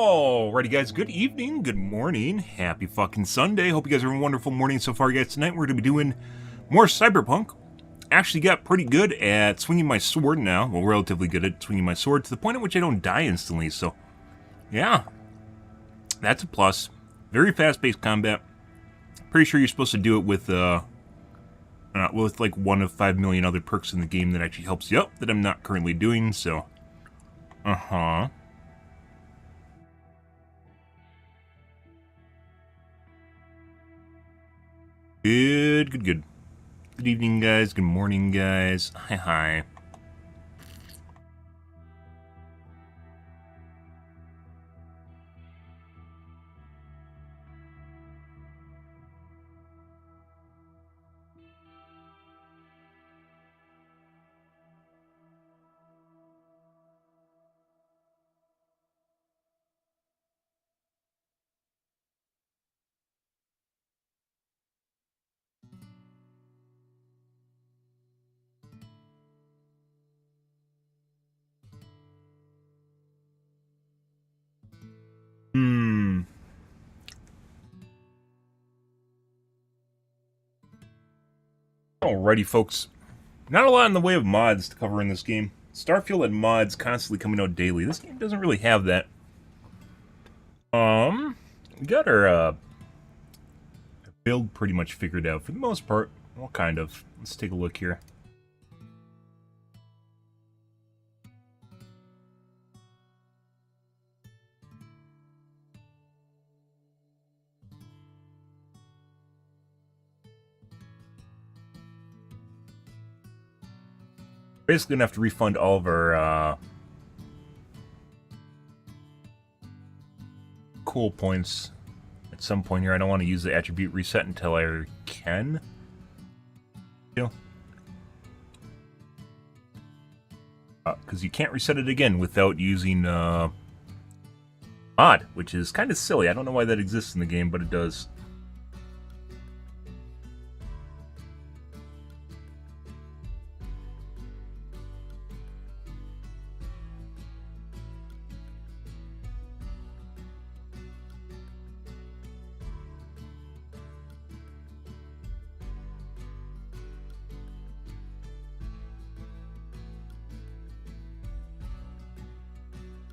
Alrighty guys, good evening, good morning, happy fucking Sunday. Hope you guys are having a wonderful morning so far, guys. Tonight we're going to be doing more Cyberpunk. Actually got pretty good at swinging my sword now. Well, relatively good at swinging my sword to the point at which I don't die instantly, so yeah. That's a plus. Very fast-paced combat. Pretty sure you're supposed to do it with like one of 5 million other perks in the game that actually helps you out that I'm not currently doing, so Good. Good evening, guys. Good morning, guys. Hi. Alrighty, folks. Not a lot in the way of mods to cover in this game. Starfield had mods constantly coming out daily. This game doesn't really have that. We got our build pretty much figured out for the most part. Well, kind of. Let's take a look here. Basically gonna have to refund all of our cool points at some point here. I don't want to use the attribute reset until I can. Because you can't reset it again without using mod, which is kind of silly. I don't know why that exists in the game, but it does.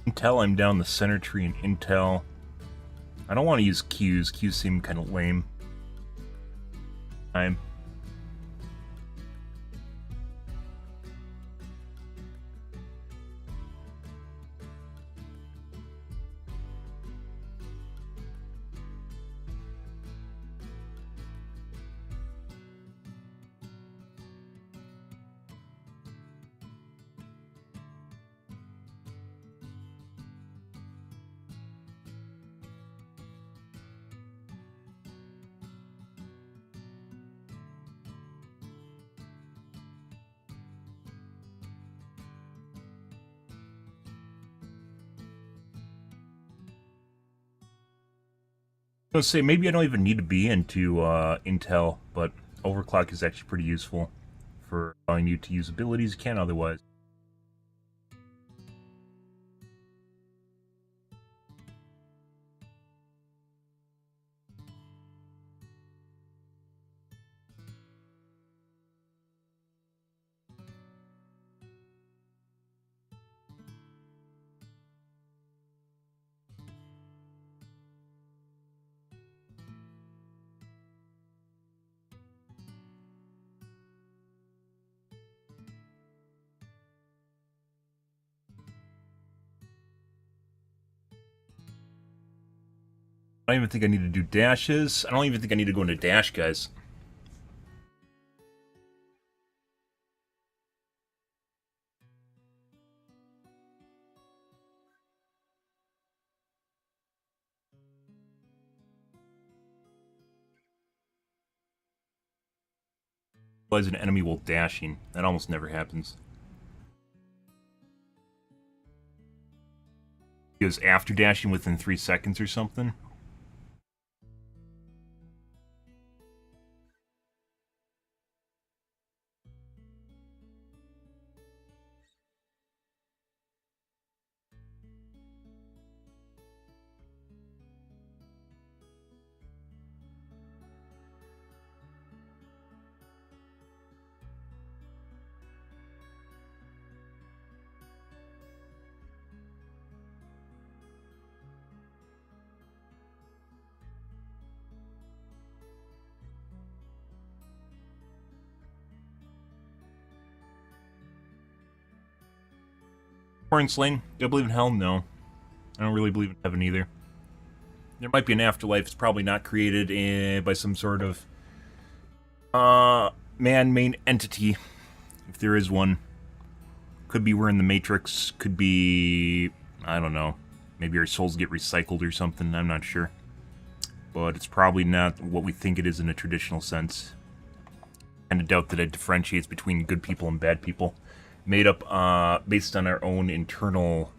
Intel, I'm down the center tree in Intel. I don't want to use Qs. Qs seem kind of lame. I was gonna say, maybe I don't even need to be into Intel, but overclock is actually pretty useful for allowing you to use abilities you can't otherwise. I don't even think I need to do dashes. I don't even think I need to go into dash, guys. Realize an enemy while dashing. That almost never happens. It goes after dashing within 3 seconds or something. Born slain. Do I believe in hell? No. I don't really believe in heaven either. There might be an afterlife. It's probably not created by some sort of man-made entity, if there is one. Could be we're in the Matrix. Could be, I don't know. Maybe our souls get recycled or something. I'm not sure. But it's probably not what we think it is in a traditional sense. And I doubt that it differentiates between good people and bad people. Made up based on our own internal...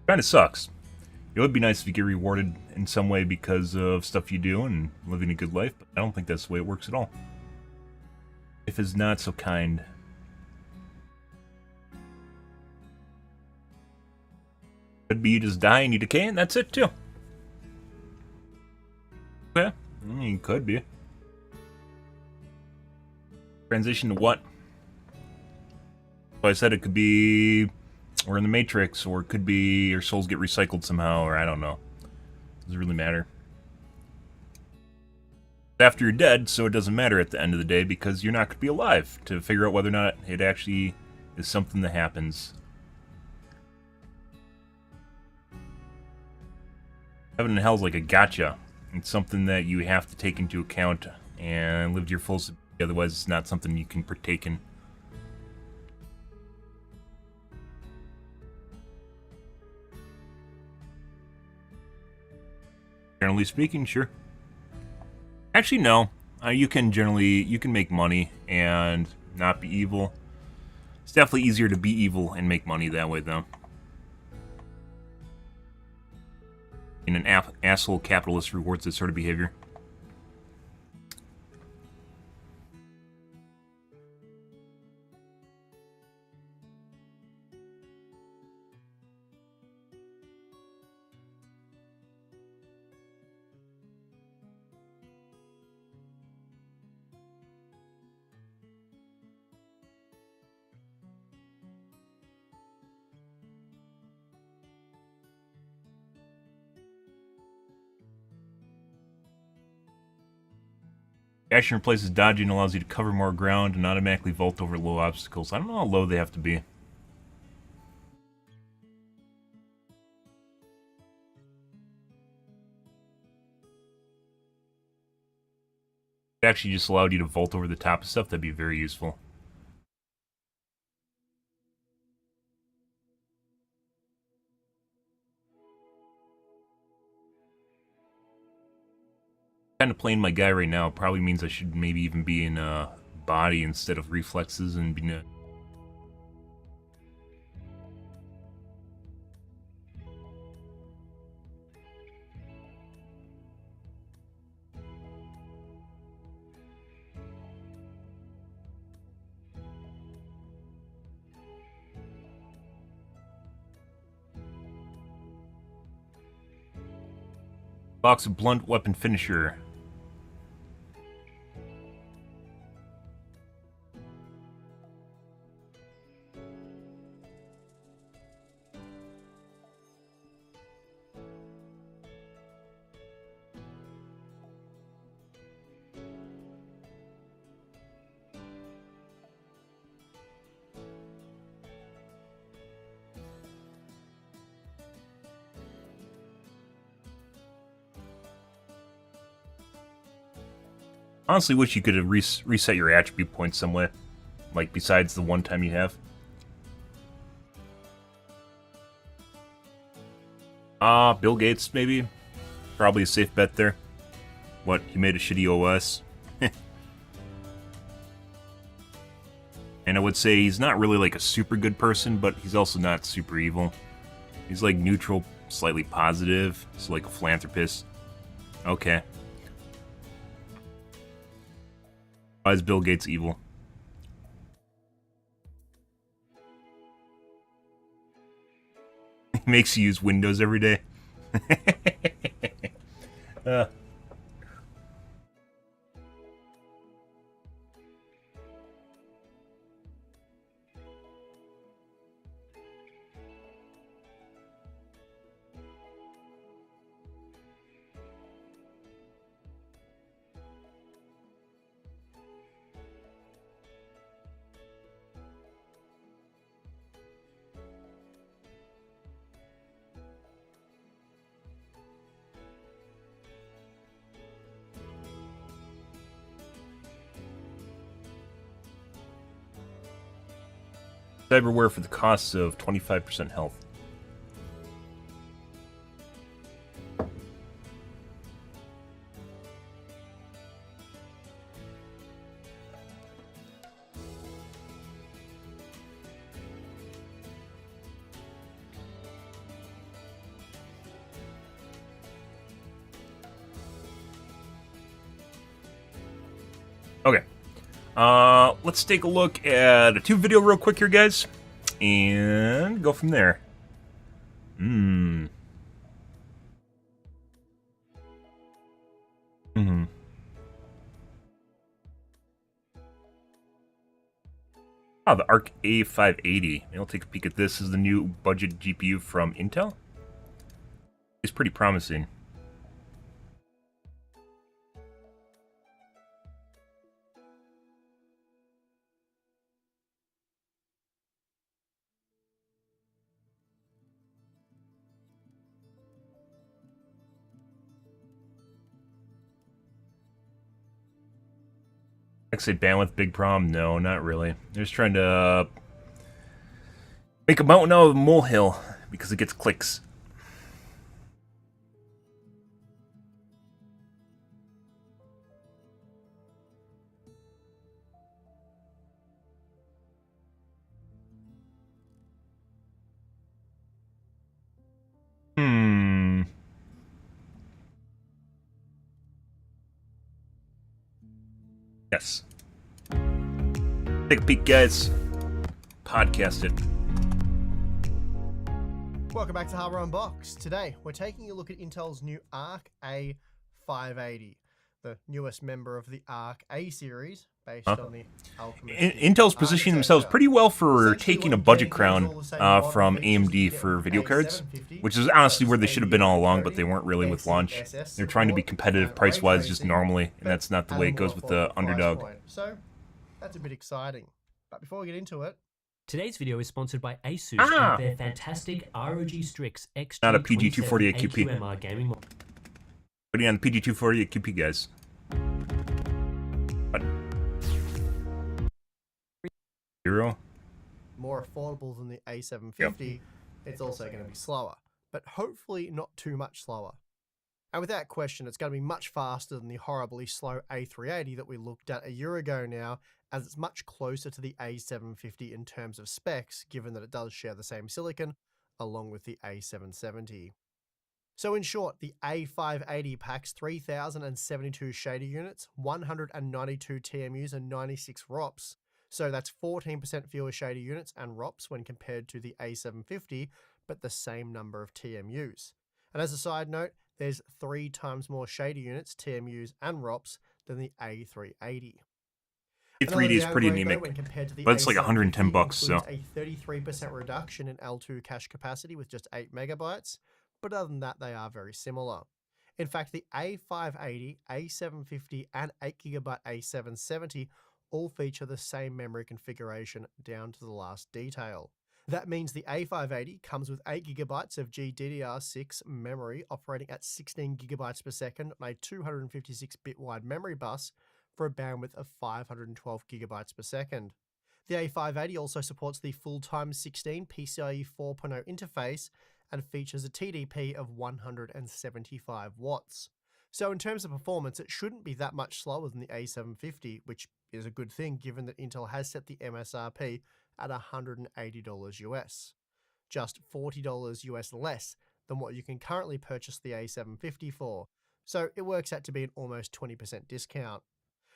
Kind of sucks. It would be nice if you get rewarded in some way because of stuff you do and living a good life, but I don't think that's the way it works at all. Life is not so kind. Could be you just die and you decay, and that's it too. Yeah, I mean, could be. Transition to what? So I said it could be... We're in the Matrix, or it could be your souls get recycled somehow, or I don't know. Doesn't really matter. After you're dead, so it doesn't matter at the end of the day, because you're not going to be alive to figure out whether or not it actually is something that happens. Heaven and hell is like a gotcha. It's something that you have to take into account and live to your fullest, otherwise it's not something you can partake in. Generally speaking, sure. Actually, no. You can make money and not be evil. It's definitely easier to be evil and make money that way, though. And an asshole capitalist rewards this sort of behavior. Action replaces dodging and allows you to cover more ground and automatically vault over low obstacles. I don't know how low they have to be. It actually just allowed you to vault over the top of stuff. That'd be very useful. Kind of playing my guy right now probably means I should maybe even be in body instead of reflexes and be... Box of blunt weapon finisher. Honestly, wish you could have reset your attribute points some way. Like, besides the one time you have. Bill Gates, maybe? Probably a safe bet there. What, he made a shitty OS? And I would say he's not really like a super good person, but he's also not super evil. He's like neutral, slightly positive, so like a philanthropist. Okay. Why is Bill Gates evil? He makes you use Windows every day. Cyberware for the cost of 25% health. Okay. Let's take a look at a tube video real quick here, guys, and go from there. Oh, the Arc A580. Maybe I'll take a peek at this. This is the new budget GPU from Intel. It's pretty promising. Say bandwidth big problem? No, not really. They're just trying to make a mountain out of a molehill because it gets clicks. Yes. Take a peek, guys. Podcast it. Welcome back to Hardware Unboxed. Today, we're taking a look at Intel's new Arc A580, the newest member of the Arc A series, based on the Alchemist. Intel's positioning themselves pretty well for taking a budget crown from AMD for video cards, which is honestly where they should have been all along, but they weren't really with launch. They're trying to be competitive price-wise just normally, and that's not the way it goes with the underdog. So, that's a bit exciting. But before we get into it, today's video is sponsored by Asus and their fantastic ROG Strix XG Not a PG248 QP. AQMR gaming model. Putting on the PG248 QP, guys. What? 0? more affordable than the A750, it's also going to be slower, but hopefully not too much slower. And without question, it's going to be much faster than the horribly slow A380 that we looked at a year ago now, as it's much closer to the A750 in terms of specs, given that it does share the same silicon, along with the A770. So in short, the A580 packs 3,072 shader units, 192 TMUs and 96 ROPs. So that's 14% fewer shader units and ROPs when compared to the A750, but the same number of TMUs. And as a side note, there's 3 times more shader units, TMUs and ROPs than the A380. A380 is pretty anemic, but it's like $110, so. A 33% reduction in L2 cache capacity with just 8 megabytes, but other than that, they are very similar. In fact, the A580, A750, and 8GB A770 all feature the same memory configuration down to the last detail. That means the A580 comes with 8GB of GDDR6 memory operating at 16GB per second on a 256-bit wide memory bus for a bandwidth of 512GB per second. The A580 also supports the full-time 16 PCIe 4.0 interface and features a TDP of 175 watts. So in terms of performance, it shouldn't be that much slower than the A750, which is a good thing given that Intel has set the MSRP at $180 US, just $40 US less than what you can currently purchase the A750 for. So it works out to be an almost 20% discount.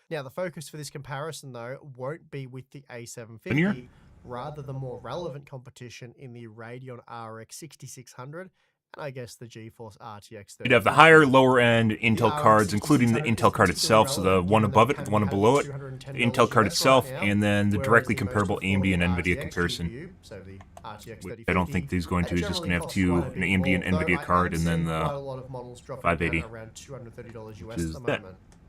Now, the focus for this comparison, though, won't be with the A750, rather the more relevant competition in the Radeon RX 6600 and I guess the GeForce RTX 30. You'd have the higher, lower-end Intel cards, including the Intel card itself, so the one above it, the one below it, the Intel card itself, and then the directly comparable AMD and NVIDIA comparison. Which I don't think he's going to. He's just going to have an AMD and NVIDIA card, and then the 580, which is that.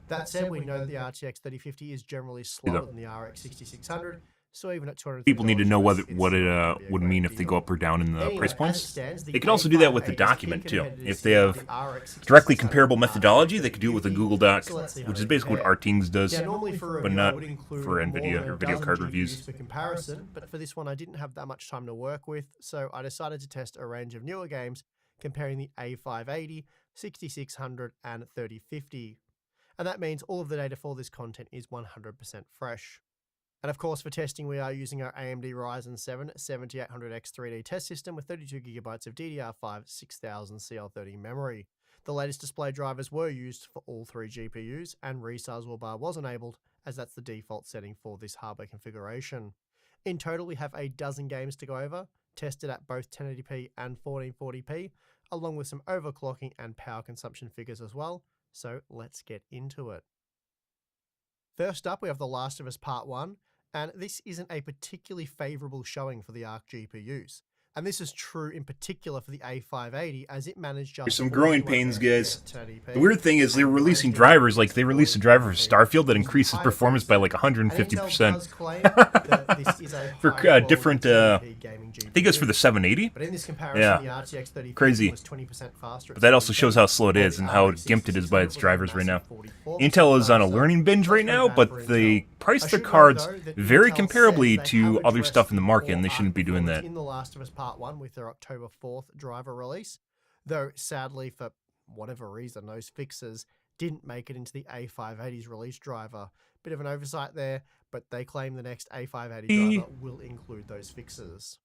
That said, we know that the RTX 3050 is generally slower than the RX 6600, so even at $250 people need to know US, what it's it still gonna be a would great mean if they deal. go up or down in the Anyway, price as it points. stands, the They can also do that with the A580 document too. competitive If they to have the RX directly 6600 comparable and methodology, RTX they could do it with a 3050. Google Doc, So let's see how which they is basically what compare. Artings does, Now, normally for a but review, I not would include for more NVIDIA than or a video dozen card GPUs reviews. for comparison, but for this one I didn't have that much time to work with, so I decided to test a range of newer games comparing the A580, 6600 and 3050. And that means all of the data for this content is 100% fresh. And of course, for testing, we are using our AMD Ryzen 7 7800X 3D test system with 32GB of DDR5 6000 CL30 memory. The latest display drivers were used for all three GPUs, and resizable bar was enabled, as that's the default setting for this hardware configuration. In total, we have a dozen games to go over, tested at both 1080p and 1440p, along with some overclocking and power consumption figures as well. So let's get into it. First up, we have The Last of Us Part 1, and this isn't a particularly favourable showing for the ARC GPUs. And this is true in particular for the A580, as it managed just There's some growing 41 pains, FPS guys. at 1080p. The weird thing is they're releasing drivers, like they released a driver for Starfield that increases performance by like 150%. For different, I think it's for the 780. But in this comparison, Yeah. the RTX 3050 Crazy. was 20% faster. But that also shows how slow it is and how gimped it is by its drivers right now. Intel is on a learning binge right now, but they price their cards very comparably to other stuff in the market, and they shouldn't be doing that. In The Last of Us Part 1 with their October 4th driver release, though sadly for whatever reason those fixes didn't make it into the A580's release driver. Bit of an oversight there, but they claim the next A580 driver will include those fixes.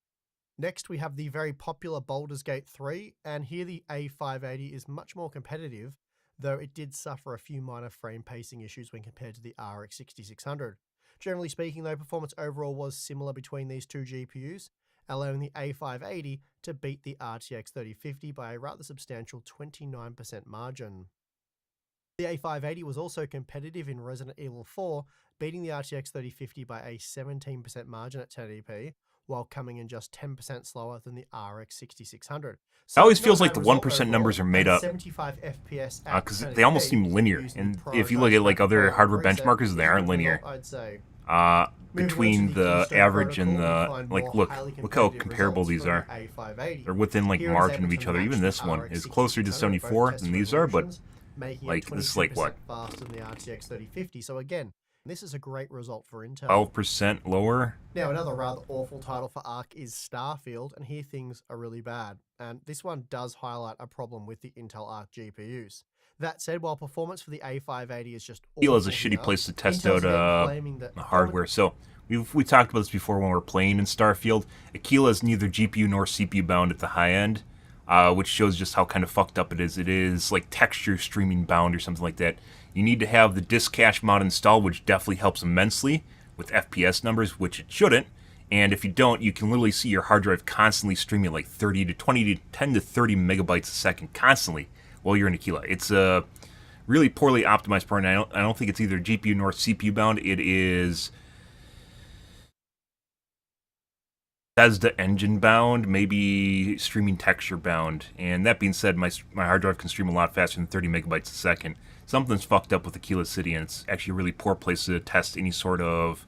Next, we have the very popular Baldur's Gate 3, and here the A580 is much more competitive, though it did suffer a few minor frame pacing issues when compared to the RX 6600. Generally speaking though, performance overall was similar between these two GPUs, allowing the A580 to beat the RTX 3050 by a rather substantial 29% margin. The A580 was also competitive in Resident Evil 4, beating the RTX 3050 by a 17% margin at 1080p, while coming in just 10% slower than the RX 6600. It always feels like the 1% numbers are made up, 75 FPS because they almost seem linear. And if you look at like other hardware benchmarkers, they aren't linear. I'd say. Between the average and the, like, look how comparable these are. They're within like margin of each other. Even this one is closer to 74 than these are, but like this is like what, faster than the RTX 3050. So again, this is a great result for Intel. 12% lower. Now, another rather awful title for ARC is Starfield, and here things are really bad. And this one does highlight a problem with the Intel ARC GPUs. That said, while performance for the A580 is just awful, Is a shitty place to test out the hardware. So we talked about this before when we were playing in Starfield. Aquila is neither GPU nor CPU bound at the high end, which shows just how kind of fucked up it is. It is like texture streaming bound or something like that. You need to have the disk cache mod installed, which definitely helps immensely with FPS numbers, which it shouldn't. And if you don't, you can literally see your hard drive constantly streaming like 10 to 30 megabytes a second constantly while you're in Aquila. It's a really poorly optimized part, and I don't think it's either GPU nor CPU bound. It is Bethesda engine bound, maybe streaming texture bound. And that being said, my hard drive can stream a lot faster than 30 megabytes a second. Something's fucked up with Aquila City, and it's actually a really poor place to test any sort of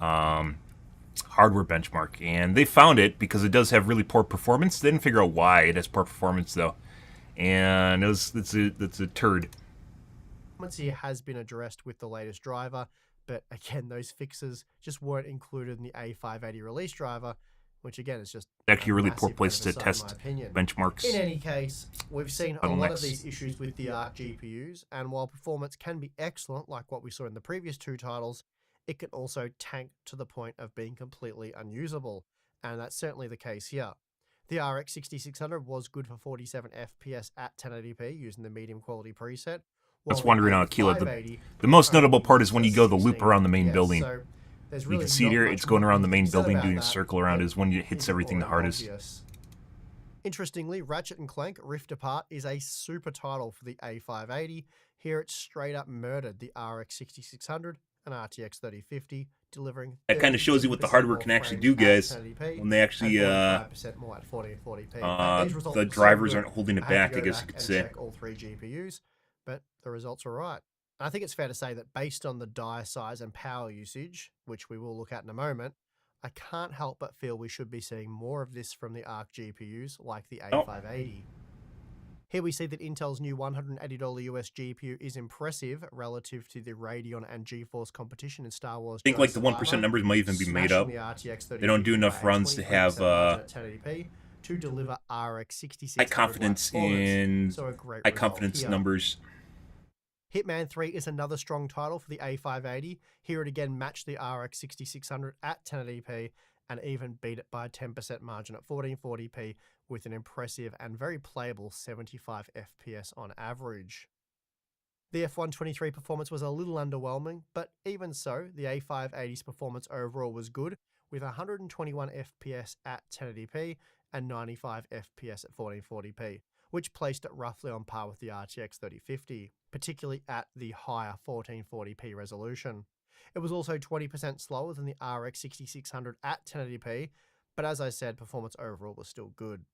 hardware benchmark. And they found it because it does have really poor performance. They didn't figure out why it has poor performance though, and it's a turd. Performance here has been addressed with the latest driver, but again, those fixes just weren't included in the A580 release driver, which again is just actually a really poor place to test benchmarks. In any case, we've seen a lot of these issues with the ARC GPUs, and while performance can be excellent, like what we saw in the previous two titles, it can also tank to the point of being completely unusable, and that's certainly the case here. The RX 6600 was good for 47 FPS at 1080p using the medium quality preset. I was wondering on Aquila, the most notable part is when you go the loop around the main building. You can see it here, it's going around the main building, doing a circle around is when it hits everything the hardest. Interestingly, Ratchet & Clank Rift Apart is a super title for the A580. Here it straight up murdered the RX 6600 and RTX 3050, delivering... That kind of shows you what the hardware can actually do, guys, when they actually, the drivers aren't holding it back, I guess you could say. All three GPUs, but the results are right. I think it's fair to say that based on the die size and power usage, which we will look at in a moment, I can't help but feel we should be seeing more of this from the ARC GPUs like the Oh. A580. Here we see that Intel's new $180 US GPU is impressive relative to the Radeon and GeForce competition in Star Wars. I think like the 1% numbers might even be made up. They don't do enough runs to have to deliver RX 6600 high confidence in so a great high result confidence here. numbers. Hitman 3 is another strong title for the A580. Here it again matched the RX 6600 at 1080p and even beat it by a 10% margin at 1440p with an impressive and very playable 75 FPS on average. The F123 performance was a little underwhelming, but even so, the A580's performance overall was good, with 121 FPS at 1080p and 95 FPS at 1440p, which placed it roughly on par with the RTX 3050, particularly at the higher 1440p resolution. It was also 20% slower than the RX 6600 at 1080p, but as I said, performance overall was still good.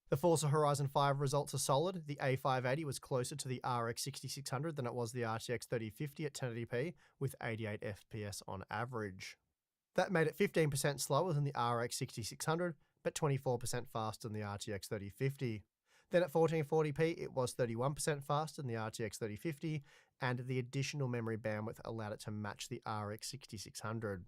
The Forza Horizon 5 results are solid. The A580 was closer to the RX 6600 than it was the RTX 3050 at 1080p, with 88 FPS on average. That made it 15% slower than the RX 6600, but 24% faster than the RTX 3050. Then at 1440p, it was 31% faster than the RTX 3050, and the additional memory bandwidth allowed it to match the RX 6600.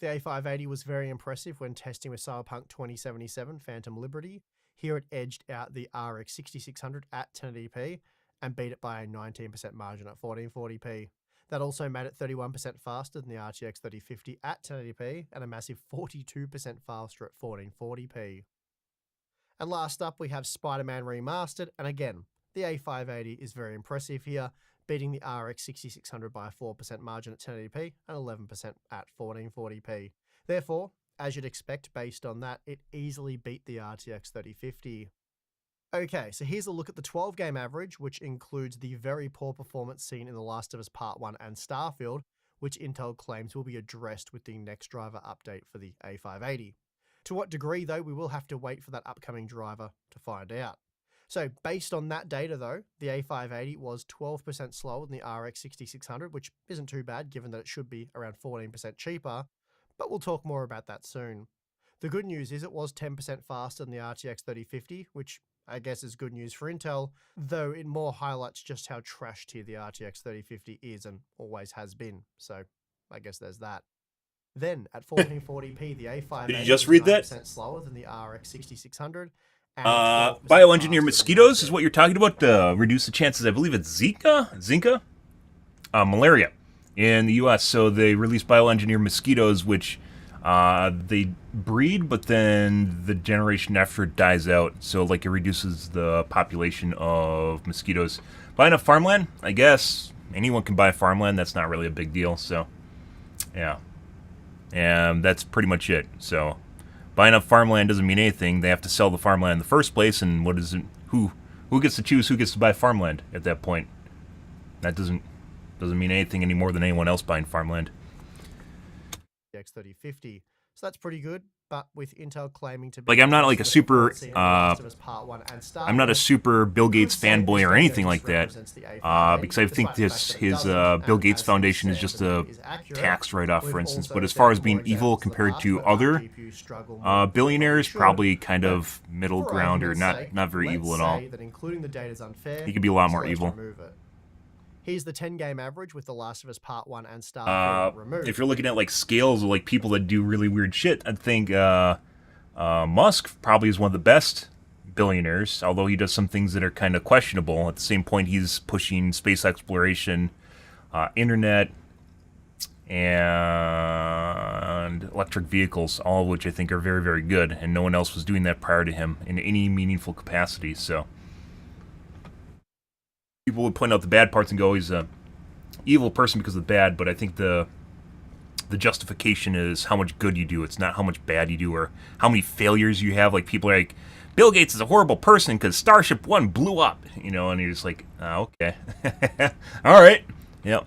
The A580 was very impressive when testing with Cyberpunk2077 Phantom Liberty. Here it edged out the RX 6600 at 1080p and beat it by a 19% margin at 1440p. That also made it 31% faster than the RTX 3050 at 1080p and a massive 42% faster at 1440p. And last up, we have Spider-Man Remastered, and again, the A580 is very impressive here, beating the RX 6600 by a 4% margin at 1080p and 11% at 1440p. Therefore, as you'd expect based on that, it easily beat the RTX 3050. Okay, so here's a look at the 12-game average, which includes the very poor performance seen in The Last of Us Part 1 and Starfield, which Intel claims will be addressed with the next driver update for the A580. To what degree, though, we will have to wait for that upcoming driver to find out. So, based on that data, though, the A580 was 12% slower than the RX 6600, which isn't too bad given that it should be around 14% cheaper, but we'll talk more about that soon. The good news is it was 10% faster than the RTX 3050, which I guess is good news for Intel, though it more highlights just how trash tier the RTX 3050 is and always has been, so I guess there's that. Then, at 1440p, the A580 Did you just read that? was 9% slower than the RX 6600. Bioengineered mosquitoes is what you're talking about to reduce the chances. I believe it's Zika, malaria in the U.S. So they release bioengineered mosquitoes, which they breed, but then the generation after it dies out. So like it reduces the population of mosquitoes. Buy enough farmland, I guess. Anyone can buy farmland. That's not really a big deal. So yeah, and that's pretty much it. So. Buying up farmland doesn't mean anything. They have to sell the farmland in the first place, and what is it? Who gets to choose who gets to buy farmland at that point? That doesn't mean anything any more than anyone else buying farmland. X3050. So that's pretty good, but with Intel claiming to be like I'm not like a super I'm not a super Bill Gates fanboy or anything like that, because I think his Bill Gates Foundation is just a tax write-off, for instance. But as far as being evil compared to other billionaires, probably kind of middle ground or not very evil at all. He could be a lot more evil. Here's the 10-game average with The Last of Us Part 1 and Starfield removed. If you're looking at like scales of like people that do really weird shit, I think Musk probably is one of the best billionaires, although he does some things that are kind of questionable. At the same point, he's pushing space exploration, internet, and electric vehicles, all of which I think are very, very good, and no one else was doing that prior to him in any meaningful capacity, so... People would point out the bad parts and go, he's a evil person because of the bad, but I think the justification is how much good you do. It's not how much bad you do or how many failures you have. Like, people are like, Bill Gates is a horrible person because Starship 1 blew up, you know, and you're just like, okay. All right. Yep.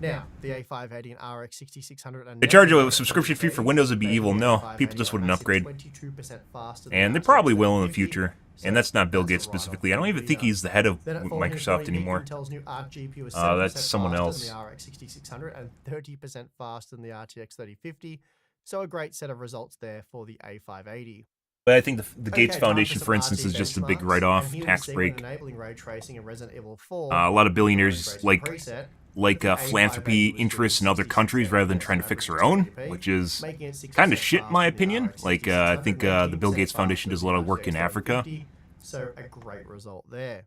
Now, the A580 and RX 6600 and they charge a subscription fee for Windows would be evil. No, people just wouldn't upgrade. And they probably will in the future. And that's not Bill Gates That's a write-off specifically. I don't for even the, think he's the head of Then at Microsoft 1440p, anymore. Intel's new Arc GPU is 7% That's someone faster else. than the RX 6600 and 30% faster than the RTX 3050. So a great set of results there for the A580. But I think the Gates Okay, time Foundation, some for instance, RT is just a big benchmarks, write-off, and here we tax see break. when enabling ray tracing in Resident Evil 4, A lot of billionaires tracing like preset, philanthropy A580 was interests in doing other countries 66 rather than FPS trying to on fix their average own, 1080p, which is making it 6% kind of shit in my faster than the opinion. RX Like, I 6600, think the Bill 19% Gates Foundation does a lot of work in faster than the Africa. 3050, so a great result there.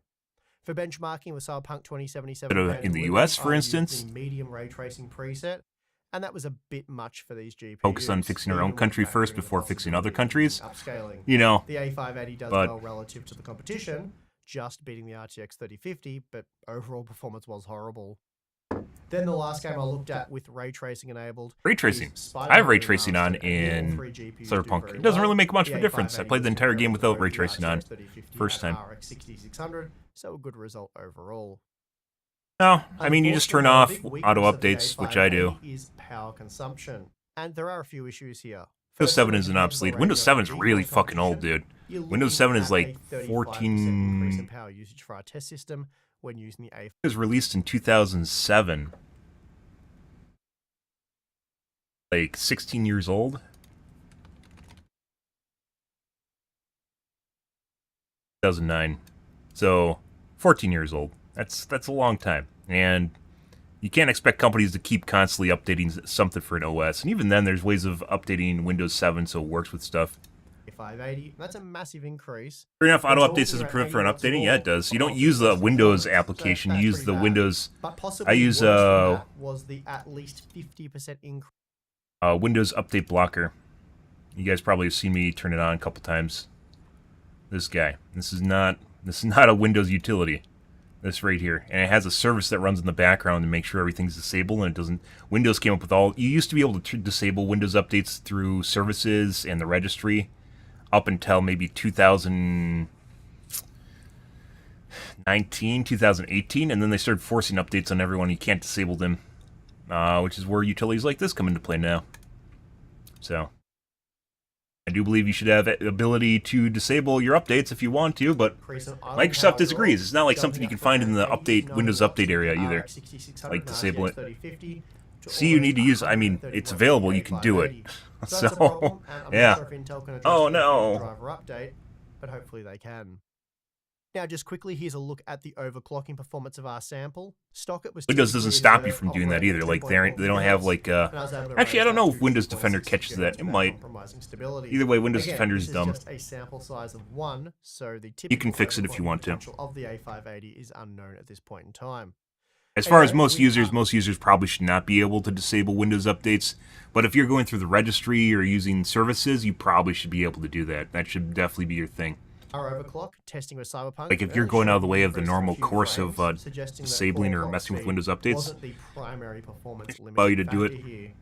For benchmarking with Cyberpunk2077 But, Grand in the Delivery, US, for I used instance, the medium ray tracing preset, and that was a bit much for these GPUs. focus on fixing our own even when country factoring first in the before fixing other possibility of using countries. upscaling. You know, The A580 does but well relative to the competition, just beating the RTX 3050, but overall performance was horrible. Then the last game I looked at with ray tracing enabled. ray tracing. I have ray tracing on in Cyberpunk. It doesn't really make much of a difference. I played the entire game without ray tracing on first time. RX 6600, so a good result overall. No, I mean, you just turn off Unfortunately, the big auto weakness of the updates, which I do. A580 is power consumption, and there are a few issues here. Windows First 7 one, isn't compared to the obsolete. range Windows of 7 is GPU really fucking old, competition, dude. you're Windows looking 7 is at like a 35% increase in 14. power usage for our test system when using the A580. It was released in 2007. Like 16 years old. 2009. So 14 years old. That's a long time. And you can't expect companies to keep constantly updating something for an OS. And even then, there's ways of updating Windows 7 so it works with stuff. 580. That's a massive increase. Sure enough, auto We're updates talking doesn't around prevent for an 80 watts updating. more Yeah, it does. You don't of use the performance. Windows So application. You that's use pretty the bad. Windows. But possibly I use worse than that was the at least 50% increase. Windows Update Blocker. You guys probably have seen me turn it on a couple times. This guy. This is not a Windows utility. This right here. And it has a service that runs in the background to make sure everything's disabled and it doesn't. Windows came up with all. You used to be able to disable Windows updates through services and the registry up until maybe 2019, 2018, and then they started forcing updates on everyone. You can't disable them, which is where utilities like this come into play now. So, I do believe you should have the ability to disable your updates if you want to, but Microsoft disagrees. It's not like something you can find in the Windows Update area either, like disable it. See, you need to use. I mean, it's available. You can do it. So, yeah. Oh no. Driver update, but hopefully they can. Now, just quickly, here's a look at the overclocking performance of our sample. Stock it was Windows doesn't stop you from doing that either. Like they don't have like. Actually, I don't know if Windows Defender catches that. It might. Either way, Windows Defender is dumb. Just a sample size of 1, so the You can fix it if you want to. potential of the A580 is unknown at this point in time. As far as most users probably should not be able to disable Windows updates. But if you're going through the registry or using services, you probably should be able to do that. That should definitely be your thing. Our overclock testing with Cyberpunk. Like if you're going out of the way of the normal course of disabling or messing with Windows updates, wasn't the primary performance allow you to do it. here.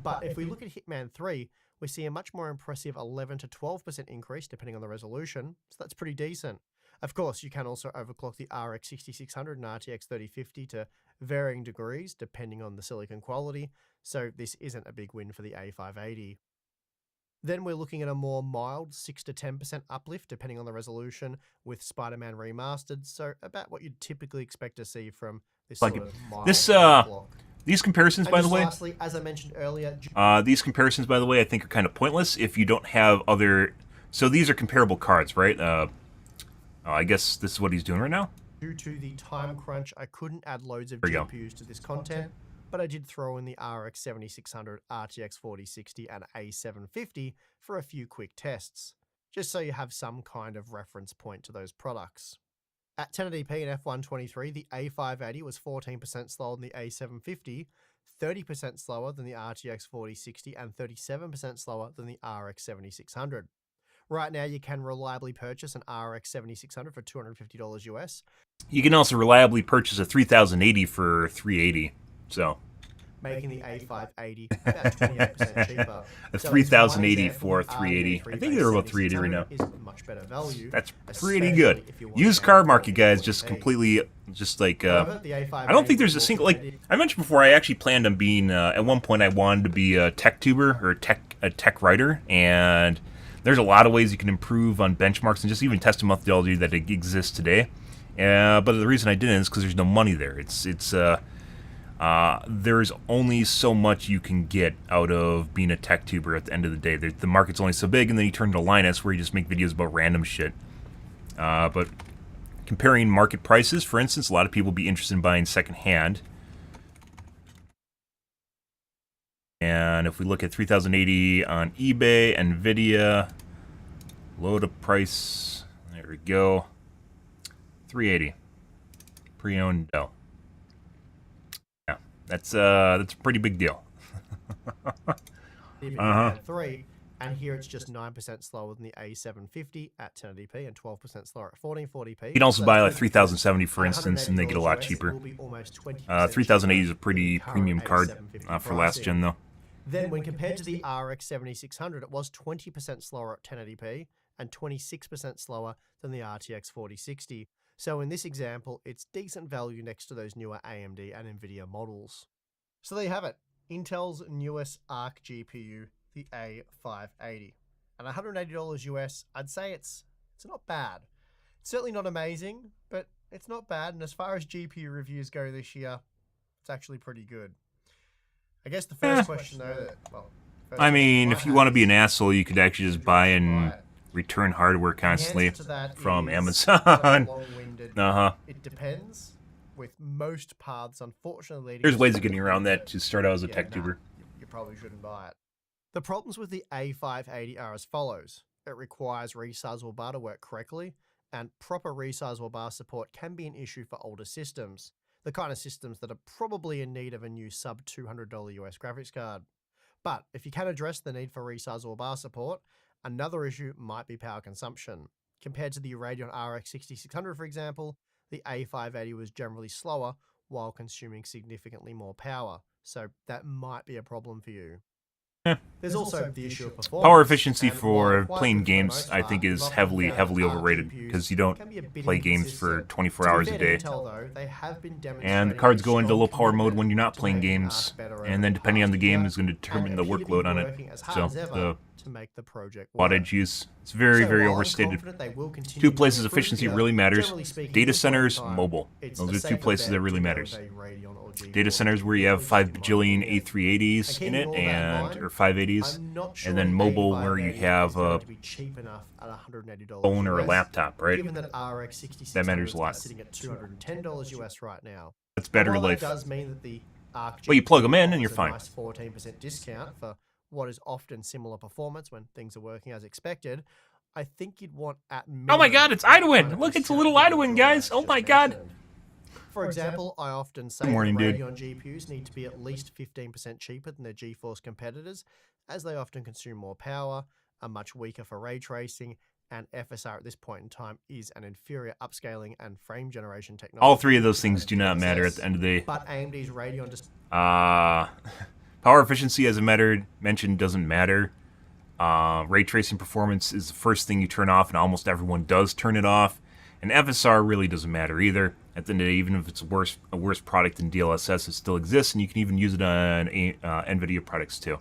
But if we look at Hitman 3, we see a much more impressive 11 to 12% increase depending on the resolution, so that's pretty decent. Of course, you can also overclock the RX 6600 and RTX 3050 to varying degrees depending on the silicon quality, so this isn't a big win for the A580. Then we're looking at a more mild 6 to 10% uplift depending on the resolution with Spider-Man Remastered, so about what you'd typically expect to see from this like sort of mild this overclock. These comparisons, And by the just way, lastly, as I mentioned earlier, I think are kind of pointless if you don't have other. So these are comparable cards, right? I guess this is what he's doing right now. due to the time crunch, I couldn't add loads of There you go. GPUs to this content, but I did throw in the RX 7600, RTX 4060, and A750 for a few quick tests, just so you have some kind of reference point to those products. At 1080p and F123, the A580 was 14% slower than the A750, 30% slower than the RTX 4060, and 37% slower than the RX 7600. Right now, you can reliably purchase an RX 7600 for $250 US. You can also reliably purchase a 3080 for $380. So making the A580 about 28% cheaper. a So 3080 it's for one example of $380. the I think they're about $380 right now. is much better value. That's pretty especially good. if you want Used to car pay market, guys, just 40p. completely, just like, However, the A580 I don't think there's a is single, more like, competitive. I mentioned before, I actually planned on being, at one point I wanted to be a tech tuber or a tech writer, and There's a lot of ways you can improve on benchmarks and just even test a methodology that exists today. But the reason I didn't is because there's no money there. There's only so much you can get out of being a tech tuber at the end of the day. The market's only so big, and then you turn to Linus where you just make videos about random shit. But comparing market prices, for instance, a lot of people will be interested in buying secondhand. And if we look at 3080 on eBay, NVIDIA, load up price, there we go, 380, pre-owned Dell. Yeah, that's a pretty big deal. Three, and here it's just 9% slower than the A750 at 1080p and 12% slower at 1440p. You can also buy like 3070, for instance, and they get a lot cheaper. 3080 is a pretty premium card for last gen, though. Then, when compared to the RX 7600, it was 20% slower at 1080p and 26% slower than the RTX 4060. So in this example, it's decent value next to those newer AMD and NVIDIA models. So there you have it, Intel's newest Arc GPU, the A580. At $180 US, I'd say it's not bad. It's certainly not amazing, but it's not bad. And as far as GPU reviews go this year, it's actually pretty good. I guess the first question, though, I mean, if you want to be an asshole, you could actually just buy and return hardware constantly from Amazon. It depends. With most paths, unfortunately, there's ways of getting around that to start out as a tech tuber. You probably shouldn't buy it. The problems with the A580 are as follows. It requires resizable bar to work correctly, and proper resizable bar support can be an issue for older systems. The kind of systems that are probably in need of a new sub $200 US graphics card. But if you can address the need for resizable bar support, another issue might be power consumption. Compared to the Radeon RX 6600, for example, the A580 was generally slower while consuming significantly more power. So that might be a problem for you. There's also the issue of performance. Power efficiency for playing games, I think, is heavily overrated because you don't play games for 24 hours a day. And the cards go into low power mode when you're not playing games, and then depending on the game is going to determine the workload on it. So the wattage use, it's very overstated. Two places efficiency really matters: data centers, mobile. Those are two places that really matters. Data centers where you have 5 bajillion A380s in it, or 580s, and then mobile where you have a phone or a laptop, right? That matters a lot. That's battery life. But you plug them in and you're fine. 14% discount for what is often similar performance when things are working as expected. I think you'd want at minimum. Oh my God, it's Idwin! Look, it's a little Idwin, guys. Oh my God. For example, I often say that Radeon GPUs need to be at least 15% cheaper than their GeForce competitors, as they often consume more power, are much weaker for ray tracing, and FSR at this point in time is an inferior upscaling and frame generation technology. All three of those things do not matter at the end of the day. But AMD's Radeon just... Power efficiency, as I mentioned, doesn't matter. Ray tracing performance is the first thing you turn off, and almost everyone does turn it off. And FSR really doesn't matter either. At the end of the day, even if it's a worse product than DLSS, it still exists, and you can even use it on NVIDIA products too.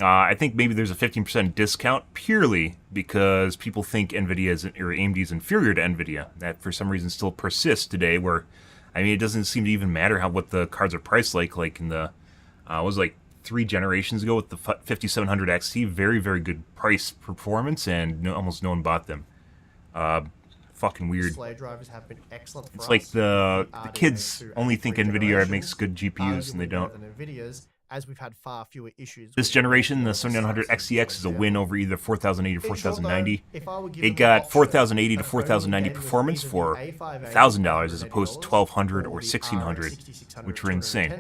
I think maybe there's a 15% discount purely because people think NVIDIA or AMD is inferior to NVIDIA. That for some reason still persists today. Where, I mean, it doesn't seem to even matter what the cards are priced like in the was like 3 generations ago with the 5700 XT. Very good price performance, and almost no one bought them. Fucking weird. It's like the kids only think NVIDIA makes good GPUs, and they don't. As we've had far fewer issues. This generation, the 7900 XTX is a win over either 4080 or 4090. It got 4080 to 4090 performance for $1,000 as opposed to 1200 or 1600, which were insane.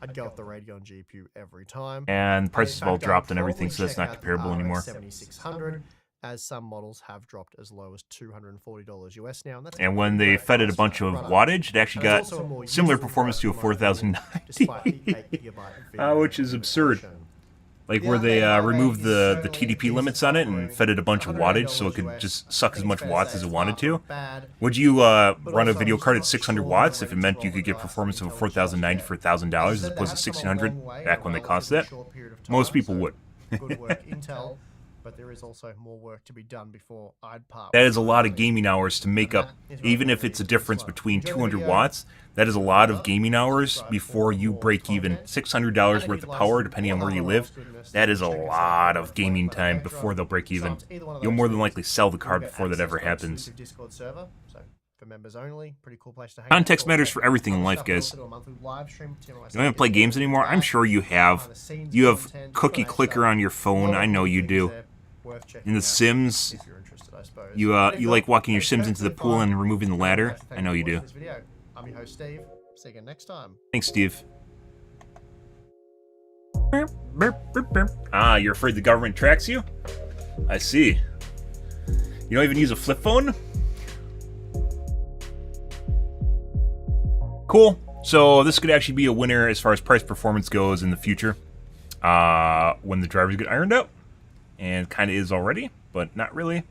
I'd go with the Radeon GPU every time. And prices have all dropped and everything, so that's not comparable anymore. 7600, as some models have dropped as low as $240 US now. And when they fed it a bunch of wattage, it actually got similar performance to a 4090, which is absurd. Like where they removed the TDP limits on it and fed it a bunch of wattage so it could just suck as much watts as it wanted to. Would you run a video card at 600 watts if it meant you could get performance of a 4090 for $1,000 as opposed to 1600 back when they cost that? Most people would. but there is also more work to be done before I'd part. That with is a my lot of money. gaming hours to make And up. that is where Even I'm if gonna it's a need to be difference slow. between Enjoy the 200 video. watts, that is a lot of Remember, gaming hours subscribe before for you more break even. content. $600 And if worth you'd of like power, some depending on more where you Harlan live, Ross goodness, that is a check us out lot over of at gaming Blade time Patreon. before they'll break Sign even. up to either one of You'll those more than things. likely sell the You'll card get before that access ever to our happens. exclusive Discord server, so for members only. Pretty cool place to hang out. Context Talk matters about for everything in other life, stuff. We guys. also do a monthly live stream. Tim and You myself don't even play get games together, anymore? I'm chat, sure you have. behind-the-scenes You have content, Cookie Q&A Clicker stuff. on your A phone. lot I of know cool you things do. there worth checking In The out Sims, if you're interested, I suppose. you But if you not, like walking your hey, Sims into the pool and removing the ladder? I'd like to thank I know for you do. watching this video. I'm your host, Steve. See you again next time. Thanks, Steve. Ah, you're afraid the government tracks you? I see. You don't even use a flip phone? Cool. So this could actually be a winner as far as price performance goes in the future. When the drivers get ironed out. And kind of is already, but not really.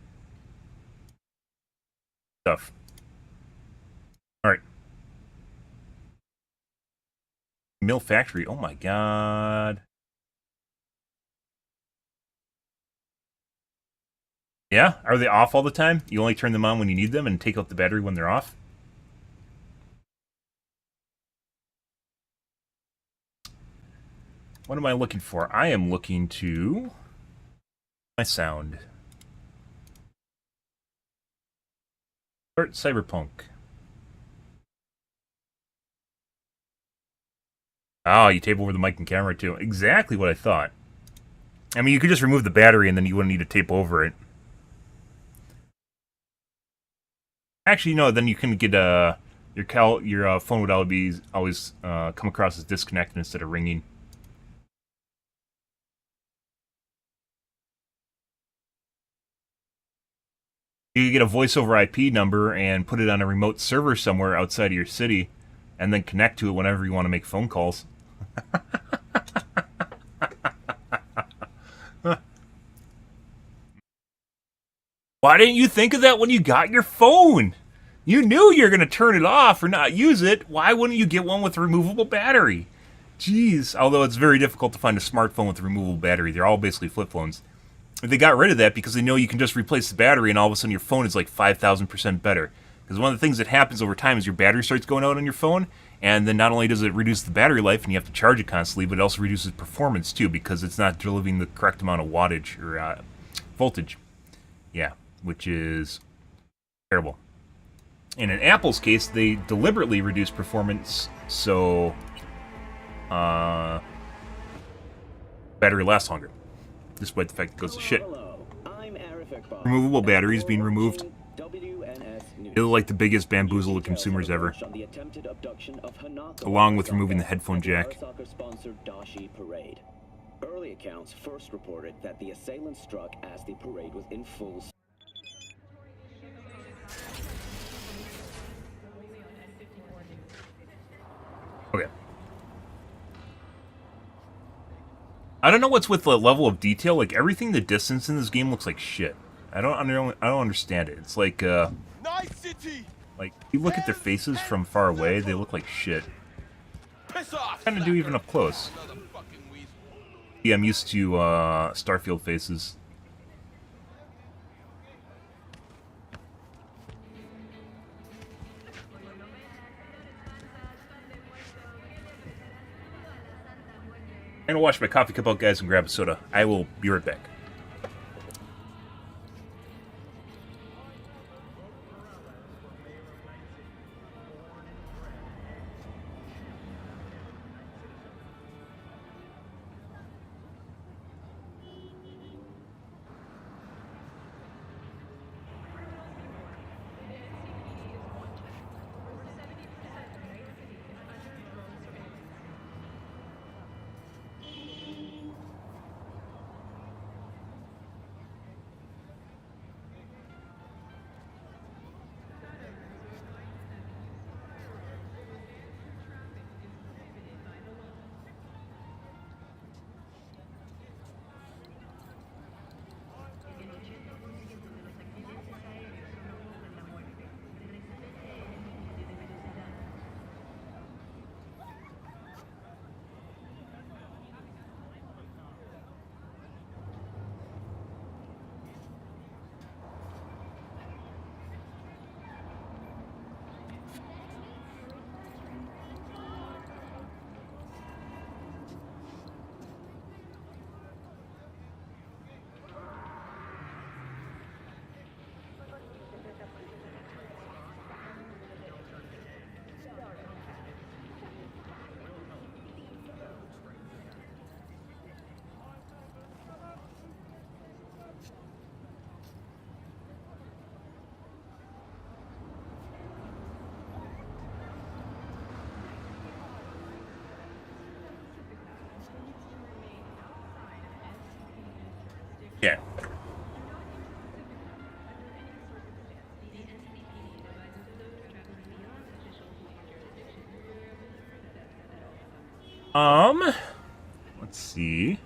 Stuff. Alright. Mill factory. Oh my god. Yeah? Are they off all the time? You only turn them on when you need them and take out the battery when they're off? What am I looking for? I am looking to my sound. Start Cyberpunk. Oh, you tape over the mic and camera too. Exactly what I thought. I mean, you could just remove the battery and then you wouldn't need to tape over it. Actually, no. Then you can get your phone would always come across as disconnected instead of ringing. You could get a voice over IP number and put it on a remote server somewhere outside of your city, and then connect to it whenever you want to make phone calls. Why didn't you think of that when you got your phone? You knew you were going to turn it off or not use it. Why wouldn't you get one with a removable battery? Jeez. Although it's very difficult to find a smartphone with a removable battery. They're all basically flip phones. They got rid of that because they know you can just replace the battery and all of a sudden your phone is like 5,000% better. Because one of the things that happens over time is your battery starts going out on your phone, and then not only does it reduce the battery life and you have to charge it constantly, but it also reduces performance too because it's not delivering the correct amount of wattage or voltage. Yeah, which is terrible. And in Apple's case, they deliberately reduce performance so battery lasts longer, despite the fact it goes to shit. Removable batteries being removed. They look like the biggest bamboozle of consumers ever. Along with removing the headphone jack. Early accounts first reported that the assailant struck as the parade was in full. Okay. I don't know what's with the level of detail. Like everything, the distance in this game looks like shit. I don't understand it. It's like Nice city. like you look at their faces from far away, they look like shit. Piss off. Kind of do even up close. Another fucking weasel. Yeah, I'm used to Starfield faces. I'm gonna wash my coffee cup out, guys, and grab a soda. I will be right back. Yeah. Let's see.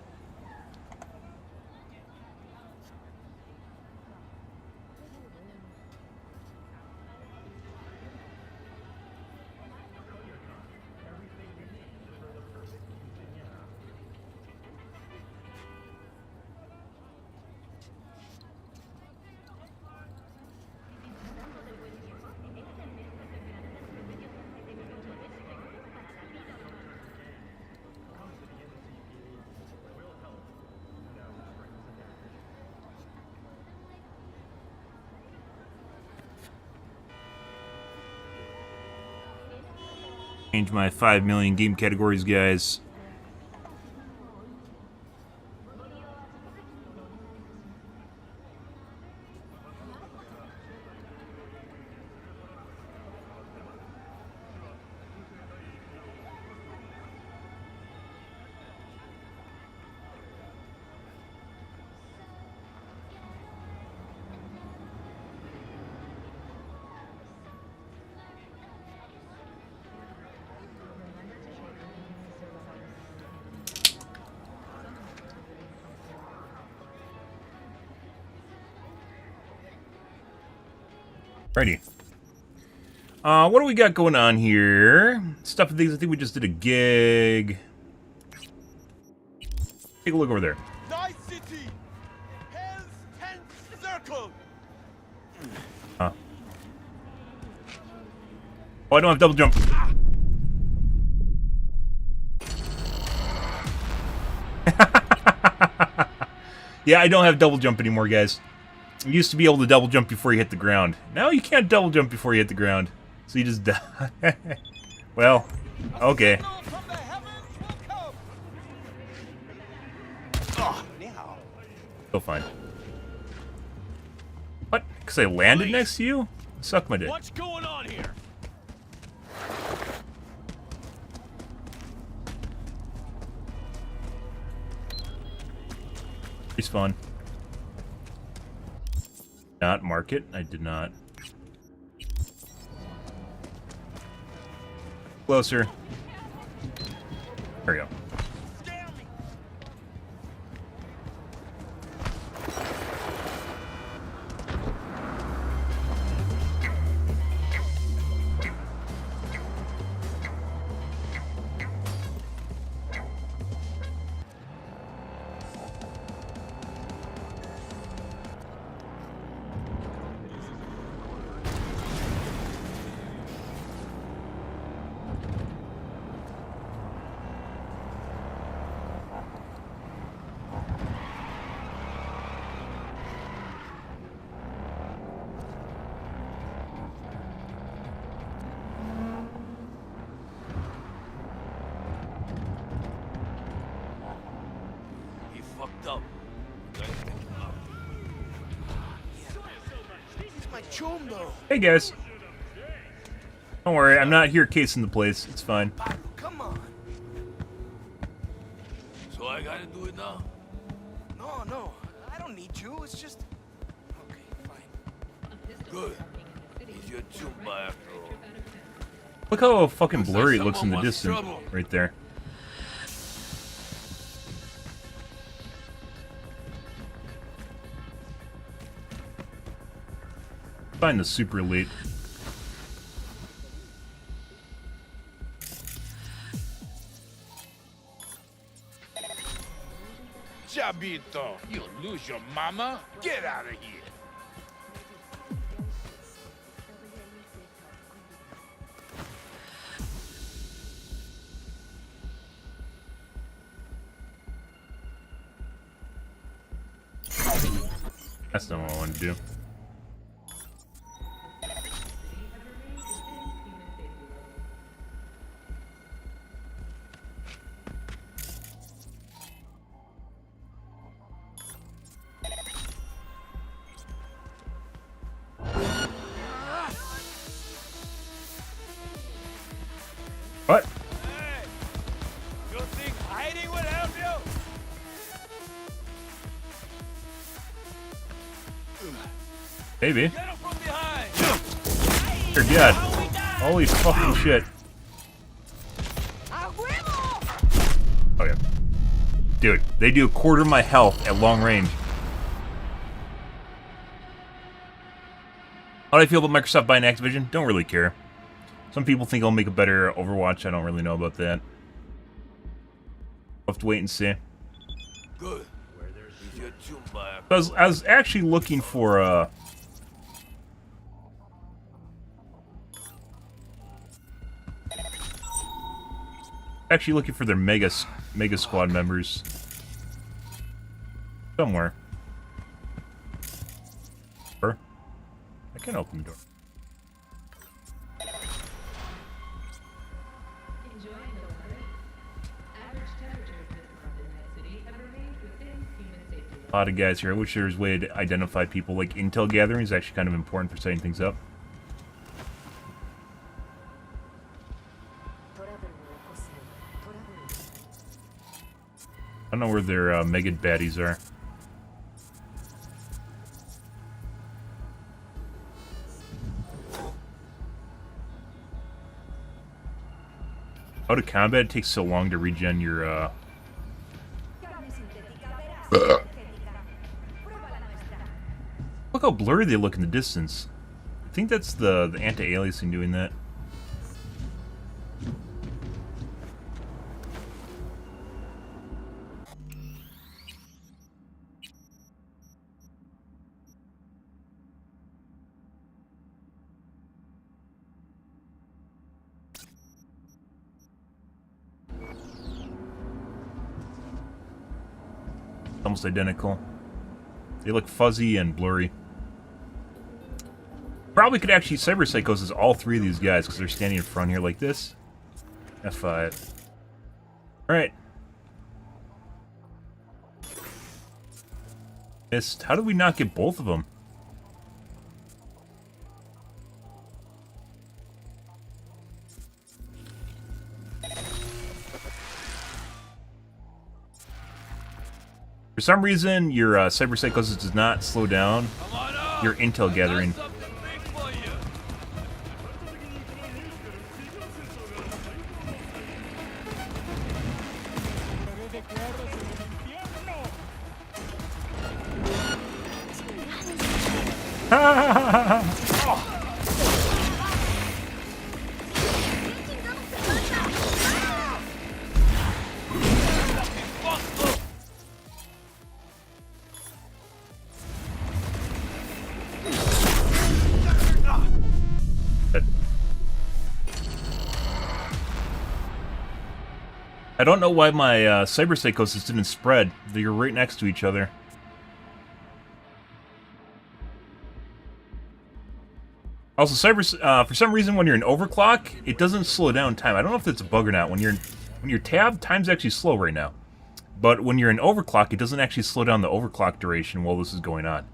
Change my 5 million game categories, guys. Righty. What do we got going on here? Stuff and things. I think we just did a gig. Take a look over there. Nice city. Hell's 10th circle. Huh. Oh, I don't have double jump. Yeah, I don't have double jump anymore, guys. You used to be able to double jump before you hit the ground. Now you can't double jump before you hit the ground. So you just die. Well, okay. Still fine. What? Because I landed next to you? Suck my dick. What's going on here? Respawn. Not mark it. I did not. Closer. There we go. He fucked up. This is my chum, though. Hey guys. Don't worry, I'm not here casing the place. It's fine. Come on. So I gotta do it now? No, I don't need you. It's just. Okay, fine. Good. He's your chumba after all. Look how fucking blurry it looks in the distance. Right there. Find the super elite. Chabito, you'll lose your mama. Get out of here. That's not what I want to do. What? Hey, you think hiding would help you? Maybe. Get him from behind. You're dead. Holy fucking shit. Oh yeah. Dude, they do a quarter of my health at long range. How do I feel about Microsoft buying Activision? Don't really care. Some people think I'll make a better Overwatch. I don't really know about that. We'll have to wait and see. Good. He's your tomb buyer. I was actually looking for their Mega Squad members somewhere. Or I can open the door. A lot of guys here. I wish there was a way to identify people. Like intel gathering is actually kind of important for setting things up. I don't know where their mega baddies are. Out of combat, it takes so long to regen your Look how blurry they look in the distance. I think that's the anti-aliasing doing that. Almost identical. They look fuzzy and blurry. Probably could actually cyberpsychosis all three of these guys because they're standing in front here like this. F5. Alright. Missed. How did we not get both of them? For some reason, your cyberpsychosis does not slow down your intel gathering. I don't know why my cyberpsychosis didn't spread. They're right next to each other. Also, for some reason, when you're in overclock, it doesn't slow down time. I don't know if that's a bug or not. When you're tabbed, time's actually slow right now. But when you're in overclock, it doesn't actually slow down the overclock duration while this is going on.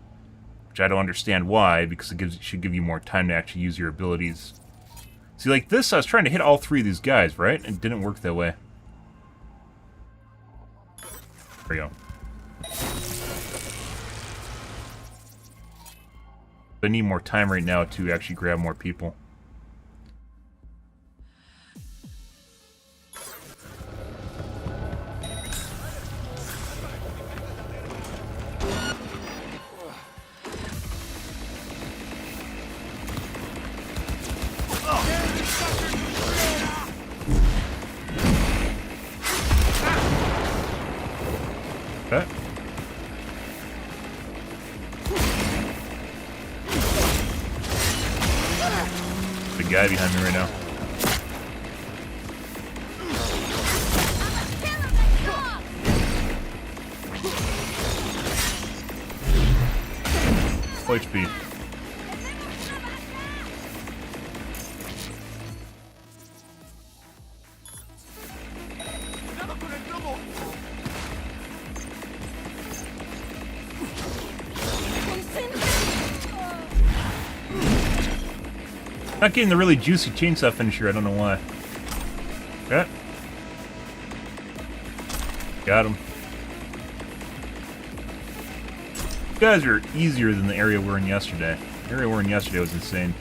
Which I don't understand why, because it should give you more time to actually use your abilities. See, like this, I was trying to hit all three of these guys, right? And it didn't work that way. There we go. I need more time right now to actually grab more people. Okay. Big guy behind me right now. Full HP. Not getting the really juicy chainsaw finisher, I don't know why. Okay. Got him. guys are easier than the area we were in yesterday. The area we were in yesterday was insane.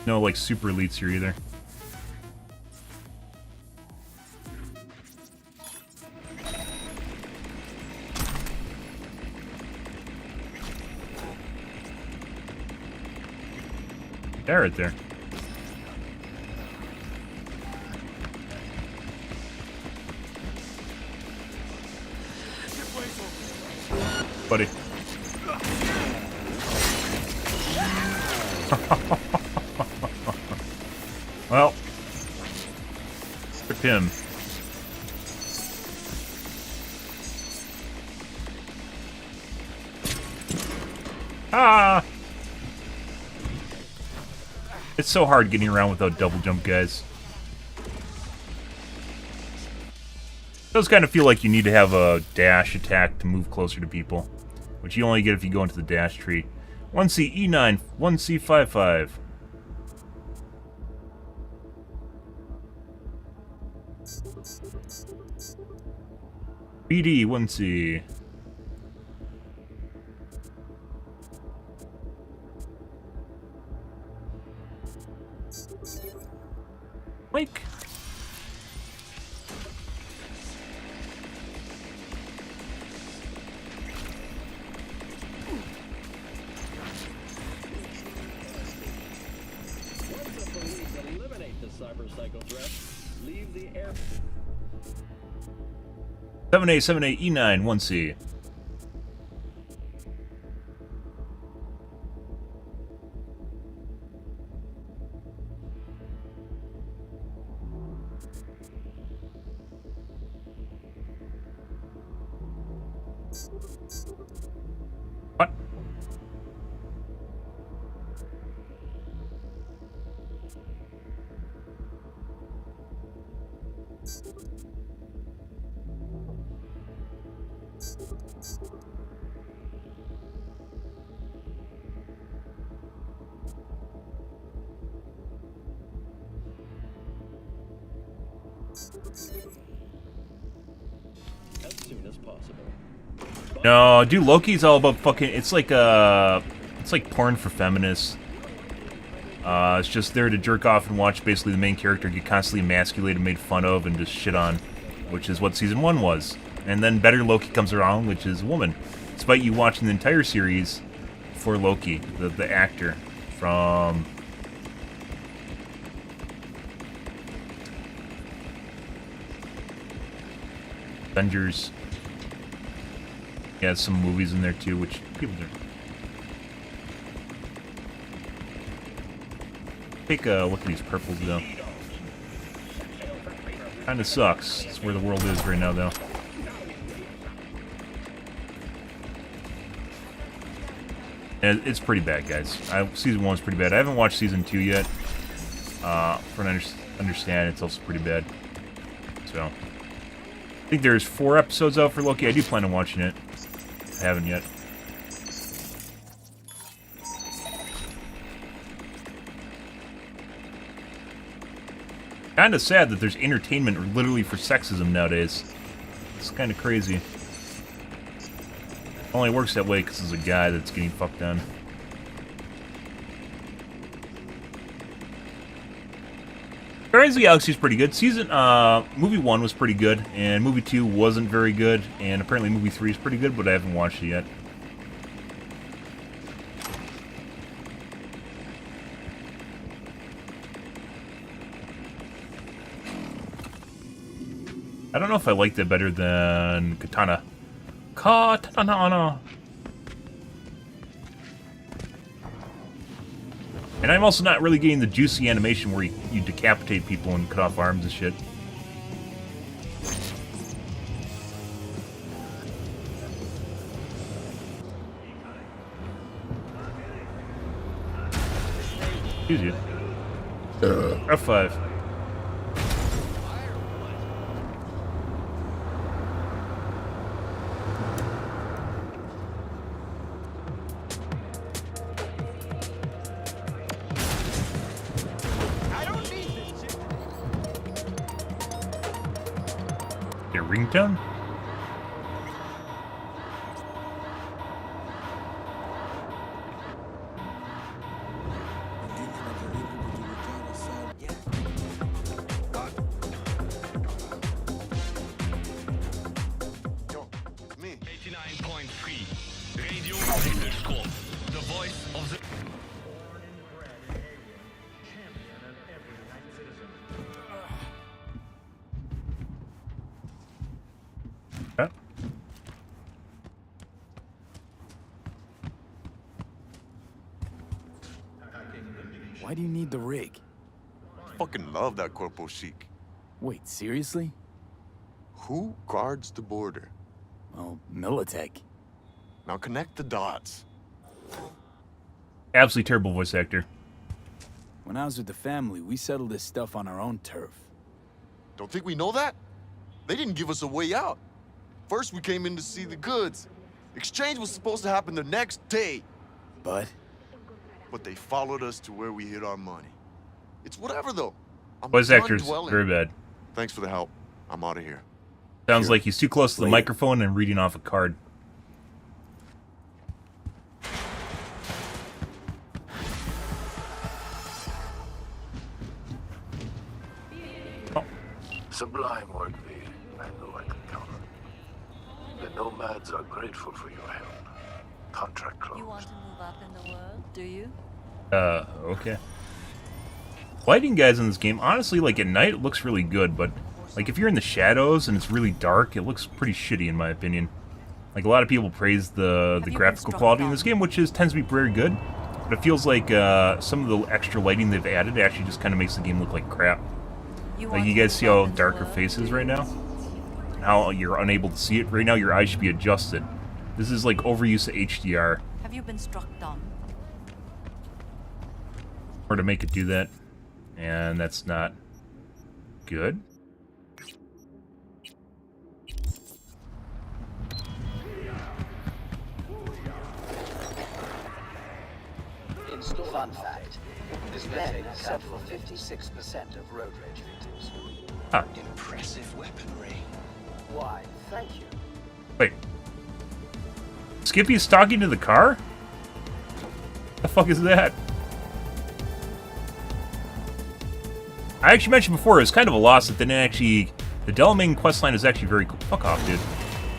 No, like, super elites here either. There, right there. Buddy. Well, rip him. Ah! It's so hard getting around without double jump, guys. It does kind of feel like you need to have a dash attack to move closer to people, which you only get if you go into the dash tree. 1C E9, 1C 55. BD 1C. Mike. Once the police eliminate the cyberpsycho threat, leave the air. 7878 E9 1C. What? As soon as possible. No, dude, Loki's all about fucking. It's like porn for feminists. It's just there to jerk off and watch basically the main character get constantly emasculated, made fun of, and just shit on, which is what season 1 was. And then better Loki comes around, which is a woman. Despite you watching the entire series for Loki, the actor from Avengers. Yeah, some movies in there too, which people do. Take a look at these purples though. Kinda sucks. It's where the world is right now though. And it's pretty bad, guys. Season 1 was pretty bad. I haven't watched season 2 yet. For an understand, it's also pretty bad. So, I think there's 4 episodes out for Loki. I do plan on watching it. I haven't yet. Kinda sad that there's entertainment literally for sexism nowadays. It's kinda crazy. Only works that way because there's a guy that's getting fucked on. Guardians of the Galaxy is pretty good. Movie 1 was pretty good, and movie 2 wasn't very good, and apparently movie 3 is pretty good, but I haven't watched it yet. I don't know if I liked it better than Katana. Katana. And I'm also not really getting the juicy animation where you decapitate people and cut off arms and shit. Excuse you. F5. Ringtone? Why do you need the rig? Fucking love that Corpo Chic. Wait, seriously? Who guards the border? Well, Militech. Now connect the dots. Absolutely terrible voice actor. When I was with the family, we settled this stuff on our own turf. Don't think we know that? They didn't give us a way out. First we came in to see the goods. Exchange was supposed to happen the next day. But They followed us to where we hid our money. It's whatever though. I'm Voice done actor's dwelling. very bad. Thanks for the help. I'm out of here. Sounds Sure. like he's too close to the Later. microphone and reading off a card. Sublime work, V. I know I can count on you. The nomads are grateful for your help. Contract closed. You want to move up in the world, do you? Okay. Lighting, guys, in this game, honestly, like, at night it looks really good, but, like, if you're in the shadows and it's really dark, it looks pretty shitty, in my opinion. Like, a lot of people praise the graphical quality in this game, which tends to be very good, but it feels like some of the extra lighting they've added actually just kind of makes the game look like crap. Like, you guys see how dark her face is right now? And how you're unable to see it? Right now, your eyes should be adjusted. This is, like, overuse of HDR. Have you been struck dumb? Or to make it do that. And that's not good. Fun fact. This medic accounts for 56% of road rage victims. Huh. Impressive weaponry. Why, thank you. Wait. Skippy's talking to the car? The fuck is that? I actually mentioned before, it was kind of a loss that then actually... The Delamain questline is actually very cool. Fuck off, dude.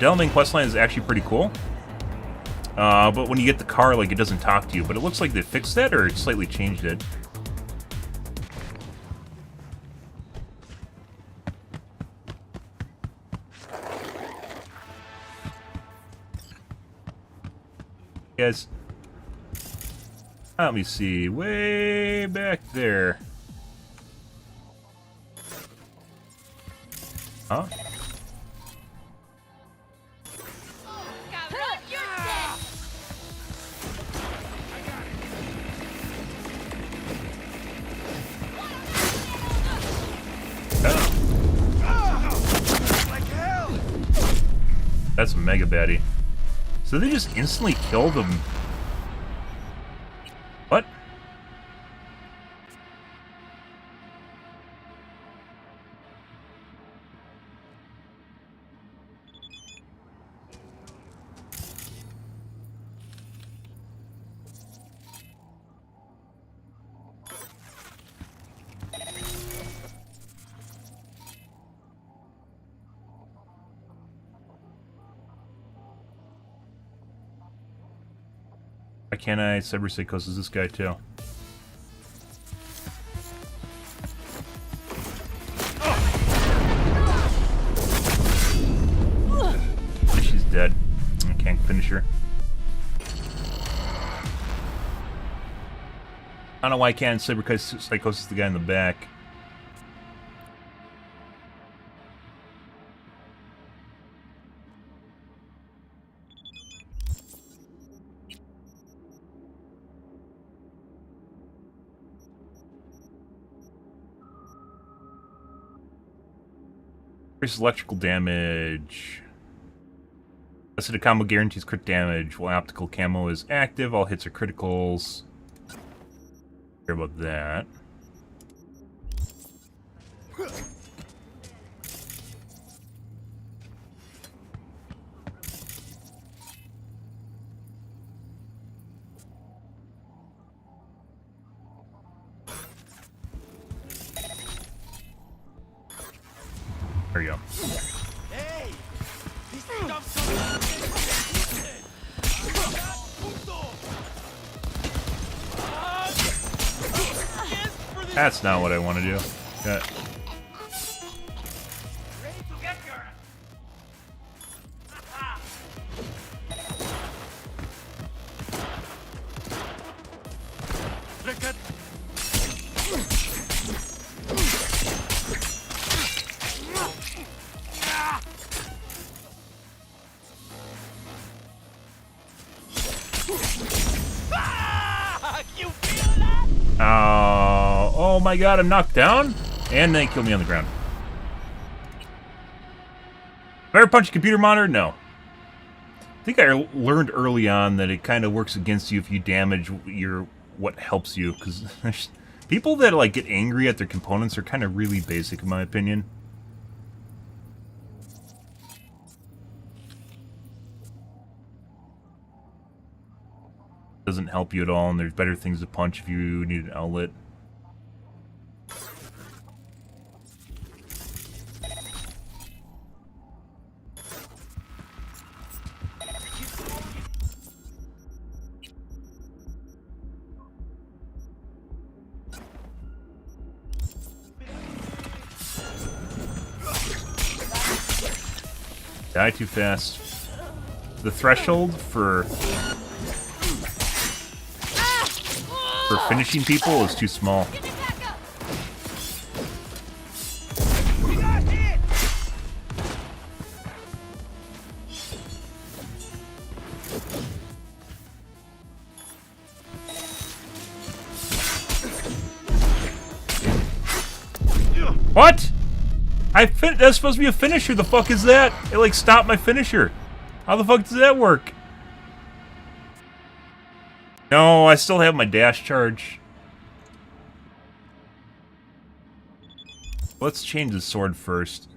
Delamain questline is actually pretty cool. But when you get the car, like, it doesn't talk to you. But it looks like they fixed that, or slightly changed it. Guys, let me see. Way back there. Huh? That's a mega baddie. So they just instantly killed him. What? Why can't I cyberpsychosis this guy too? She's dead. I can't finish her. I don't know why I can't cyberpsychosis the guy in the back. Increases electrical damage. Unless a combo guarantees crit damage. While optical camo is active, all hits are criticals. Care about that. There you go. Hey! This stuff's That's not what I want to do. Yeah. Oh my god, I'm knocked down? And they killed me on the ground. Ever punch a computer monitor? No. I think I learned early on that it kind of works against you if you damage what helps you, because people that like get angry at their components are kind of really basic in my opinion. Doesn't help you at all, and there's better things to punch if you need an outlet. Die too fast. The threshold for finishing people is too small. What? That's supposed to be a finisher. The fuck is that? It like stopped my finisher. How the fuck does that work? No, I still have my dash charge. Let's change the sword first.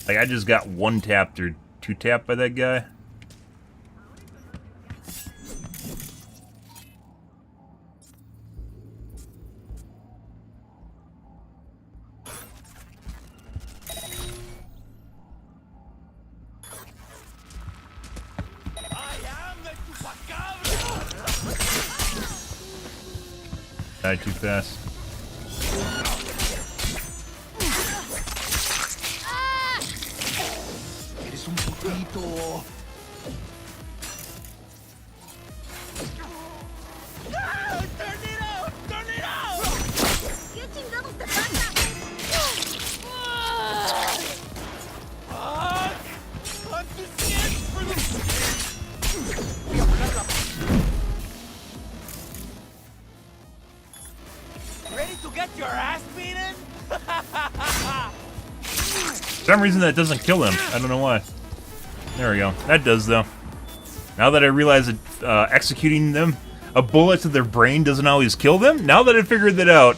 Like, I just got one tapped or two tapped by that guy. Die too fast. Eres un poquito. Turn it out! Turn it out! ¿Qué chingados te pasa? I'm too scared for this. Voy a poner la... Ready to get your ass beaten? For some reason that doesn't kill them. I don't know why. There we go. That does though. Now that I realize that executing them, a bullet to their brain doesn't always kill them. Now that I figured that out,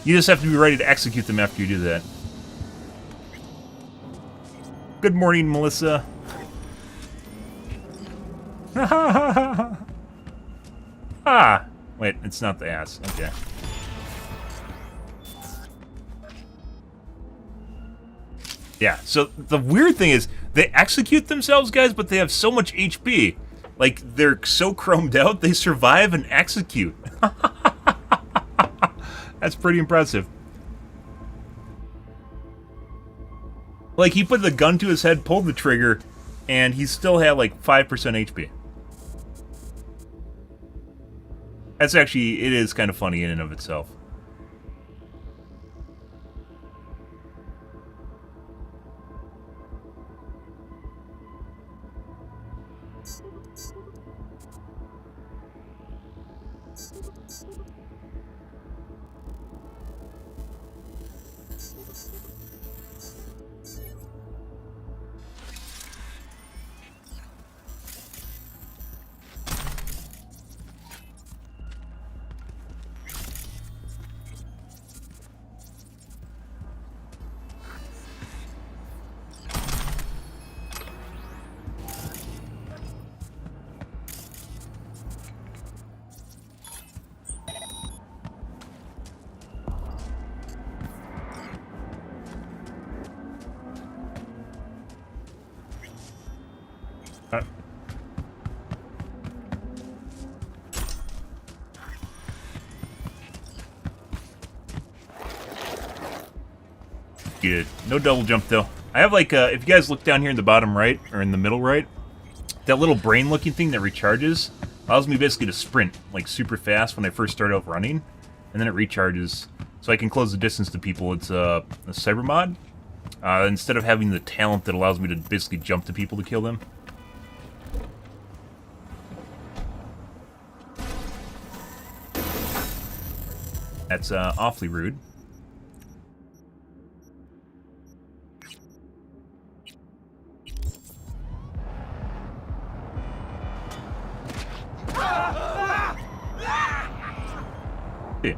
you just have to be ready to execute them after you do that. Good morning, Melissa. Ah! Wait, it's not the ass. Okay. Yeah, so the weird thing is, they execute themselves, guys, but they have so much HP. Like, they're so chromed out, they survive and execute. That's pretty impressive. Like, he put the gun to his head, pulled the trigger, and he still had, like, 5% HP. That's actually, it is kind of funny in and of itself. Good. No double jump, though. I have, like, if you guys look down here in the bottom right, or in the middle right, that little brain-looking thing that recharges allows me basically to sprint, like, super fast when I first start out running, and then it recharges, so I can close the distance to people. It's a cyber mod, instead of having the talent that allows me to basically jump to people to kill them. That's awfully rude. Yeah.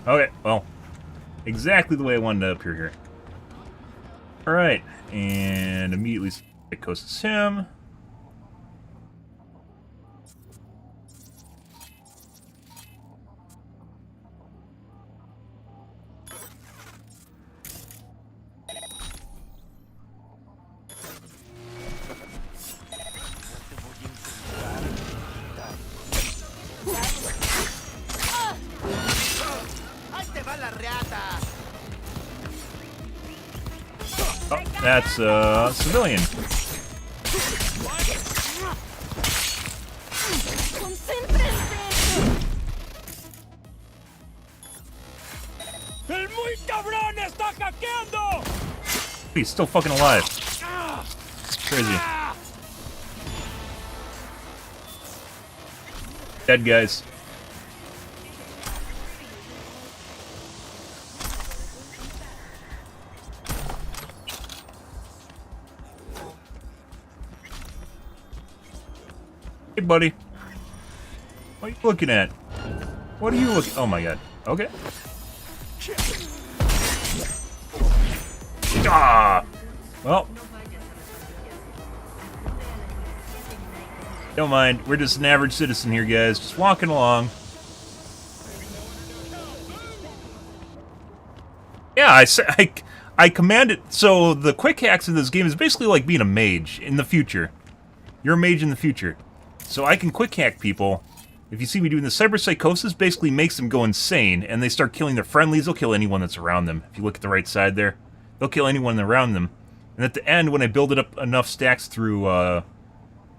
Okay, well, exactly the way I wanted to appear here. Alright, and immediately psychosis him. Oh, that's a civilian. He's still fucking alive. It's crazy. Dead guys. Hey, buddy. What are you looking at? What are you looking? Oh my god. Okay. Ah! Well. Don't mind. We're just an average citizen here, guys. Just walking along. Yeah, I commanded. So the quick hacks in this game is basically like being a mage in the future. You're a mage in the future. So I can quick hack people. If you see me doing the cyber psychosis, basically makes them go insane, and they start killing their friendlies. They'll kill anyone that's around them. If you look at the right side there, they'll kill anyone around them. And at the end, when I build it up enough stacks through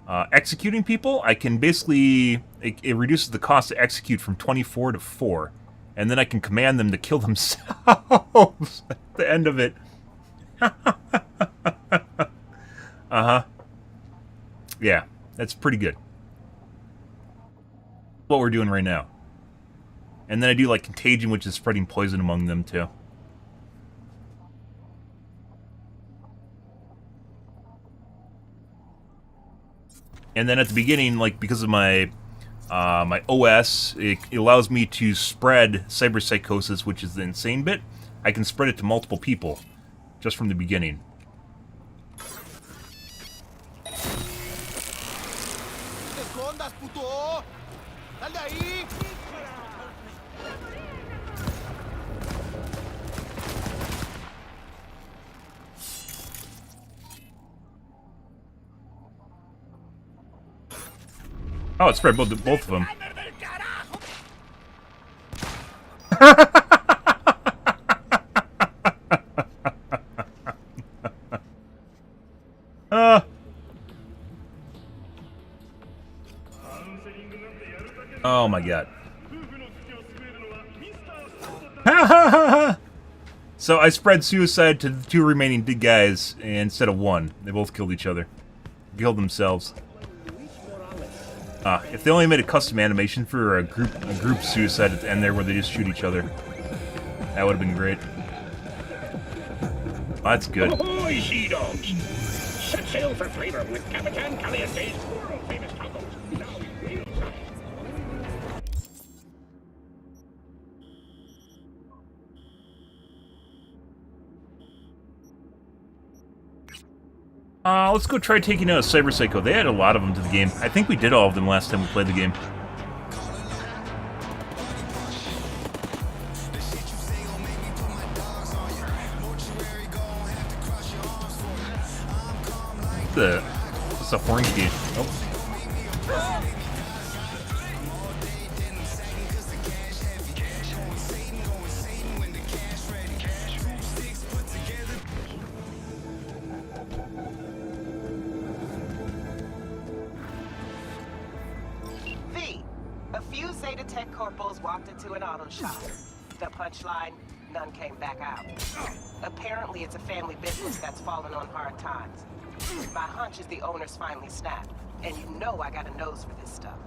executing people, I can basically it reduces the cost to execute from 24 to 4, and then I can command them to kill themselves at the end of it. Yeah, that's pretty good. What we're doing right now. And then I do like contagion, which is spreading poison among them too. And then at the beginning, like because of my my OS, it allows me to spread cyber psychosis, which is the insane bit. I can spread it to multiple people just from the beginning. Oh, it spread both of them. Oh my god. So I spread suicide to the 2 remaining big guys instead of 1. They both killed each other. Killed themselves. If they only made a custom animation for a group suicide at the end there where they just shoot each other, that would have been great. Oh, that's good. Ahoy, sea dogs! Set sail for flavor with Capitan Caliente's world-famous tacos. Now in real size. Let's go try taking out a Cyber Psycho. They had a lot of them to the game. I think we did all of them last time we played the game. It's a foreign game. Oh. few Zeta Tech corporals walked into an auto shop. The punchline, none came back out. Apparently it's a family business that's fallen on hard times. My hunch is the owners finally snapped. And you know I got a nose for this stuff.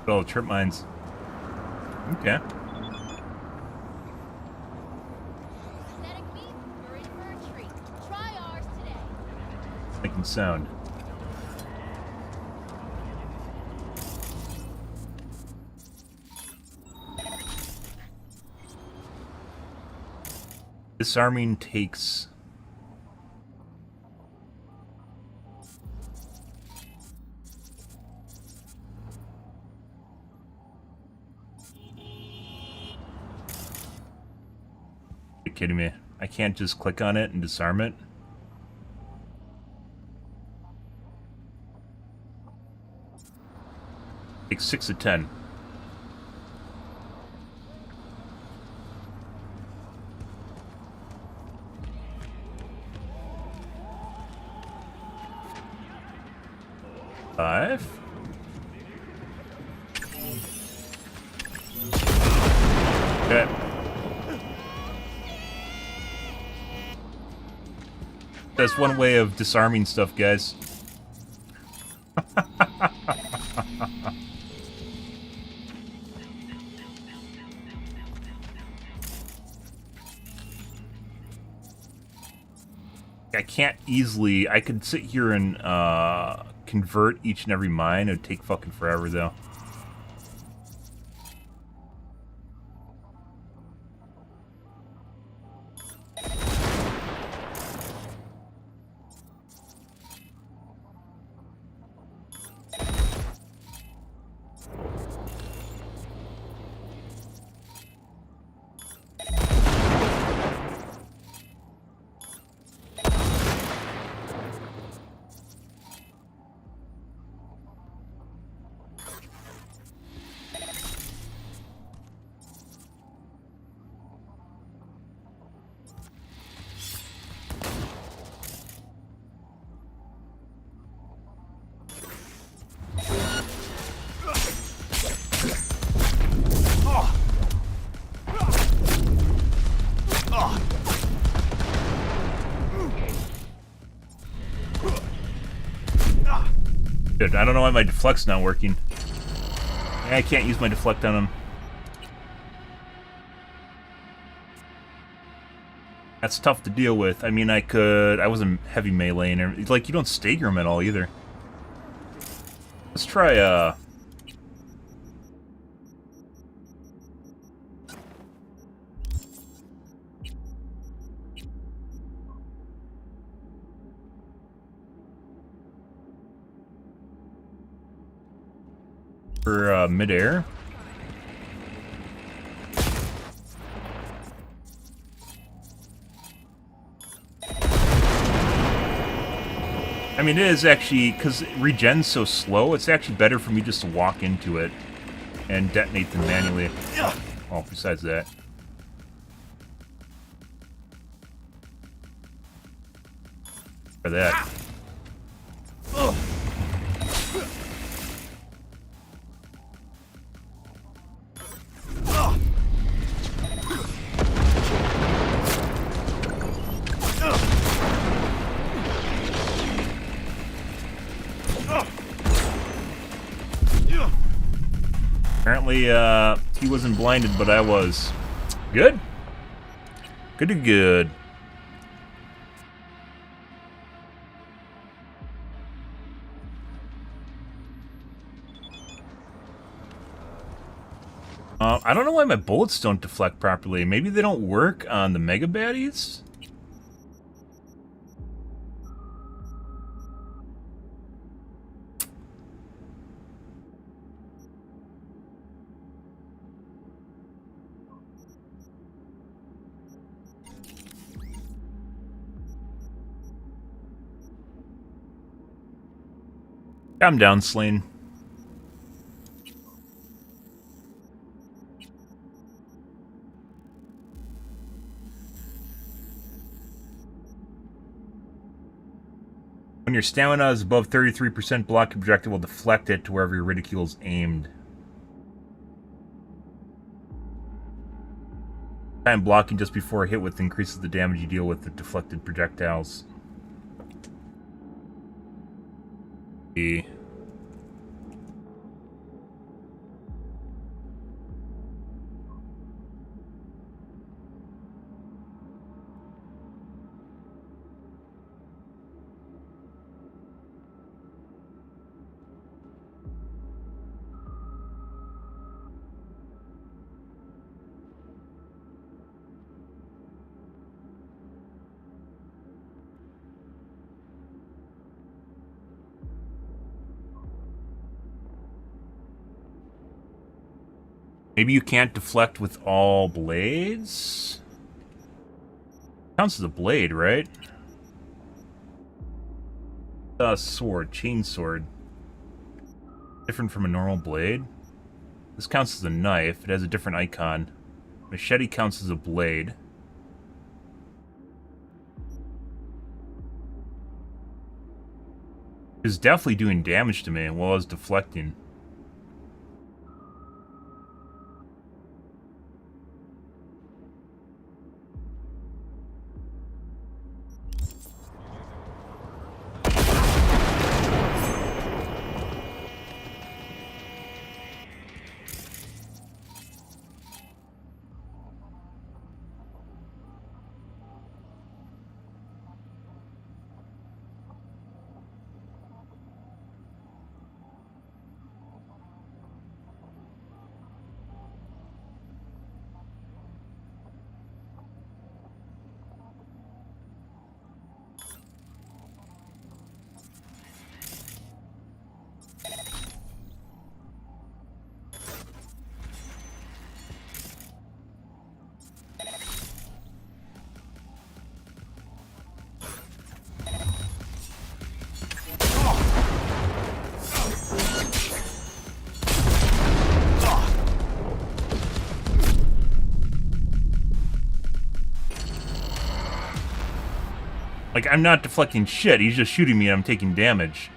Oh, trip mines. Okay. Making sound. Disarming takes... You're kidding me. I can't just click on it and disarm it? Takes 6 of 10. Five. Okay. That's one way of disarming stuff, guys. I can't easily... I could sit here and convert each and every mine. It would take fucking forever, though. Dude, I don't know why my deflect's not working. I can't use my deflect on him. That's tough to deal with. I mean, I wasn't heavy melee, and like, you don't stagger him at all either. Let's try, for midair. I mean, it is actually, because regen's so slow, it's actually better for me just to walk into it and detonate them manually. Well, besides that. For that. Apparently, he wasn't blinded, but I was. Good? Good to good. I don't know why my bullets don't deflect properly. Maybe they don't work on the mega baddies? I'm down, Slain. When your stamina is above 33%, block your projectile will deflect it to wherever your ridicule is aimed. Time blocking just before a hit with increases the damage you deal with the deflected projectiles. Maybe you can't deflect with all blades? Counts as a blade, right? Sword, chainsword. Different from a normal blade. This counts as a knife. It has a different icon. Machete counts as a blade. It's definitely doing damage to me while I was deflecting. Like, I'm not deflecting shit, he's just shooting me and I'm taking damage.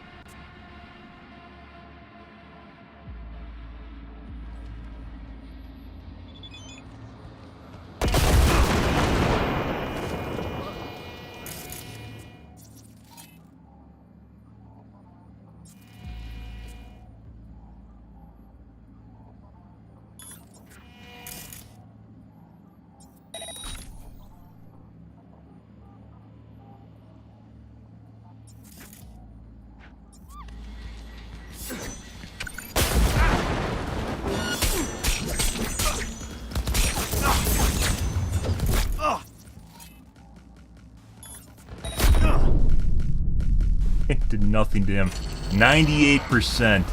It did nothing to him. 98%.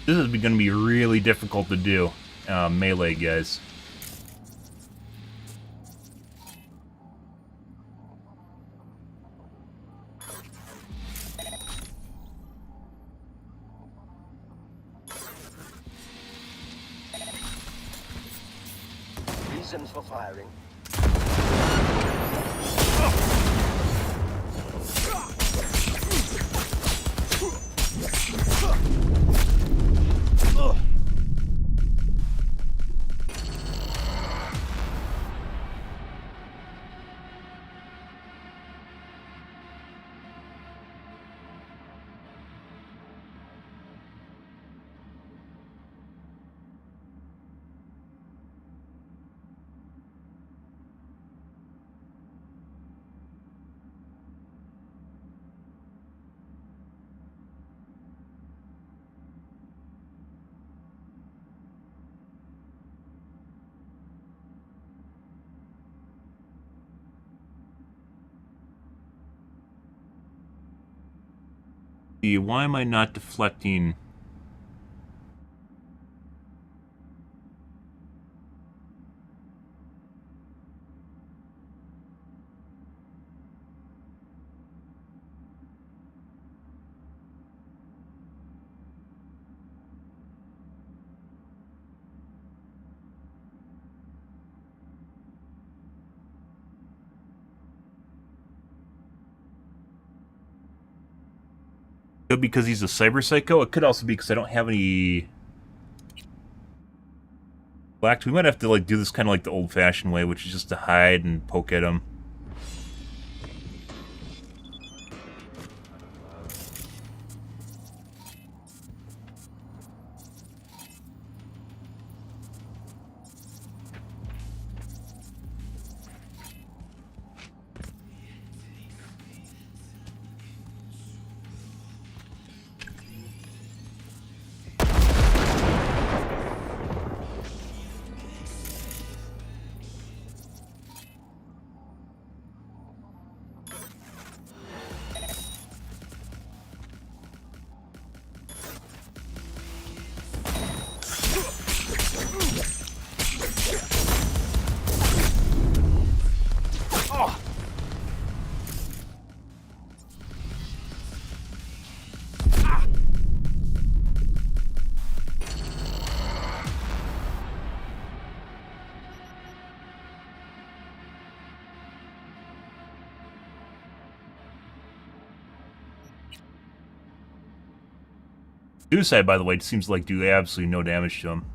This is going to be really difficult to do, melee guys. Reasons for firing. Why am I not deflecting? Could be because he's a cyber psycho. It could also be because I don't have any black. We might have to like do this kind of like the old-fashioned way, which is just to hide and poke at him. Suicide, by the way, seems to like do absolutely no damage to him.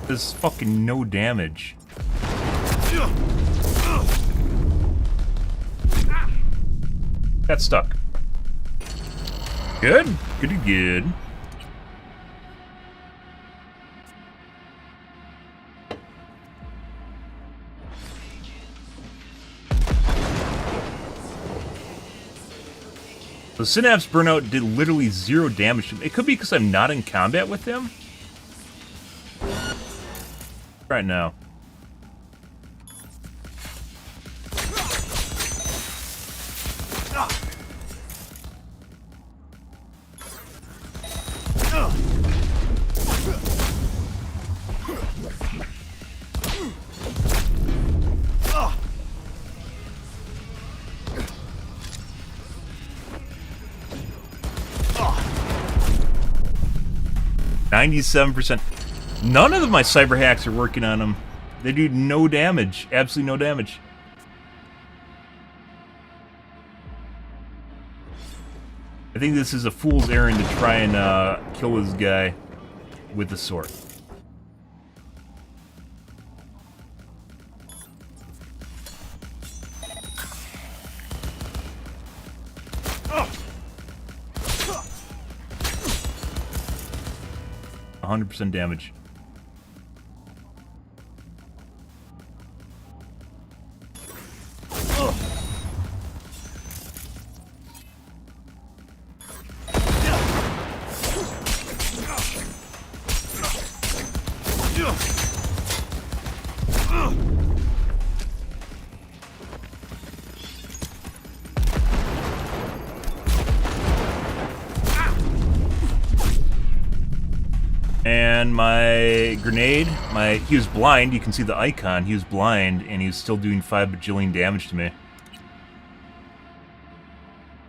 Does fucking no damage. Got stuck. Good? Good. The Synapse Burnout did literally 0 damage to him. It could be because I'm not in combat with him. Right now. %. None of my cyber hacks are working on them. They do no damage. Absolutely no damage. I think this is a fool's errand to try and kill this guy with the sword. Oh. 100% damage. And my grenade, he was blind, you can see the icon, he was blind, and he was still doing 5 bajillion damage to me.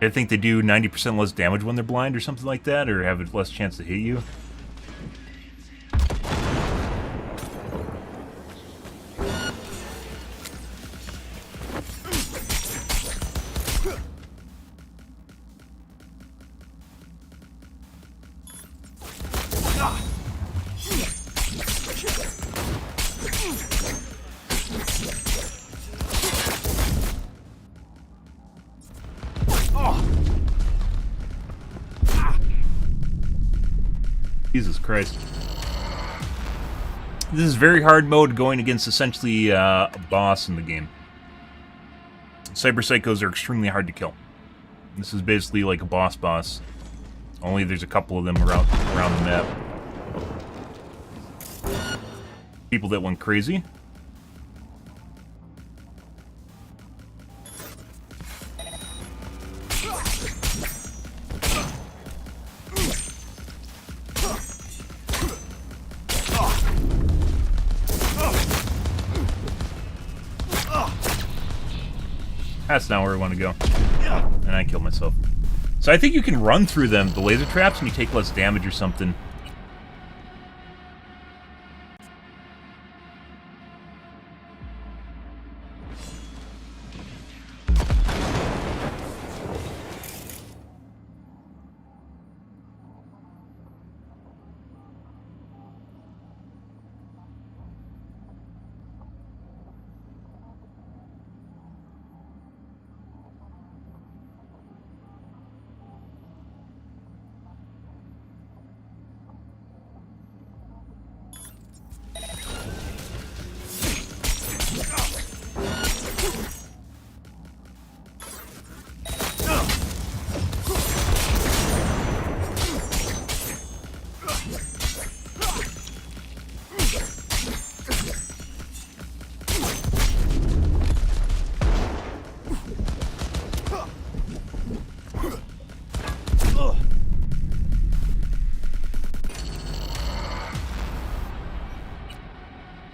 I think they do 90% less damage when they're blind or something like that, or have a less chance to hit you. Jesus Christ. This is very hard mode going against essentially a boss in the game. Cyber Psychos are extremely hard to kill. This is basically like a boss. Only there's a couple of them around the map. People that went crazy. That's not where I want to go. And I killed myself. So I think you can run through them, the laser traps, and you take less damage or something.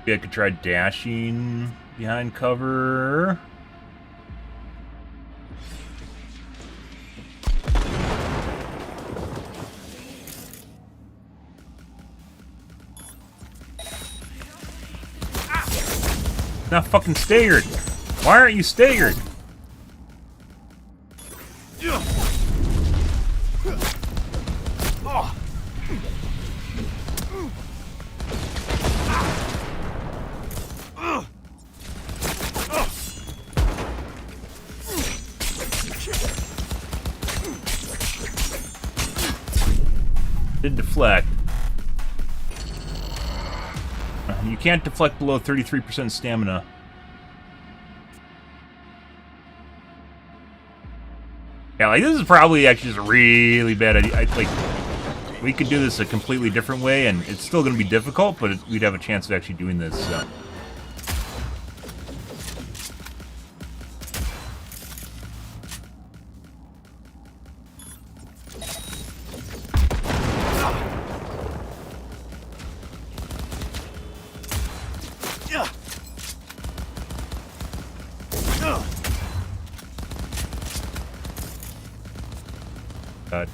Maybe I could try dashing behind cover. Not fucking staggered. Why aren't you staggered? Did deflect. You can't deflect below 33% stamina. Yeah, like this is probably actually just a really bad idea. Like, we could do this a completely different way, and it's still going to be difficult, but we'd have a chance of actually doing this. So. God.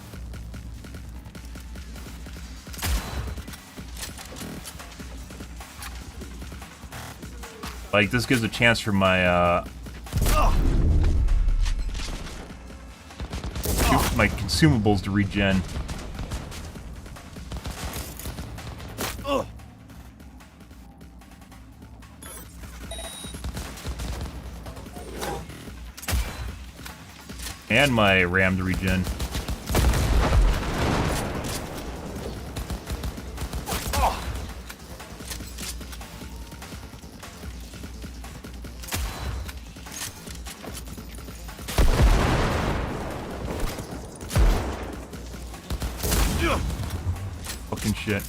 Like, this gives a chance for my, my consumables to regen. And my RAM to regen. Fucking shit.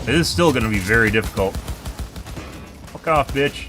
It is still gonna be very difficult. Fuck off, bitch.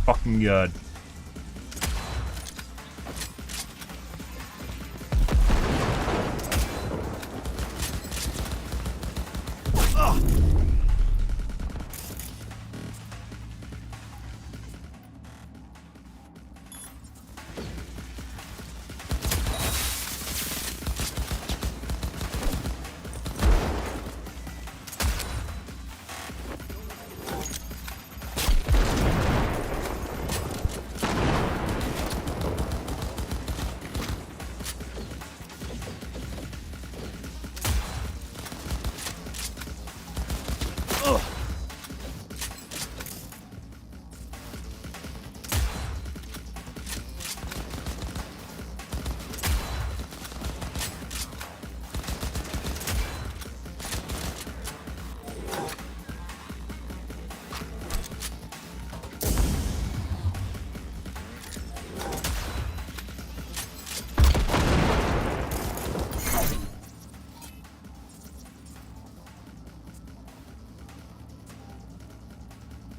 Fucking god.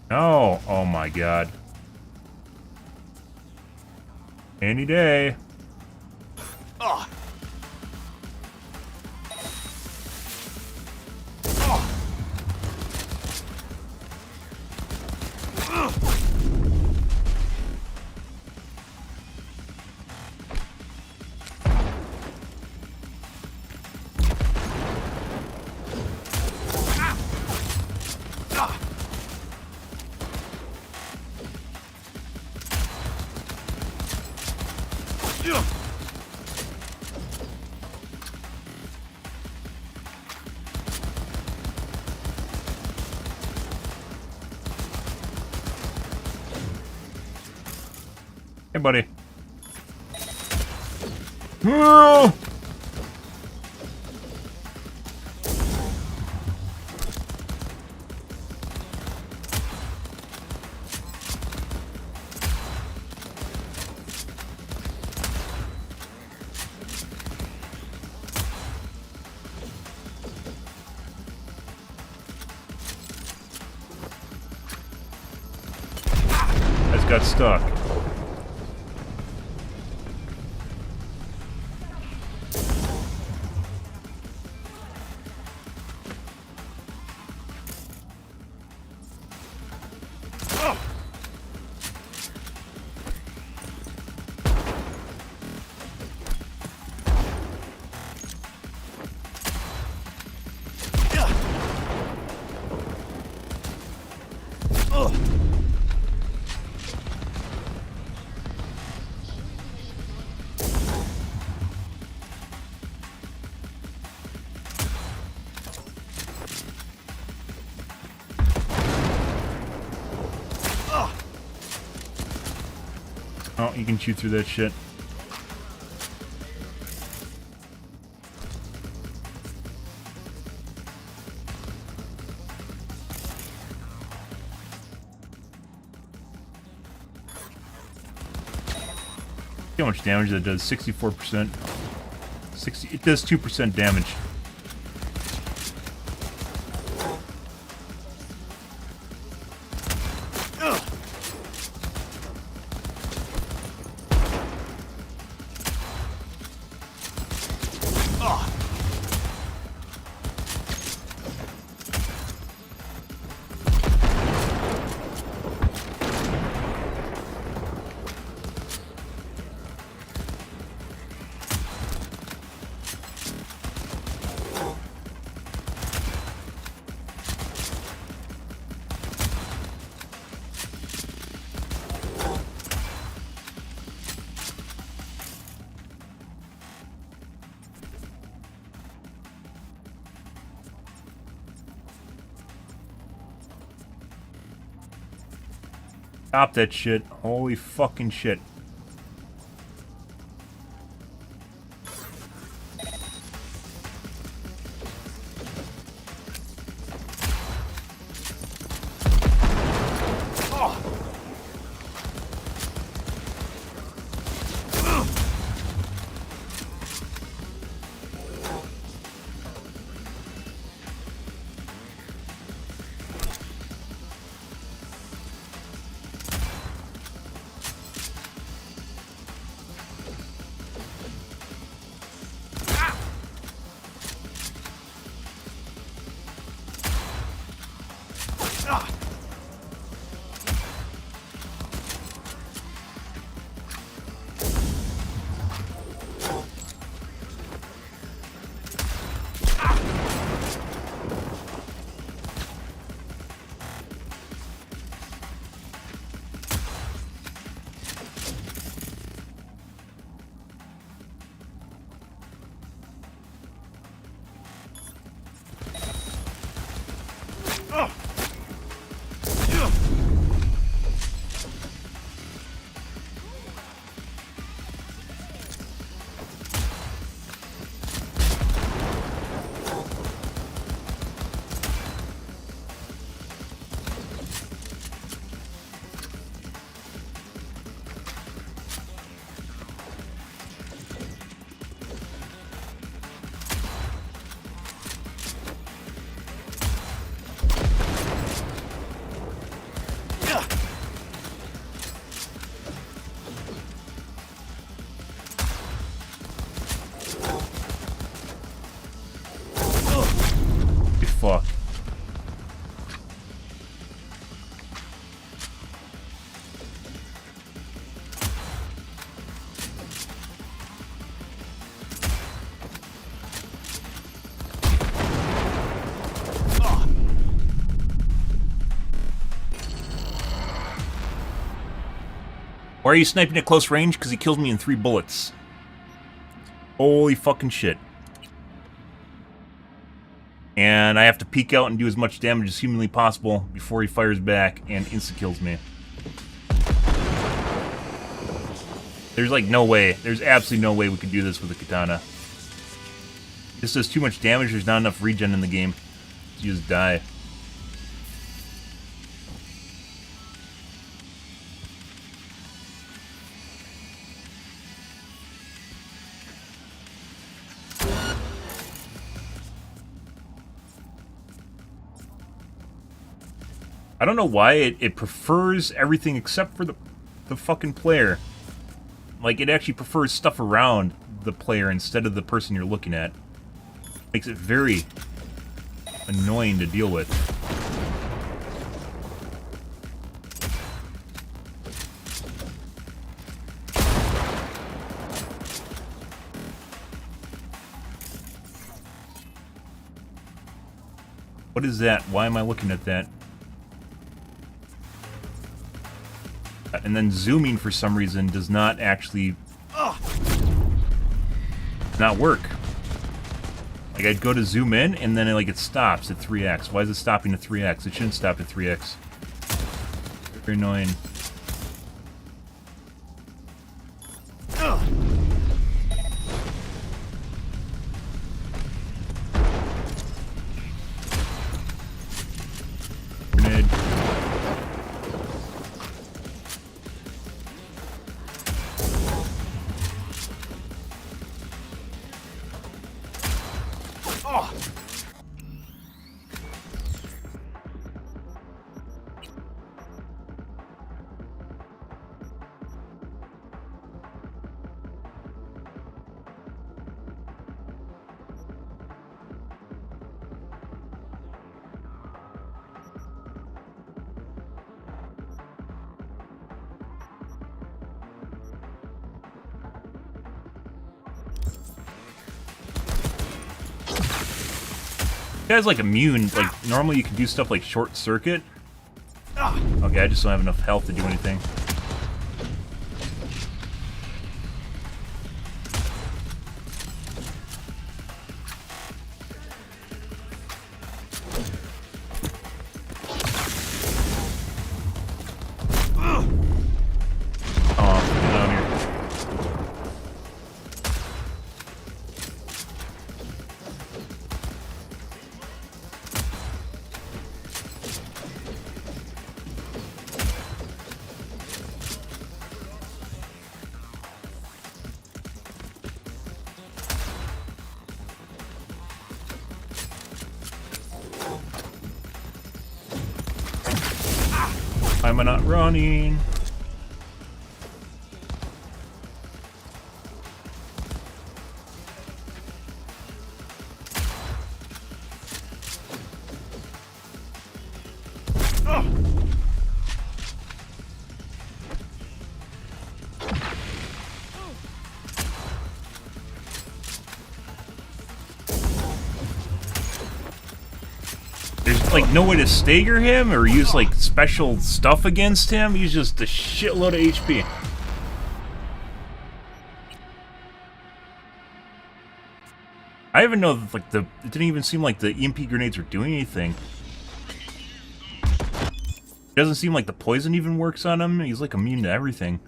No! Oh my god. Any day. Hey, buddy. That's got stuck. Oh, you can shoot through that shit. See how much damage that does? 64%. 60. It does 2% damage. Stop that shit. Holy fucking shit. Fuck. Why are you sniping at close range? Because he kills me in 3 bullets. Holy fucking shit. And I have to peek out and do as much damage as humanly possible before he fires back and insta-kills me. There's like no way. There's absolutely no way we could do this with a katana. This does too much damage. There's not enough regen in the game. You just die. I don't know why it prefers everything except for the fucking player. Like, it actually prefers stuff around the player instead of the person you're looking at. Makes it very annoying to deal with. What is that? Why am I looking at that? And then zooming for some reason does not actually not work. Like, I'd go to zoom in and then it stops at 3x. Why is it stopping at 3x? It shouldn't stop at 3x. Very annoying. Grenade. Guy's like immune. Like, normally you can do stuff like short circuit. Okay, I just don't have enough health to do anything. am I not running? There's like no way to stagger him or use like special stuff against him. He's just a shitload of HP. I even know that like it didn't even seem like the EMP grenades were doing anything. It doesn't seem like the poison even works on him. He's like immune to everything.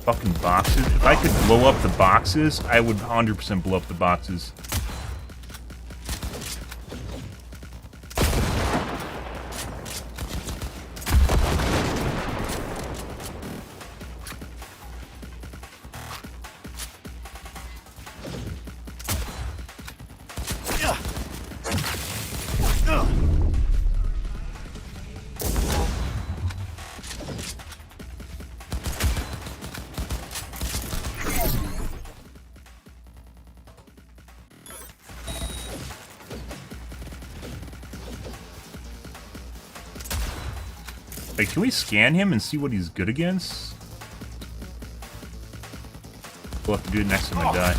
Fucking boxes. If I could blow up the boxes, I would 100% blow up the boxes. Like, can we scan him and see what he's good against? We'll have to do it next time I die.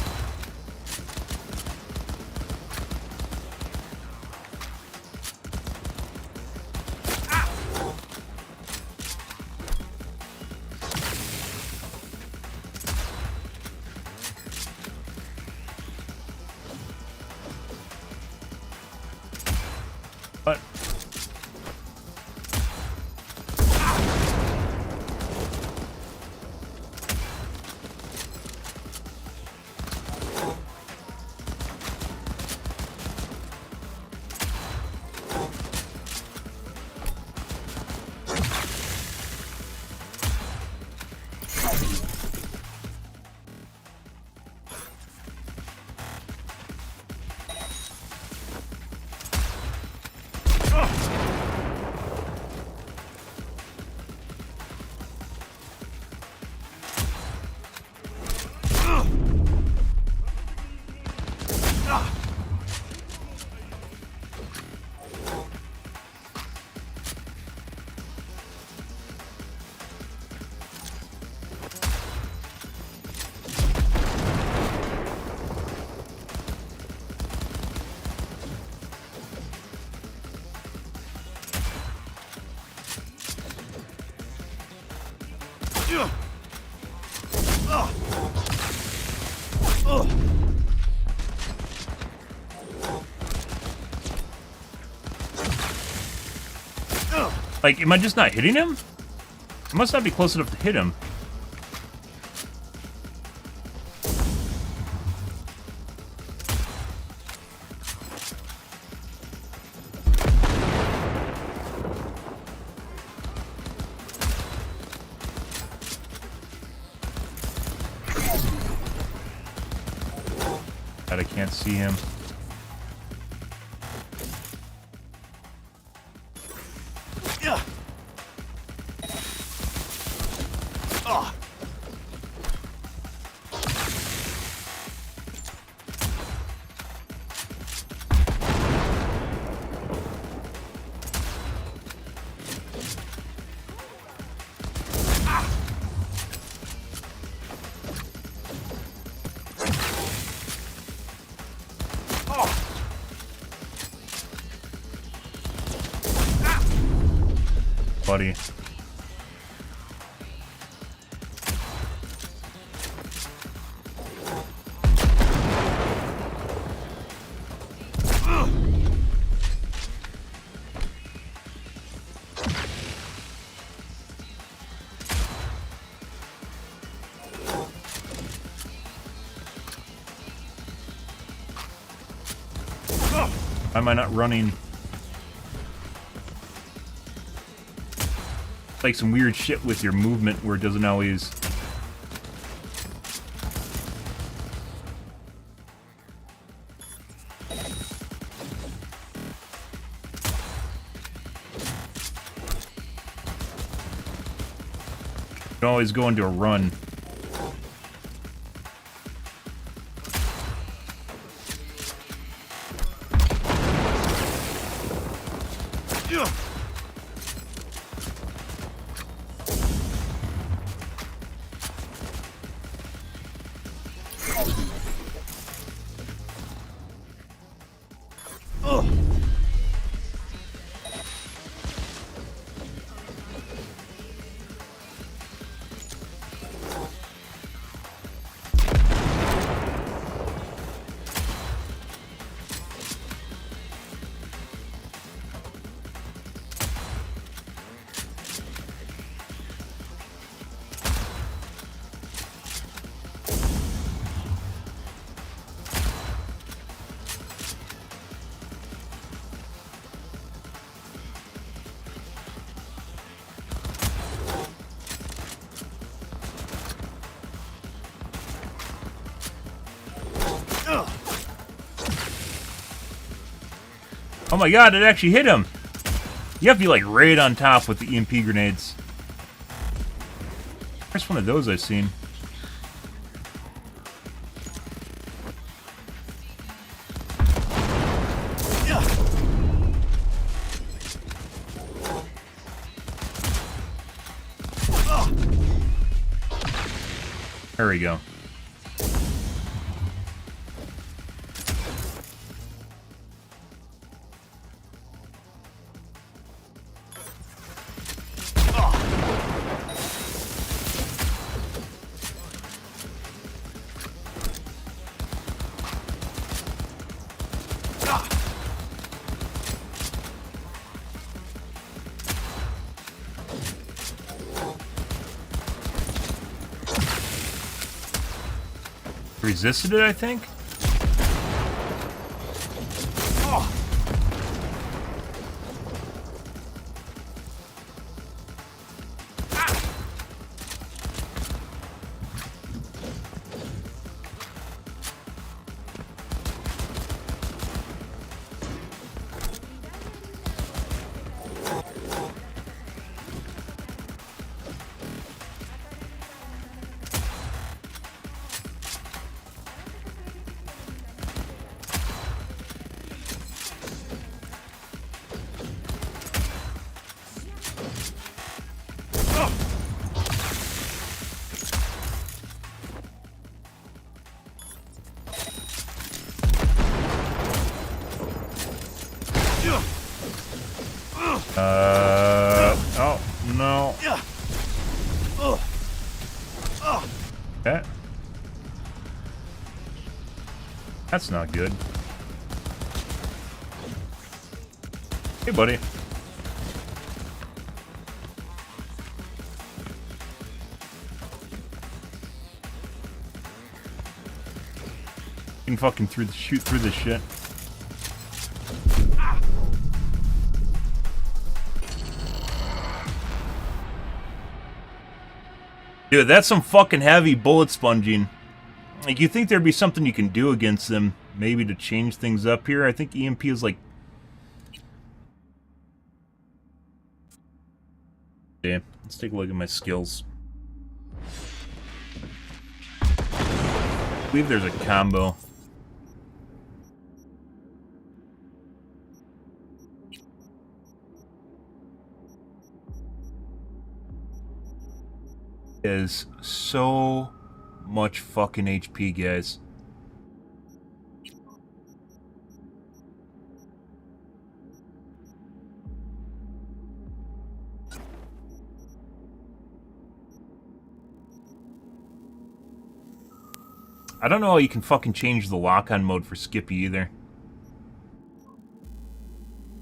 What? Like, am I just not hitting him? I must not be close enough to hit him. God, I can't see him. Buddy. Why am I not running? Like some weird shit with your movement where it doesn't always... You always go into a run. Oh my god, it actually hit him! You have to be like right on top with the EMP grenades. First one of those I've seen. There we go. Resisted it, I think? Oh, no. Okay. That's not good. Hey, buddy. You can fucking shoot through this shit. Dude, that's some fucking heavy bullet sponging. Like, you think there'd be something you can do against them, maybe to change things up here? I think EMP is like... Yeah, let's take a look at my skills. I believe there's a combo. Is so much fucking HP, guys. I don't know how you can fucking change the lock-on mode for Skippy either.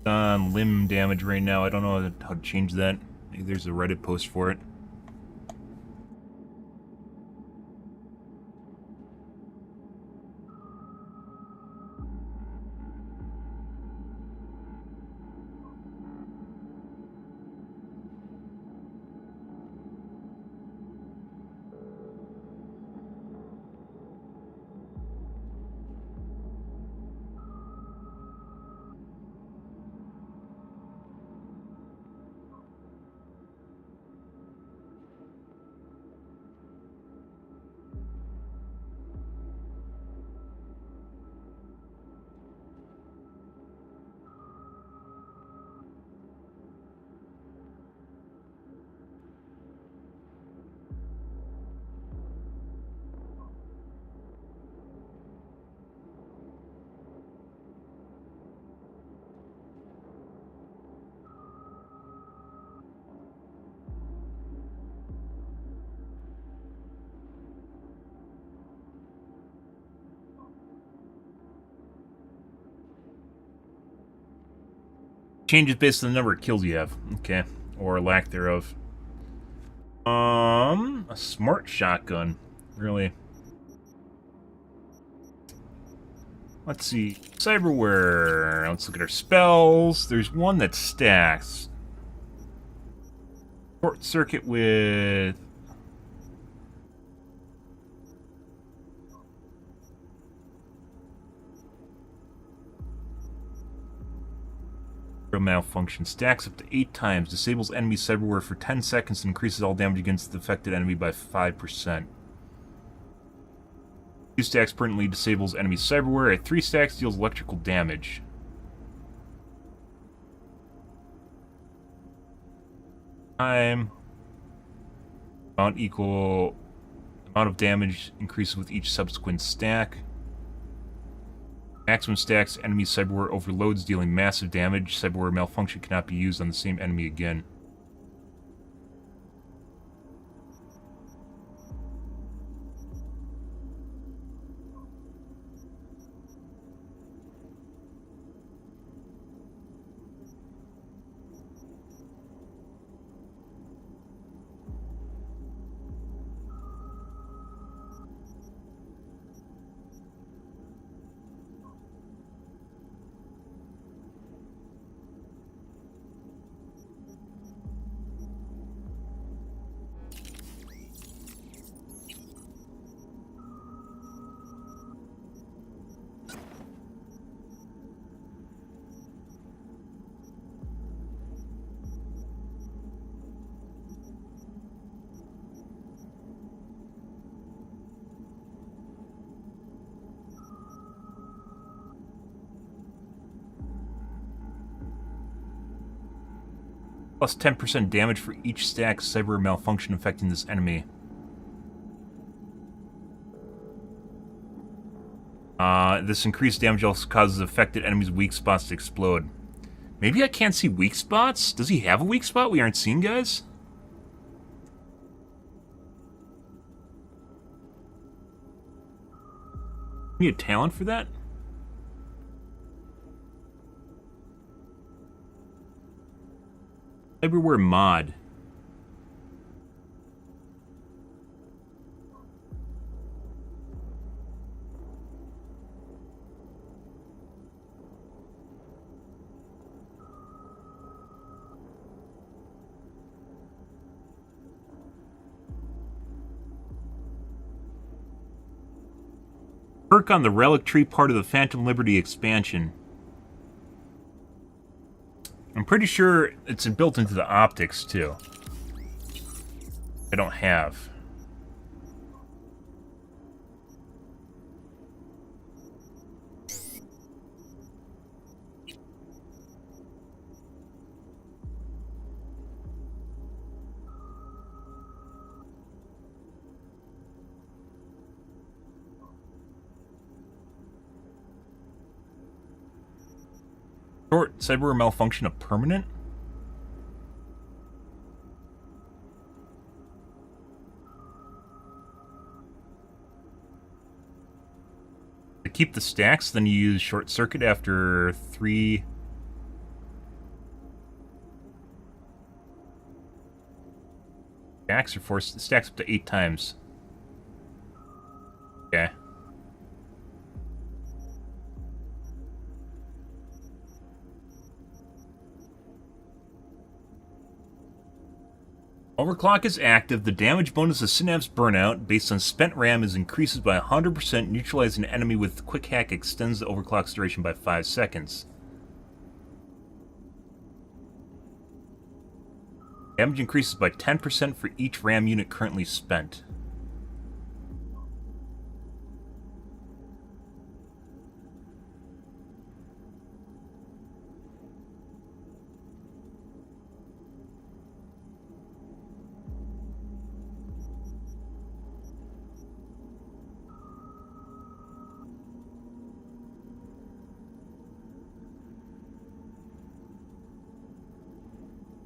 On limb damage right now. I don't know how to change that. Maybe there's a Reddit post for it. Changes based on the number of kills you have. Okay. Or lack thereof. A smart shotgun. Really? Let's see. Cyberware. Let's look at our spells. There's one that stacks. Short circuit with... malfunction. Stacks up to 8 times. Disables enemy cyberware for 10 seconds and increases all damage against the affected enemy by 5%. 2 stacks permanently disables enemy cyberware. At 3 stacks deals electrical damage. Time. Amount of damage increases with each subsequent stack. Maximum stacks, enemy cyberware overloads, dealing massive damage. Cyberware malfunction cannot be used on the same enemy again. Plus 10% damage for each stack cyber malfunction affecting this enemy. This increased damage also causes affected enemies' weak spots to explode. Maybe I can't see weak spots? Does he have a weak spot we aren't seeing, guys? Need a talent for that? Cyberware mod. Work on the relic tree part of the Phantom Liberty expansion. I'm pretty sure it's built into the optics, too. I don't have. Short cyberware malfunction a permanent? To keep the stacks, then you use short circuit after 3. Stacks or 4 stacks up to 8 times. Okay. Overclock is active. The damage bonus of Synapse Burnout based on spent RAM is increases by 100%. Neutralizing an enemy with Quick Hack extends the overclock's duration by 5 seconds. Damage increases by 10% for each RAM unit currently spent.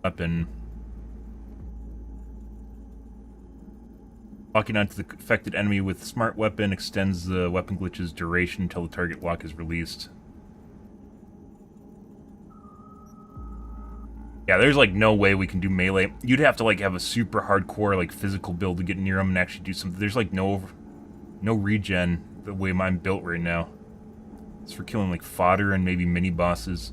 Weapon. Locking onto the affected enemy with smart weapon extends the weapon glitch's duration until the target lock is released. Yeah, there's like no way we can do melee. You'd have to like have a super hardcore like physical build to get near them and actually do something. There's like no regen the way mine built right now. It's for killing like fodder and maybe mini bosses.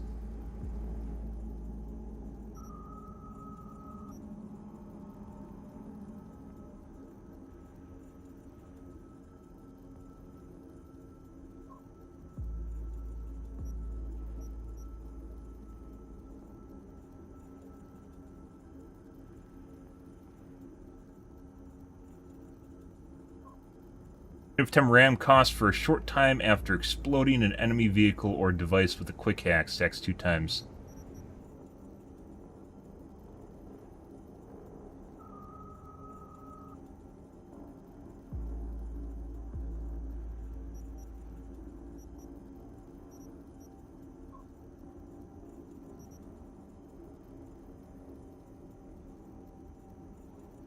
Lifetime ram cost for a short time after exploding an enemy vehicle or device with a quick hack stacks 2 times.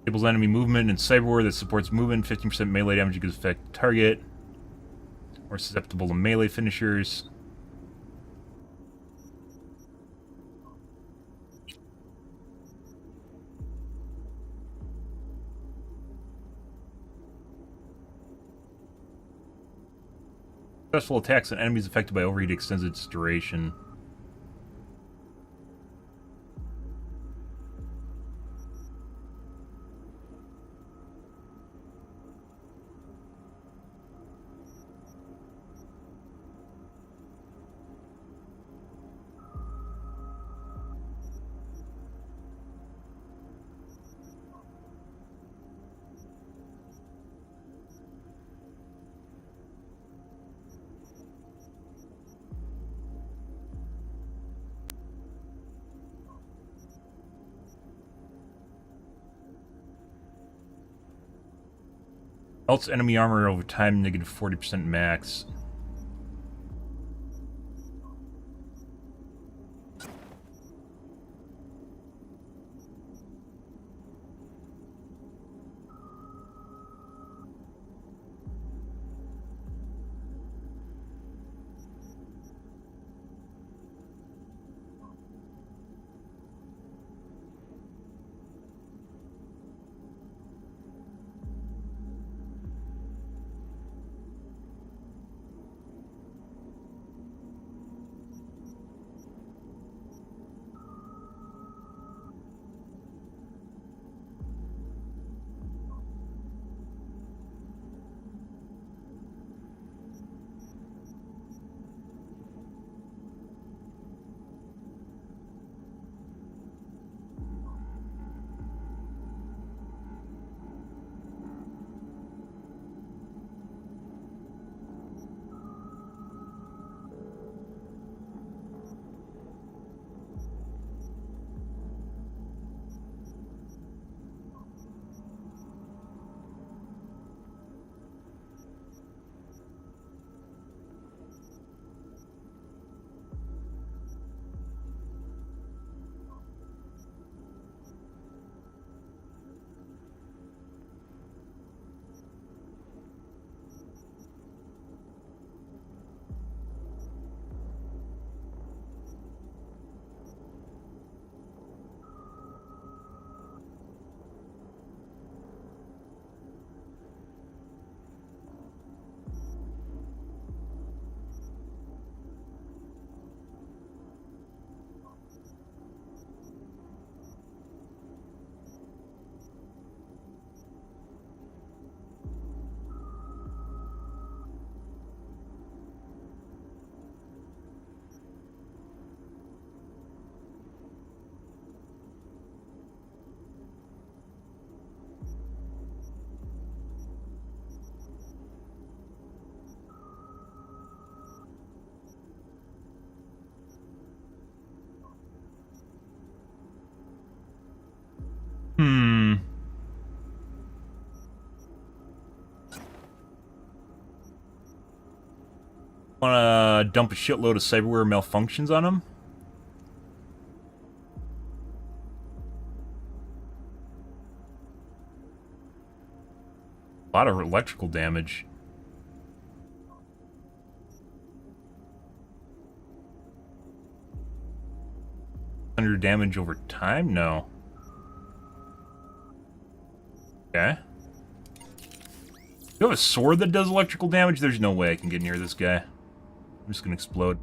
Enables enemy movement and cyberware that supports movement, 15% melee damage gives effect to target. More susceptible to melee finishers. Successful attacks on enemies affected by overheat extends its duration. Melts enemy armor over time, negative 40% max. Wanna dump a shitload of cyberware malfunctions on them? A lot of electrical damage. 100 damage over time? No. Okay. You have a sword that does electrical damage? There's no way I can get near this guy. I'm just gonna explode.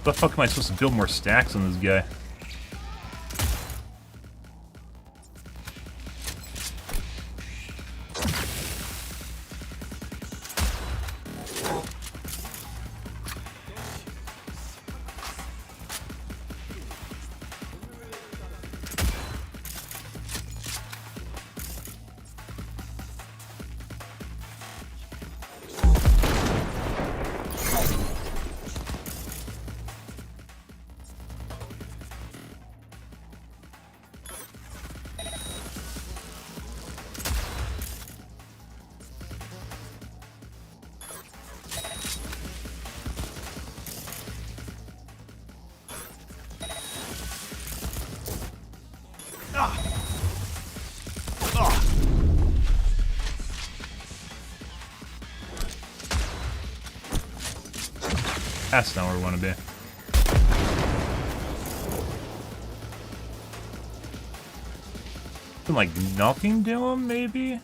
The fuck am I supposed to build more stacks on this guy? That's not where we want to be. Something like nothing to him, maybe?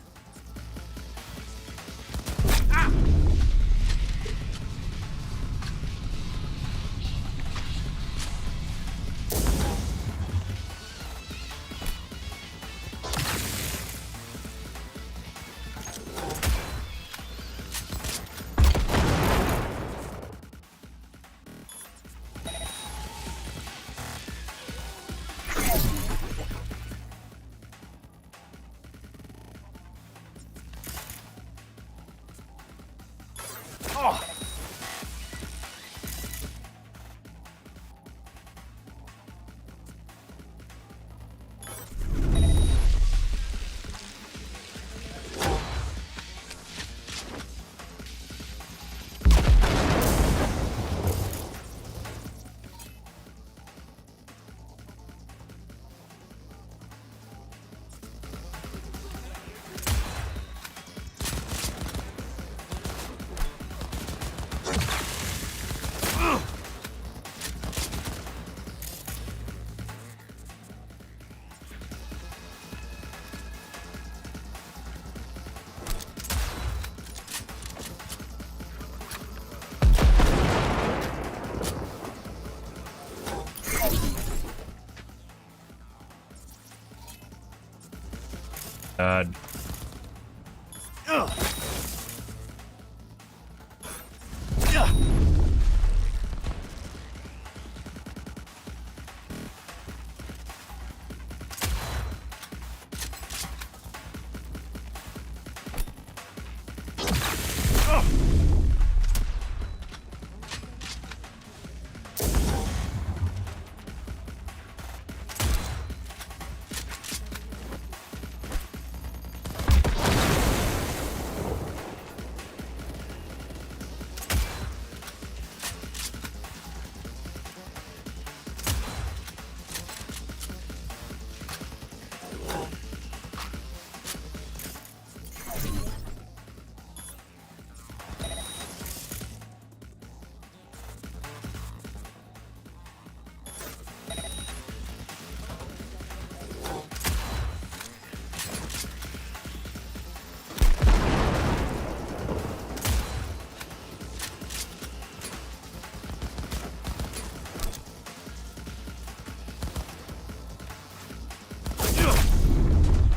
God.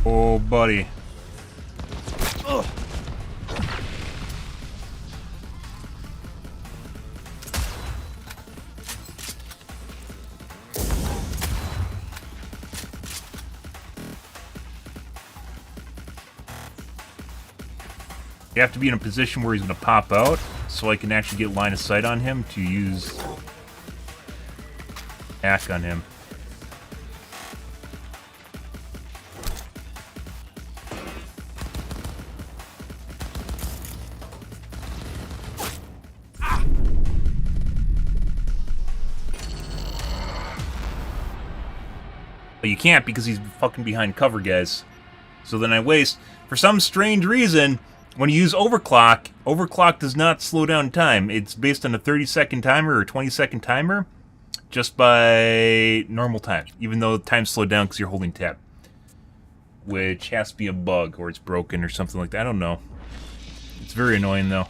Oh, buddy. You have to be in a position where he's going to pop out, so I can actually get line of sight on him to use hack on him. But you can't because he's fucking behind cover, guys. So then I waste. For some strange reason, when you use overclock, overclock does not slow down time. It's based on a 30-second timer or 20-second timer, just by normal time, even though time's slowed down because you're holding tab. Which has to be a bug, or it's broken, or something like that. I don't know. It's very annoying, though.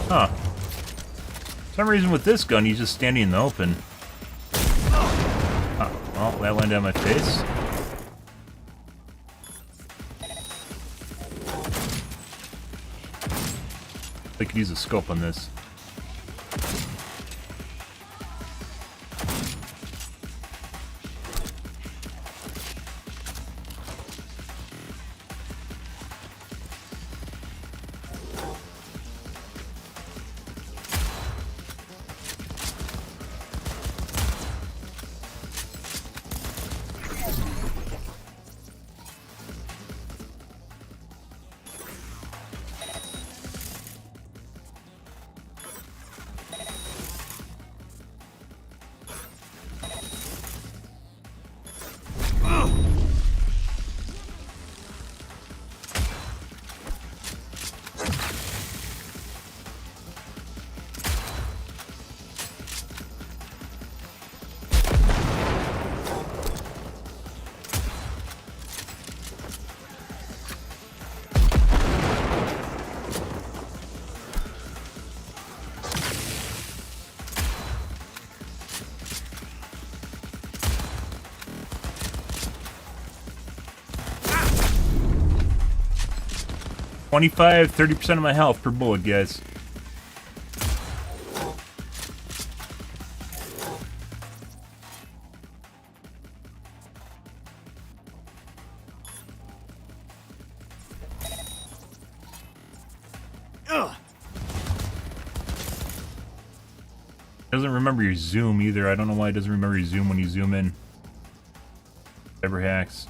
Huh. For some reason with this gun, he's just standing in the open. Oh, well, that landed on my face. I could use a scope on this. $25, 30% of my health per bullet, guys. Doesn't remember your zoom either. I don't know why it doesn't remember your zoom when you zoom in. Cyber hacks.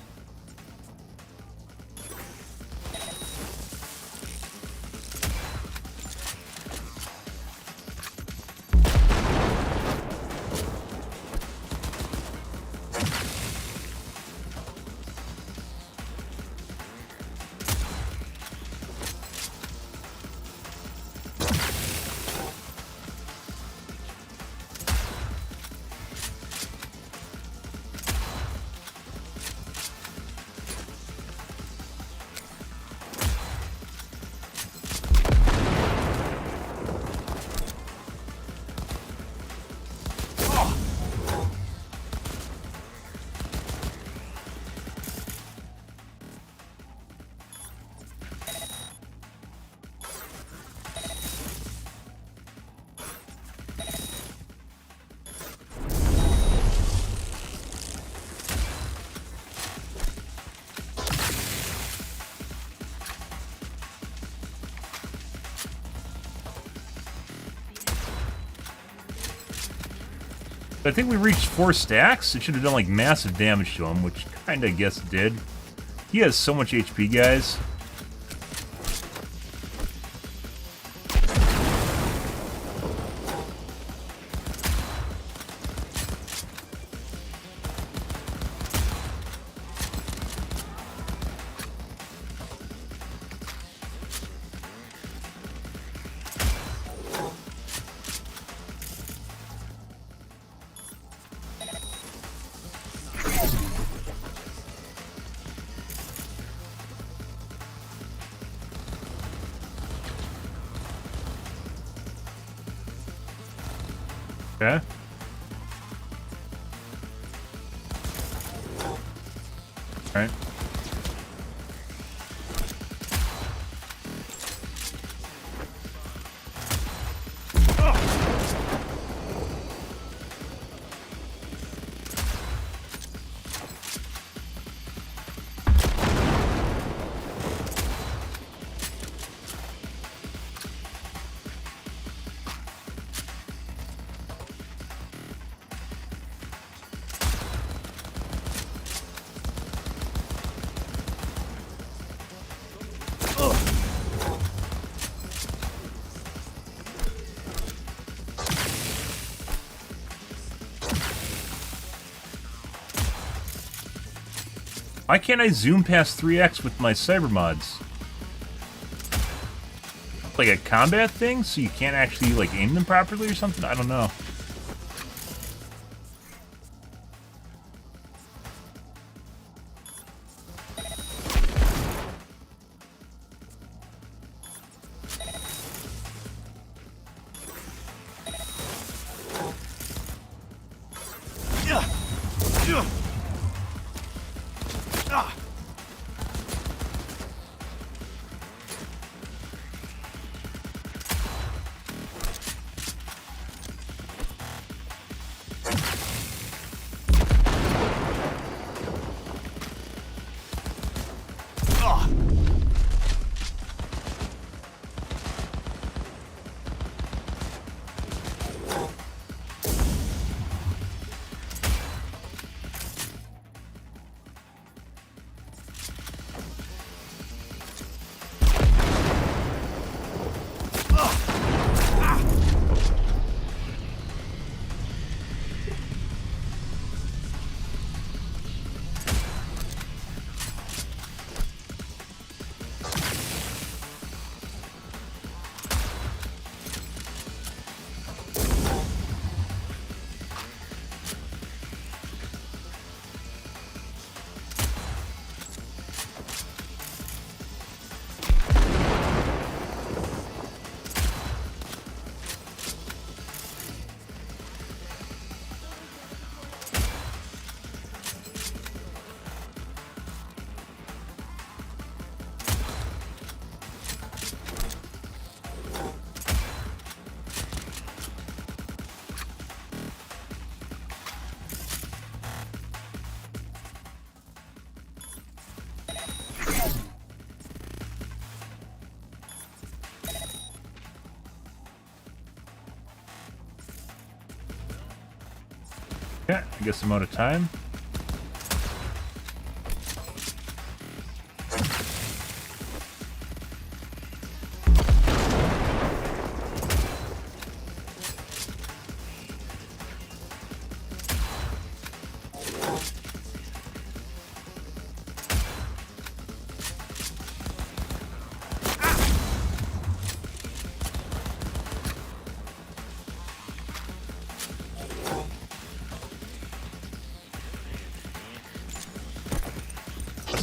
I think we reached 4 stacks. It should have done like massive damage to him, which kinda I guess did. He has so much HP, guys. Okay. Alright. Why can't I zoom past 3x with my cyber mods? Like a combat thing, so you can't actually like aim them properly or something? I don't know. Yeah, I guess I'm out of time.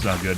That's not good.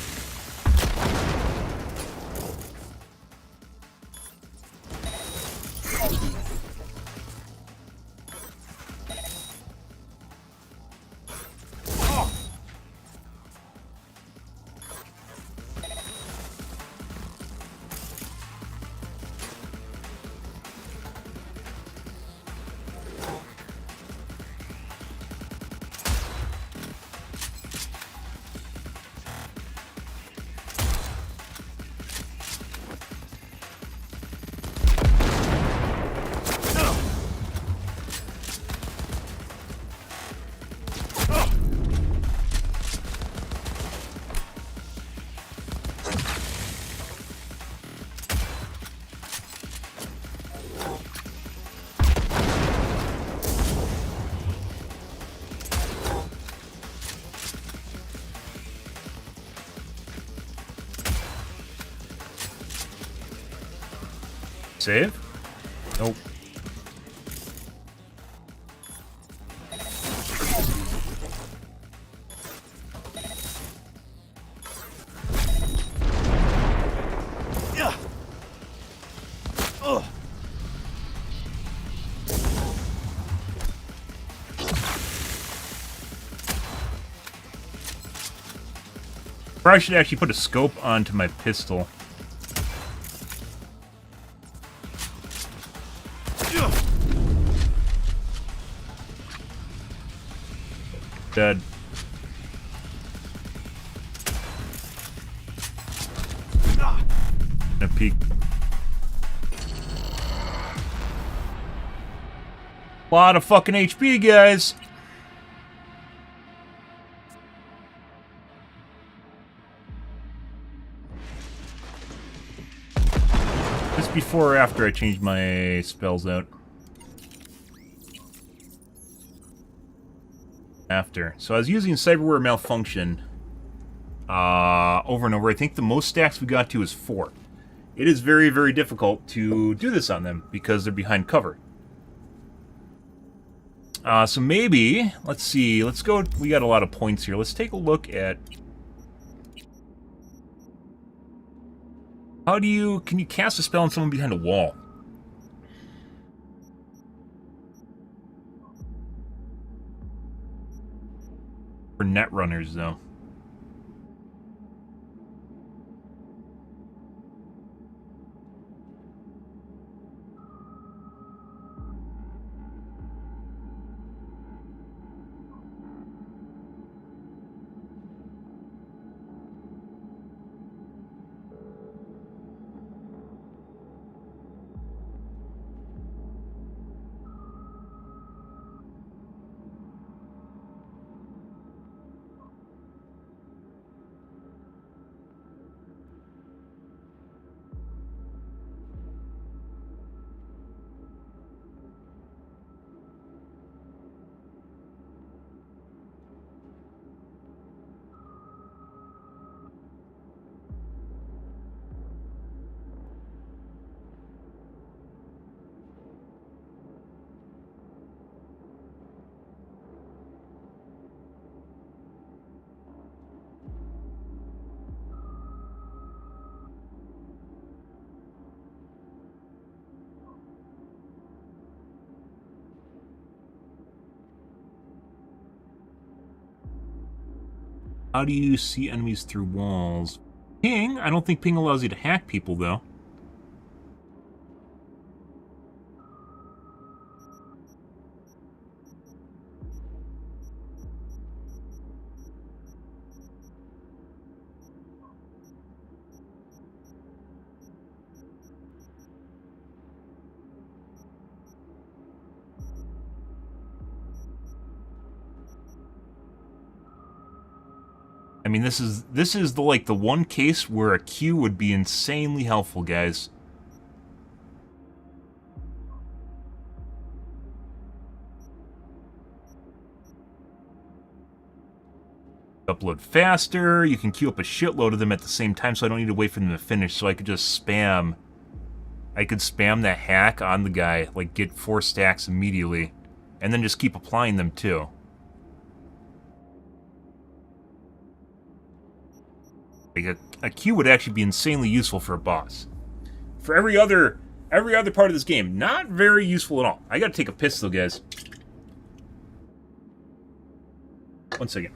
Save? Nope. Or I should actually put a scope onto my pistol. Dead. A peek. A lot of fucking HP, guys. This before or after I changed my spells out? After. So I was using cyberware malfunction over and over. I think the most stacks we got to is 4. It is very, very difficult to do this on them because they're behind cover. So maybe, let's see, let's go, we got a lot of points here. Let's take a look at, can you cast a spell on someone behind a wall? For net runners, though. How do you see enemies through walls? Ping? I don't think ping allows you to hack people, though. I mean, this is the one case where a Q would be insanely helpful, guys. Upload faster, you can queue up a shitload of them at the same time, so I don't need to wait for them to finish, so I could just spam. I could spam that hack on the guy, like get 4 stacks immediately, and then just keep applying them too. Like a Q would actually be insanely useful for a boss. For every other part of this game, not very useful at all. I gotta take a piss though, guys. One second.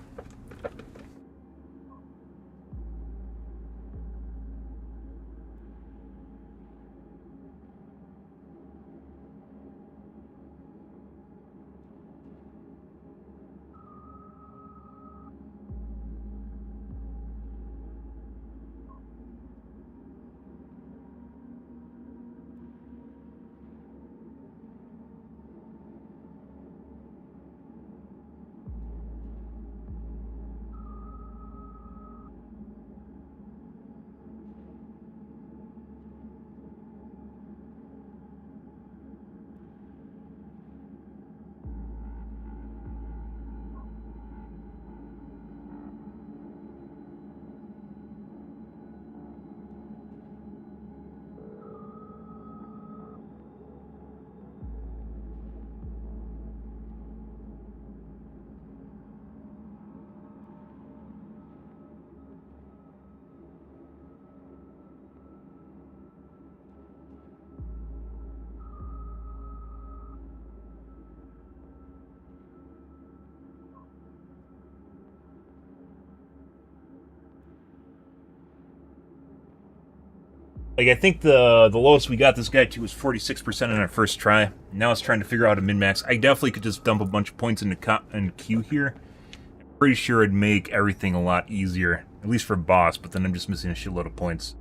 Like, I think the lowest we got this guy to was 46% on our first try. Now it's trying to figure out how to min-max. I definitely could just dump a bunch of points into queue here. I'm pretty sure it'd make everything a lot easier, at least for boss, but then I'm just missing a shitload of points.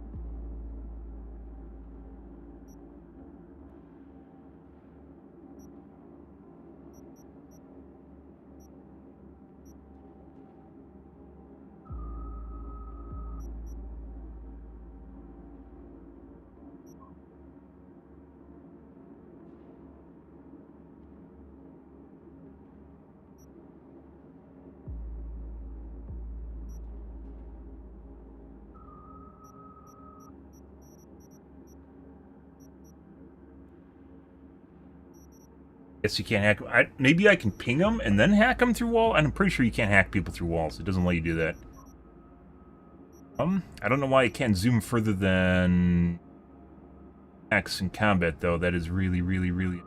Guess you can't hack. Maybe I can ping them and then hack them through wall. And I'm pretty sure you can't hack people through walls. It doesn't let you do that. I don't know why it can't zoom further than X in combat though. That is really, really, really.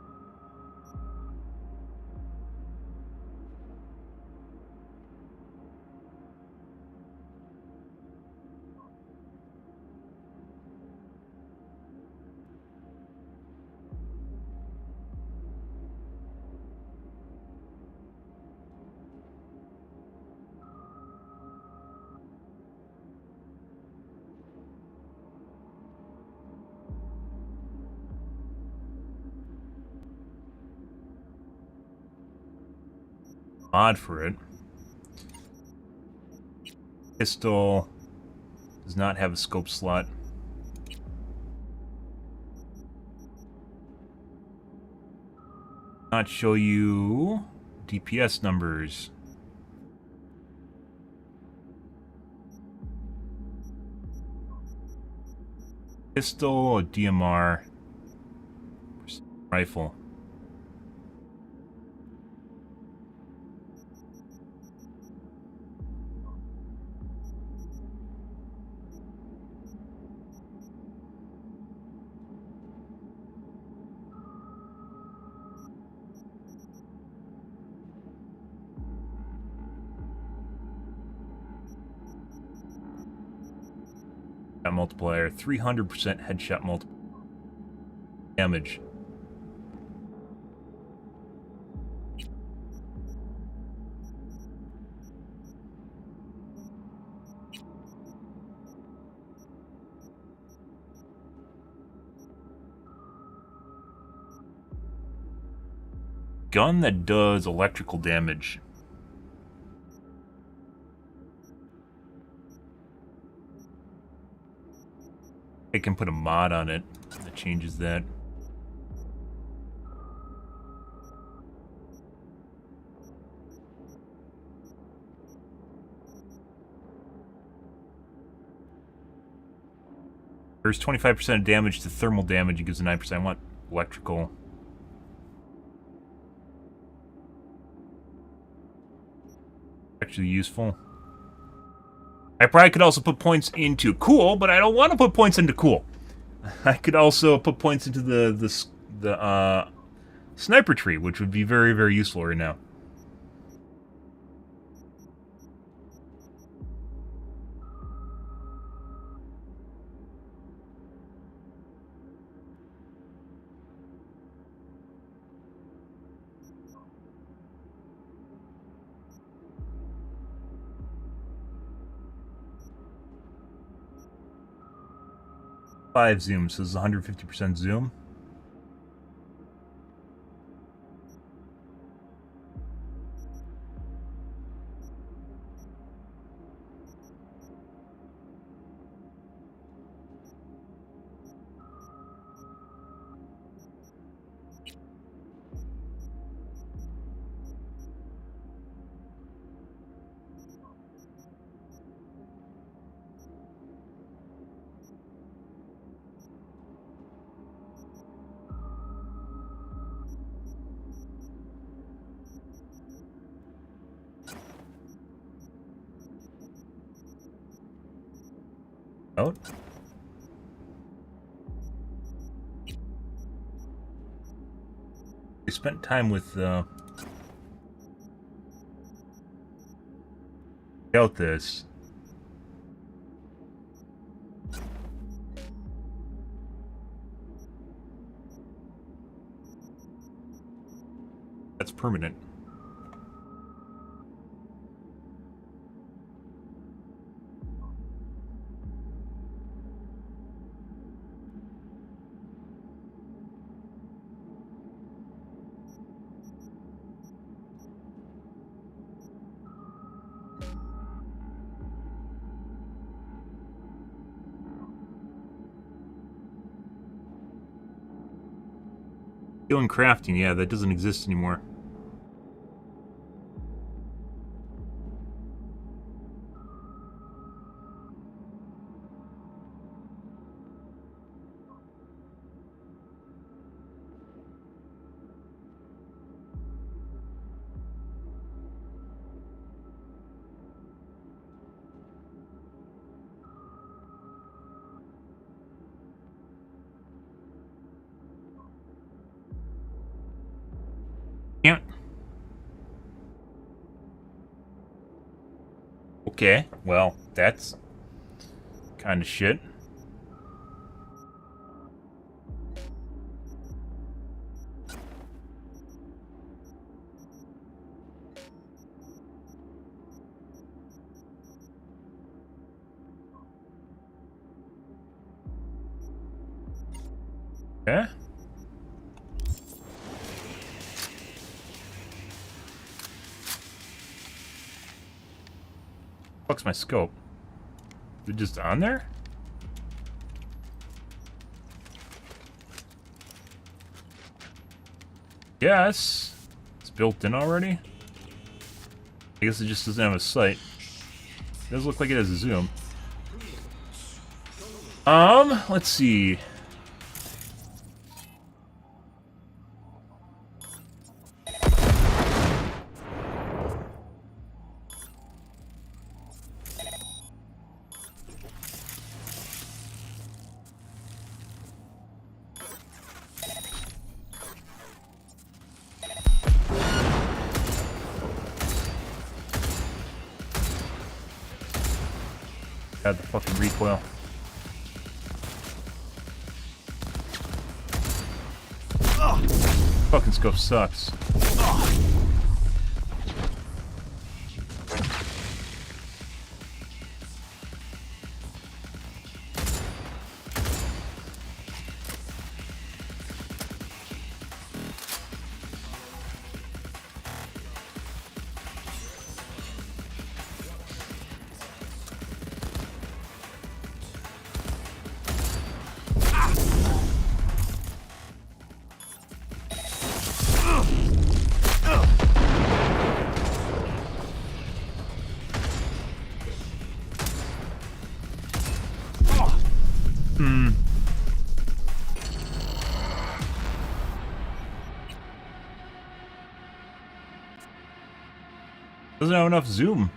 Mod for it. Pistol does not have a scope slot. Not show you DPS numbers. Pistol, DMR, rifle. Multiplier, 300% headshot multiplier. Damage. Gun that does electrical damage. I can put a mod on it that changes that. There's 25% damage to thermal damage. It gives a 9%. I want electrical. Actually useful. I probably could also put points into cool, but I don't want to put points into cool. I could also put points into the sniper tree, which would be very, very useful right now. Five zoom, so this is 150% zoom. Out. We spent time with out this. that's permanent. Skill and crafting, yeah, that doesn't exist anymore. Can't. Okay, well, that's kind of shit. Okay. Fuck's my scope? Is it just on there? Yes. It's built in already? I guess it just doesn't have a sight. It does look like it has a zoom. Let's see. God, the fucking recoil. Fucking scope sucks. Doesn't have enough zoom.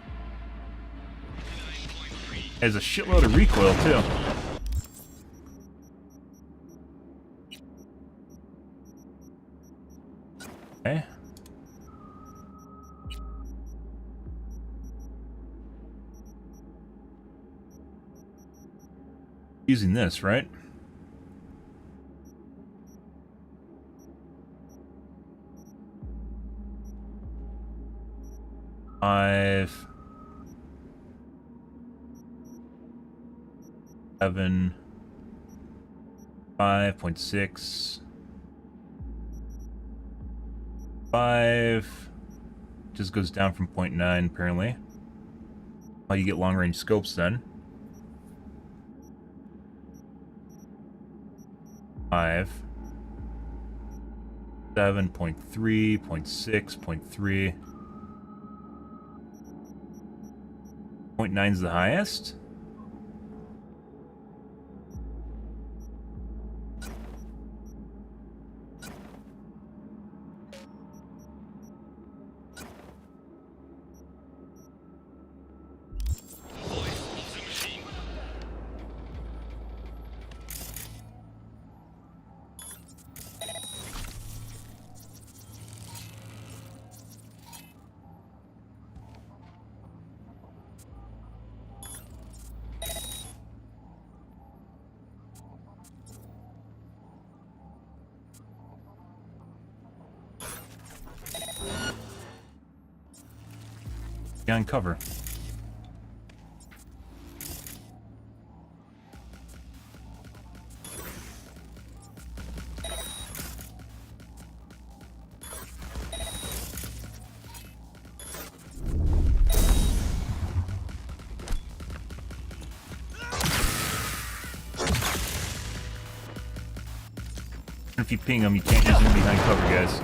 Has a shitload of recoil too. Okay. Using this, right? Five, 7, 5.6, 5, just goes down from 0.9 apparently. Oh, you get long range scopes then. 5, 7.3, 0.6, 0.3. 0.9 is the highest. behind cover. If you ping them, you can't use them behind cover, guys.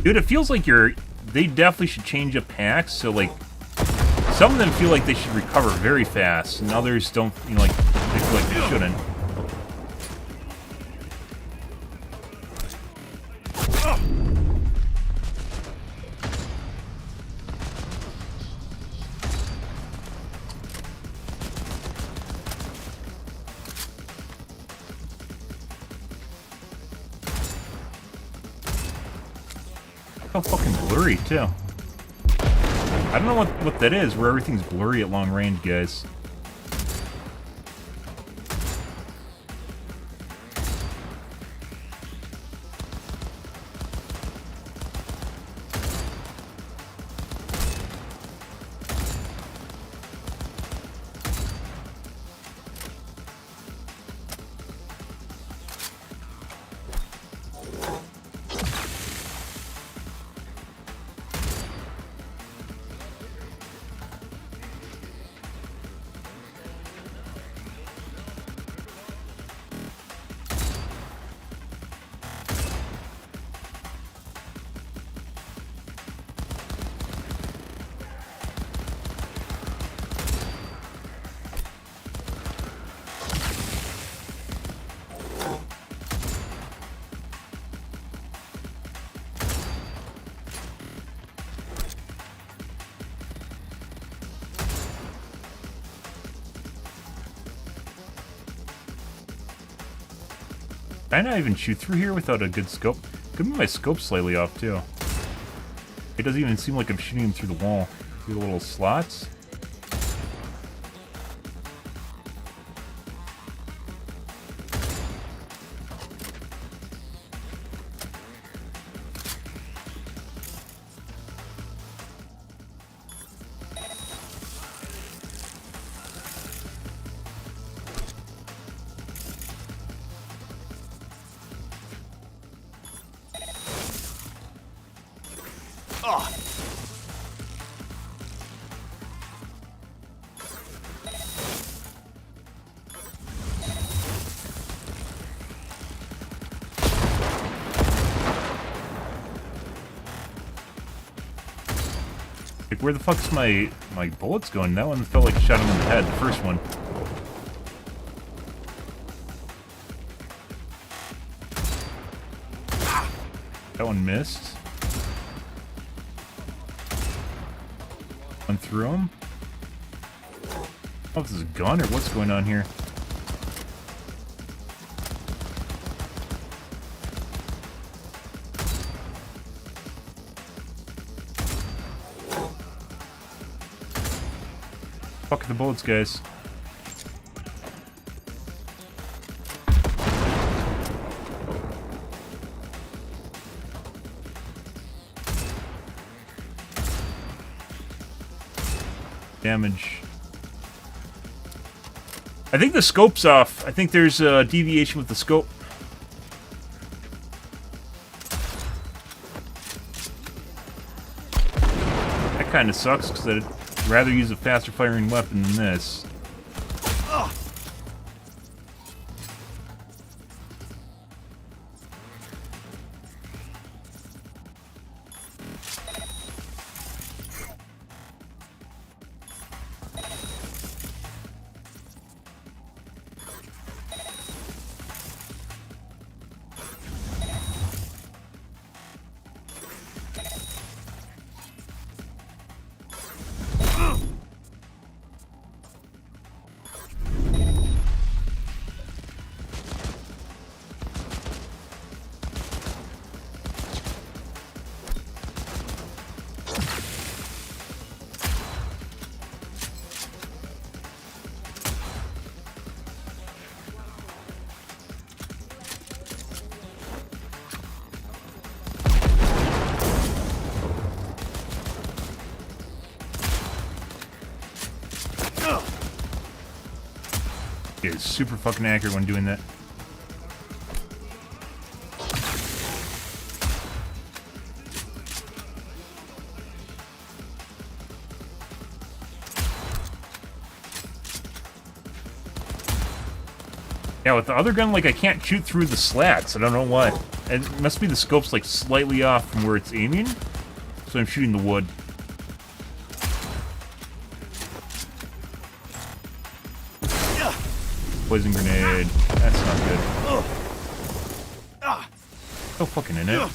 Dude, it feels like they definitely should change up packs, so like, some of them feel like they should recover very fast, and others don't, you know, like, they feel like they shouldn't. How fucking blurry, too. I don't know what that is, where everything's blurry at long range, guys. Can I not even shoot through here without a good scope? Could be my scope slightly off, too. It doesn't even seem like I'm shooting him through the wall. Through the little slots. Like, where the fuck's my bullets going? That one felt like I shot him in the head, the first one. That one missed. Went through him. I don't know if this is a gun or what's going on here. Fuck the bullets, guys. Damage. I think the scope's off. I think there's a deviation with the scope. That kind of sucks because I'd rather use a faster firing weapon than this. is super fucking accurate when doing that. Yeah, with the other gun, like, I can't shoot through the slats. I don't know why. It must be the scope's, like, slightly off from where it's aiming. So I'm shooting the wood. Poison grenade. That's not good. So fucking in it.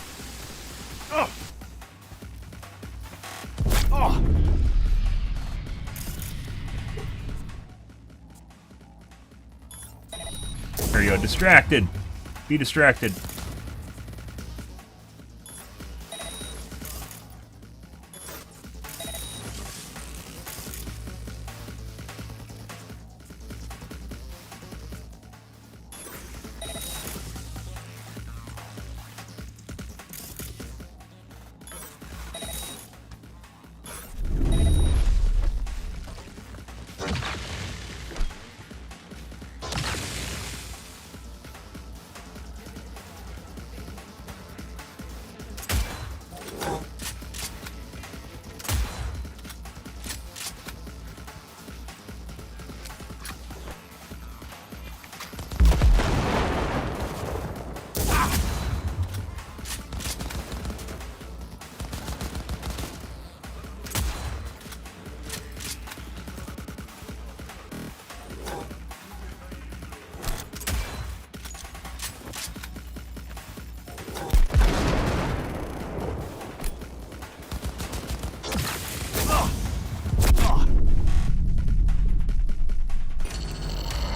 There you go. Distracted. Be distracted.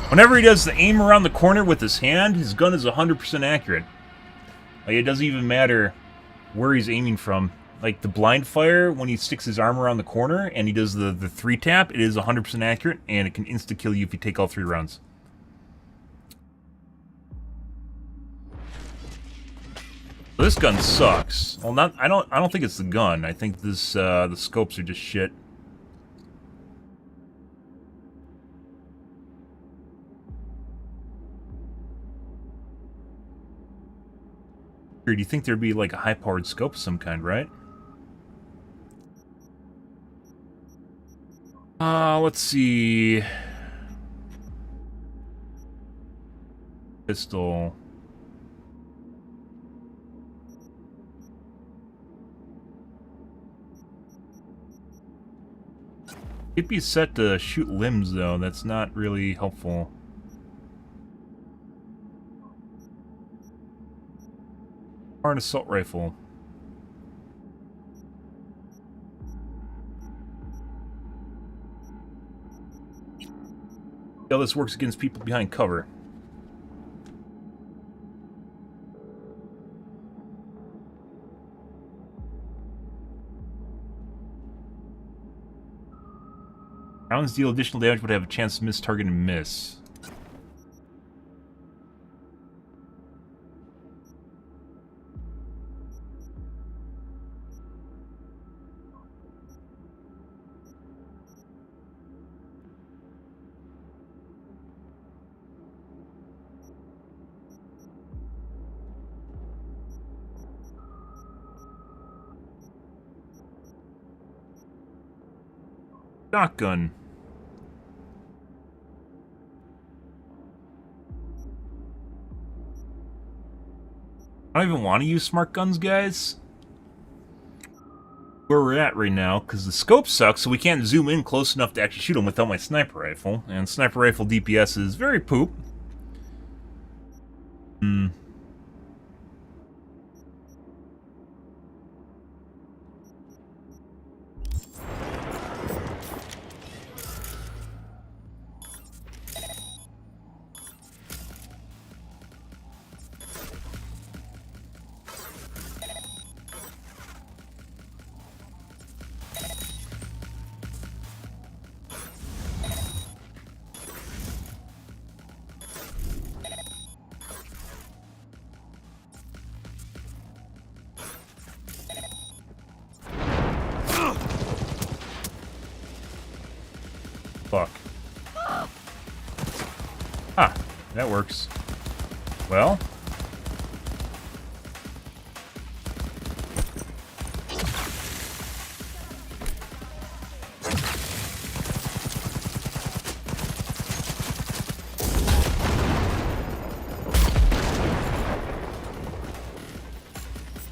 Whenever he does the aim around the corner with his hand, his gun is 100% accurate. Like, it doesn't even matter where he's aiming from. Like, the blind fire, when he sticks his arm around the corner and he does the 3-tap, it is 100% accurate, and it can insta-kill you if you take all 3 rounds. So this gun sucks. Well, I don't think it's the gun. I think this the scopes are just shit. Do you think there'd be like a high-powered scope of some kind, right? Let's see. Pistol. It'd be set to shoot limbs, though. That's not really helpful. Or an assault rifle. Yeah, this works against people behind cover. Rounds deal additional damage but have a chance to miss target and miss. Shotgun. I don't even want to use smart guns, guys. Where we're at right now, because the scope sucks, so we can't zoom in close enough to actually shoot them without my sniper rifle. And sniper rifle DPS is very poop. That works. Well.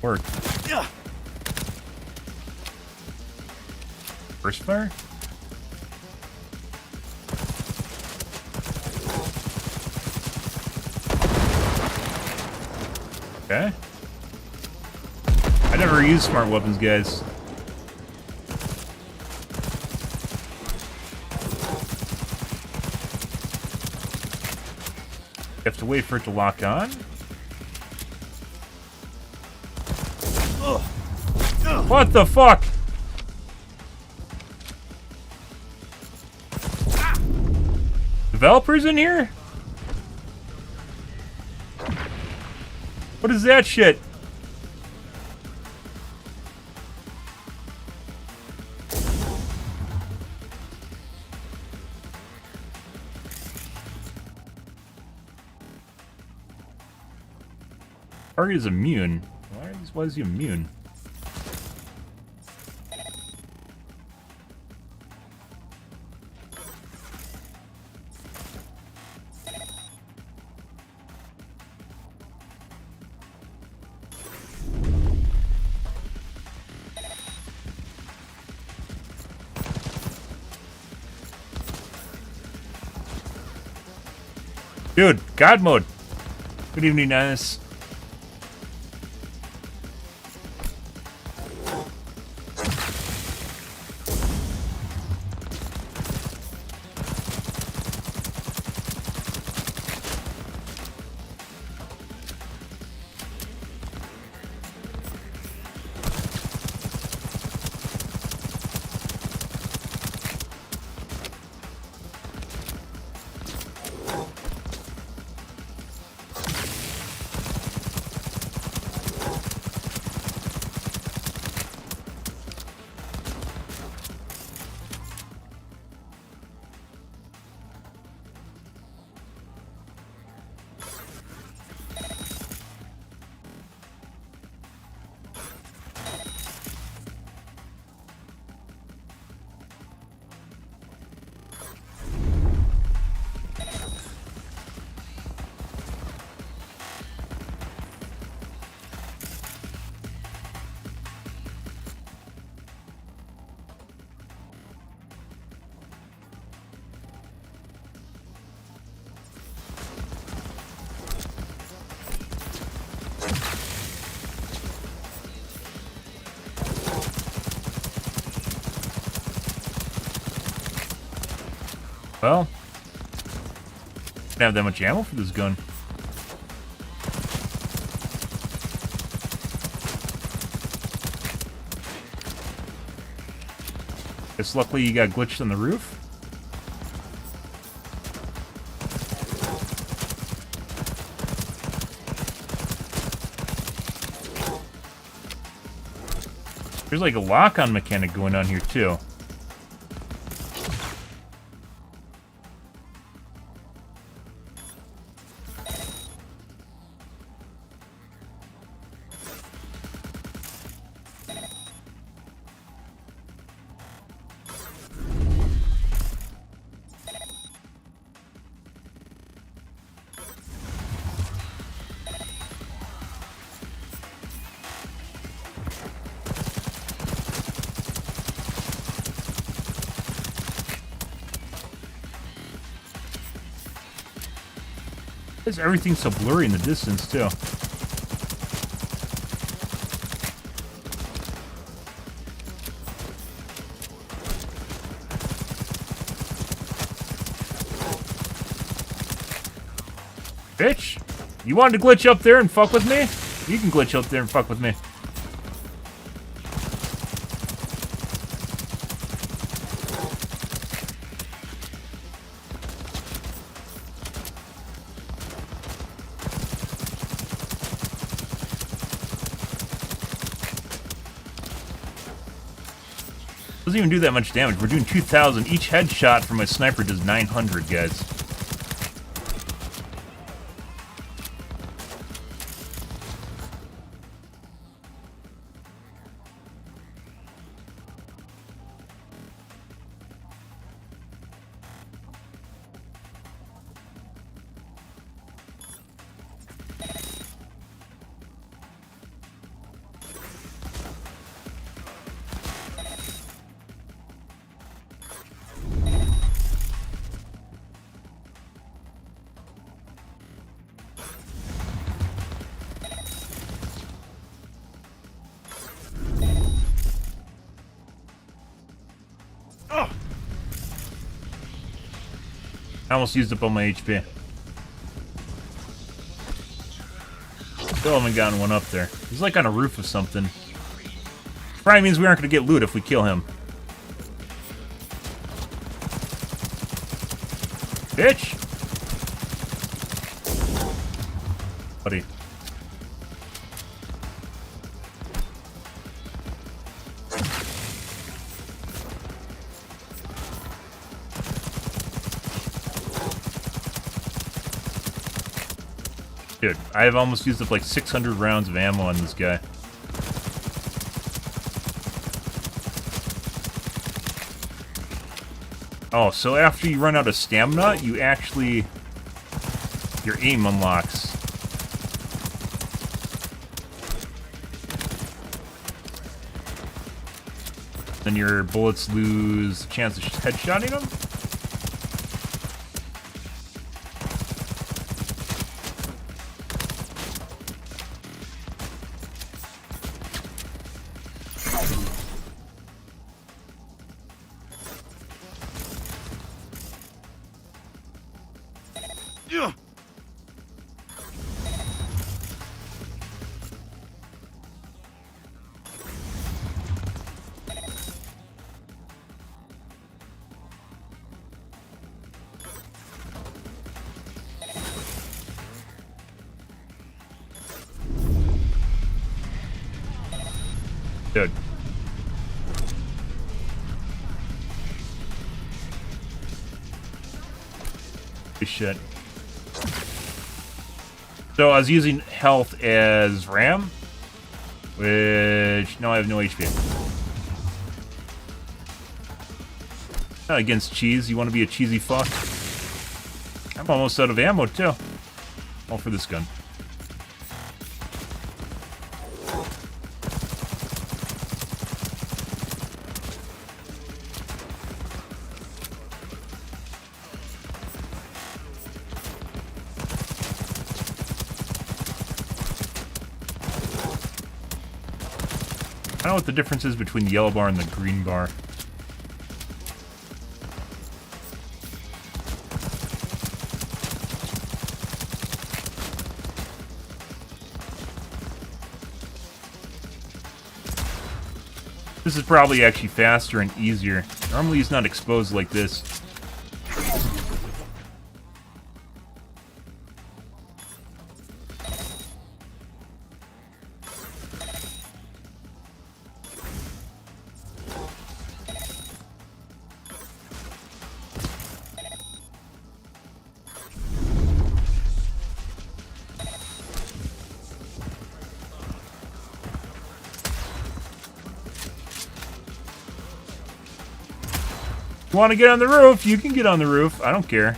Work. First fire? Okay. I never use smart weapons, guys. You have to wait for it to lock on. What the fuck? Developers in here? What is that shit? Target is immune. Why is he immune? Dude, God mode. Good evening, Dennis. Well, don't have that much ammo for this gun. Guess luckily you got glitched on the roof. There's like a lock-on mechanic going on here too. Why is everything so blurry in the distance, too? Bitch! You wanted to glitch up there and fuck with me? You can glitch up there and fuck with me. Doesn't even do that much damage. We're doing 2,000. Each headshot from my sniper does 900, guys. I almost used up all my HP. Still haven't gotten one up there. He's like on a roof of something. Probably means we aren't going to get loot if we kill him. Bitch! Buddy. Dude, I have almost used up like 600 rounds of ammo on this guy. Oh, so after you run out of stamina, you actually... your aim unlocks. Then your bullets lose the chance of headshotting them? Dude. Good shit. So I was using health as RAM, which now I have no HP. Not against cheese. You want to be a cheesy fuck? I'm almost out of ammo too. All for this gun. I don't know what the difference is between the yellow bar and the green bar. This is probably actually faster and easier. Normally he's not exposed like this. You want to get on the roof? You can get on the roof. I don't care.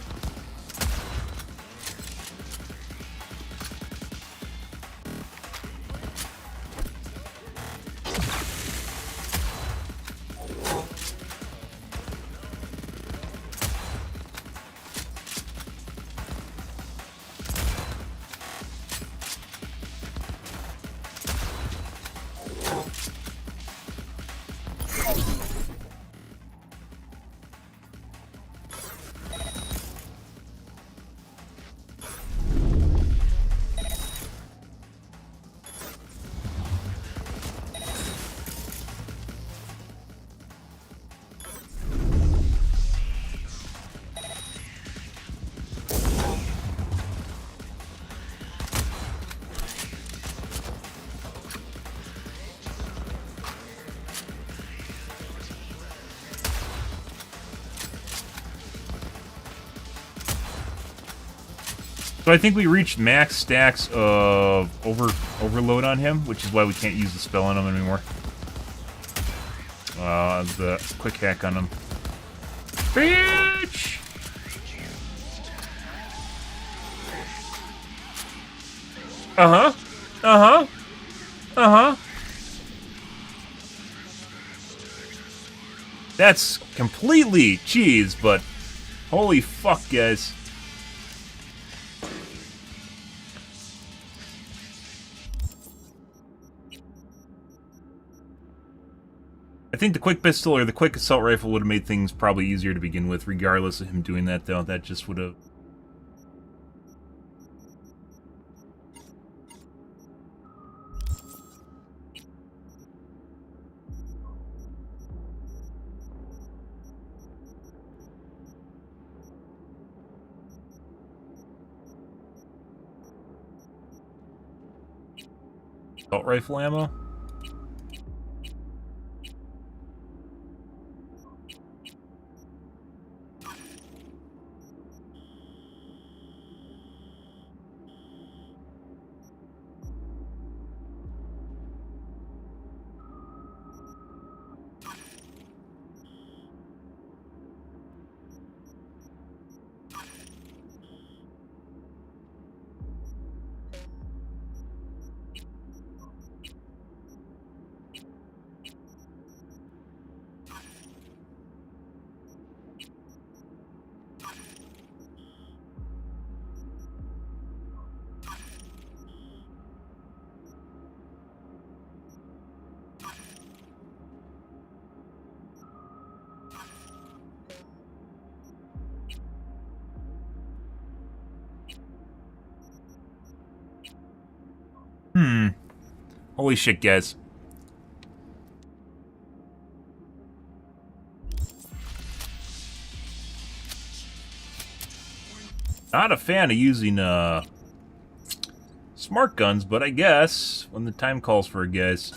So I think we reached max stacks of overload on him, which is why we can't use the spell on him anymore. The quick hack on him. Bitch! Uh-huh. Uh-huh. Uh-huh. That's completely cheese, but holy fuck, guys. I I think the quick pistol or the quick assault rifle would have made things probably easier to begin with, regardless of him doing that, though. That just would have... Assault rifle ammo? Holy shit, guys. Not a fan of using smart guns, but I guess when the time calls for it, guys.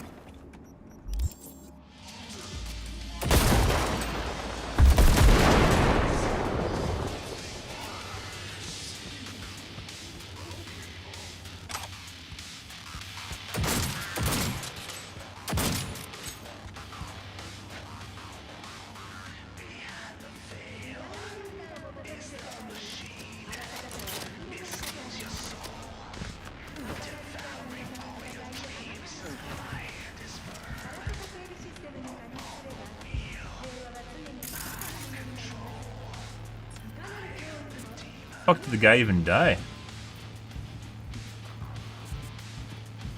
How did the guy even die?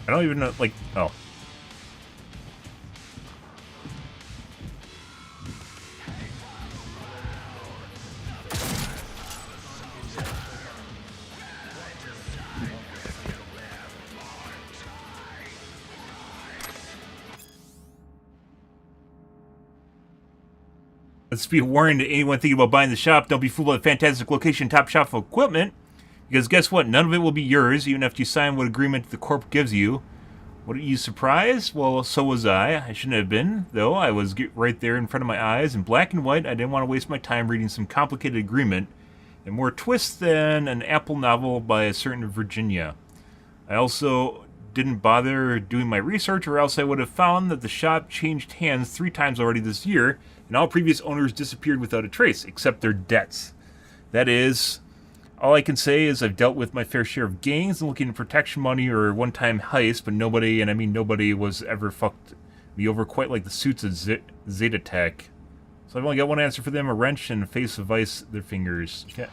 I don't even know, like, oh. Let's be a warning to anyone thinking about buying the shop. Don't be fooled by the fantastic location, top shelf equipment. Because guess what? None of it will be yours, even after you sign what agreement the corp gives you. What are you surprised? Well, so was I. I shouldn't have been, though. I was right there in front of my eyes in black and white. I didn't want to waste my time reading some complicated agreement and more twists than an Apple novel by a certain Virginia. I also didn't bother doing my research, or else I would have found that the shop changed hands 3 times already this year, and all previous owners disappeared without a trace, except their debts. That is, all I can say is I've dealt with my fair share of gangs and looking at protection money or one-time heist, but nobody, and I mean nobody, was ever fucked me over quite like the suits of Zeta Tech. So I've only got one answer for them: a wrench and a face of ice their fingers. Okay.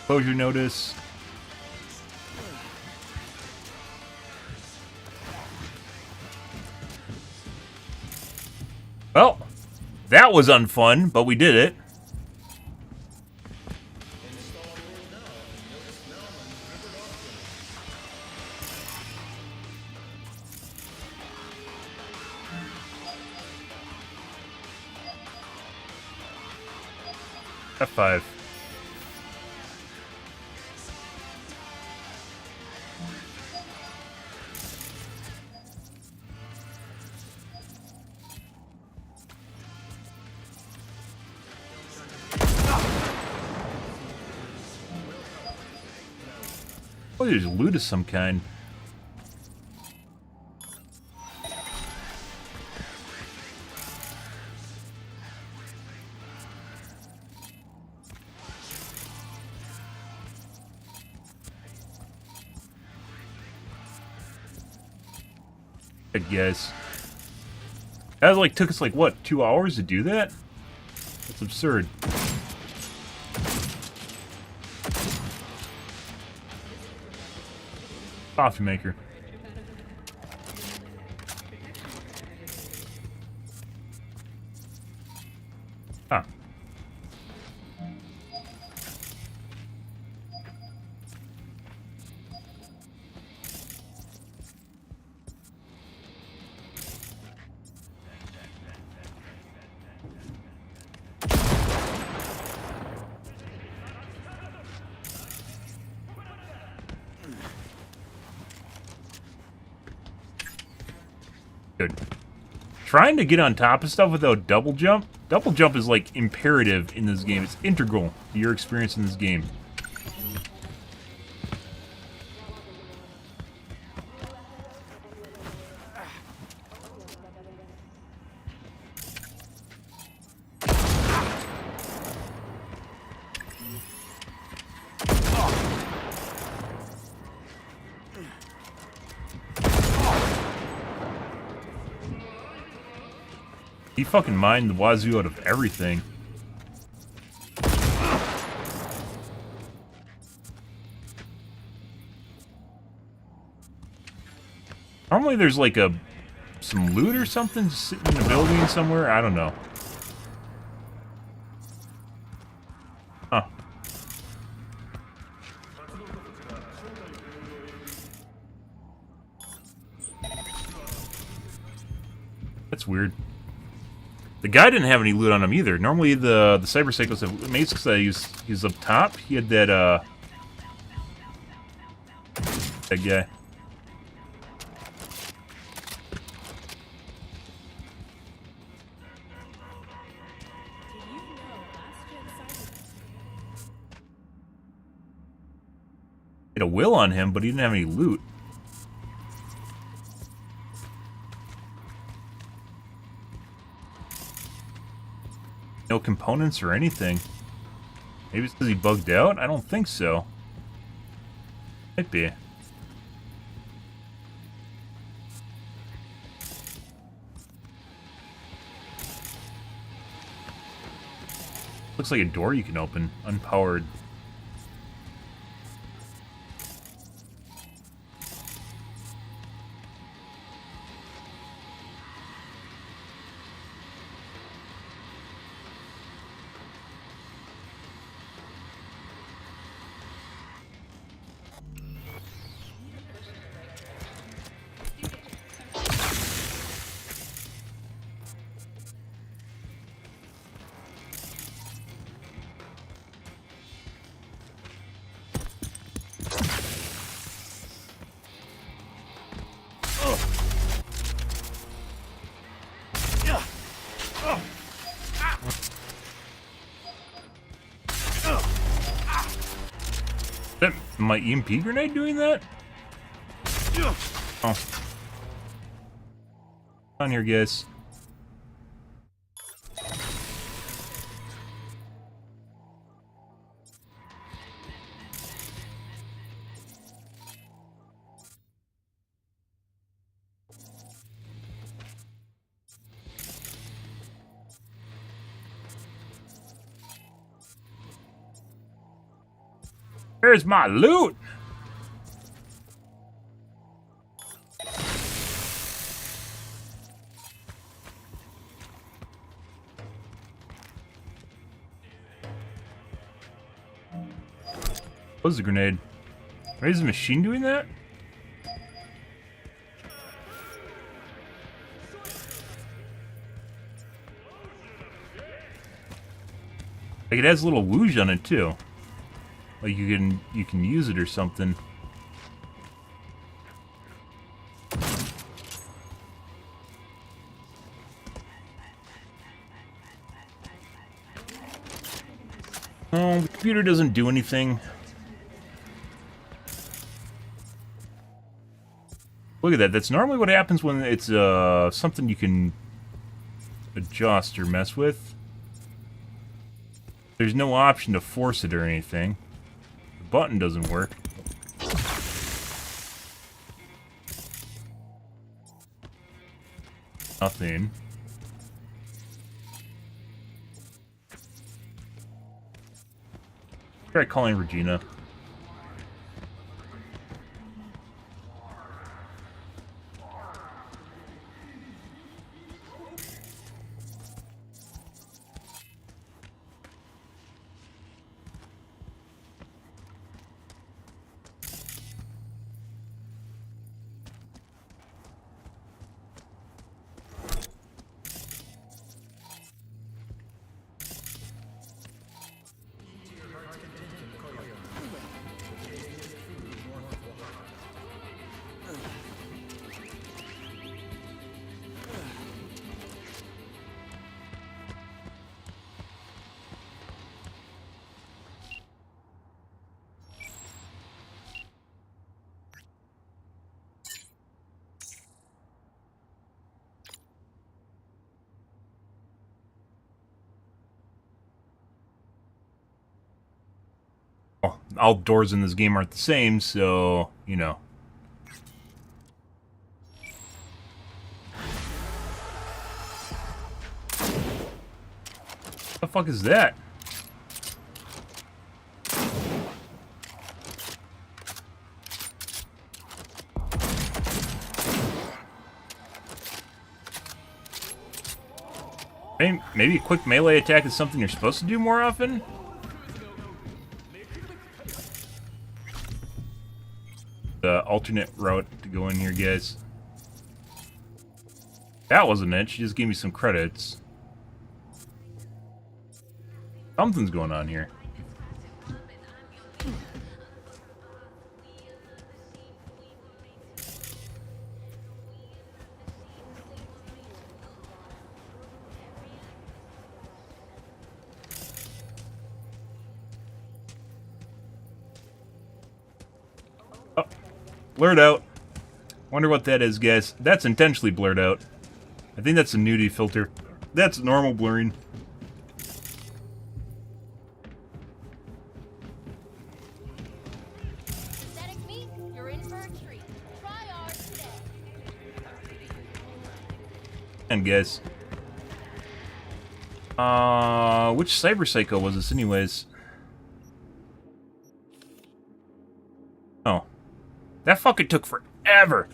Closure notice. Well, that was unfun, but we did it. F5. Oh, there's loot of some kind. Good guys. That like took us like what, 2 hours to do that? That's absurd. Coffee maker. Huh. Good. Trying to get on top of stuff without double jump. Double jump is like imperative in this game. It's integral to your experience in this game. He fucking mined the wazoo out of everything. Normally there's like some loot or something just sitting in a building somewhere. I don't know. Huh. That's weird. The guy didn't have any loot on him either. Normally the cybercyclist have Mace he's up top. He had that guy. He had a will on him, but he didn't have any loot. No components or anything. Maybe it's because he bugged out? I don't think so. Might be. Looks like a door you can open, unpowered. My EMP grenade doing that? Oh. On here, guys. Here's my loot! What was the grenade? Wait, is the machine doing that? Like it has a little whoosh on it too. Like you can use it or something. Oh, the computer doesn't do anything. Look at that. That's normally what happens when it's something you can adjust or mess with. There's no option to force it or anything. The button doesn't work. Nothing. Try calling Regina. All doors in this game aren't the same, so, you know. What the fuck is that? Maybe a quick melee attack is something you're supposed to do more often? The alternate route to go in here, guys. That wasn't it. She just gave me some credits. Something's going on here. Blurred out. Wonder what that is, guys. That's intentionally blurred out. I think that's a nudity filter. That's normal blurring. You're in for a treat. Try ours today. And guys. Which Cyber Psycho was this anyways? Oh. That fucking took forever.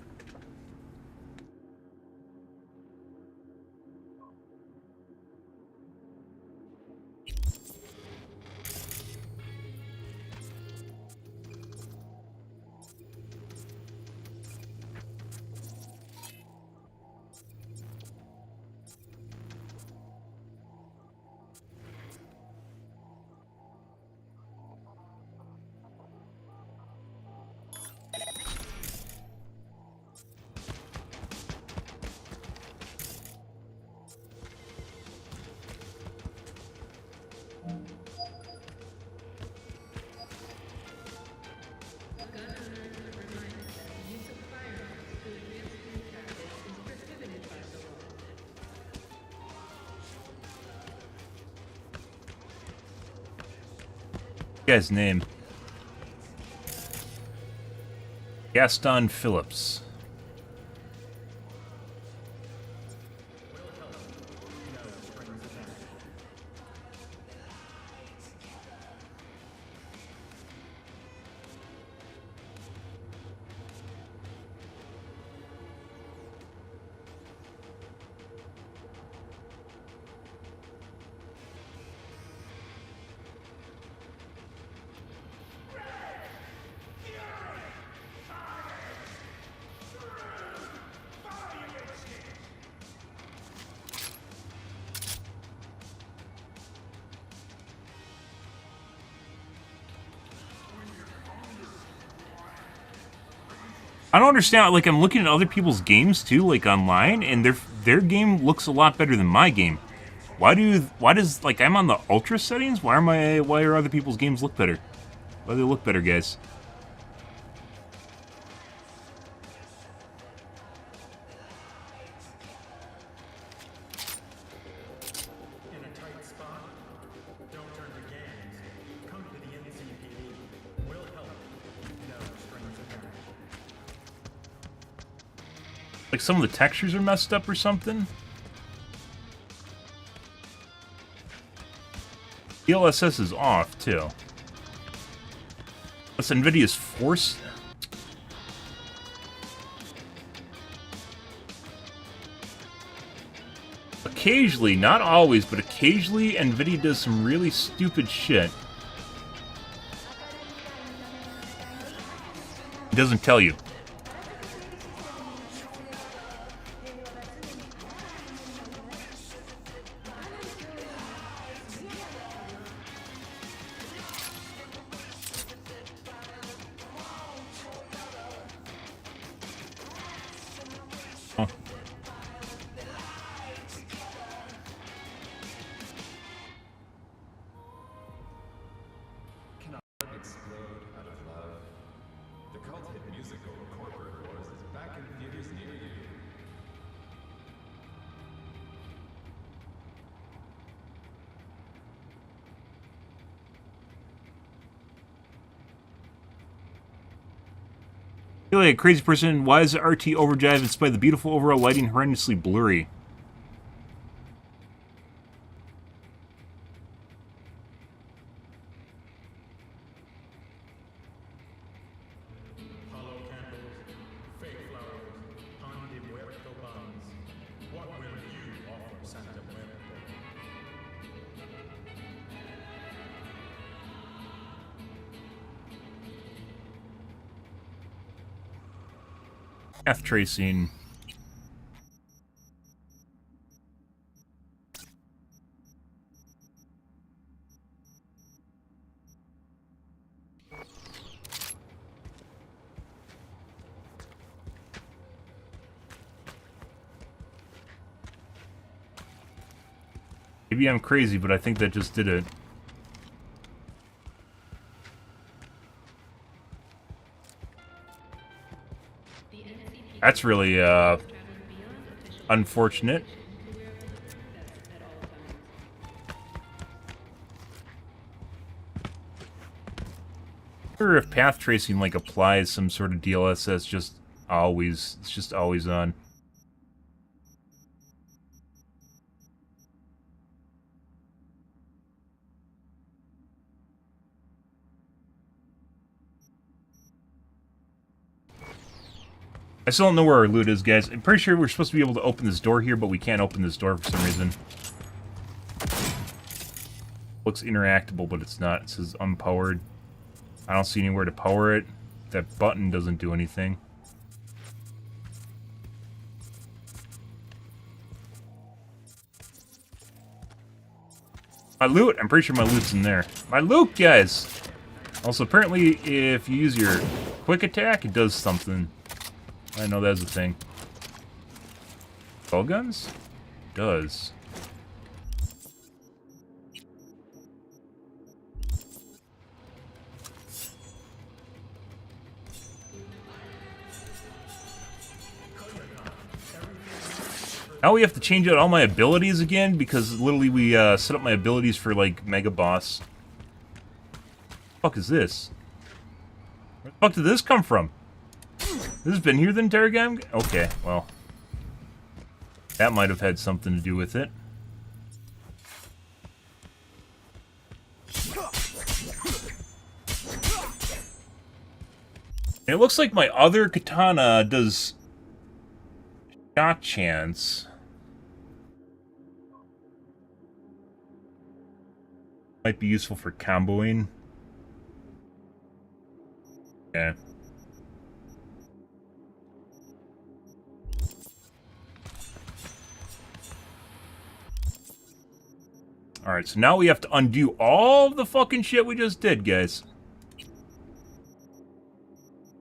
Guy's name. Gaston Phillips. I don't understand, like, I'm looking at other people's games, too, like, online, and their game looks a lot better than my game. Why does, like, I'm on the Ultra settings? Why are other people's games look better? Why do they look better, guys? Like some of the textures are messed up or something. DLSS is off too. That's NVIDIA's force. Occasionally, not always, but occasionally NVIDIA does some really stupid shit. It doesn't tell you. Huh. I feel like a crazy person. Why is the RT overdrive in spite of the beautiful overall lighting horrendously blurry? Path tracing. Maybe I'm crazy, but I think that just did it. That's really, unfortunate. I wonder if path tracing, like, applies some sort of DLSS just always, it's just always on. I still don't know where our loot is, guys. I'm pretty sure we're supposed to be able to open this door here, but we can't open this door for some reason. Looks interactable, but it's not. It says unpowered. I don't see anywhere to power it. That button doesn't do anything. My loot! I'm pretty sure my loot's in there. My loot, guys! Also, apparently, if you use your quick attack, it does something. I know that's a thing. Ball guns? Does. Now we have to change out all my abilities again, because literally we set up my abilities for, like, Mega Boss. What the fuck is this? Where the fuck did this come from? This has been here the entire game? Okay, well. That might have had something to do with it. And it looks like my other katana does shot chance. Might be useful for comboing. Yeah. Alright, so now we have to undo all the fucking shit we just did, guys.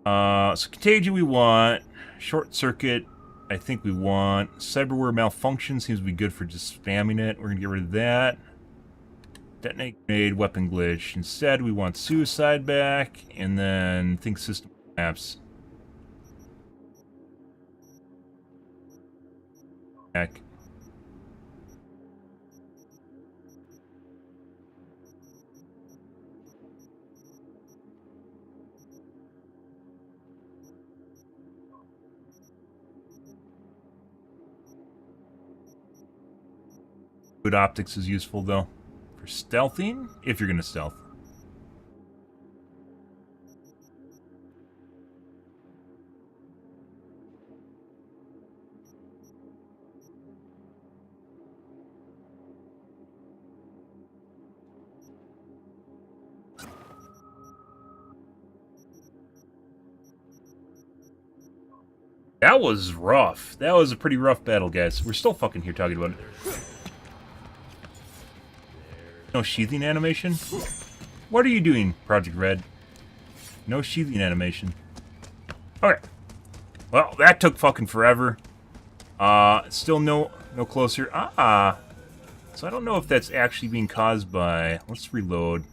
So Contagion we want. Short Circuit, I think we want. Cyberware Malfunction seems to be good for just spamming it. We're gonna get rid of that. Detonate Grenade, Weapon Glitch. Instead, we want Suicide back, and then Think System Collapse. Back. optics is useful, though. For stealthing, if you're going to stealth. That was rough. That was a pretty rough battle, guys. We're still fucking here talking about it. No sheathing animation? What are you doing, Project Red? No sheathing animation. Okay. Well, that took fucking forever. Still no closer. So I don't know if that's actually being caused by... Let's reload.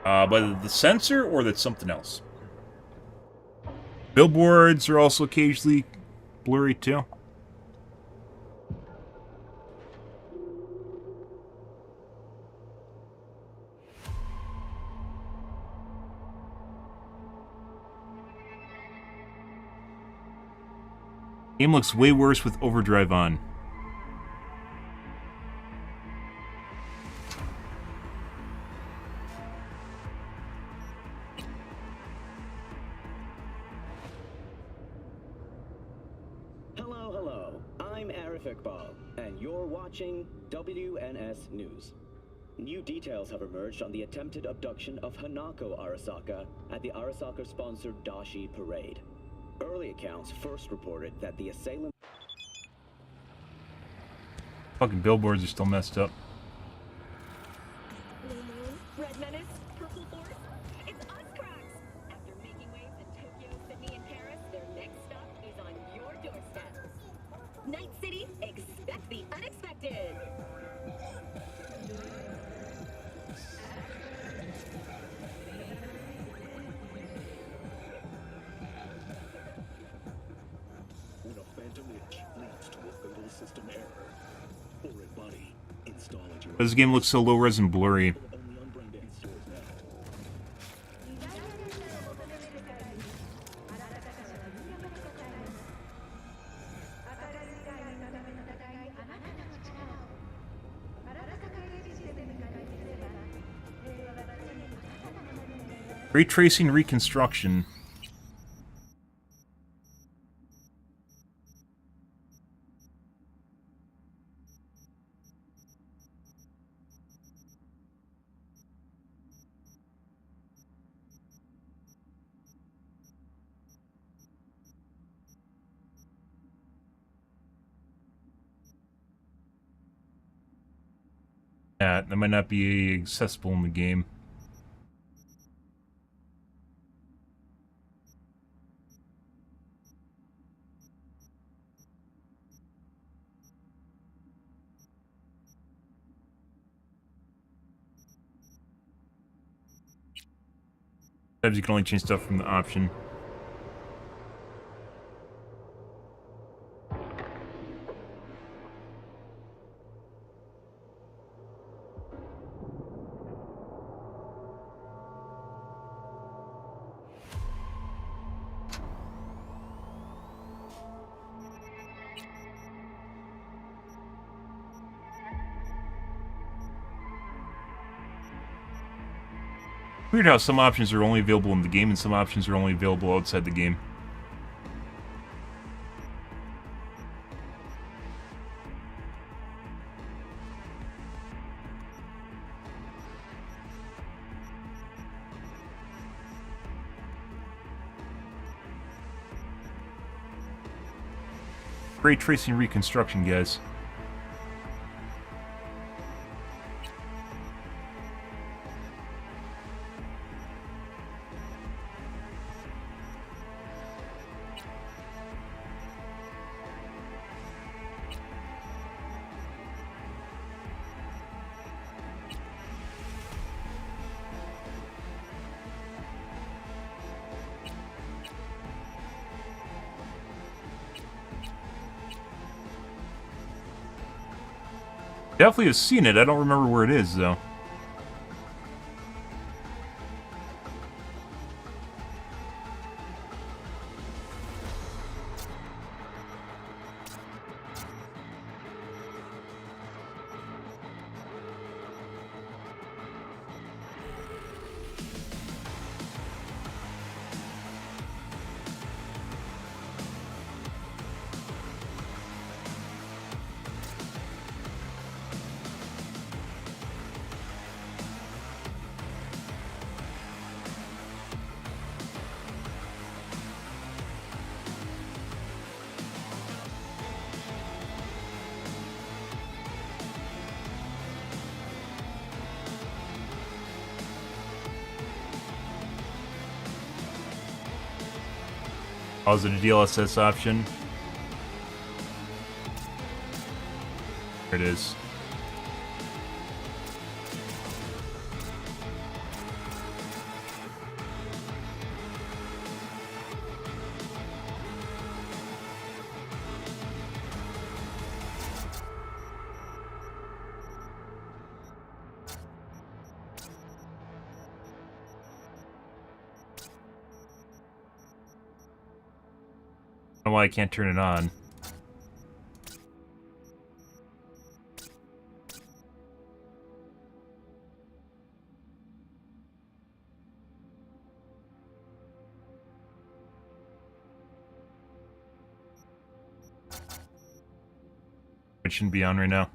By the sensor, or that's something else. Billboards are also occasionally blurry, too. Game looks way worse with overdrive on. And you're watching WNS News. New details have emerged on the attempted abduction of Hanako Arasaka at the Arasaka-sponsored Dashi Parade. Early accounts first reported that the assailant... Fucking billboards are still messed up. Blue Moon, Red Menace, Purple Force. It's us, cracks! After making waves in Tokyo, Sydney, and Paris, their next stop is on your doorstep. Night City, expect the unexpected! When a phantom itch leads to a fatal system error, or a body, install it your... This game looks so low-res and blurry. Ray tracing reconstruction. Yeah, that might not be accessible in the game. Sometimes you can only change stuff from the option. Weird how some options are only available in the game and some options are only available outside the game. Ray tracing reconstruction, guys. Definitely have seen it. I don't remember where it is, though. Oh, is it a DLSS option? There it is. I don't know why I can't turn it on. It shouldn't be on right now.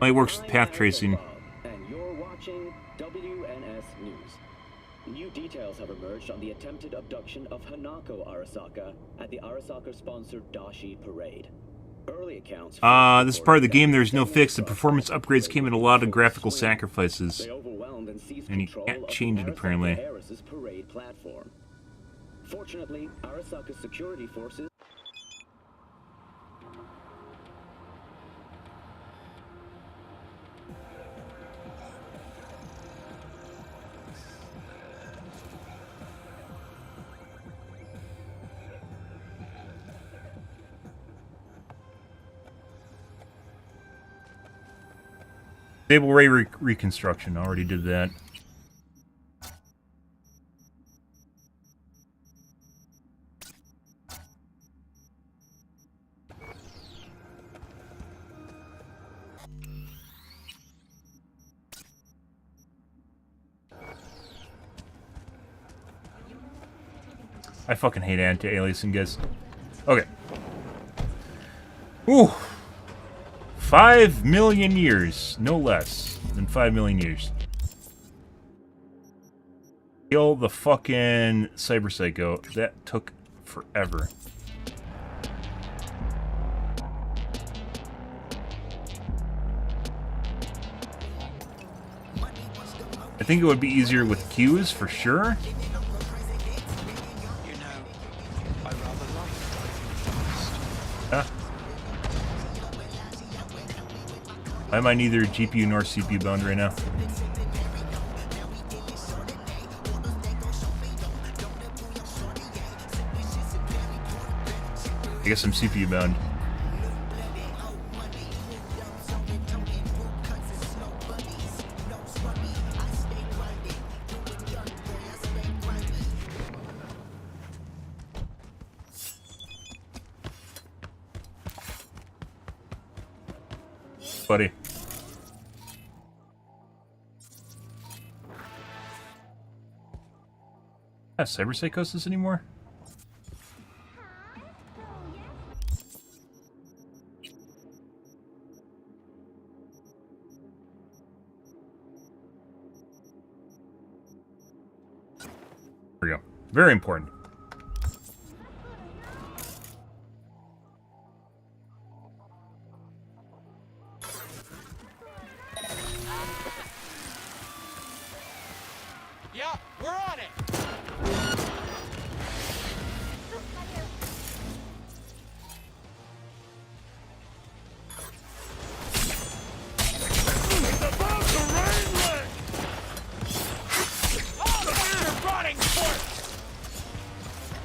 It works with path tracing. And you're watching WNS News. New details have emerged on the attempted abduction of Hanako Arasaka at the Arasaka-sponsored Dashi Parade. Early accounts. This is part of the game. There's no fix. The performance upgrades came at a lot of graphical sacrifices, and you can't change it apparently. Parade platform. Fortunately, Arasaka security forces. Stable ray reconstruction. Already did that. I fucking hate anti-aliasing, guys. Okay. Ooh. 5 million years, no less than 5 million years. Kill the fucking cyber psycho. That took forever. I think it would be easier with Qs for sure. I'm on neither GPU nor CPU bound right now. I guess I'm CPU bound. Buddy. Have cyberpsychosis anymore? There we go. Very important. Yeah, we're on it.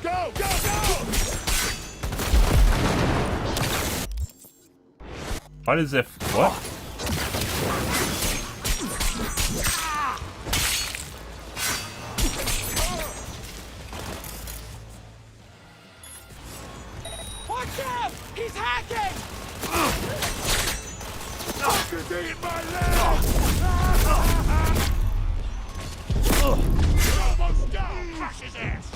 Go, go, go! Why does that... What? Watch out! He's hacking! Fuckers eating my leg! Almost down! Crush his ass!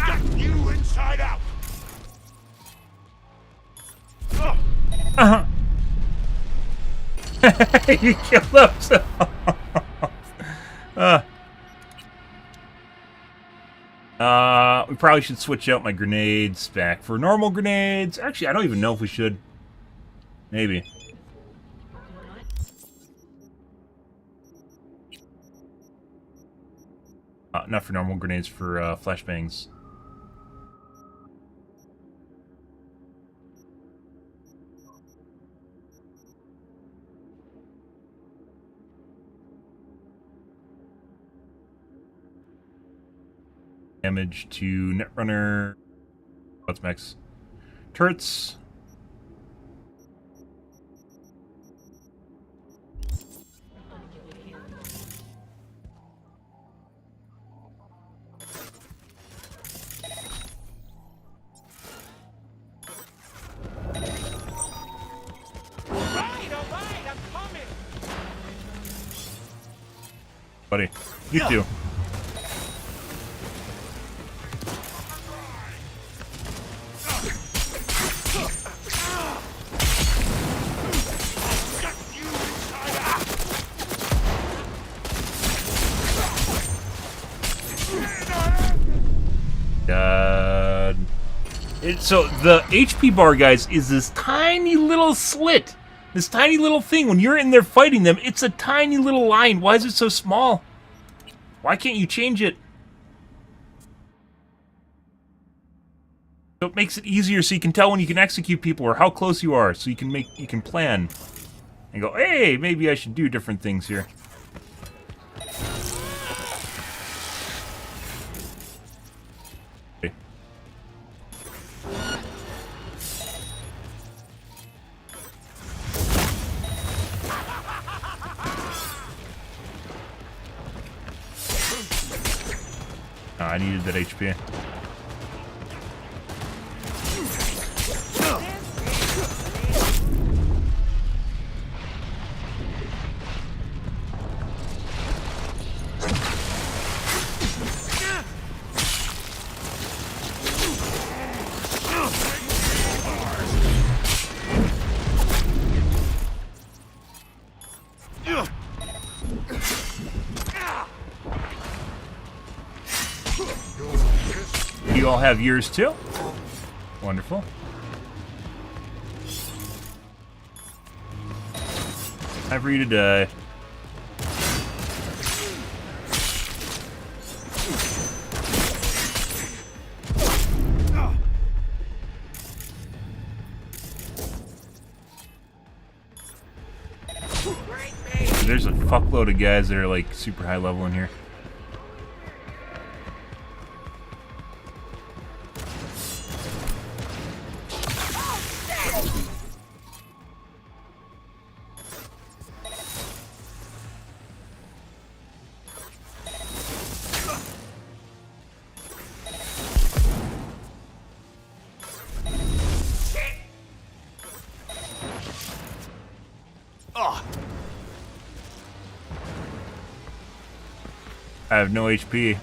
Got you inside out! You killed himself! probably should switch out my grenades back for normal grenades. Actually, I don't even know if we should. Maybe. Not for normal grenades, for flashbangs. Damage to Netrunner. What's max? Turrets. Buddy, you too. So the HP bar, guys, is this tiny little slit. This tiny little thing. When you're in there fighting them, it's a tiny little line. Why is it so small? Why can't you change it? So it makes it easier so you can tell when you can execute people or how close you are, so you can plan and go, hey, maybe I should do different things here. I needed that HP. You all have yours too? Wonderful. Time for you to die. There's a fuckload of guys that are like super high level in here. I have no HP.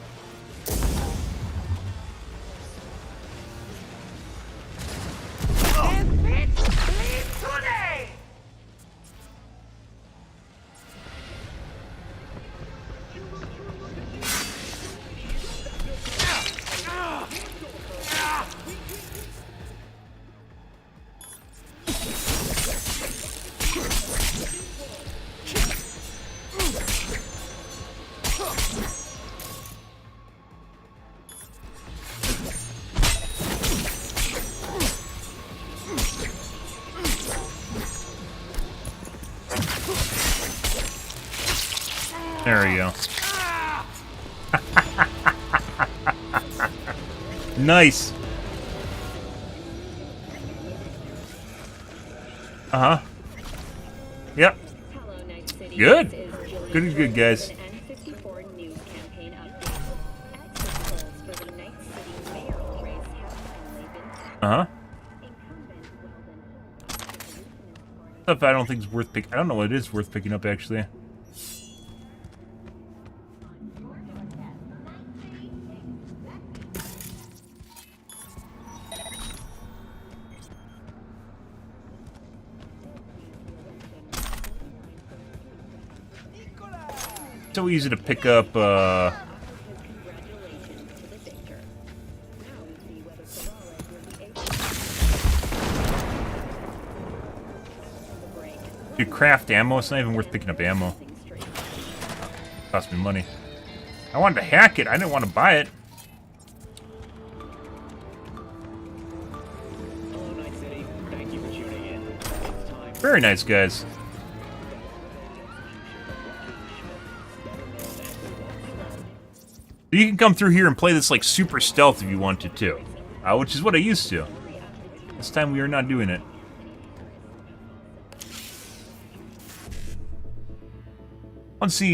There we go. Nice. Uh-huh. Yep. Good. Good, guys. Uh-huh. Stuff I don't think is worth picking. I don't know what it is worth picking up, actually. So easy to pick up, Dude, craft ammo. It's not even worth picking up ammo. Cost me money. I wanted to hack it. I didn't want to buy it. Very nice, guys. You can come through here and play this like super stealth if you wanted to, which is what I used to. This time we are not doing it. Let's see,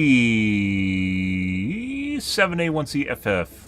7A, 1C, FF.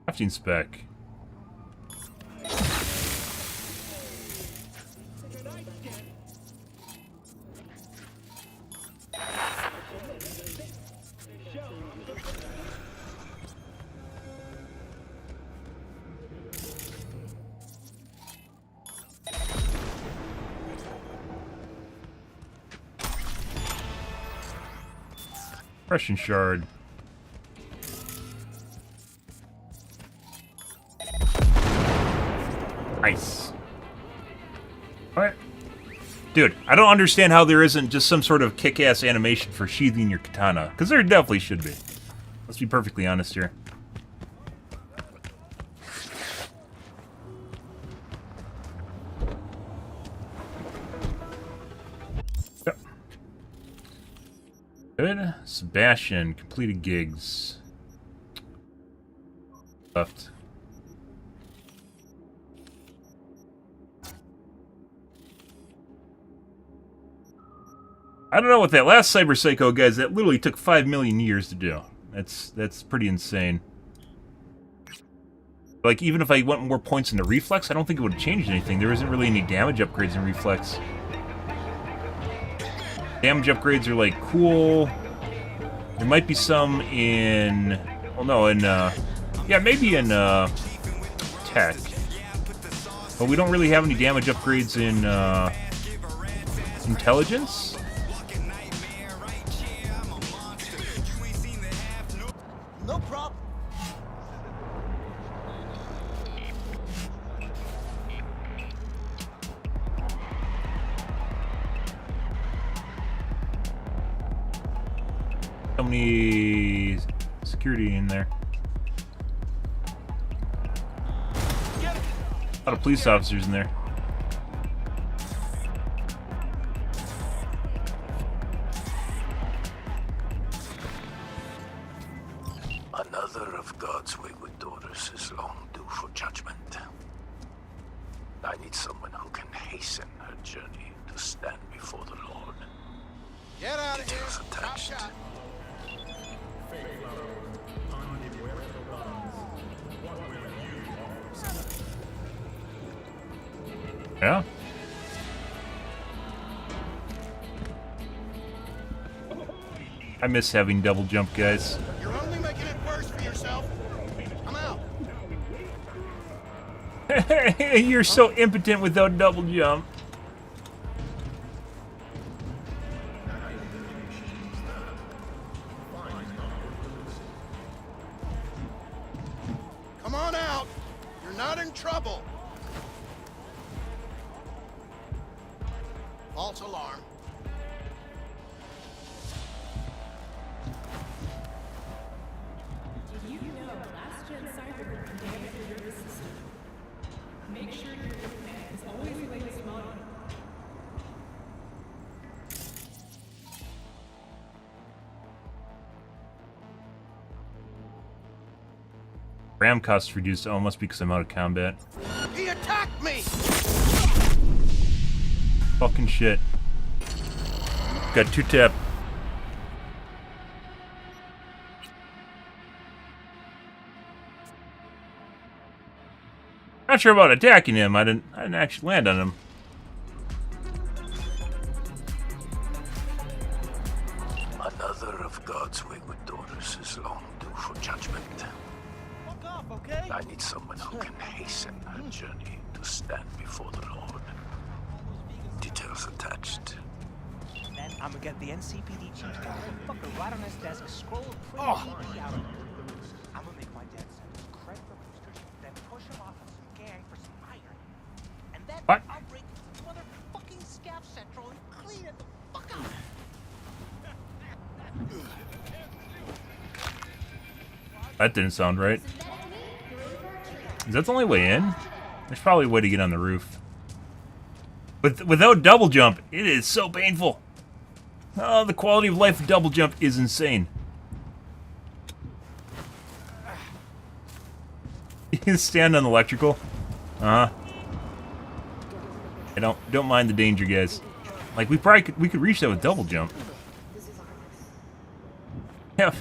Crafting spec. Compression shard. Nice. Alright. Dude, I don't understand how there isn't just some sort of kick-ass animation for sheathing your katana. Because there definitely should be. Let's be perfectly honest here. Yep. Good. Sebastian, completed gigs. Left. I don't know what that last Cyber Psycho, guys, that literally took 5 million years to do. That's pretty insane. Like, even if I went more points into Reflex, I don't think it would have changed anything. There isn't really any damage upgrades in Reflex. Damage upgrades are, like, cool. There might be some in... Well, no, in, yeah, maybe in, Tech. But we don't really have any damage upgrades in, Intelligence? No problem. So many security in there. A lot of police officers in there. Another of God's wayward daughters is long due for judgment. I need someone who can hasten her journey to stand before the Lord. Get out of here. Details attached. Yeah? I miss having double jump, guys. You're only making it worse for yourself. I'm out. You're so impotent without double jump. Come on out. You're not in trouble. False alarm. Did you know last-gen Cyberpunk can damage your nervous system? Make sure your internet is always the latest model. RAM cost reduced almost because I'm out of combat. He attacked me! Fucking shit. Got 2 tap. Not sure about attacking him. I didn't actually land on him. Another of God's wayward daughters is long due for judgment. Fuck off, okay? I need someone who can hasten her journey to stand before the Lord. Details attached. Then I'm gonna get the NCPD chief to fucker right on his desk, scroll pretty out. I'm gonna make my dad send him credit for boosters, then push him off of some gang for some iron. And then What? I'll break motherfucking Scav Central and clean it the fuck out. That didn't sound right. Is that the only way in? There's probably a way to get on the roof. But without double jump, it is so painful. Oh, the quality of life of double jump is insane. You can stand on electrical. I don't mind the danger, guys. Like we could reach that with double jump. Yeah,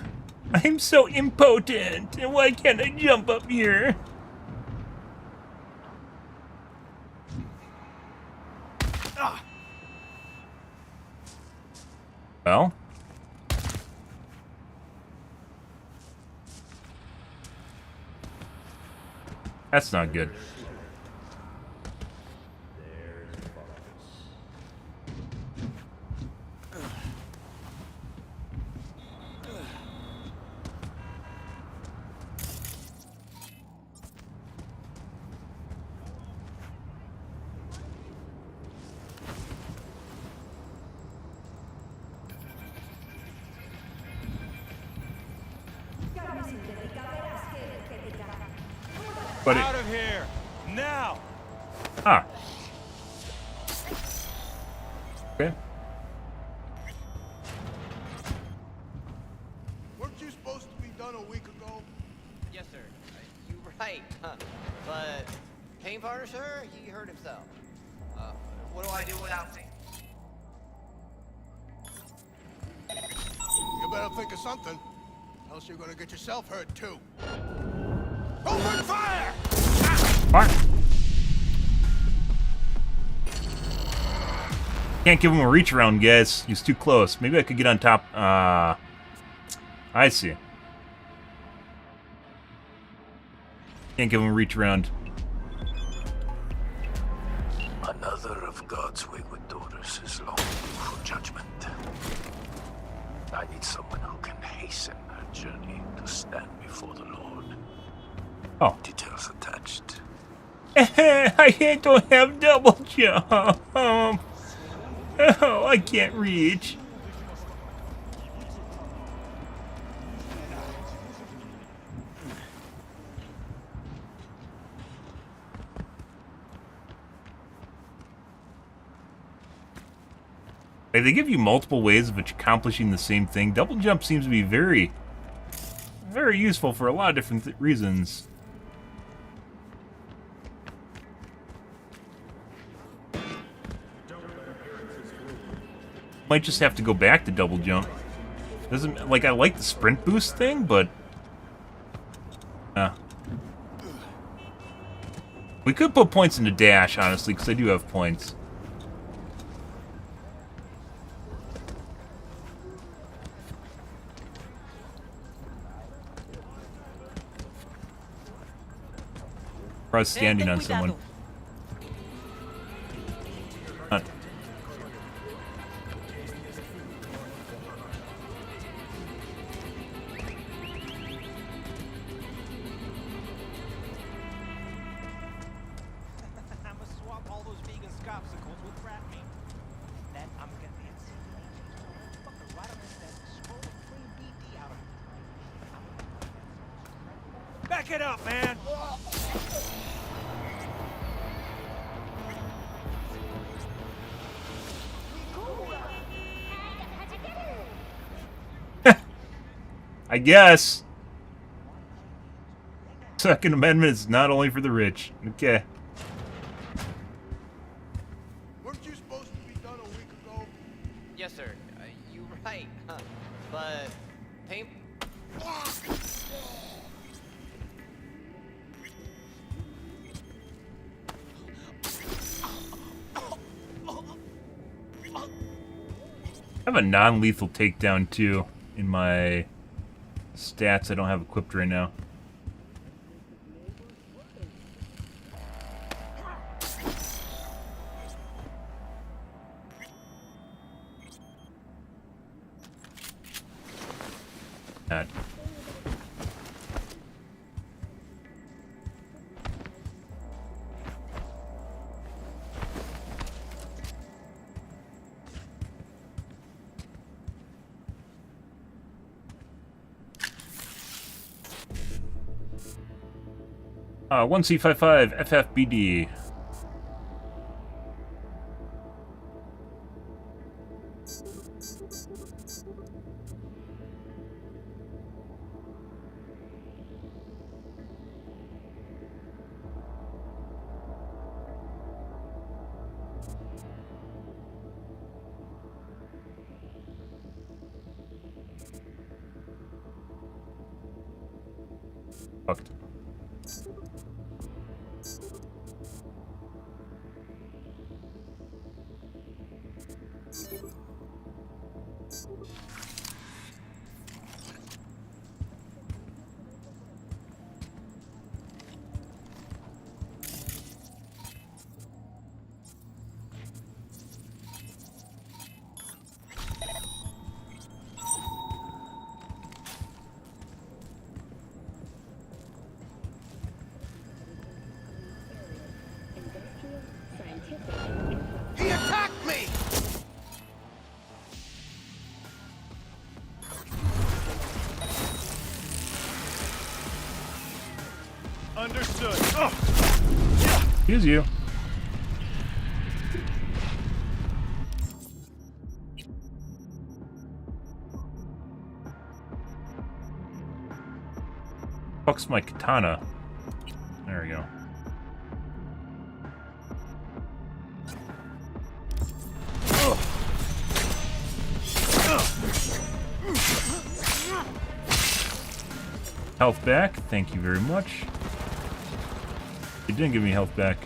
I'm so impotent, and why can't I jump up here? Well, that's not good. But Out of here! Now! Ah. Okay. Weren't you supposed to be done a week ago? Yes, sir. You're right. But pain partner, sir, he hurt himself. What do I do without me? You better think of something, else you're gonna get yourself hurt too. Open fire! What? Can't give him a reach around, guys. He's too close. Maybe I could get on top. I see. Can't give him a reach around. Another of God's wayward daughters is long due for judgment. I need someone who can hasten her journey to stand before the Lord. Oh. Details attached. I don't have double jump. Oh, I can't reach. Like, they give you multiple ways of accomplishing the same thing. Double jump seems to be very, very useful for a lot of different reasons. Might just have to go back to double jump. Doesn't, like, I like the sprint boost thing, but we could put points into dash, honestly, because I do have points. I was standing on someone. I'ma swap all those vegan scopsicles with rat meat. Then I'm gonna get the NCPD fucker right on his desk, scroll a clean BD out of it. Back it up, man! I guess. Second Amendment is not only for the rich. Okay. Weren't you supposed to be done a week ago? Yes, sir. You're right. But paint. I have a non-lethal takedown too in my stats I don't have equipped right now. That. Uh, 1C55 FFBD. Fucked. He attacked me! Understood. Oh. Excuse you. Fuck's my katana. There we go. Health back, thank you very much. It didn't give me health back.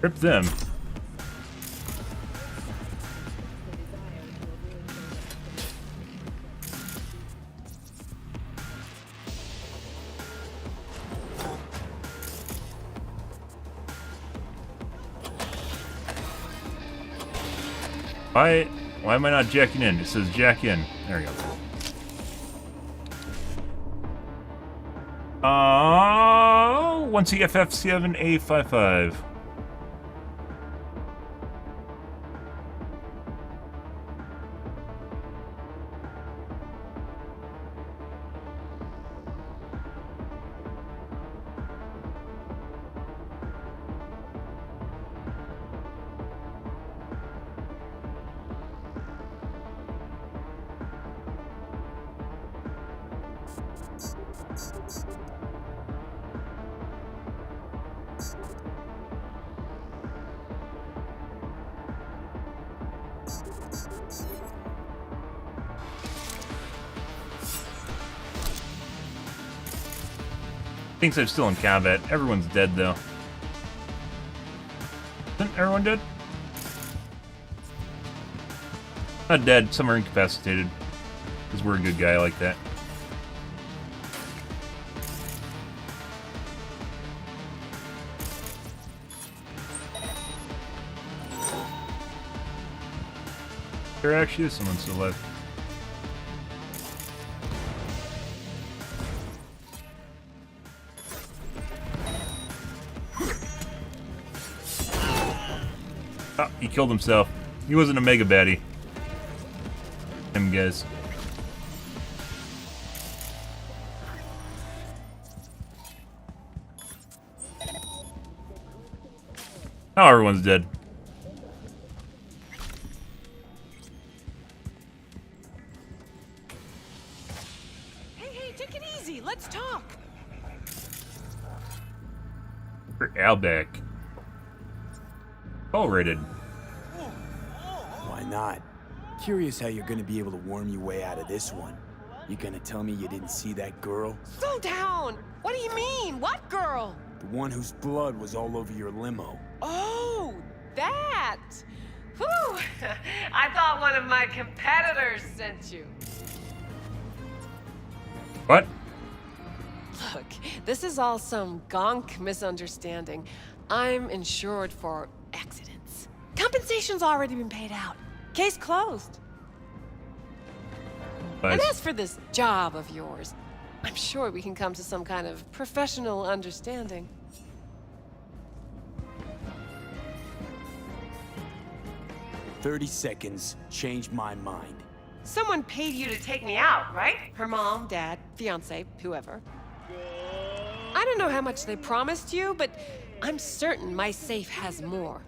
Rip them. Why am I not jacking in? It says jack in. There we go. 1CFF7A55. Thinks I'm still in combat. Everyone's dead, though. Isn't everyone dead? Not dead, some are incapacitated. Because we're a good guy like that. There actually is someone still alive. Oh, he killed himself. He wasn't a mega baddie. Him guys. Oh, everyone's dead. Hey, take it easy. Let's talk. For Albeck. All rated. Why not? Curious how you're gonna be able to worm your way out of this one. You gonna tell me you didn't see that girl? Slow down. What do you mean? What girl? The one whose blood was all over your limo. Oh, that. Whew. I thought one of my competitors sent you. What? Look, this is all some gonk misunderstanding. I'm insured for accidents. Compensation's already been paid out. Case closed. Nice. And as for this job of yours, I'm sure we can come to some kind of professional understanding. "30 seconds, changed my mind." Someone paid you to take me out, right? Her mom, dad, fiance, whoever. I don't know how much they promised you, but I'm certain my safe has more.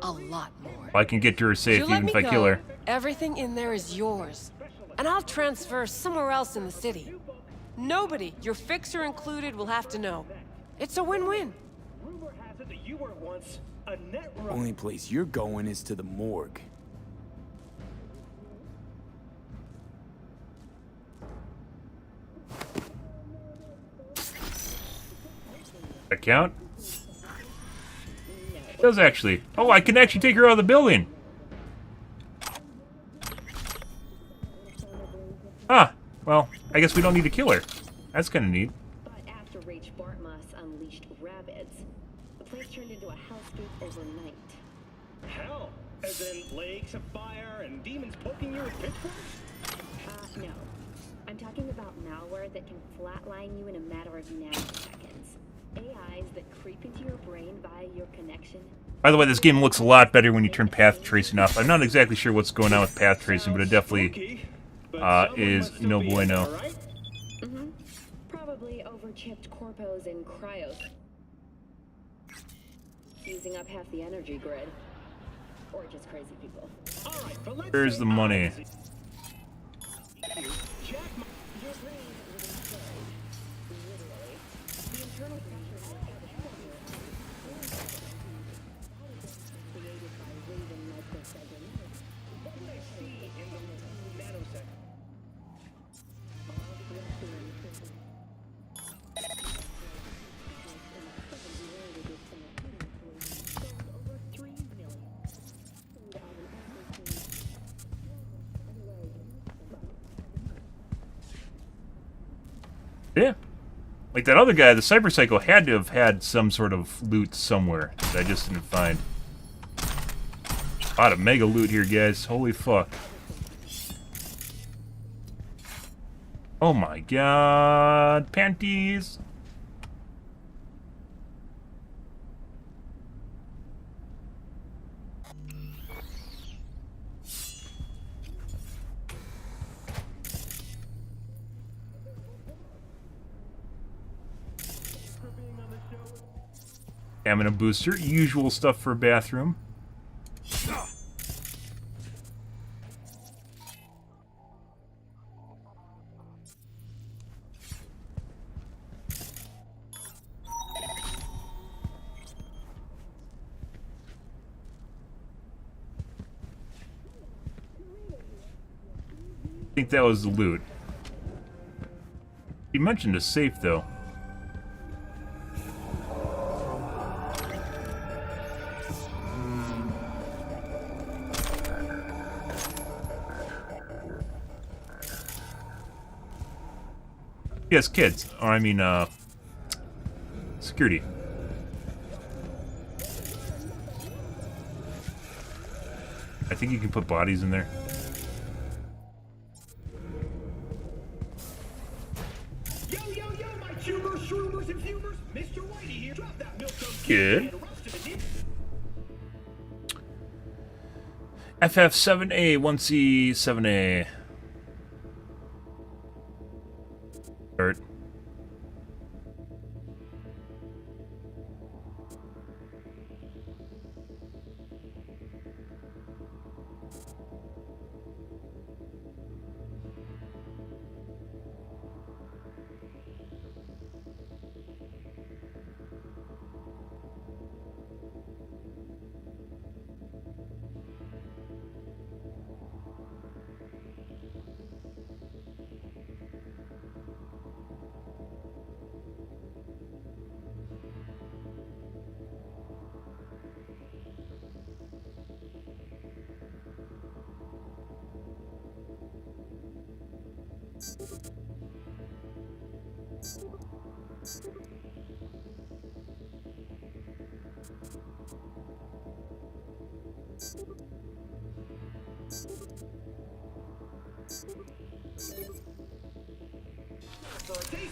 A lot more. I can get to her safe You let even me if I go, kill her. everything in there is yours. And I'll transfer somewhere else in the city. Nobody, your fixer included, will have to know. It's a win-win. Rumor has it that you were once a net runner. Only place you're going is to the morgue. Account? It does actually. Oh, I can actually take her out of the building. Ah, well, I guess we don't need to kill her. That's kind of neat. But after Rage Bartmoss unleashed rabbits, the place turned into a hellscape overnight. Hell, as in lakes of fire and demons poking you with pitchforks? No. I'm talking about malware that can flatline you in a matter of nanoseconds. AIs that creep into your brain via your connection. By the way, this game looks a lot better when you turn path tracing off. I'm not exactly sure what's going on with path tracing, but it definitely is no bueno. Mm-hmm. Probably overchipped corpos and cryos. Using up half the energy grid. Or just crazy people. Where's the money? Yeah. Like that other guy, the Cyber Psycho had to have had some sort of loot somewhere that I just didn't find. A lot of mega loot here, guys. Holy fuck. Oh my god. Panties. Stamina booster, usual stuff for a bathroom. I think that was the loot. You mentioned a safe, though. Yes, kids. Or I mean, security. I think you can put bodies in there. Yo, yo, yo, my tubers, shroomers, and fumers. Mr. Whitey here. Drop that milk toast Good. FF7A, 1C, 7A. Start.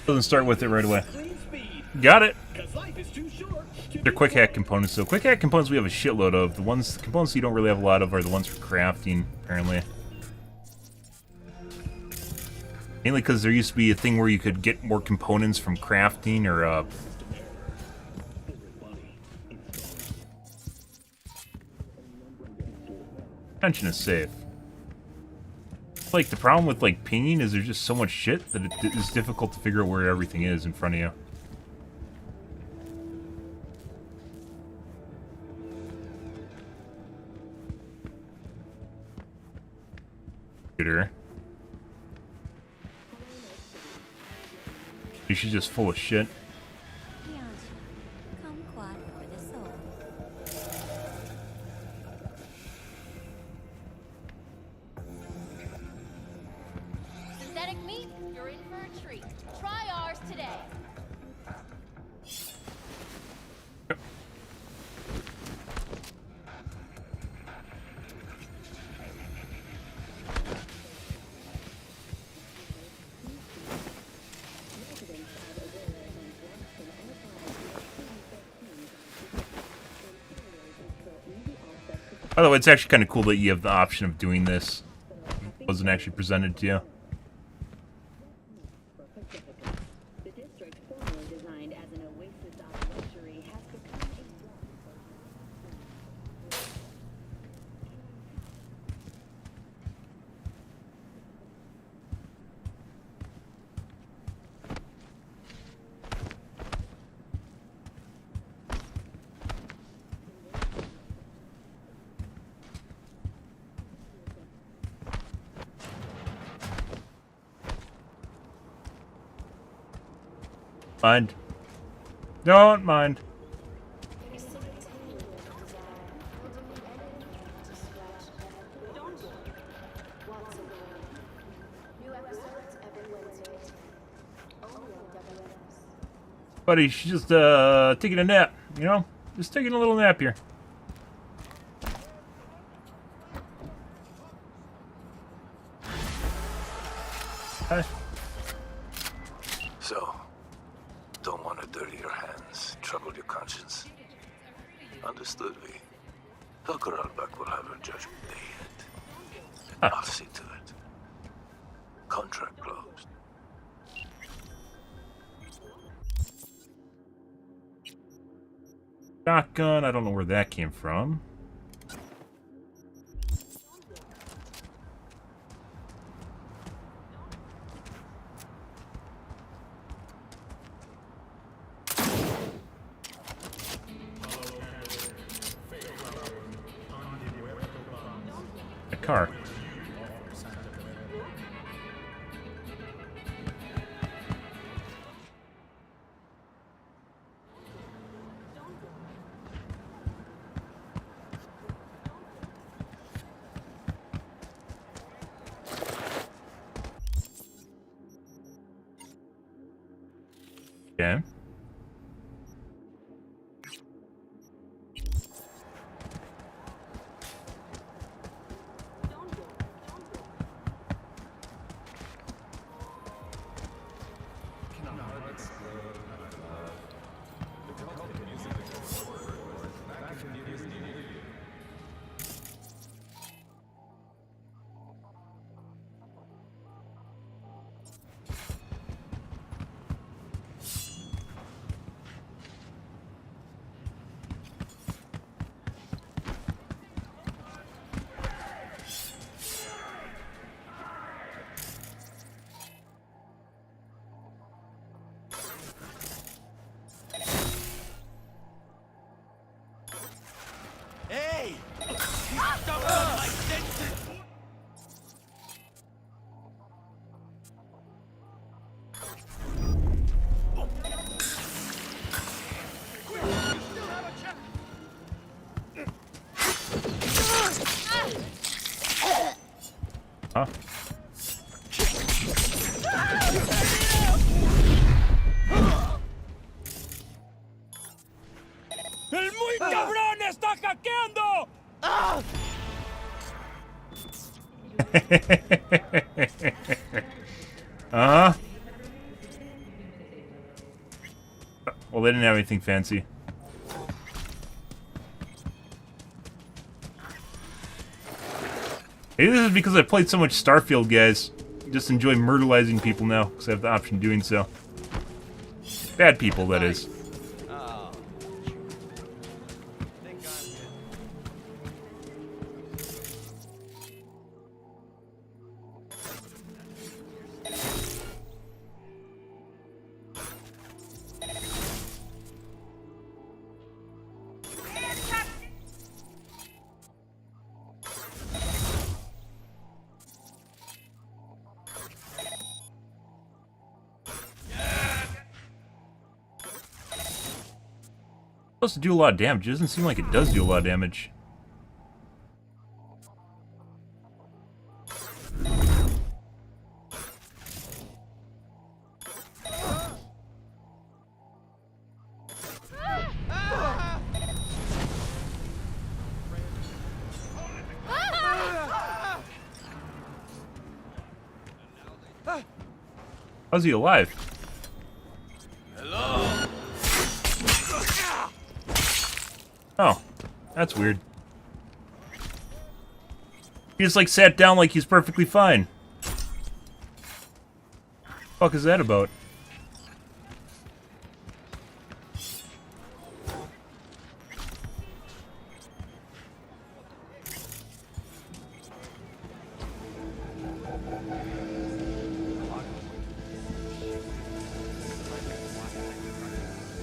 Doesn't start with it right away. Got it. They're quick hack components, so quick hack components we have a shitload of. The components you don't really have a lot of are the ones for crafting, apparently. Mainly because there used to be a thing where you could get more components from crafting or Attention is safe. Like, the problem with, like, pinging is there's just so much shit that it is difficult to figure out where everything is in front of you. Computer. She's just full of shit. Synthetic meat, you're in for a treat. Try ours today. By the way, it's actually kind of cool that you have the option of doing this. It wasn't actually presented to you. Mind. Don't mind. Buddy, she's just taking a nap, you know? Just taking a little nap here. Hi. So, don't want to dirty your hands, trouble your conscience. Understood, V. Hilkeralbach will have her judgment day yet. I'll see to it. Contract closed. Shotgun, I don't know where that came from. A car. Okay. Hey! He stepped on my senses! Huh? ¡El muy cabrón está hackeando! Well, they didn't have anything fancy. Maybe this is because I played so much Starfield, guys. Just enjoy murderizing people now, because I have the option of doing so. Bad people, that is. Supposed to do a lot of damage. It doesn't seem like it does do a lot of damage. How's he alive? Oh, that's weird. He just like sat down like he's perfectly fine. Fuck is that about?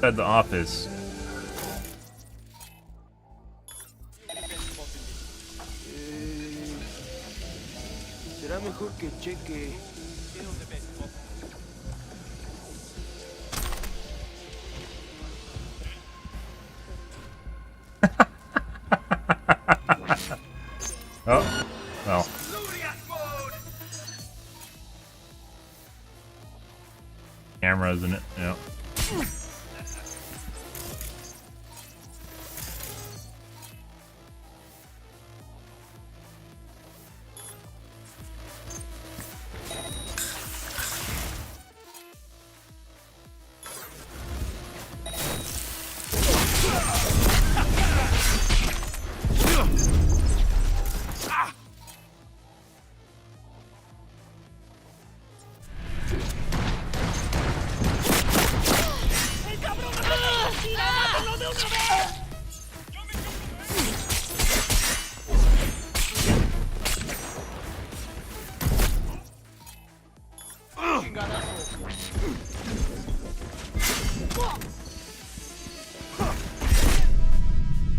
At the office. Será mejor que cheque. Oh, well. Camera, isn't it? Yeah.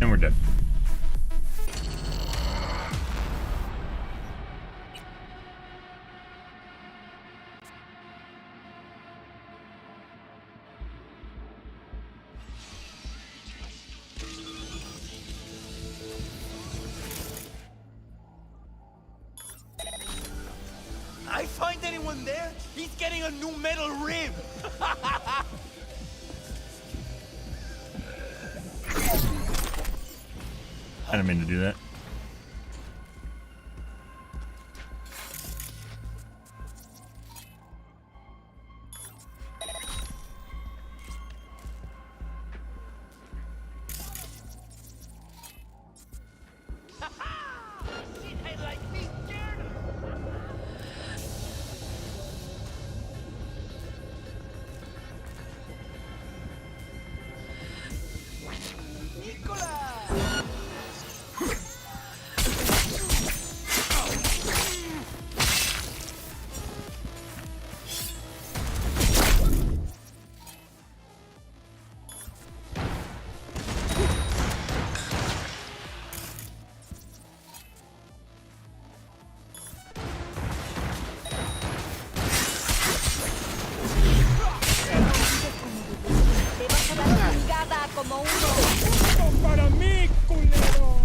And we're dead. I find anyone there, he's getting a new metal rib! I didn't mean to do that.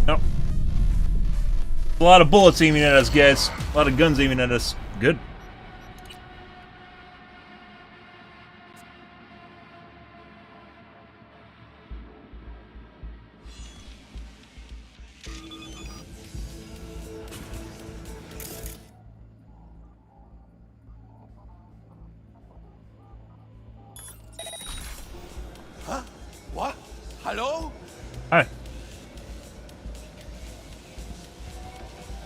Nope. A lot of bullets aiming at us, guys. A lot of guns aiming at us. Good. Huh? What? Hello? Hi.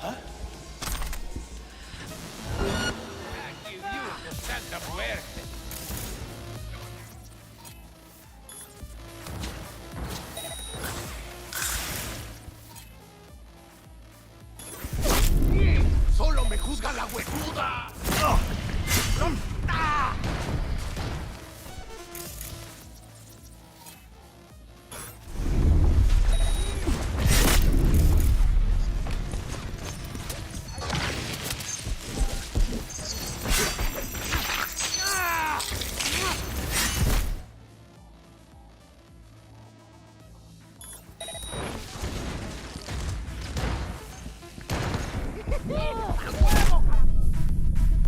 Huh? Solo me juzga la huevuda.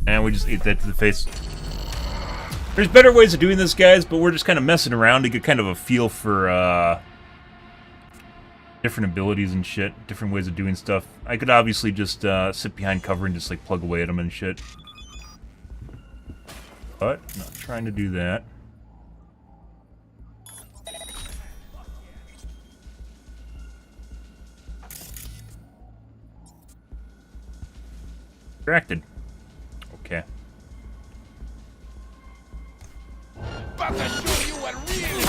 And we just ate that to the face. There's better ways of doing this, guys, but we're just kind of messing around to get kind of a feel for different abilities and shit, different ways of doing stuff. I could obviously just sit behind cover and just like plug away at them and shit. But not trying to do that. Distracted. Okay. About to show you what really.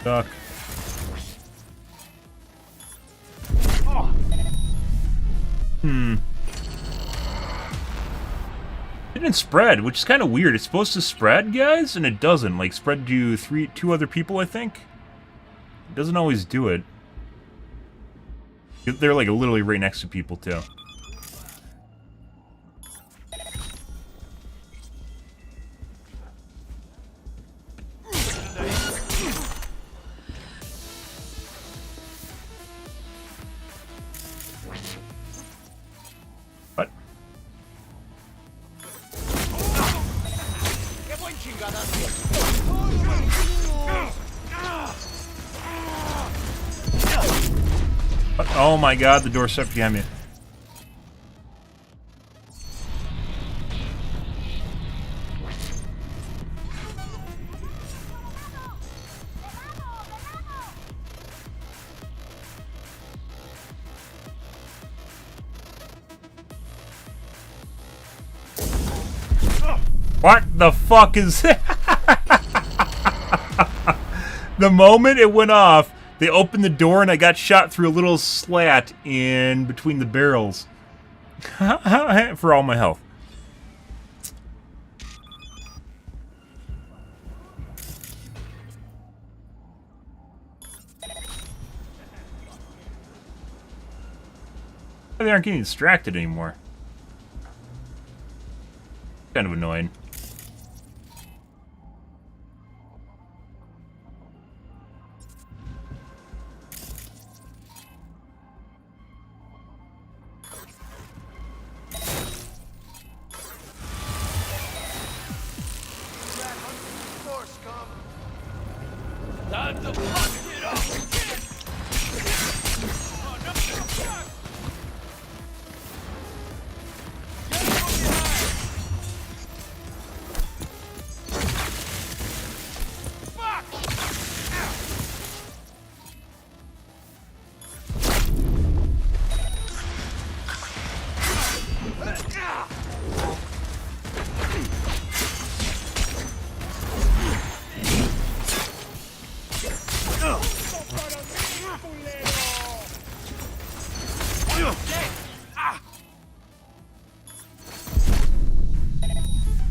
Duck. It didn't spread, which is kind of weird. It's supposed to spread, guys, and it doesn't. Like, spread to two other people, I think. It doesn't always do it. They're, like, literally right next to people, too. What? What? Oh my god, the door stepped behind me. What the fuck is that? The moment it went off, they opened the door and I got shot through a little slat in between the barrels. For all my health. They aren't getting distracted anymore. Kind of annoying.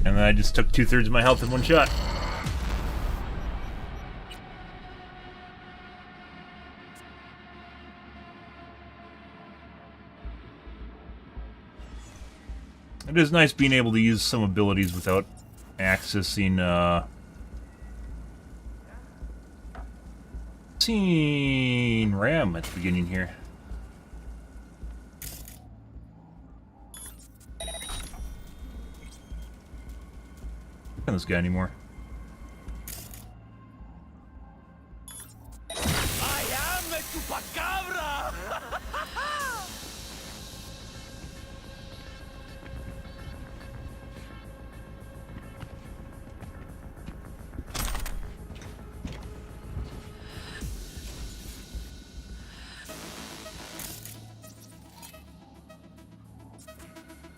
And then I just took 2/3 of my health in one shot. It is nice being able to use some abilities without accessing, seeing RAM at the beginning here. I don't this guy anymore. I am a chupacabra!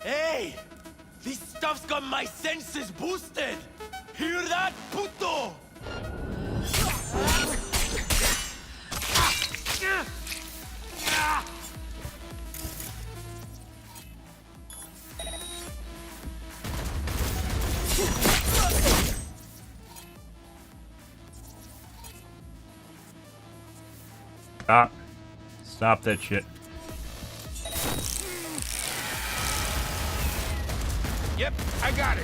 Hey! This stuff's got my senses boosted! Hear that, puto? Stop. Stop that shit. Yep, I got it.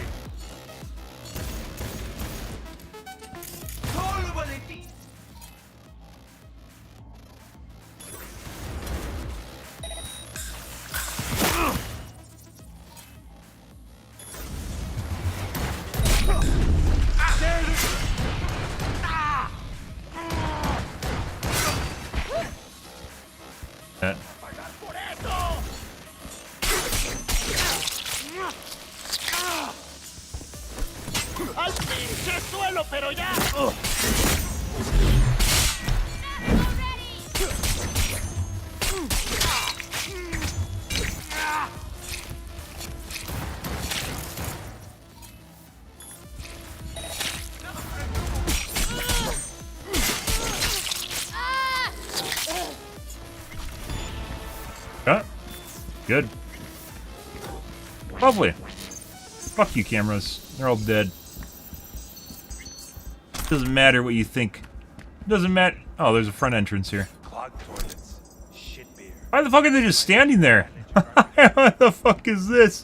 ¡Al pinche suelo, pero ya! Ah, good. Lovely. Fuck you, cameras. They're all dead. Doesn't matter what you think. Doesn't matter. Oh, there's a front entrance here. Why the fuck are they just standing there? What the fuck is this?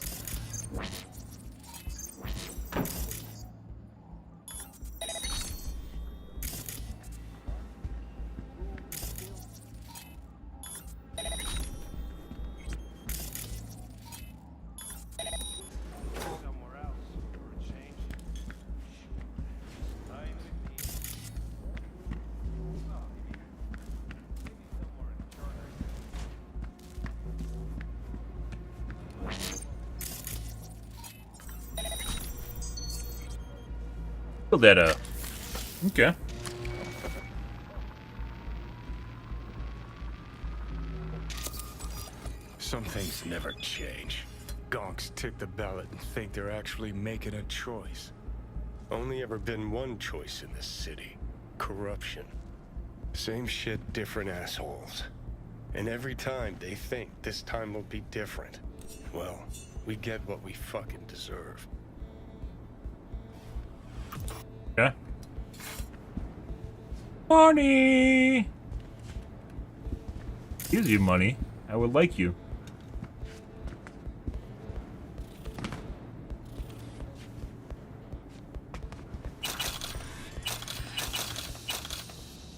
Build that up. Okay. Some things never change. Gonks tick the ballot and think they're actually making a choice. Only ever been one choice in this city. Corruption. Same shit, different assholes. And every time they think this time will be different, well, we get what we fucking deserve. Okay. Money! Gives you money. I would like you.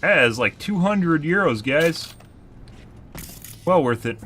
That is like 200 euros, guys. Well worth it.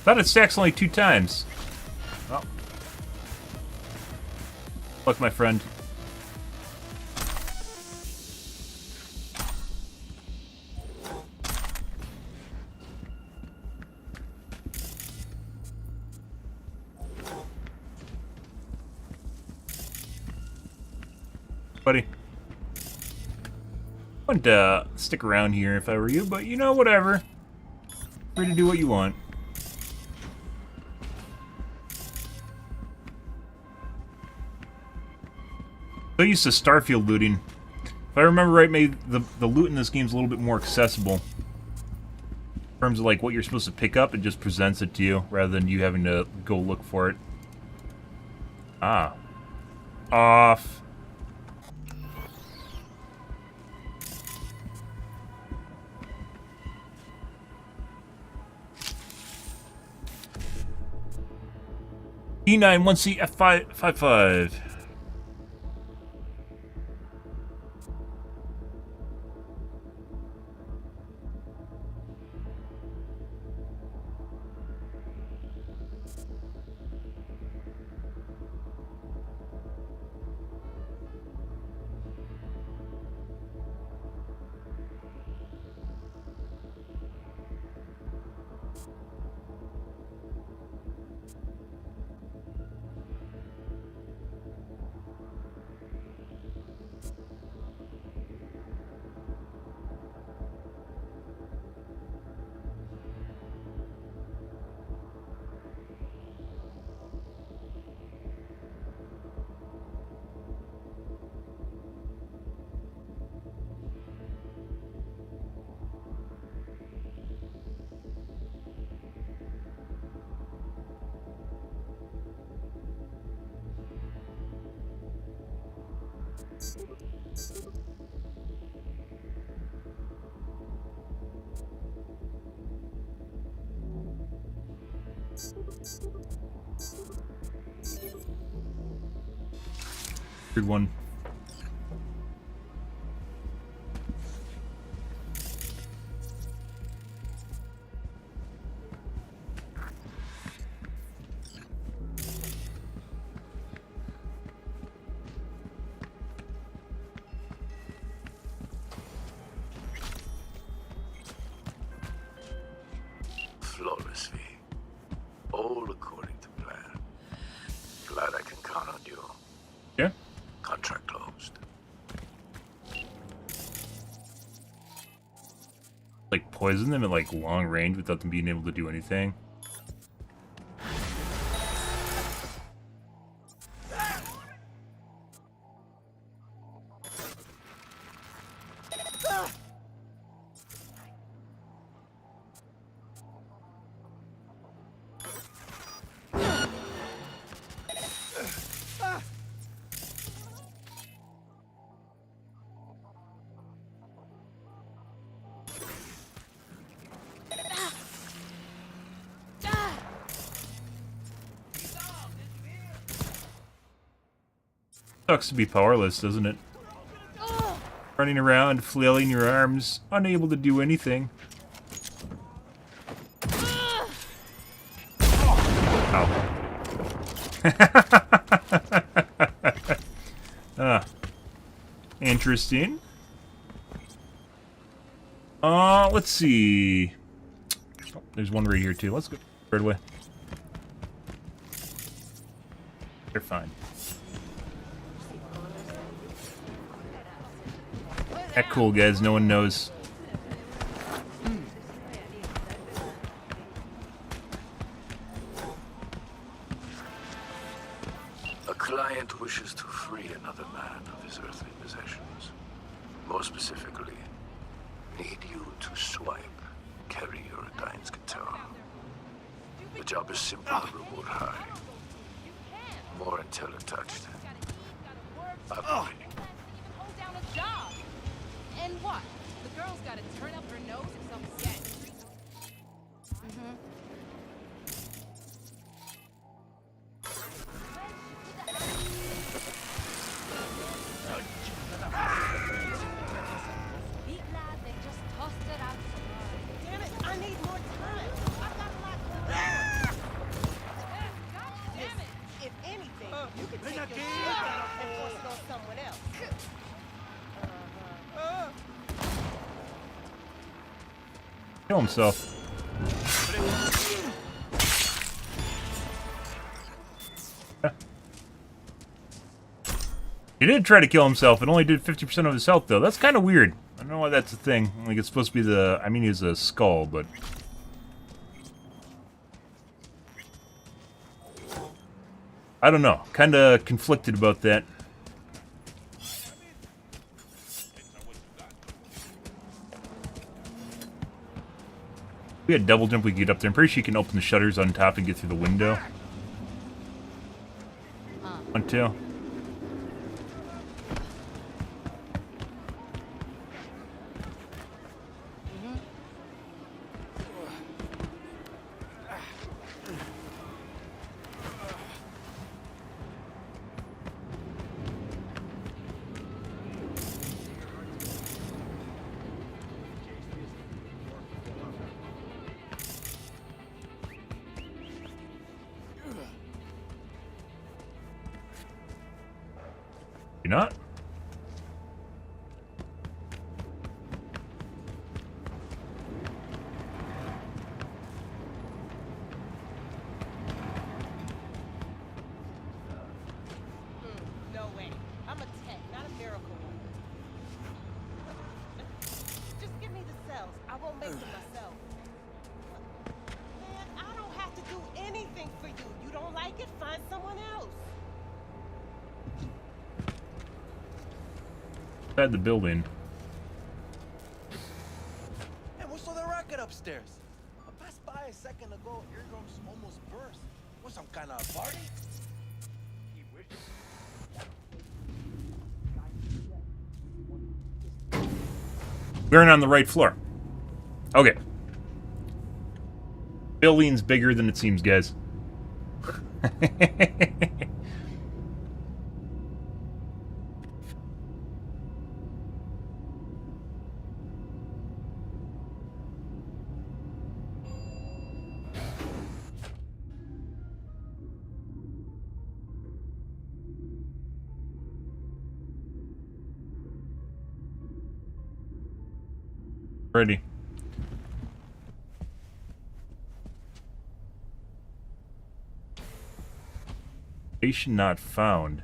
Thought it stacks only 2 times. Well. Look, my friend. Buddy. I wouldn't stick around here if I were you, but you know, whatever. Free to do what you want. So used to Starfield looting. If I remember right, maybe the loot in this game is a little bit more accessible. In terms of like what you're supposed to pick up, it just presents it to you rather than you having to go look for it. Ah. Off. E9 1C F555. Good one. Flawlessly. All according to plan. Glad I can count on you. Yeah? Contract closed. Like poison them at like long range without them being able to do anything. Sucks to be powerless, doesn't it? Running around, flailing your arms, unable to do anything. Ow. Interesting. Let's see. Oh, there's one right here too. Let's go right away. They're fine. Act cool, guys. No one knows. A client wishes to free another man of his earthly possessions. More specifically, need you to swipe Kerry Urdine's guitar. The job is simple, the reward high. More until attached. Hold down a job. And what? The girl's got to turn up her nose at some sketch. Be glad they just tossed it out somewhere. Damn it, I need more time. I've got a lot going on. God damn it. If anything, you could take your shit out and force it on someone else. Kill himself. He did try to kill himself. It only did 50% of his health, though. That's kind of weird. I don't know why that's a thing. Like, it's supposed to be the... I mean, he's a skull, but... I don't know. Kind of conflicted about that. We had double jump, we could get up there. I'm pretty sure you can open the shutters on top and get through the window. 1, 2. You're not? No way. I'm a tech, not a miracle worker. Just give me the cells. I won't make them myself. Man, I don't have to do anything for you. You don't like it? Find someone else. Inside the building. Hey, what's all the racket upstairs? I passed by a second ago. Eardrums almost burst. What, some kind of party? We're on the right floor. Okay. Building's bigger than it seems, guys. Ready. Station not found.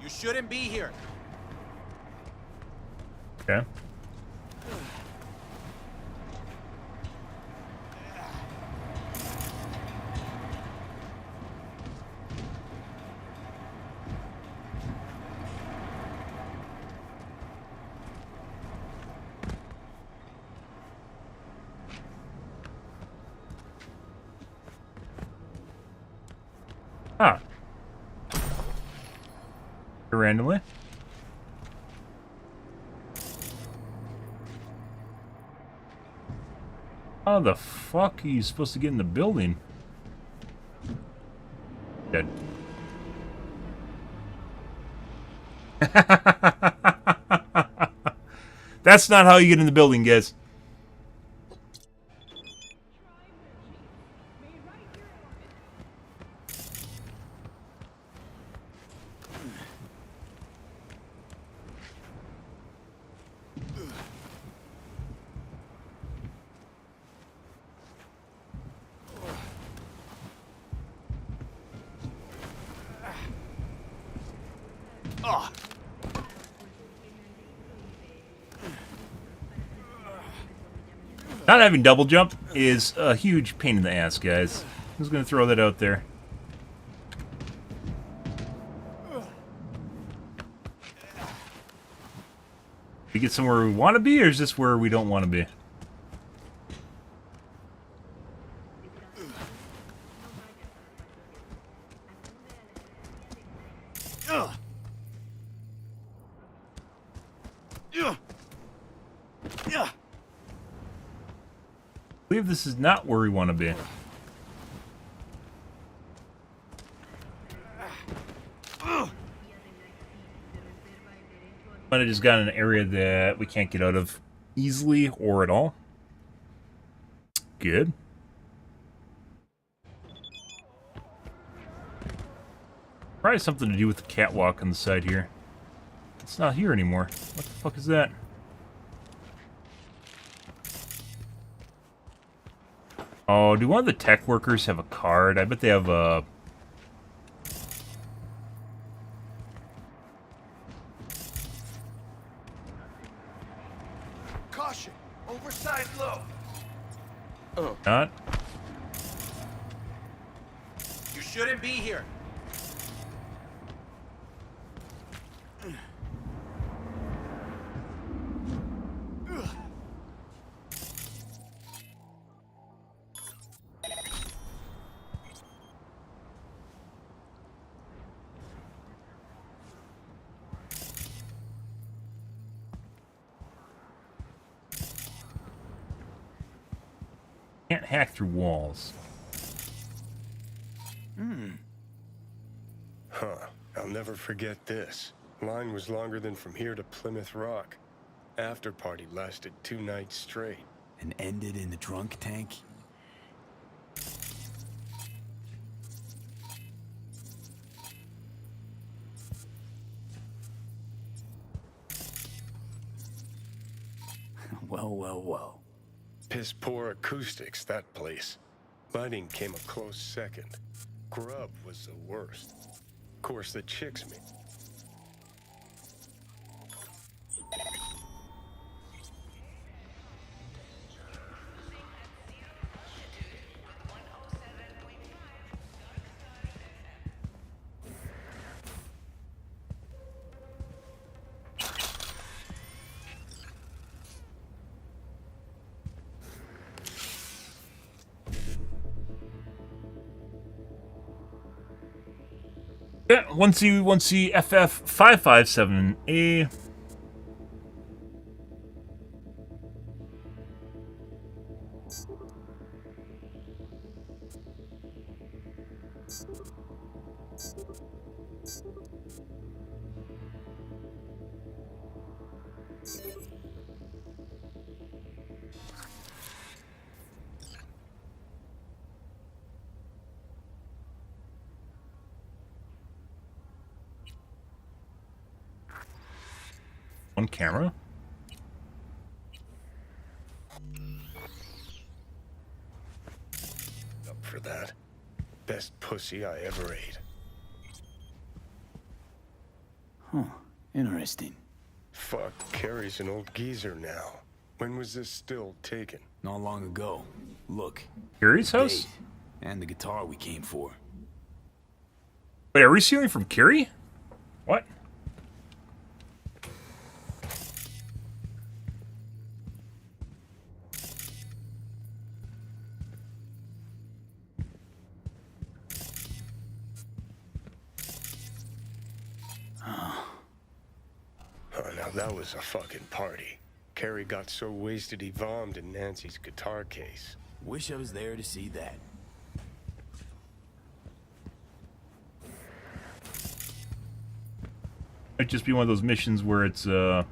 You shouldn't be here. Okay. Ah. Randomly. How the fuck are you supposed to get in the building? Dead. That's not how you get in the building, guys. Not having double jump is a huge pain in the ass, guys. I'm just gonna throw that out there. We get somewhere we want to be, or is this where we don't want to be? I believe this is not where we want to be. Might have just got an area that we can't get out of easily or at all. Good. Probably something to do with the catwalk on the side here. It's not here anymore. What the fuck is that? Oh, do one of the tech workers have a card? I bet they have a... Caution! Oversized low! Not? You shouldn't be here. Can't hack through walls. Huh. I'll never forget this. Line was longer than from here to Plymouth Rock. After party lasted 2 nights straight. And ended in the drunk tank? Well. Piss poor acoustics, that place. Lighting came a close second. Grub was the worst. Of course, the chicks me. Yeah, once you FF557A. One camera. Up for that. Best pussy I ever ate. Huh. Interesting. Fuck, Carrie's an old geezer now. When was this still taken? Not long ago. Look. Carrie's house? Date, and the guitar we came for. Wait, are we stealing from Carrie? What? Oh, now that was a fucking party. Carrie got so wasted he vommed in Nancy's guitar case. Wish I was there to see that. Might just be one of those missions where it's on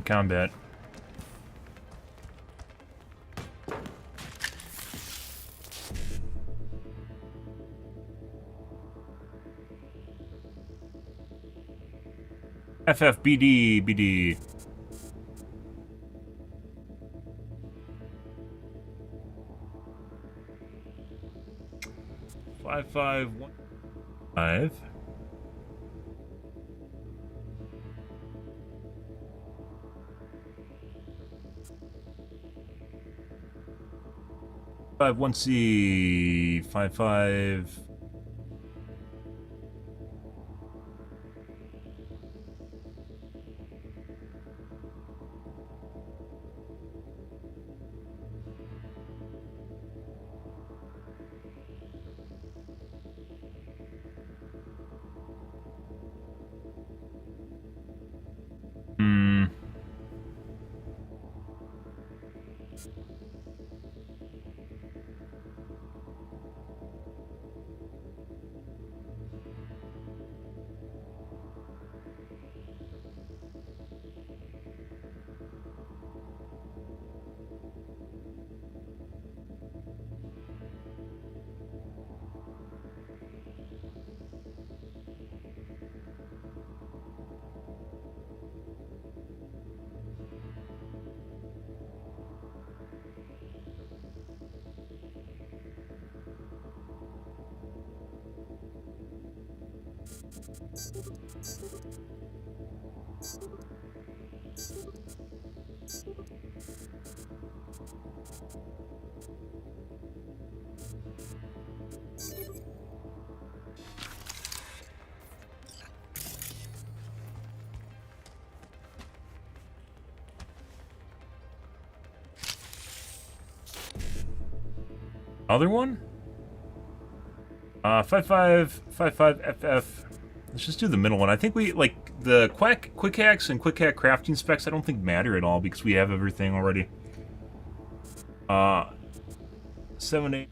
combat. FFBD BD. Five 1. 5. Five 1C 5. Other one? 55FF. Let's just do the middle one. I think we, like, the quick hacks and quick hack crafting specs I don't think matter at all because we have everything already. 7, 8.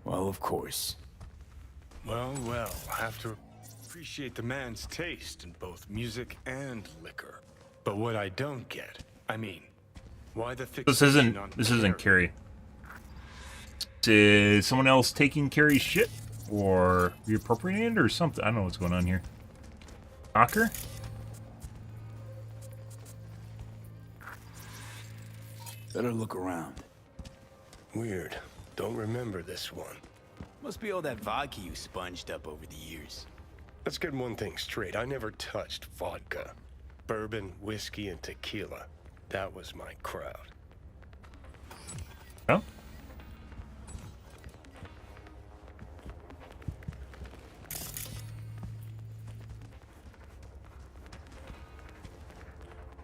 Well, of course. Well, have to appreciate the man's taste in both music and liquor. But what I don't get, I mean, why the This isn't Carrie. Is someone else taking Carrie's shit? Or reappropriating it or something? I don't know what's going on here. Knocker? Better look around. Weird. Don't remember this one. Must be all that vodka you sponged up over the years. Let's get one thing straight. I never touched vodka. Bourbon, whiskey, and tequila. That was my crowd. Oh?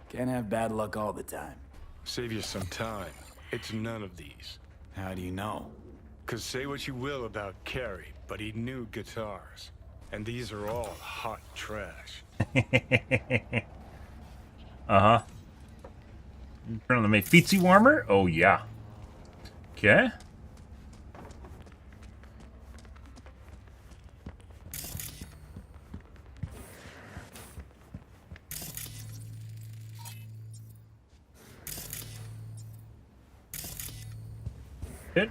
Can't have bad luck all the time. Save you some time. It's none of these. How do you know? 'Cause say what you will about Carrie, but he knew guitars. And these are all hot trash. Uh-huh. Turn on the Mayfeetsy warmer? Oh, yeah. Okay. It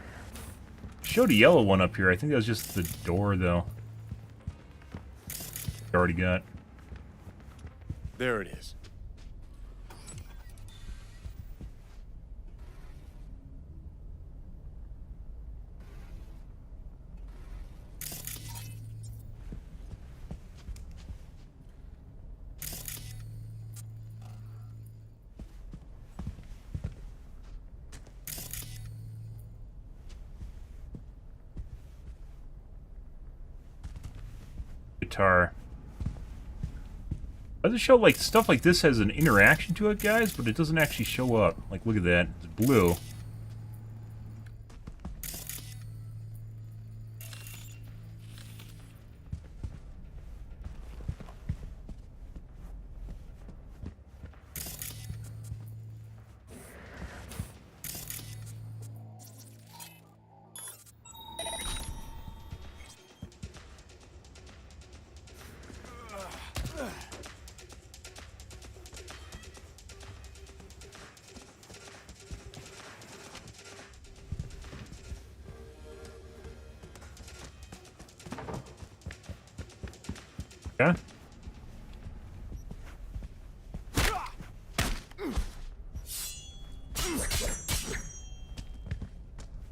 showed a yellow one up here. I think that was just the door, though. Already got. There it is. Guitar. Does it show like stuff like this has an interaction to it, guys? But it doesn't actually show up. Like, look at that. It's blue. Yeah.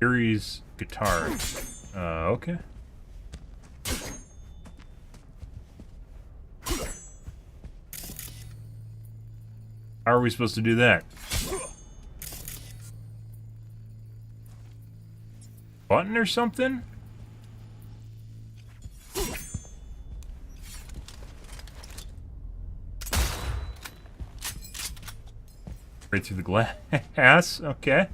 Yuri's guitar. Okay. How are we supposed to do that? Button or something? Right through the glass, okay.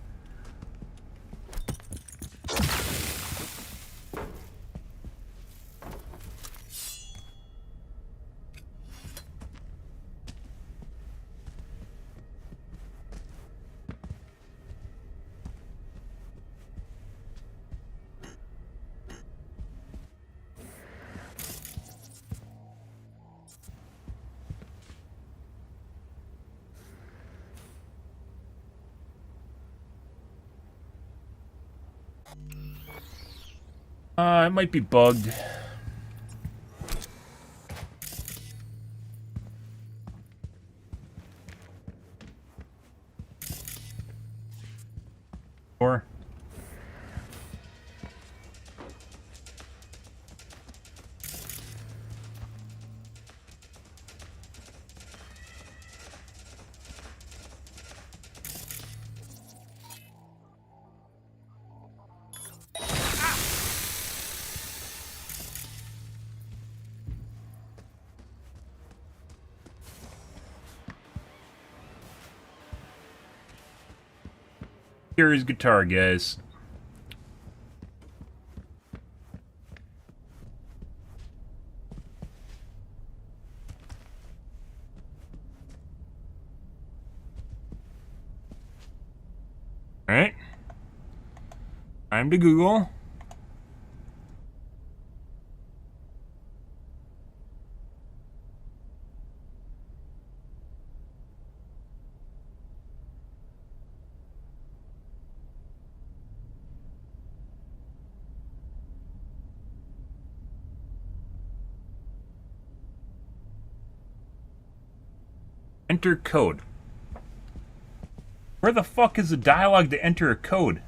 It might be bugged. Or here's guitar, guys. All right. Time to Google. Enter code. Where the fuck is the dialogue to enter a code?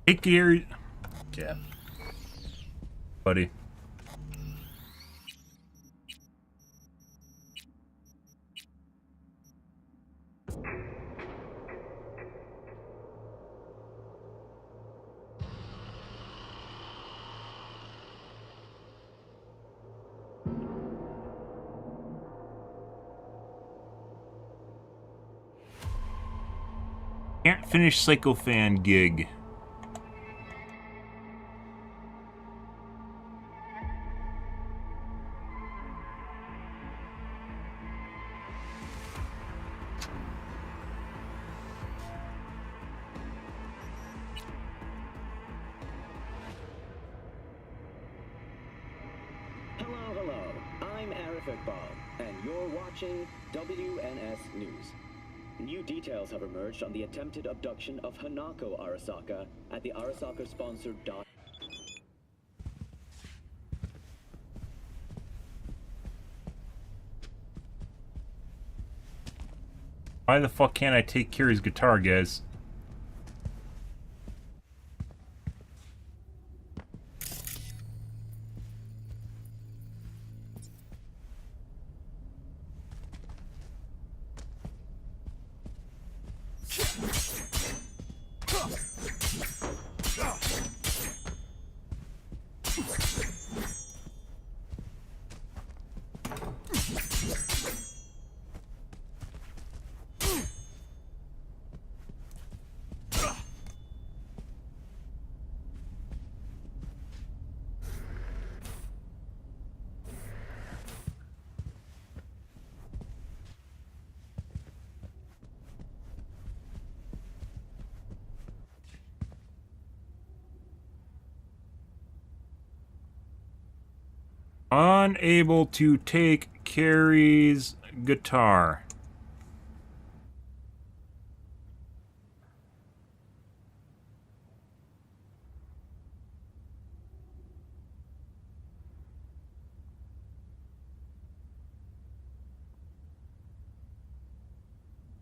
Take your... Yeah. Buddy. Can't finish Psychofan gig. And you're watching WNS News. New details have emerged on the attempted abduction of Hanako Arasaka at the Arasaka-sponsored Why the fuck can't I take Kiri's guitar, guys? Unable to take Carrie's guitar.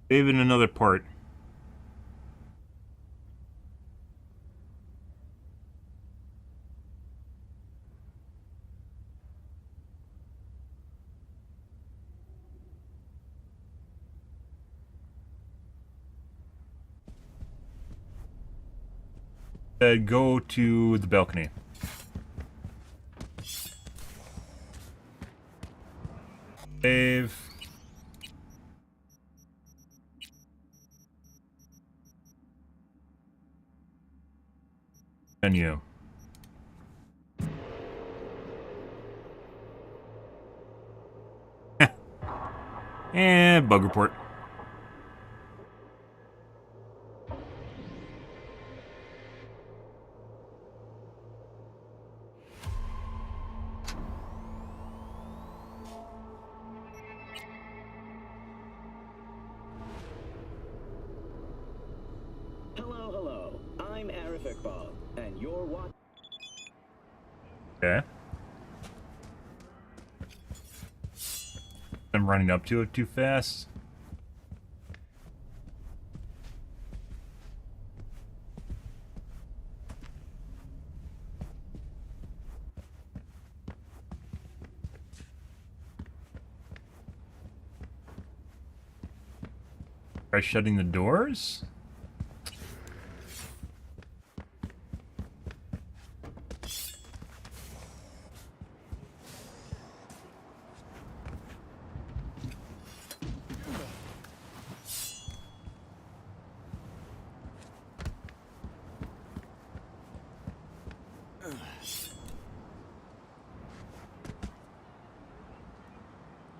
Save in another part. Go to the balcony. Save. Menu. And bug report. Hello. I'm Arif Iqbal, and you're watching. Okay. I'm running up to it too fast. Try shutting the doors?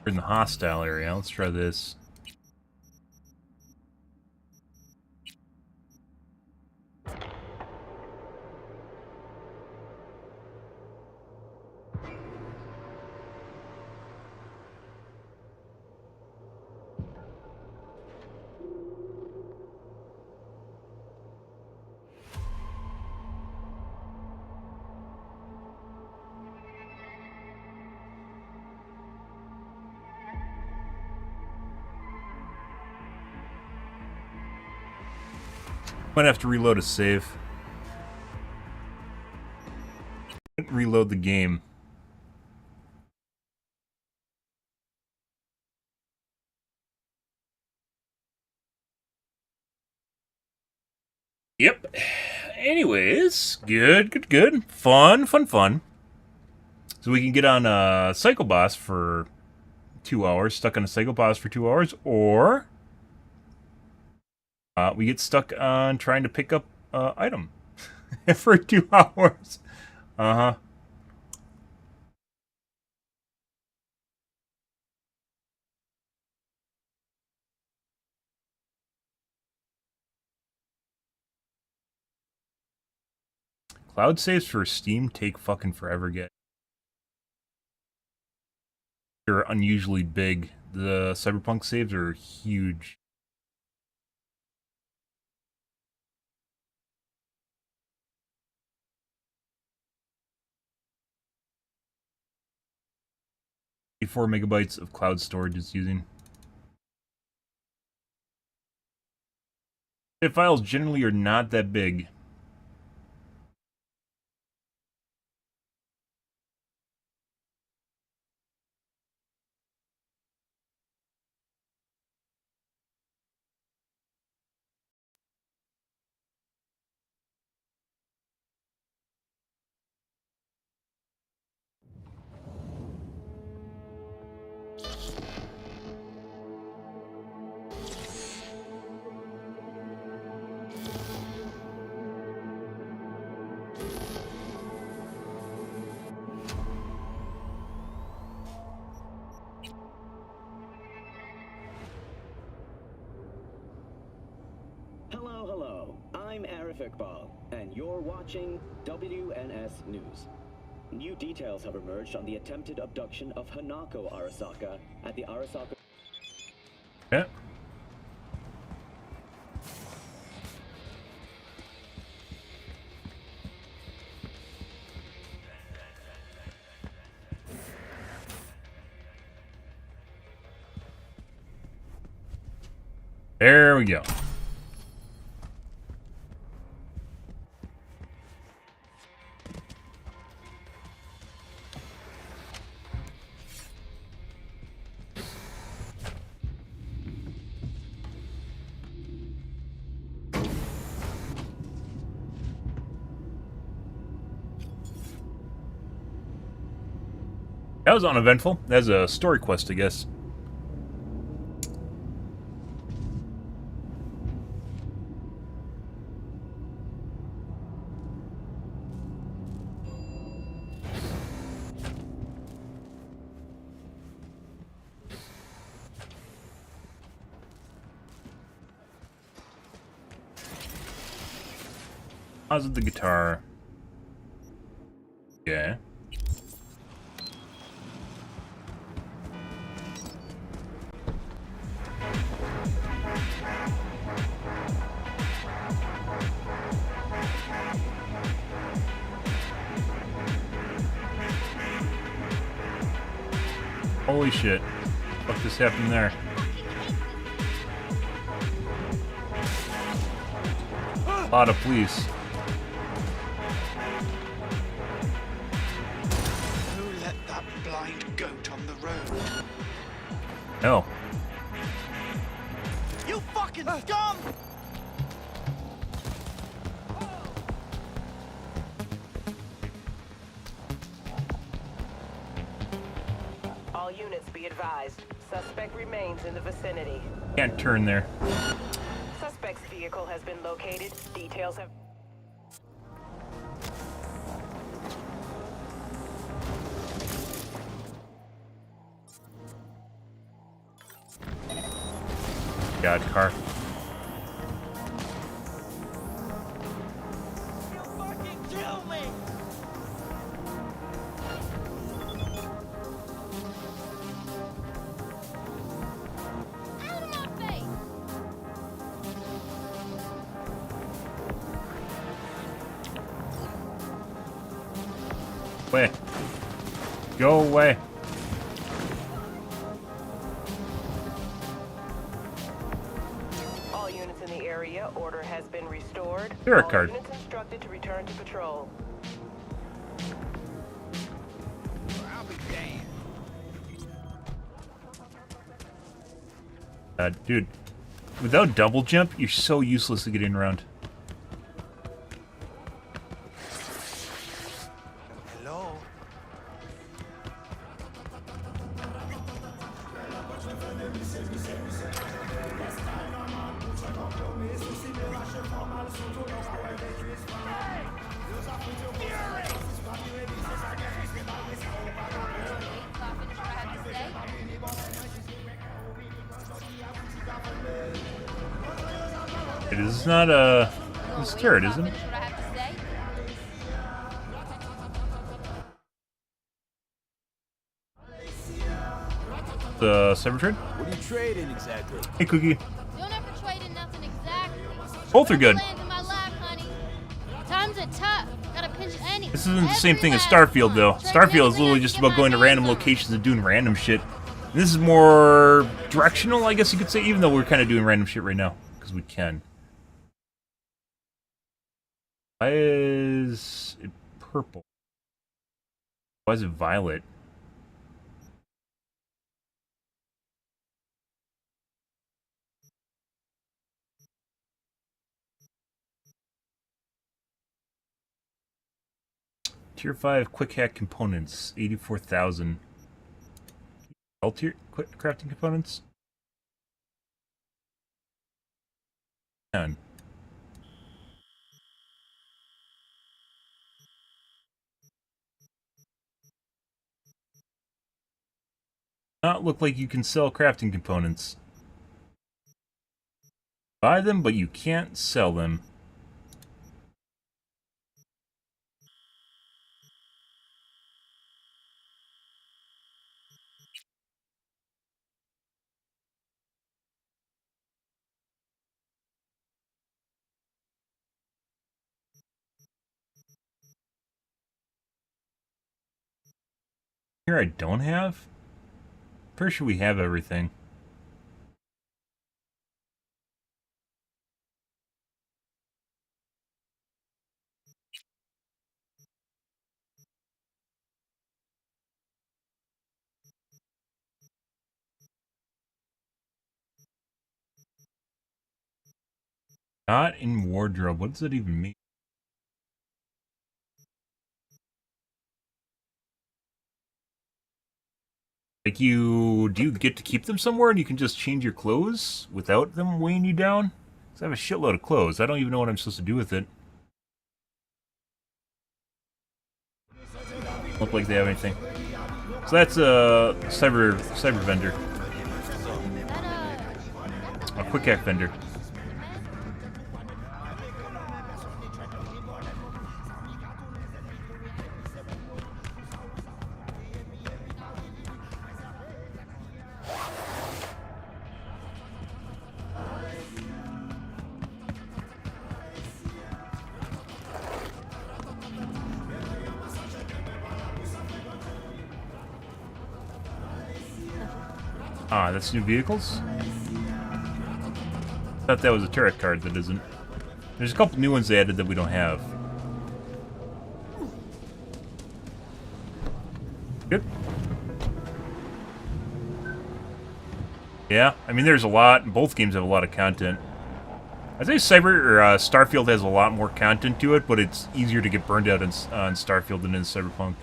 We're in the hostile area. Let's try this. Might have to reload a save. Reload the game. Yep. Anyways, good. Fun. So we can get on a Psycho Boss for 2 hours, stuck on a Psycho Boss for 2 hours, or we get stuck on trying to pick up item for 2 hours. Uh-huh. Cloud saves for Steam take fucking forever to get. They're unusually big. The Cyberpunk saves are huge. Four megabytes of cloud storage it's using. The files generally are not that big. Hello. I'm Arif Iqbal, and you're watching WNS News. New details have emerged on the attempted abduction of Hanako Arasaka at the Arasaka... Yeah. There we go. That was uneventful. That's a story quest, I guess. How's the guitar? Yeah. Holy shit. What just happened there? A lot of police. Who let that blind goat on the road? No. You fucking scum! All units be advised. Suspect remains in the vicinity. Can't turn there. Suspect's vehicle has been located. Details have... God, car. Kill me! Away. Go away. All units in the area, order has been restored. Here, a All card. units instructed to return to patrol. I'll be damned. Dude, without double jump, you're so useless at getting around. Hello? It is not a... It's turret, isn't it? The Cybertrade? What are you trading exactly? Hey, Cookie. Don't ever trade in nothing exactly. Both are good. Land in my life, honey. Times are tough. Gotta pinch any. This isn't the same thing as Starfield, though. Starfield is literally just about going to random locations and doing random shit. And this is more directional, I guess you could say, even though we're kind of doing random shit right now. Because we can. Why is it purple? Why is it violet? Tier 5 quick hack components, 84,000. All tier quick crafting components? 10. Not look like you can sell crafting components. Buy them, but you can't sell them. Here I don't have? Pretty sure we have everything. Not in wardrobe. What does that even mean? Like do you get to keep them somewhere and you can just change your clothes without them weighing you down? Because I have a shitload of clothes. I don't even know what I'm supposed to do with it. Look like they have anything. So that's a cyber vendor. A quick hack vendor. Ah, that's new vehicles? Thought that was a turret card that isn't. There's a couple new ones they added that we don't have. Good. Yeah, I mean there's a lot. Both games have a lot of content. I'd say Starfield has a lot more content to it, but it's easier to get burned out on Starfield than in Cyberpunk.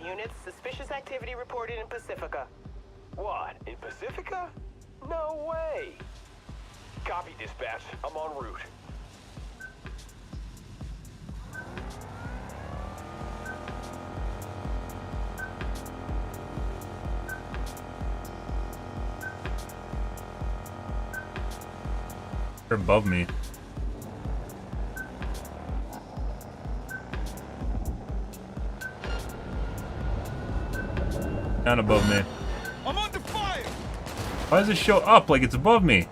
Units, suspicious activity reported in Pacifica. What? In Pacifica? No way! Copy, dispatch. I'm en route. They're above me. Down above me. I'm under fire! Why does it show up like it's above me?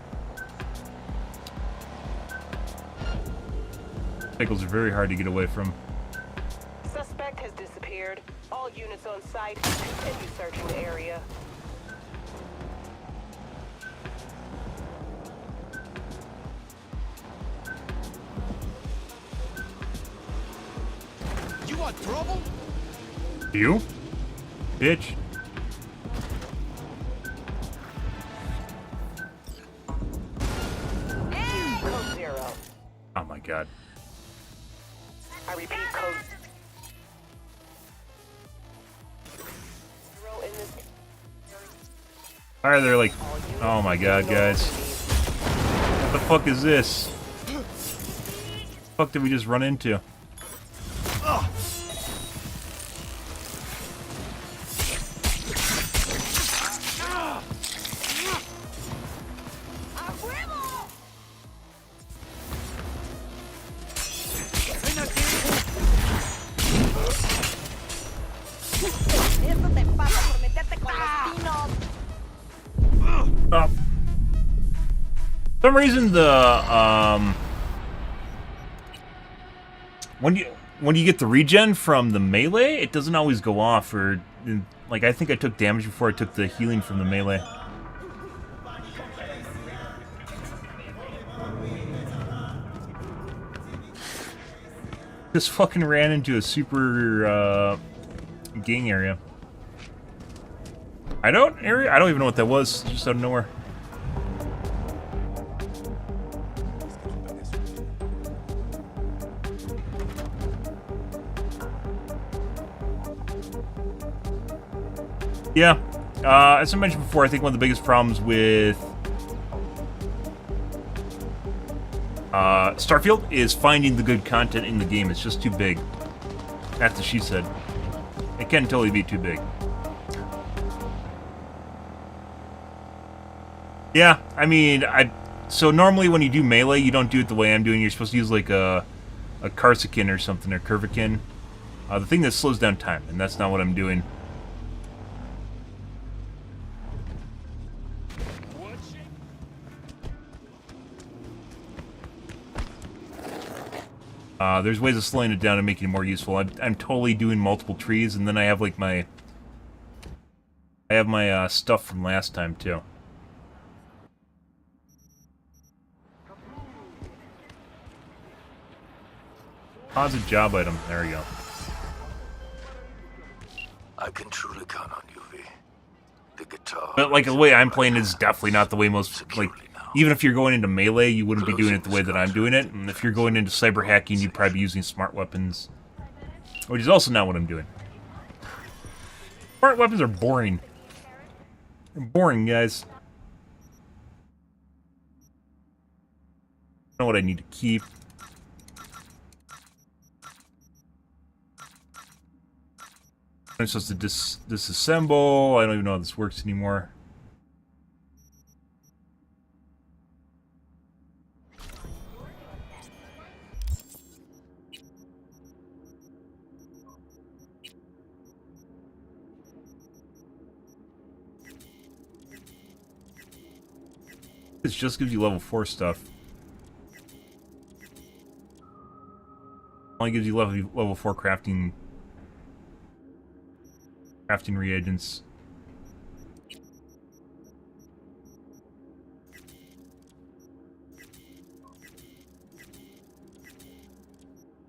Vehicles are very hard to get away from. Suspect has disappeared. All units on site continue searching the area. You want trouble? You? Bitch. Code 0. Oh my god. I repeat, code 0 in this. Why are there like... Oh my god, guys. What the fuck is this? What the fuck did we just run into? For some reason the when you get the regen from the melee, it doesn't always go off, or like I think I took damage before I took the healing from the melee. Just fucking ran into a super gang area. I don't even know what that was, just out of nowhere. Yeah, as I mentioned before, I think one of the biggest problems with Starfield is finding the good content in the game. It's just too big. That's what she said. It can totally be too big. Yeah, I mean, so normally when you do melee, you don't do it the way I'm doing. You're supposed to use like a Karsakin or something, or Curvikin. The thing that slows down time, and that's not what I'm doing. There's ways of slowing it down and making it more useful. I'm totally doing multiple trees, and then I have like my... I have my stuff from last time, too. Pause a job item. There we go. I can truly count on you, V. The guitar. But like the way I'm playing is definitely not the way most, like, even if you're going into melee, you wouldn't be doing it the way that I'm doing it. And if you're going into cyber hacking, you'd probably be using smart weapons, which is also not what I'm doing. Smart weapons are boring. They're boring, guys. I know what I need to keep. I'm supposed to disassemble. I don't even know how this works anymore. This just gives you level 4 stuff. Only gives you level 4 crafting reagents.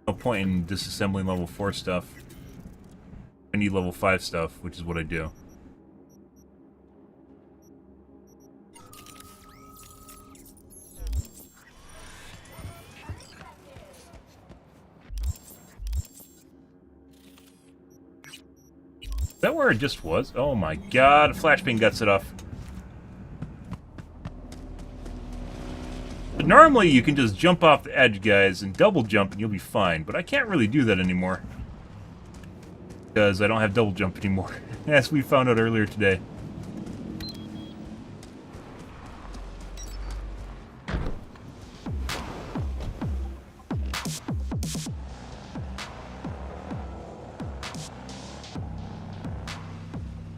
No point in disassembling level 4 stuff. I need level 5 stuff, which is what I do. Is that where it just was? Oh my god, a flashbang got set off. But normally you can just jump off the edge, guys, and double jump and you'll be fine. But I can't really do that anymore. Because I don't have double jump anymore. As we found out earlier today.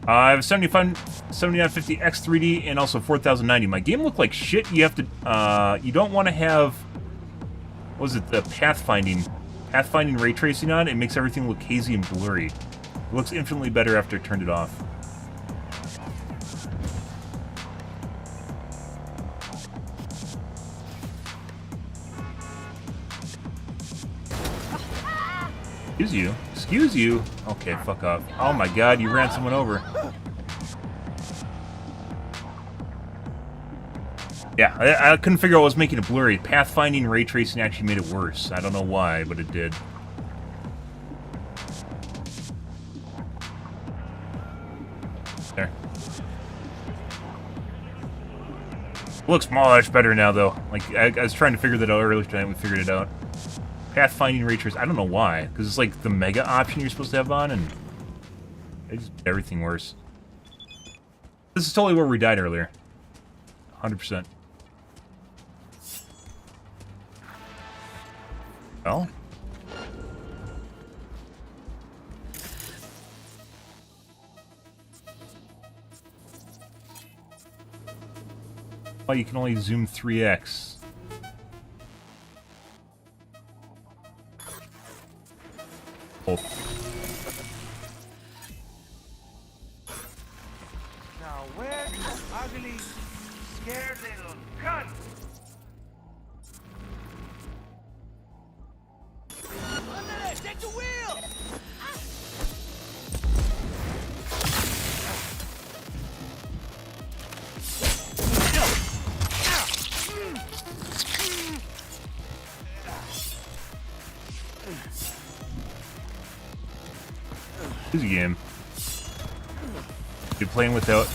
I have a 7950 X3D and also 4090. My game looked like shit. You have to, you don't want to have, what was it, the pathfinding ray tracing on. It makes everything look hazy and blurry. It looks infinitely better after I turned it off. Excuse you. Excuse you. Okay, fuck off. Oh my god, you ran someone over. Yeah, I couldn't figure out what was making it blurry. Pathfinding ray tracing actually made it worse. I don't know why, but it did. There. Looks much better now, though. Like, I was trying to figure that out earlier tonight. We figured it out. Pathfinding ray trace. I don't know why, because it's like the mega option you're supposed to have on, and it just made everything worse. This is totally where we died earlier. 100%. Well. Oh, you can only zoom 3x. Oh. Now where's this ugly, scared little cunt? Take the wheel! Easy game. You're playing without.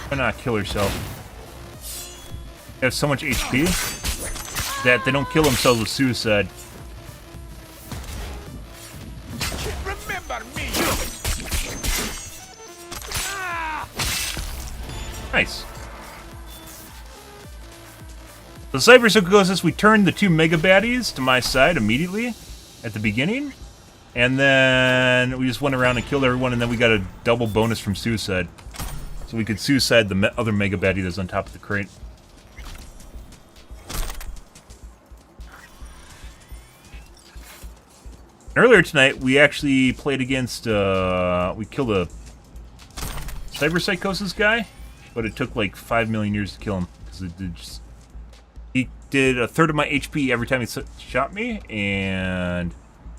Why not kill herself? They have so much HP that they don't kill themselves with suicide. Remember me! Nice. The Cyberpunk2077, we turned the 2 mega baddies to my side immediately at the beginning. And then we just went around and killed everyone, and then we got a double bonus from suicide. So we could suicide the other mega baddie that's on top of the crate. Earlier tonight, we actually played against, we killed a Cyberpsychosis guy, but it took like 5 million years to kill him. Because he did a third of my HP every time he shot me, and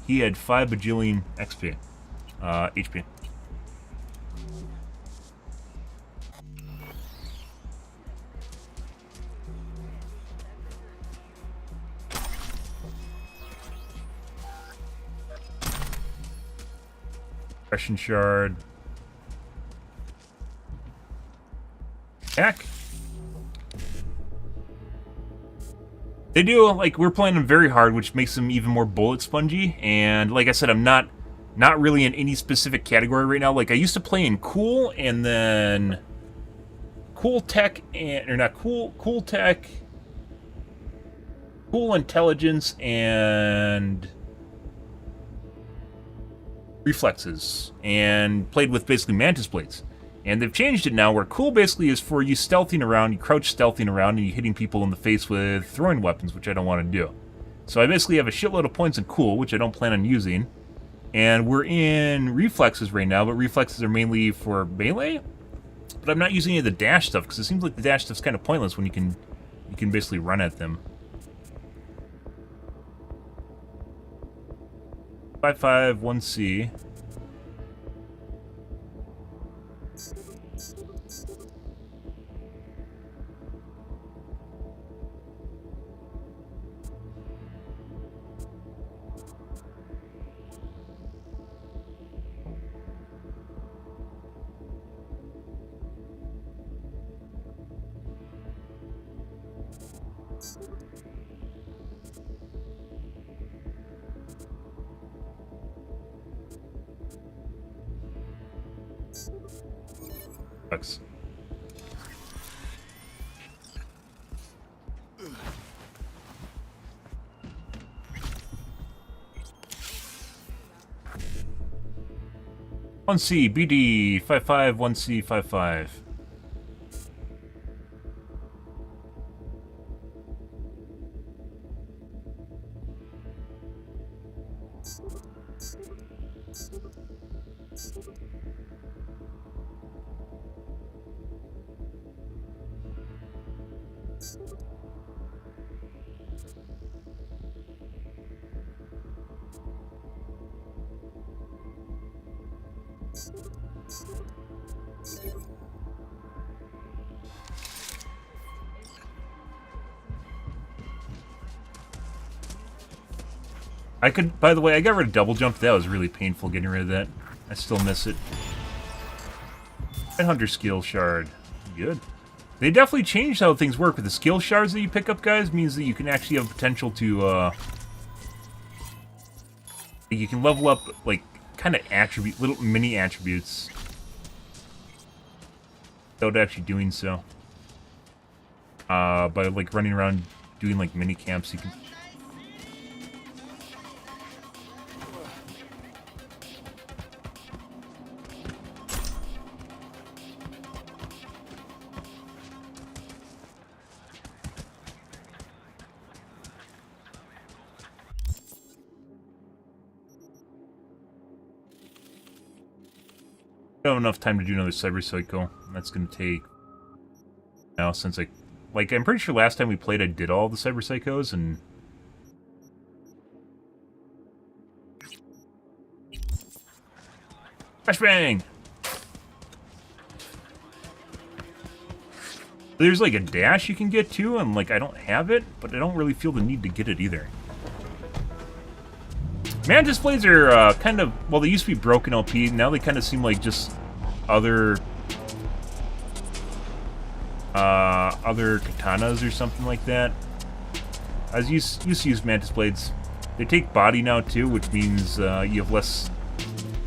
he had 5 bajillion XP, HP. Impression shard. Heck. They do, like, we're playing them very hard, which makes them even more bullet spongy. And like I said, I'm not really in any specific category right now. Like, I used to play in cool, and then cool tech, and or not cool tech, cool intelligence, and reflexes, and played with basically mantis blades. And they've changed it now where cool basically is for you stealthing around, you crouch stealthing around, and you hitting people in the face with throwing weapons, which I don't want to do. So I basically have a shitload of points in cool, which I don't plan on using. And we're in reflexes right now, but reflexes are mainly for melee. But I'm not using any of the dash stuff, because it seems like the dash stuff's kind of pointless when you can basically run at them. 551C. Bucks. One C BD 551C55. I could, by the way, I got rid of double jump. That was really painful getting rid of that. I still miss it. And Hunter skill shard. Good. They definitely changed how things work with the skill shards that you pick up, guys. Means that you can actually have potential to, you can level up, like, kind of attribute, little mini attributes. Without actually doing so. By, like, running around doing, like, mini camps, you can... I don't have enough time to do another cyber cycle. That's going to take... Now, since I... Like, I'm pretty sure last time we played I did all the cyber psychos, and... Flashbang! There's, like, a dash you can get, too, and, like, I don't have it, but I don't really feel the need to get it, either. Mantis blades are kind of, well, they used to be broken OP, now they kind of seem like just other katanas or something like that. I used to use Mantis blades. They take body now too, which means you have less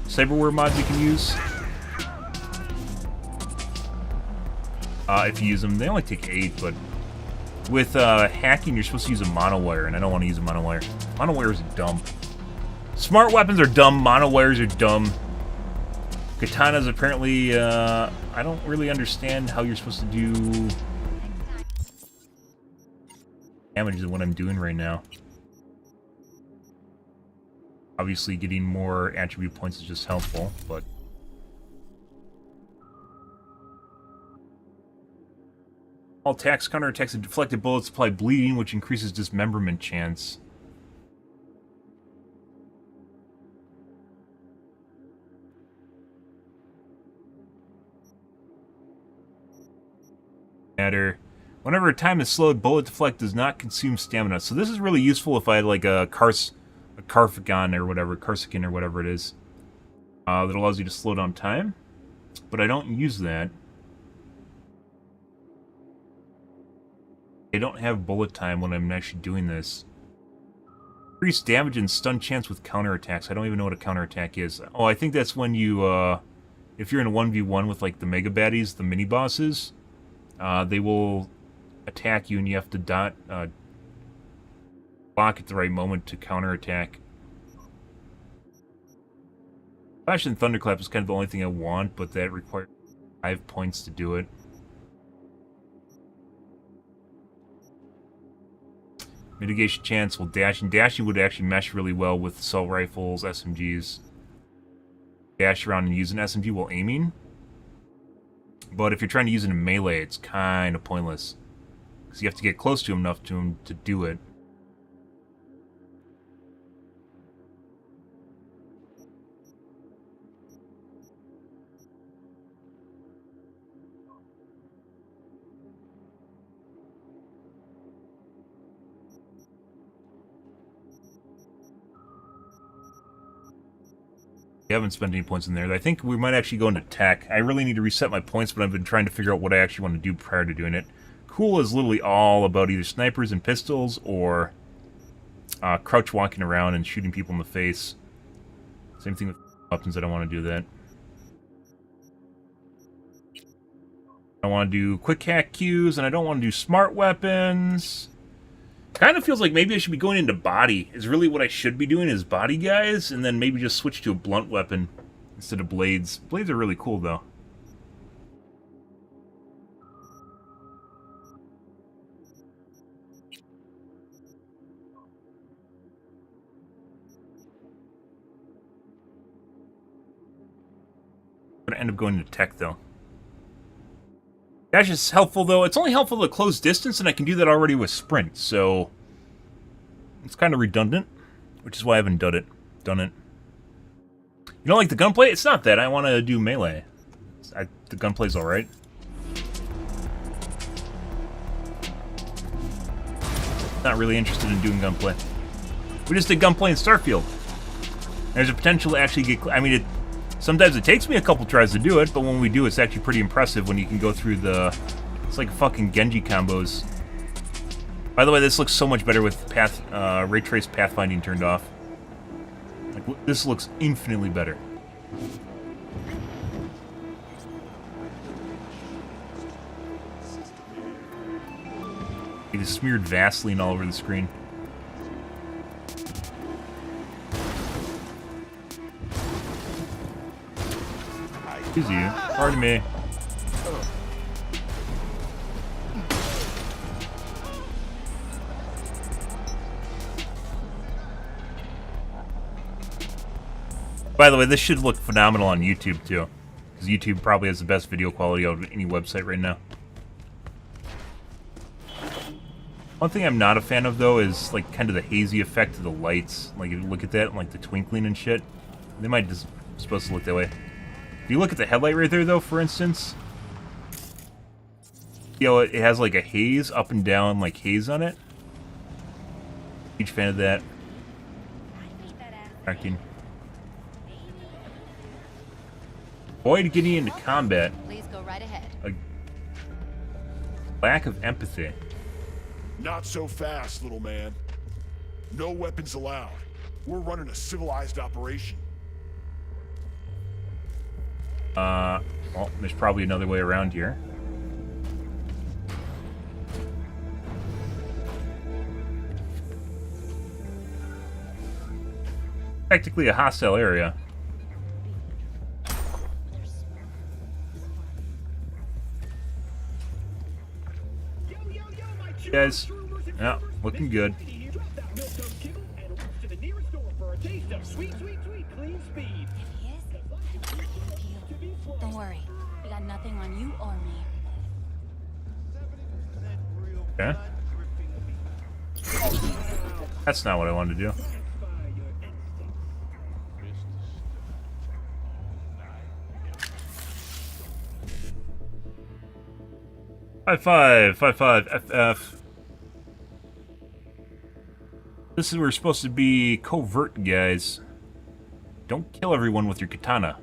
cyberware mods you can use. If you use them, they only take 8, but With hacking, you're supposed to use a monowire, and I don't want to use a monowire. Monowires are dumb. Smart weapons are dumb. Monowires are dumb. Katanas apparently, I don't really understand how you're supposed to do damage than what I'm doing right now. Obviously, getting more attribute points is just helpful, but... All attacks, counterattacks, and deflected bullets apply bleeding, which increases dismemberment chance. Matter. Whenever a time is slowed, bullet deflect does not consume stamina. So this is really useful if I had like a Carfagon or whatever, Carsican or whatever it is. That allows you to slow down time. But I don't use that. I don't have bullet time when I'm actually doing this. Increased damage and stun chance with counterattacks. I don't even know what a counterattack is. Oh, I think that's when you, if you're in a 1v1 with like the mega baddies, the mini bosses, they will attack you and you have to block at the right moment to counterattack. Flash and Thunderclap is kind of the only thing I want, but that requires 5 points to do it. Mitigation chance, well, dashing. Dashing would actually mesh really well with assault rifles, SMGs. Dash around and use an SMG while aiming. But if you're trying to use it in melee, it's kind of pointless. Because you have to get close to him enough to do it. We haven't spent any points in there. I think we might actually go into tech. I really need to reset my points, but I've been trying to figure out what I actually want to do prior to doing it. Cool is literally all about either snipers and pistols or crouch walking around and shooting people in the face. Same thing with weapons. I don't want to do that. I want to do quick hack Qs, and I don't want to do smart weapons. Kind of feels like maybe I should be going into body. Is really what I should be doing is body guys, and then maybe just switch to a blunt weapon instead of blades. Blades are really cool, though. I'm gonna end up going to tech, though. Dash is helpful, though. It's only helpful to close distance, and I can do that already with sprint, so it's kind of redundant, which is why I haven't done it. You don't like the gunplay? It's not that. I want to do melee. The gunplay's alright. Not really interested in doing gunplay. We just did gunplay in Starfield. There's a potential to actually get... I mean, sometimes it takes me a couple tries to do it, but when we do, it's actually pretty impressive when you can go through the... It's like fucking Genji combos. By the way, this looks so much better with ray trace pathfinding turned off. Like, this looks infinitely better. It is smeared Vaseline all over the screen. Excuse you. Pardon me. By the way, this should look phenomenal on YouTube, too. Because YouTube probably has the best video quality out of any website right now. One thing I'm not a fan of, though, is, like, kind of the hazy effect of the lights. Like, if you look at that, and, like, the twinkling and shit. They might just supposed to look that way. If you look at the headlight right there, though, for instance, you know, it has, like, a haze up and down, like, haze on it. Huge fan of that. Acting. Avoid getting into combat. Please go right ahead. A lack of empathy. Not so fast, little man. No weapons allowed. We're running a civilized operation. Well, there's probably another way around here. technically a hostile area. Guys, yeah, looking good. Don't worry, we got nothing on you or me. Okay. That's not what I wanted to do. Five FF. This is where we're supposed to be covert, guys. Don't kill everyone with your katana.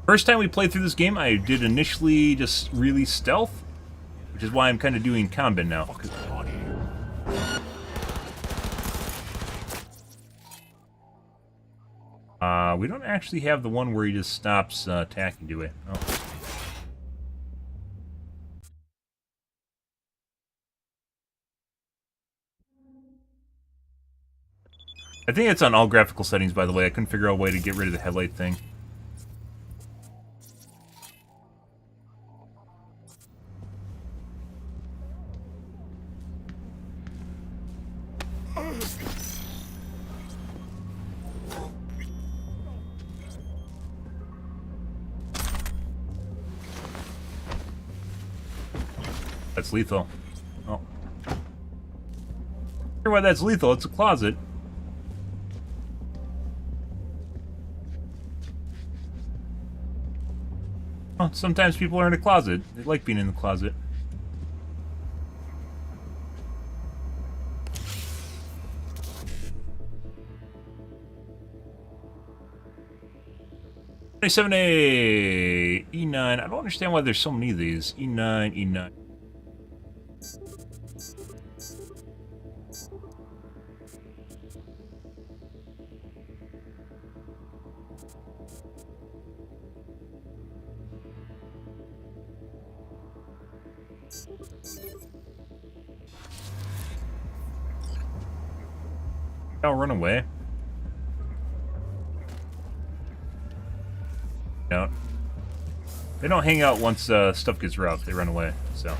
First time we played through this game, I did initially just really stealth, which is why I'm kind of doing combat now. We don't actually have the one where he just stops attacking, do we? Oh. I think it's on all graphical settings, by the way. I couldn't figure out a way to get rid of the headlight thing. That's lethal. Oh. Hear why that's lethal? It's a closet. Oh, sometimes people are in a closet. They like being in the closet. E7A E9. I don't understand why there's so many of these. E9, E9. I'll run away. No. They don't hang out once stuff gets rough. They run away, so.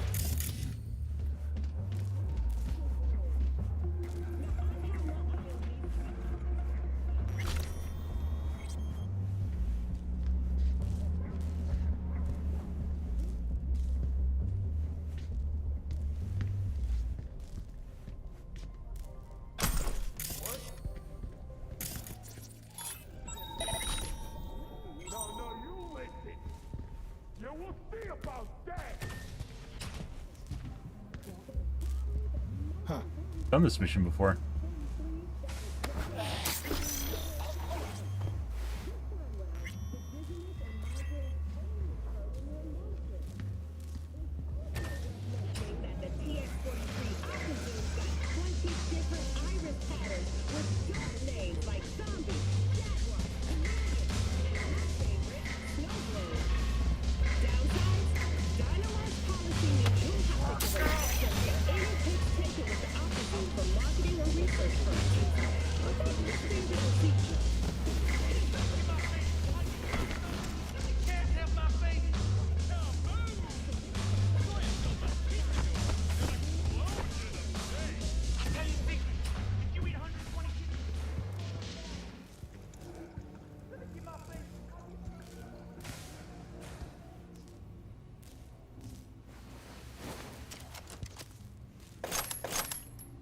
Done this mission before.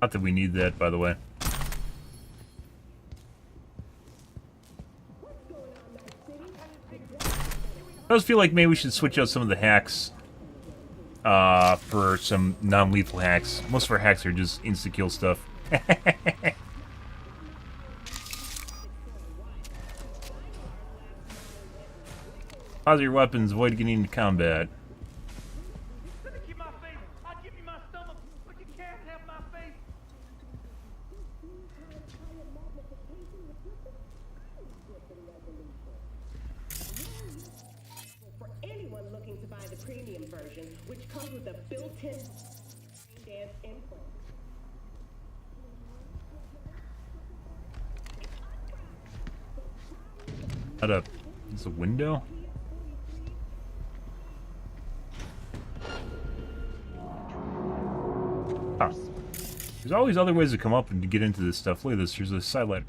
Not that we need that, by the way. I always feel like maybe we should switch out some of the hacks for some non-lethal hacks. Most of our hacks are just insta-kill stuff. Pause your weapons, avoid getting into combat. For anyone looking to buy the premium version, which comes with a built-in dance implant. It's a window? Huh. There's always other ways to come up and to get into this stuff. Look at this, there's a sidelight.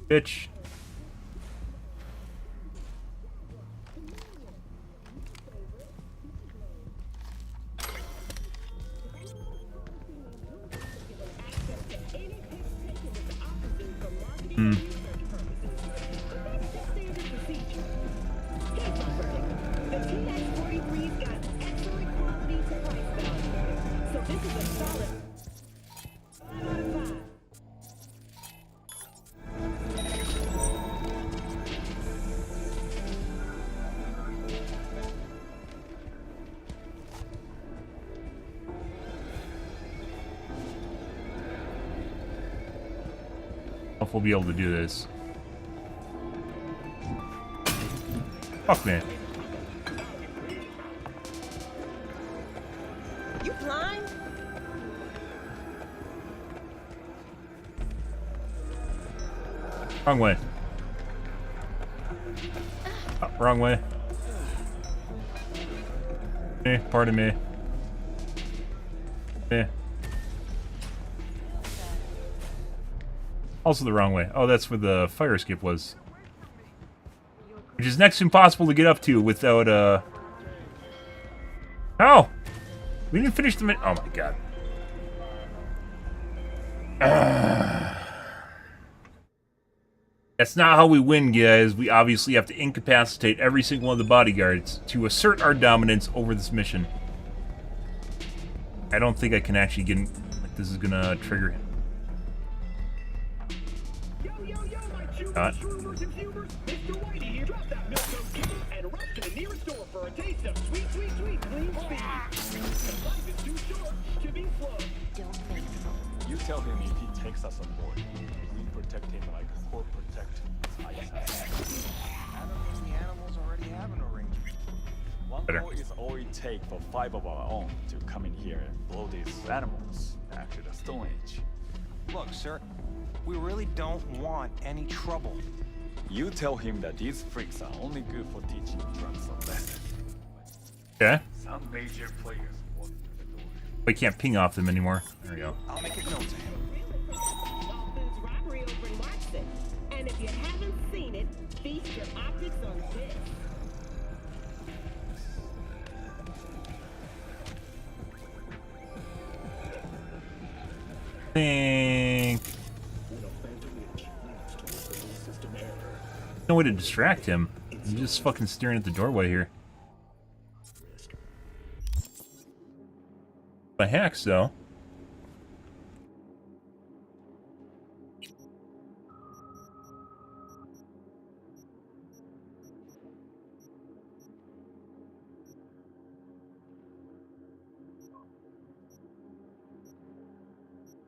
Bitch. If we'll be able to do this. Fuck man. You blind? Wrong way. Oh, wrong way. Pardon me. Also the wrong way. Oh, that's where the fire escape was. Which is next to impossible to get up to without, Oh! We didn't finish the oh my god. That's not how we win, guys. We obviously have to incapacitate every single one of the bodyguards to assert our dominance over this mission. I don't think I can actually get in, like, this is gonna trigger him. Not. You tell him if he takes us on board, we protect him like Core protect his eyes. I don't think the animals already have an arrangement. One goal is all it takes for 5 of our own to come in here and blow these animals back to the Stone Age. Look, sir, we really don't want any trouble. You tell him that these freaks are only good for teaching drums a lesson. Okay. Some major players walk through the door. We can't ping off them anymore. There we go. I'll make it known to him. Robbery over in Watson. And if you haven't seen it, feast your optics on this. Think. No way to distract him. He's just fucking staring at the doorway here. My hacks, though.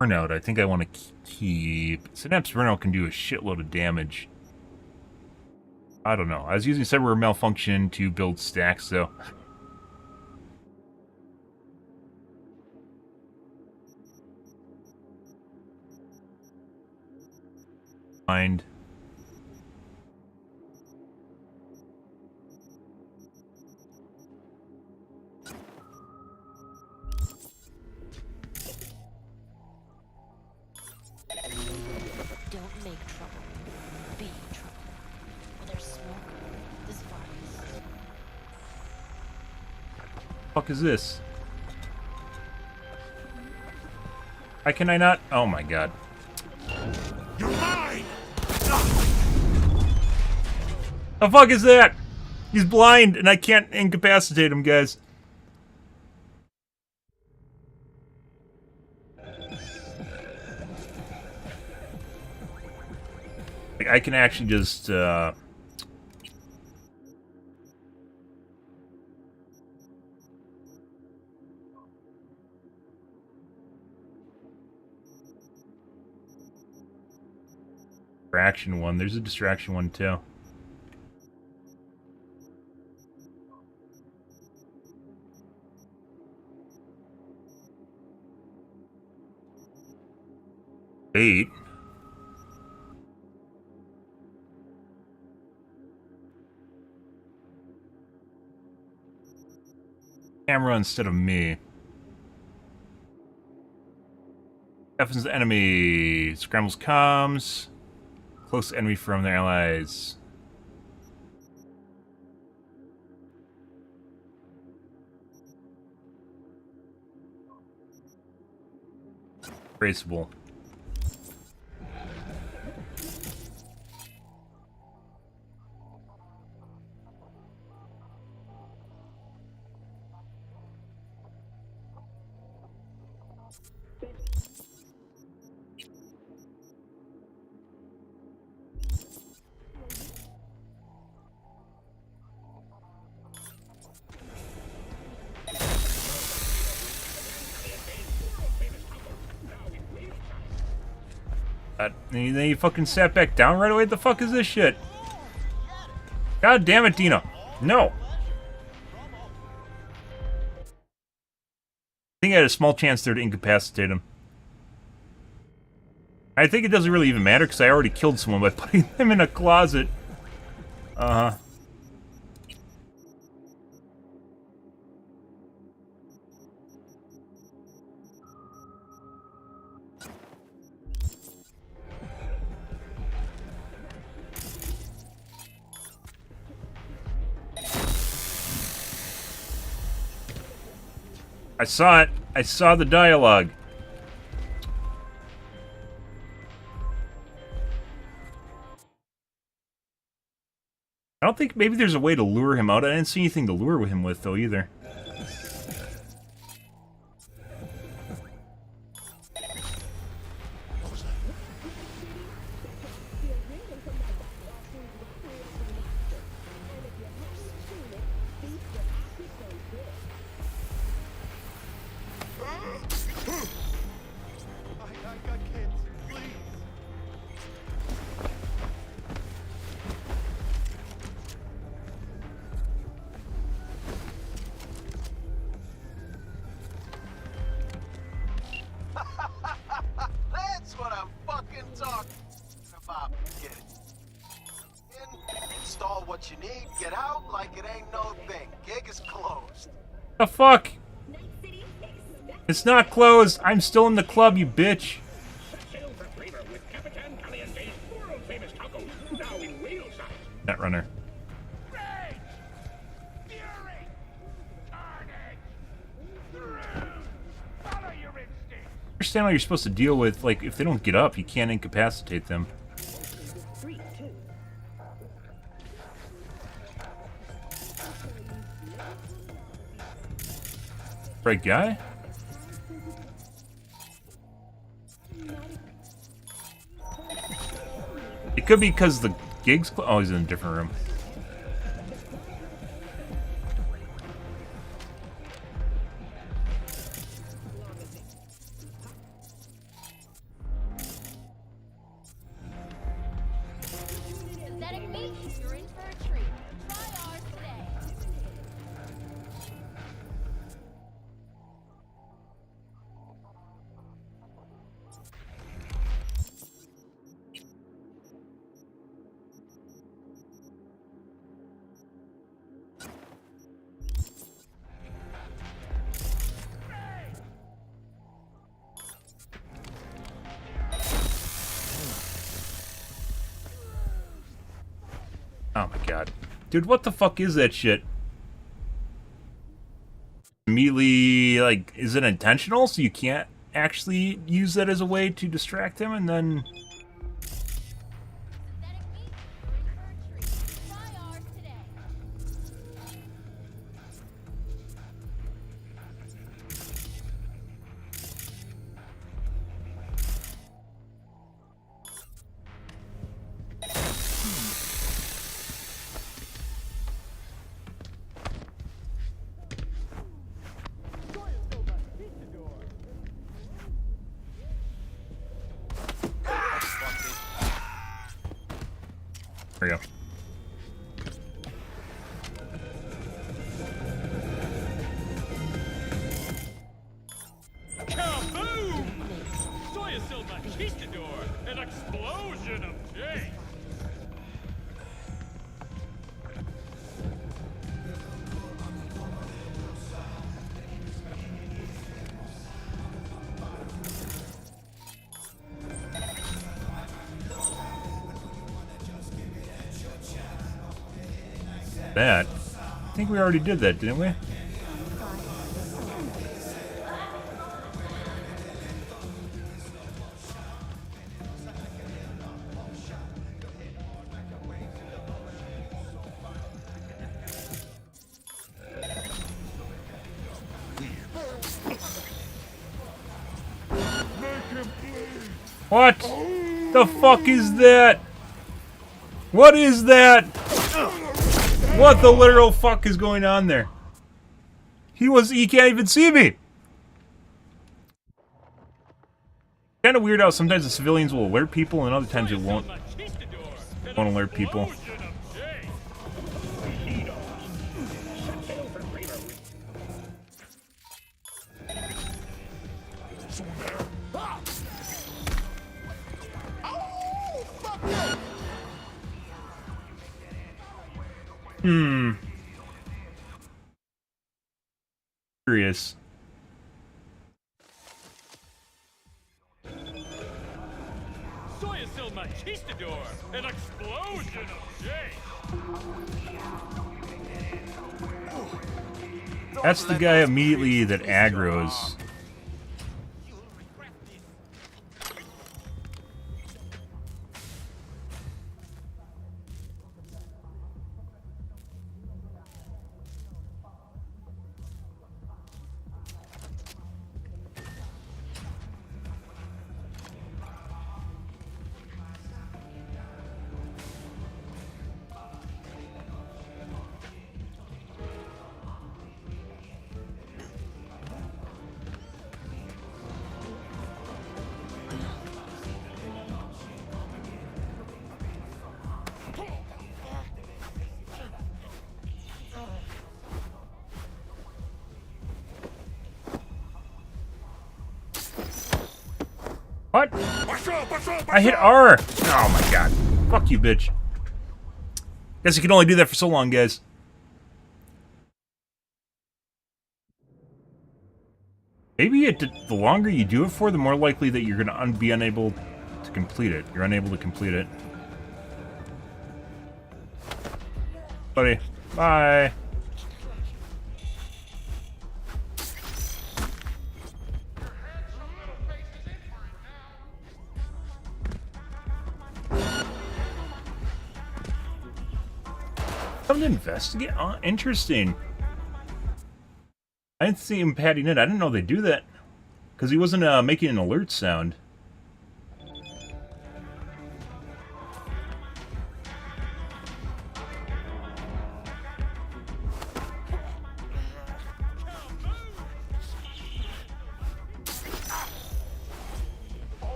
Burnout, I think I want to keep. Synapse Burnout can do a shitload of damage. I don't know. I was using Cyber Malfunction to build stacks, though. Mind. Don't make trouble. Be trouble. Well, there's smoke. This virus. Fuck is this? Why can I not? Oh my god. You're mine! The fuck is that? He's blind and I can't incapacitate him, guys. Like, I can actually just, distraction one. There's a distraction one, too. Eight. Camera instead of me. Deafens the enemy. Scrambles comms. Close enemy from their allies. Traceable. And then you fucking sat back down right away? What the fuck is this shit? God damn it, Dina. No. I think I had a small chance there to incapacitate him. I think it doesn't really even matter because I already killed someone by putting them in a closet. Uh-huh. I saw it. I saw the dialogue. I don't think maybe there's a way to lure him out. I didn't see anything to lure him with, though, either. That's what I'm fucking talking about. Get it? Install what you need, get out like it ain't no thing. Gig is closed. The fuck? It's not closed. I'm still in the club, you bitch. Sail for flavor with Capitan Caliente's world-famous tacos, now in whale size. Net runner. I understand how you're supposed to deal with, like, if they don't get up, you can't incapacitate them. Right guy? It could be because the gig's oh, he's in a different room. Synthetic meat, you're in for a treat. Try ours today. Oh my god. Dude, what the fuck is that shit? immediately, like, is it intentional? So you can't actually use that as a way to distract him, and then... There we go. Kaboom! Soya Silva Conquistador! An explosion of taste! That. I think we already did that, didn't we? What the fuck is that? What is that? What the literal fuck is going on there? He can't even see me. Kind of weird how sometimes the civilians will alert people and other times it won't alert people. Curious. Soya Silva Conquistador! An explosion of taste! That's the guy immediately that aggroes. What? I hit R! Oh my god. Fuck you, bitch. Guess you can only do that for so long, guys. Maybe the longer you do it for, the more likely that you're gonna be unable to complete it. You're unable to complete it. Buddy. Bye. Come to investigate? Oh, interesting. I didn't see him patting it. I didn't know they do that. Because he wasn't making an alert sound.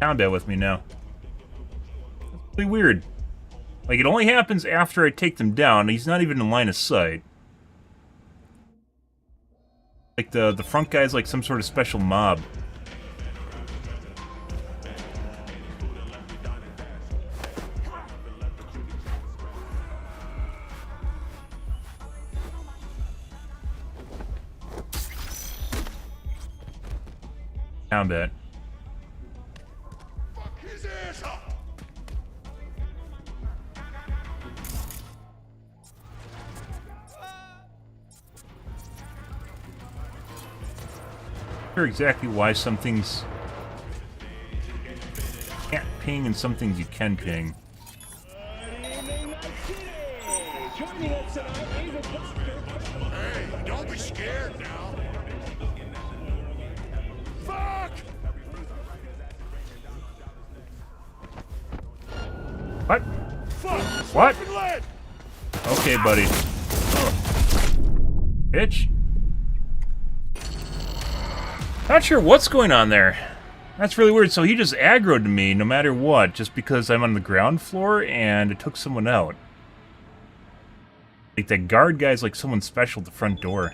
Combat with me now. It's really weird. Like, it only happens after I take them down. He's not even in line of sight. Like, the front guy's like some sort of special mob. Combat. sure exactly why some things can't ping and some things you can ping. Hey, don't be scared now. Fuck! What? Fuck! What? Smoking lead! Okay, buddy. Bitch. Not sure what's going on there. That's really weird. So he just aggroed to me no matter what, just because I'm on the ground floor and it took someone out. Like, that guard guy's like someone special at the front door.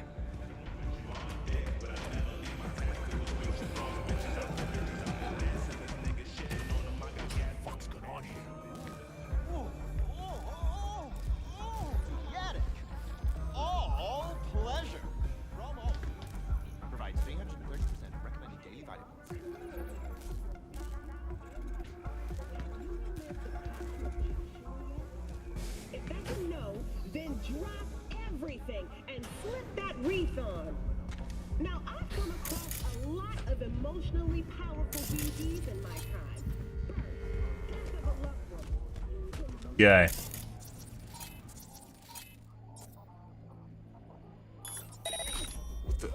What's going on here? All pleasure. Promo. Provides 330% recommended daily vitamins. If that's a no, then drop everything and slip that wreath on. Now, I've come across a lot of emotionally powerful BGs in my time. First, think of a loved one. Guy. What the?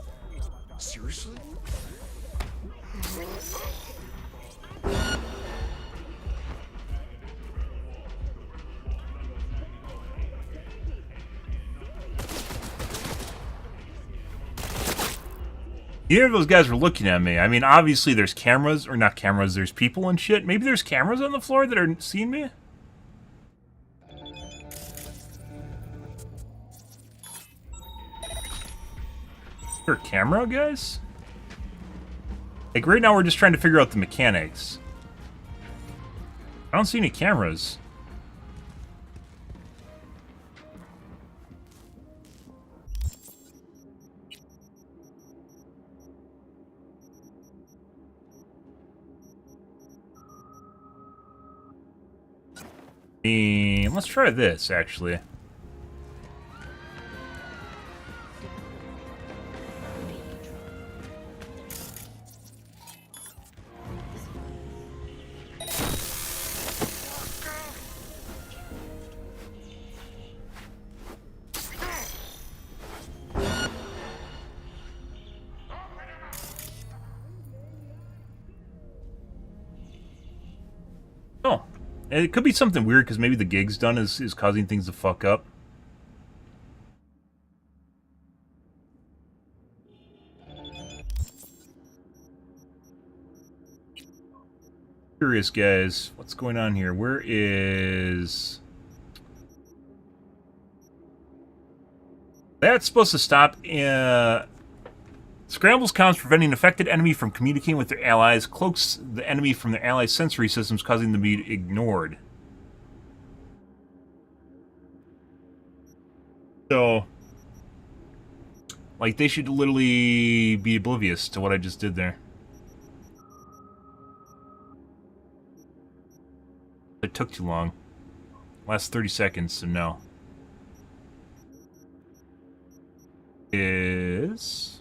Seriously? Either of those guys were looking at me. I mean, obviously there's cameras, or not cameras, there's people and shit. Maybe there's cameras on the floor that are seeing me? Is there a camera, guys? Like, right now we're just trying to figure out the mechanics. I don't see any cameras. Let's try this, actually. Oh. It could be something weird, because maybe the gig's done is causing things to fuck up. Curious, guys. What's going on here? Where is... That's supposed to stop... Scrambles comms, preventing an affected enemy from communicating with their allies. Cloaks the enemy from their allies' sensory systems, causing them to be ignored. So... like, they should literally be oblivious to what I just did there. It took too long. Last 30 seconds, so no. Is...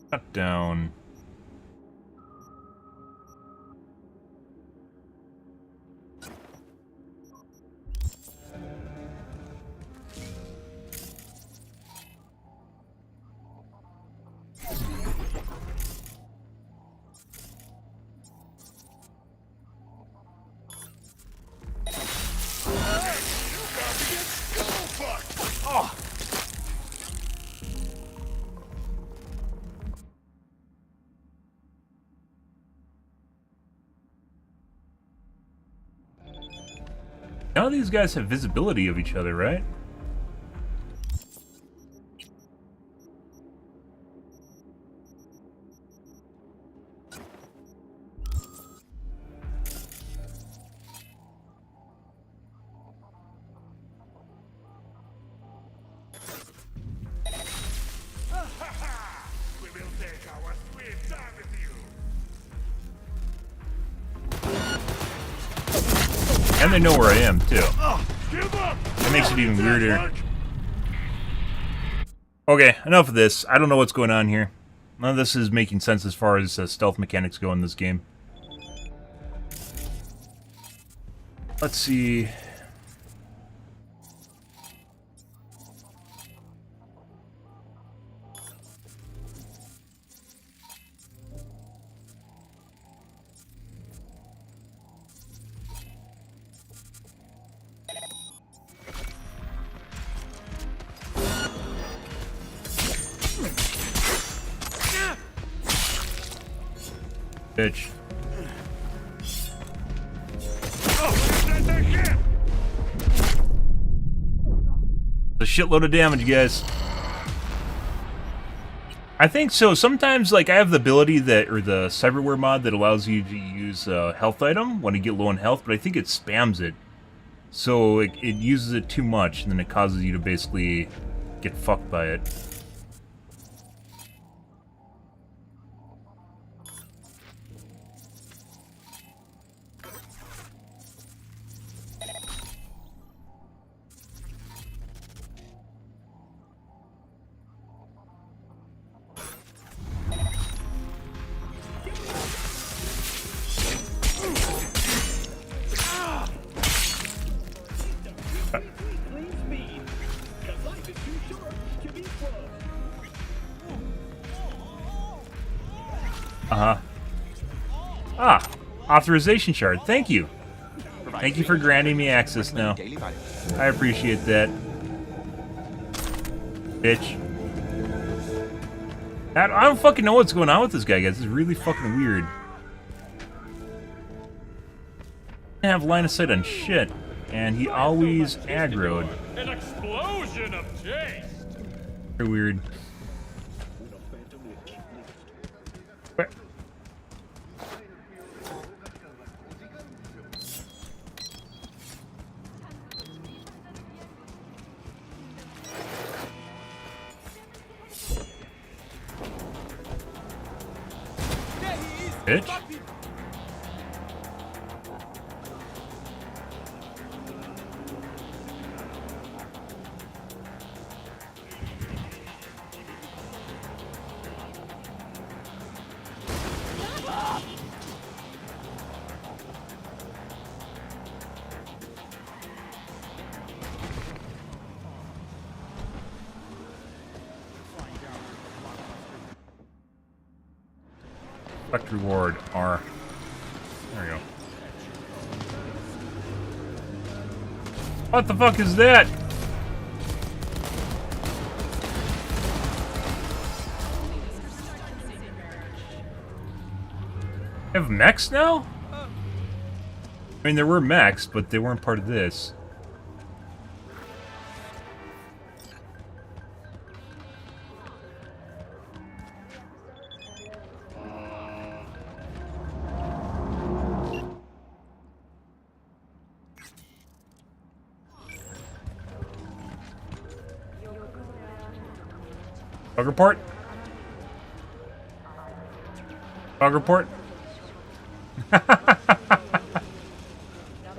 Shut down. None of these guys have visibility of each other, right? We will take our sweet time with you. And they know where I am, too. Give up! That makes it even weirder. Okay, enough of this. I don't know what's going on here. None of this is making sense as far as stealth mechanics go in this game. Let's see. Bitch. A shitload of damage, guys. I think so. Sometimes, like, I have the ability that, or the cyberware mod that allows you to use a health item when you get low on health, but I think it spams it. So it uses it too much, and then it causes you to basically get fucked by it. Uh-huh. Ah, authorization shard. Thank you. Thank you for granting me access now. I appreciate that. Bitch. I don't fucking know what's going on with this guy, guys. This is really fucking weird. I have line of sight on shit, and he always aggroed. An explosion of taste. Very weird. Bitch. Select reward R. There we go. What the fuck is that? We have mechs now? I mean, there were mechs, but they weren't part of this. Bug report? Bug report?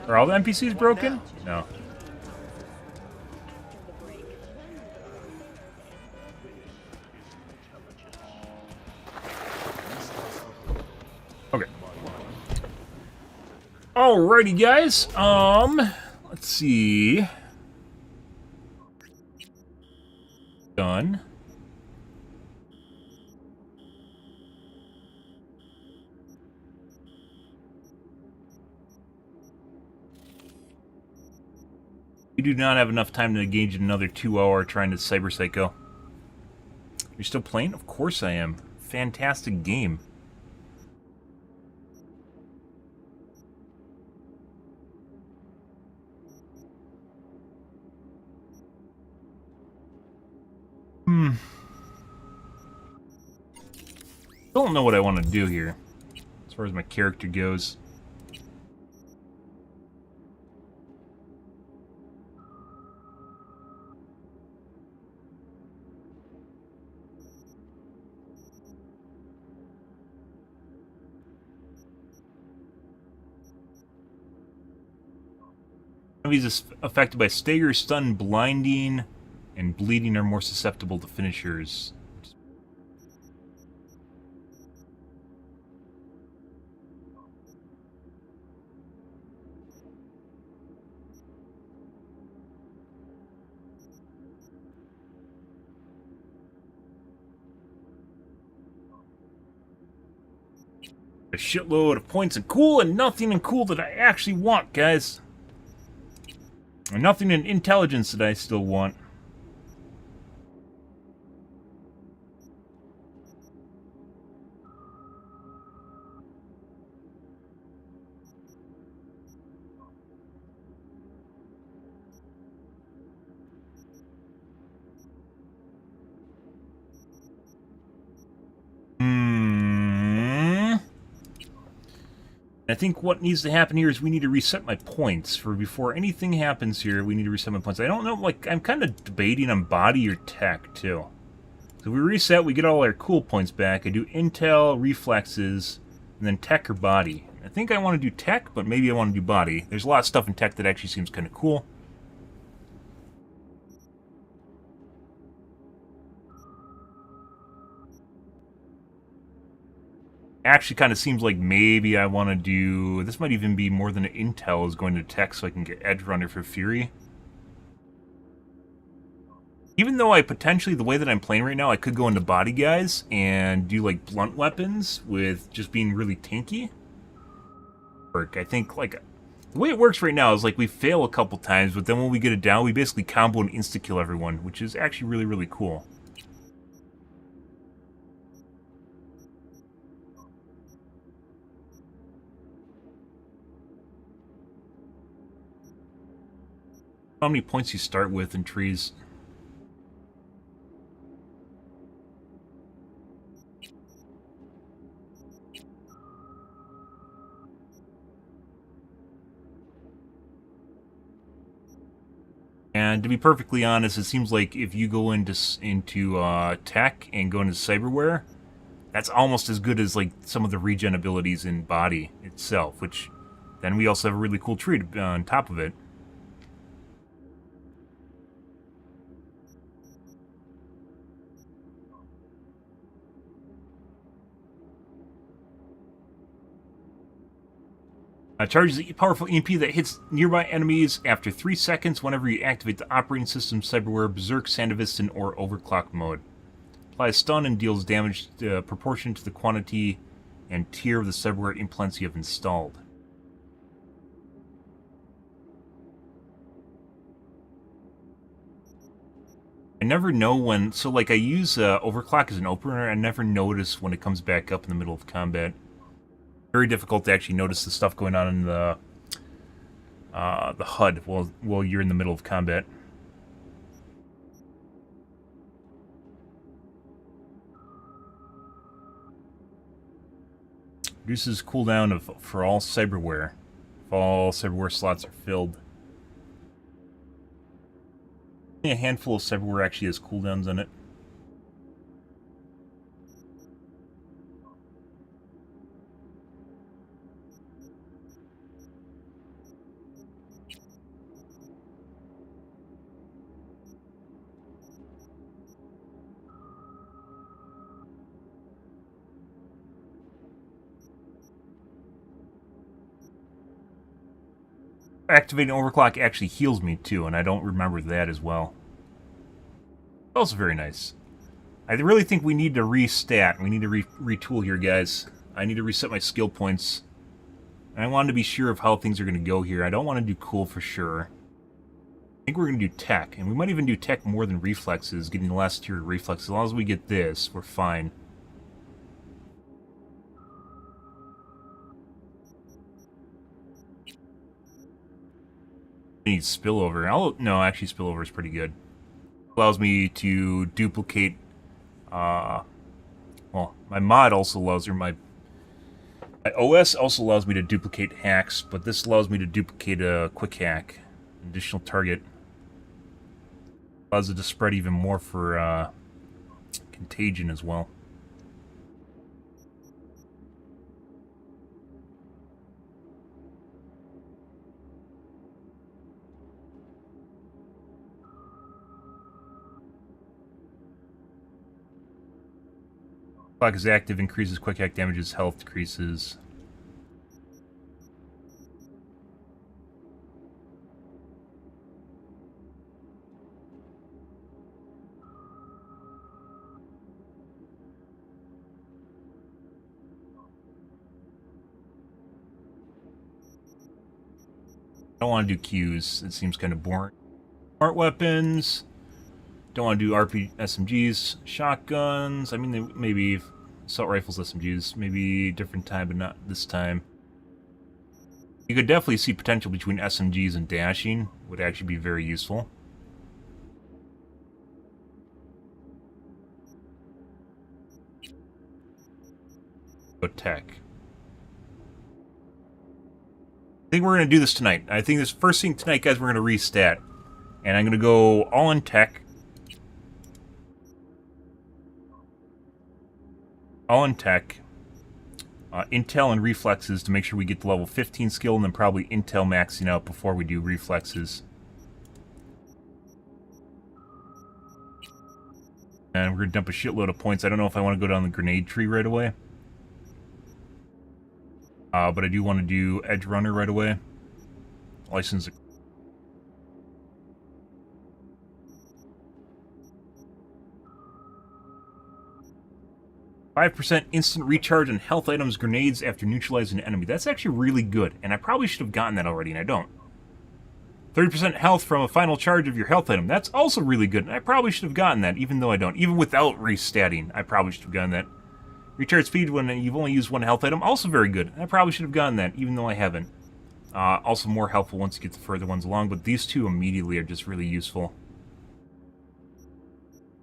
Are all the NPCs broken? No. Okay. Alrighty, guys. Let's see. Done. We do not have enough time to engage in another 2-hour trying to cyber psycho. You're still playing? Of course I am. Fantastic game. Don't know what I want to do here, as far as my character goes. He's affected by stagger, stun, blinding, and bleeding are more susceptible to finishers. A shitload of points in cool and nothing in cool that I actually want, guys. And nothing in intelligence that I still want. I think what needs to happen here is we need to reset my points. Before anything happens here, we need to reset my points. I don't know, like, I'm kind of debating on body or tech, too. So we reset, we get all our cool points back. I do intel, reflexes, and then tech or body. I think I want to do tech, but maybe I want to do body. There's a lot of stuff in tech that actually seems kind of cool. Actually kind of seems like maybe I want to do... This might even be more than an intel is going to tech so I can get Edge Runner for Fury. Even though I potentially, the way that I'm playing right now, I could go into body guys and do like blunt weapons with just being really tanky. I think like... The way it works right now is like we fail a couple times, but then when we get it down, we basically combo and insta-kill everyone, which is actually really, really cool. How many points you start with in trees? And to be perfectly honest, it seems like if you go into tech and go into cyberware, that's almost as good as like some of the regen abilities in body itself, which then we also have a really cool tree on top of it. Charges a powerful EMP that hits nearby enemies after 3 seconds whenever you activate the operating system cyberware, berserk, sandevistan, or overclock mode. Applies stun and deals damage proportionate to the quantity and tier of the cyberware implants you have installed. I never know when... So, like, I use overclock as an opener, I never notice when it comes back up in the middle of combat. Very difficult to actually notice the stuff going on in the HUD while you're in the middle of combat. Reduces cooldown for all cyberware. If all cyberware slots are filled. Only a handful of cyberware actually has cooldowns on it. Activating overclock actually heals me too, and I don't remember that as well. Also very nice. I really think we need to restat. We need to retool here, guys. I need to reset my skill points. And I wanted to be sure of how things are going to go here. I don't want to do cool for sure. I think we're going to do tech, and we might even do tech more than reflexes, getting the last tier of reflexes. As long as we get this, we're fine. I need spillover. No, actually spillover is pretty good. Allows me to duplicate, well, my mod also allows, or my OS also allows me to duplicate hacks, but this allows me to duplicate a quick hack, additional target. Allows it to spread even more for contagion as well. Clock is active, increases quick hack damages, health decreases. I don't want to do Qs. It seems kind of boring. Smart weapons. Don't want to do RP SMGs. Shotguns. I mean, maybe assault rifles, SMGs. Maybe different time, but not this time. You could definitely see potential between SMGs and dashing. Would actually be very useful. Go tech. I think we're going to do this tonight. I think this first thing tonight, guys, we're going to restat. And I'm going to go all in tech. All in tech. Intel and reflexes to make sure we get the level 15 skill, and then probably Intel maxing out before we do reflexes. And we're going to dump a shitload of points. I don't know if I want to go down the grenade tree right away. But I do want to do Edge Runner right away. License. 5% instant recharge on health items, grenades after neutralizing an enemy. That's actually really good, and I probably should have gotten that already, and I don't. 30% health from a final charge of your health item. That's also really good, and I probably should have gotten that, even though I don't. Even without restatting, I probably should have gotten that. Recharge speed when you've only used one health item, also very good. I probably should have gotten that, even though I haven't. Also more helpful once you get the further ones along, but these two immediately are just really useful.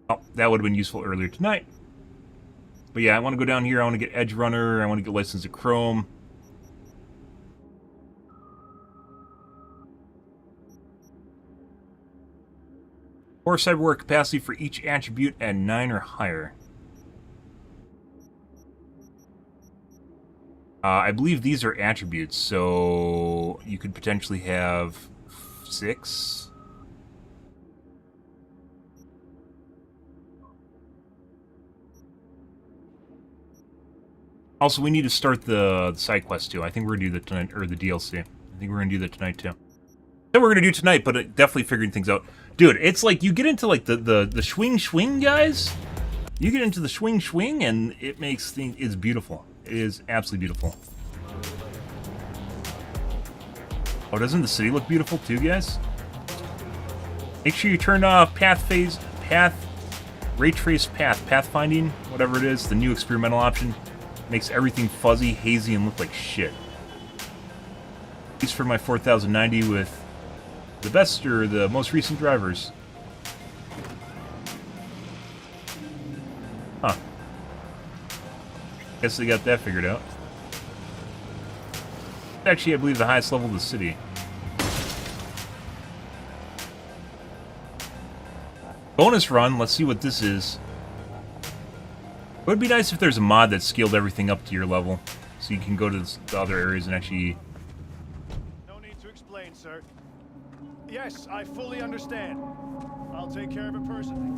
Oh, that would have been useful earlier tonight. But yeah, I want to go down here, I want to get Edge Runner, I want to get License to Chrome. Or cyberware capacity for each attribute at 9 or higher. I believe these are attributes, so you could potentially have 6. Also, we need to start the side quest too. I think we're gonna do that tonight, or the DLC. I think we're gonna do that tonight too. That we're gonna do tonight, but definitely figuring things out. Dude, it's like you get into like the Shwing guys. You get into the Shwing and it makes things, it's beautiful. It is absolutely beautiful. Oh, doesn't the city look beautiful too, guys? Make sure you turn off ray trace pathfinding, whatever it is, the new experimental option. Makes everything fuzzy, hazy, and look like shit. At least for my 4090 with the best or the most recent drivers. Huh. Guess they got that figured out. Actually, I believe the highest level of the city. Bonus run, let's see what this is. It would be nice if there's a mod that scaled everything up to your level, so you can go to the other areas and actually... No need to explain, sir. Yes, I fully understand. I'll take care of it personally.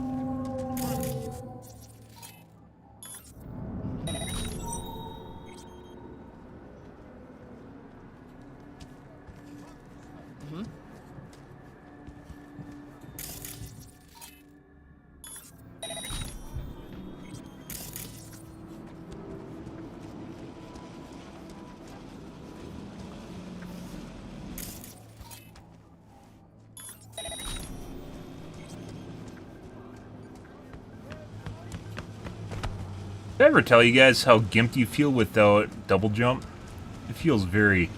Did I ever tell you guys how gimped you feel without double jump? It feels very,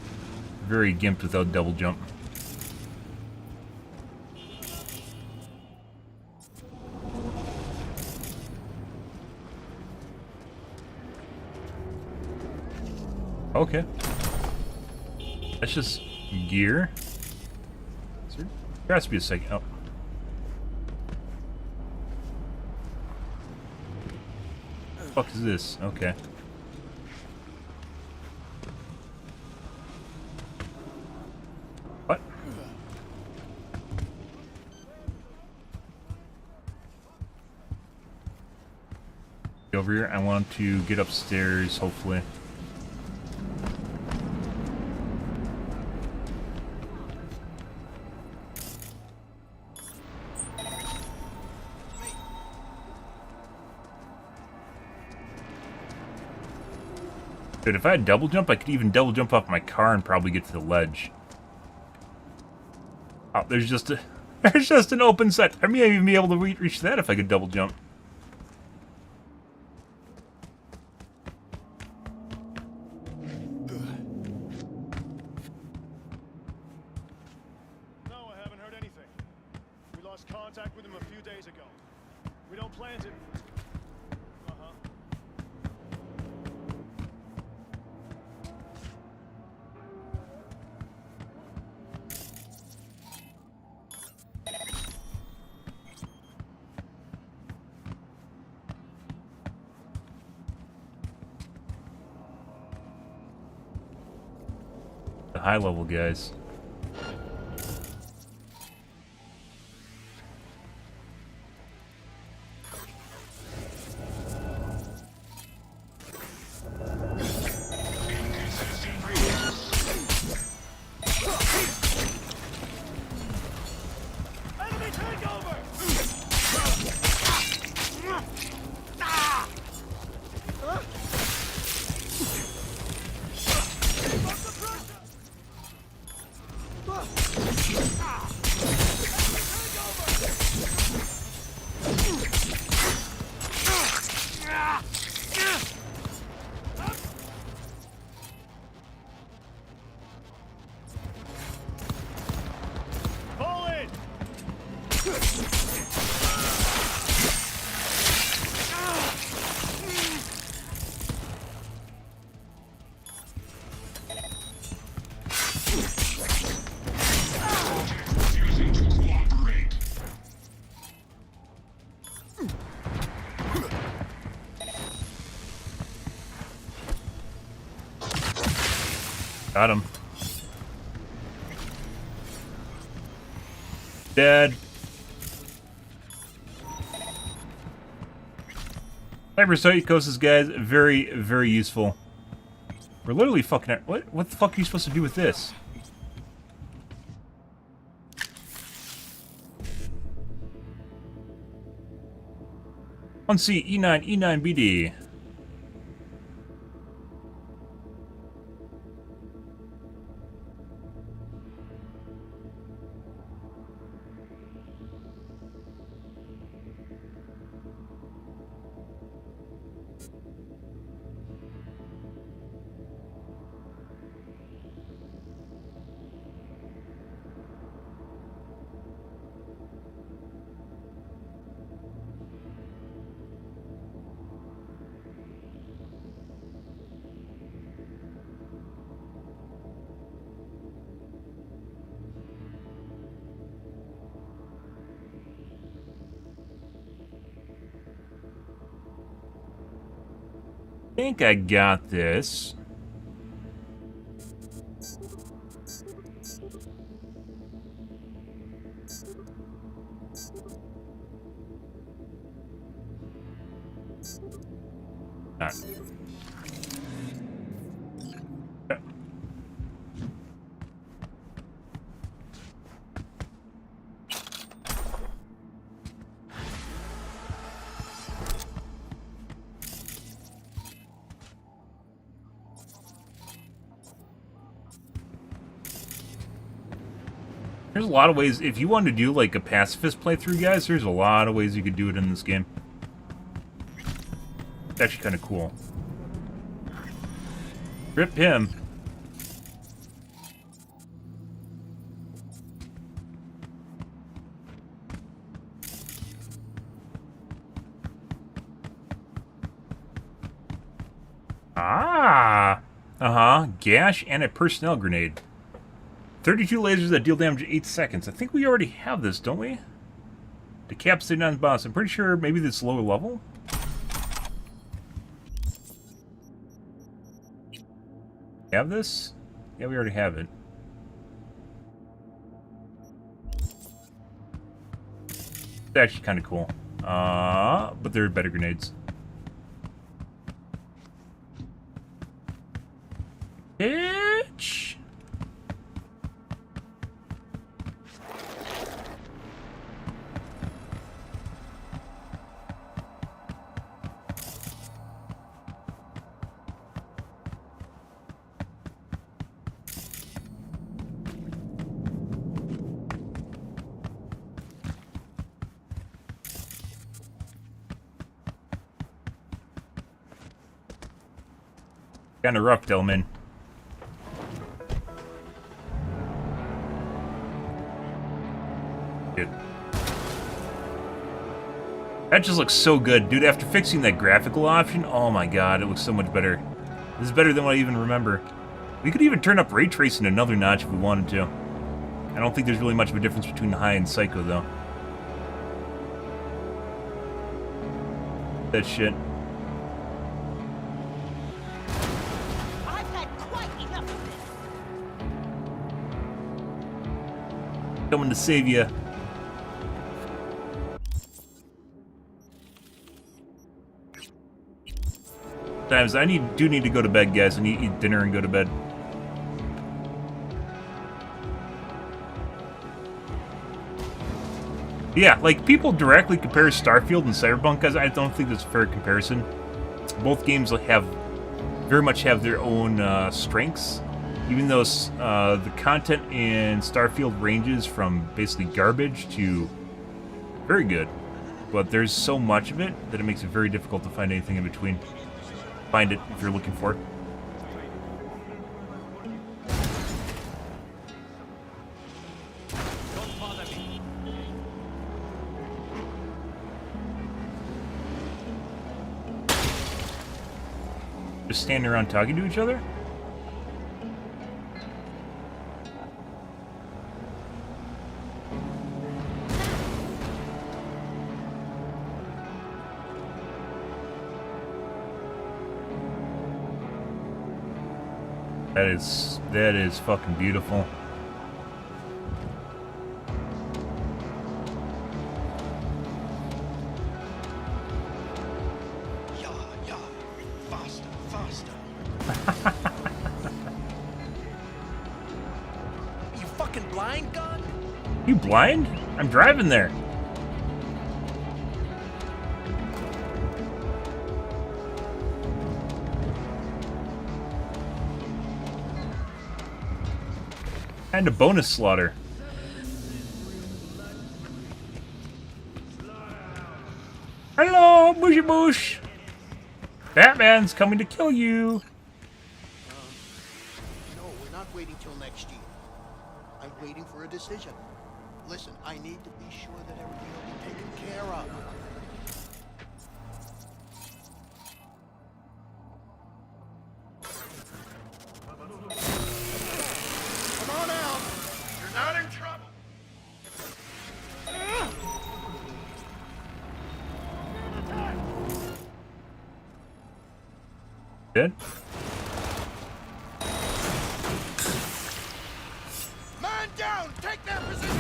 very gimped without double jump. Okay. That's just gear. There has to be a second. Oh. What the fuck is this? Okay. What? Over here, I want to get upstairs, hopefully. Dude, if I had double jump, I could even double jump off my car and probably get to the ledge. Oh, there's just an open set. I may even be able to reach that if I could double jump. No, I haven't heard anything. We lost contact with him a few days ago. We don't plan to... The high level guys. Enemy takeover! Pull it! Got him. Dead. Cyberpunk guys, very, very useful. We're literally fucking... What the fuck are you supposed to do with this? One C E9 BD. I think I got this. Alright. There's a lot of ways, if you wanted to do like a pacifist playthrough, guys, there's a lot of ways you could do it in this game. It's actually kind of cool. Rip him. Ah! Gash and a personnel grenade. 32 lasers that deal damage in 8 seconds. I think we already have this, don't we? Decapitate non-boss. I'm pretty sure maybe this lower level. Have this? Yeah, we already have it. It's actually kind of cool. But there are better grenades. Kinda rough, Delman. Dude. That just looks so good. Dude, after fixing that graphical option, oh my god, it looks so much better. This is better than what I even remember. We could even turn up ray tracing another notch if we wanted to. I don't think there's really much of a difference between High and Psycho, though. That shit. I've had quite enough of this. Coming to save you. Times I do need to go to bed, guys. I need to eat dinner and go to bed. Yeah, like, people directly compare Starfield and Cyberpunk, guys. I don't think that's a fair comparison. Both games very much have their own strengths. Even though the content in Starfield ranges from basically garbage to very good. But there's so much of it that it makes it very difficult to find anything in between. Find it if you're looking for it. Just standing around talking to each other? That is fucking beautiful. Faster. You fucking blind, gun? You blind? I'm driving there. And a bonus slaughter. Hello, Bushy Bush. Batman's coming to kill you. No, we're not waiting till next year. I'm waiting for a decision. Listen, I need to be sure that everything will be taken care of. Come on out. You're not in trouble. Dead? Man down! Take that position!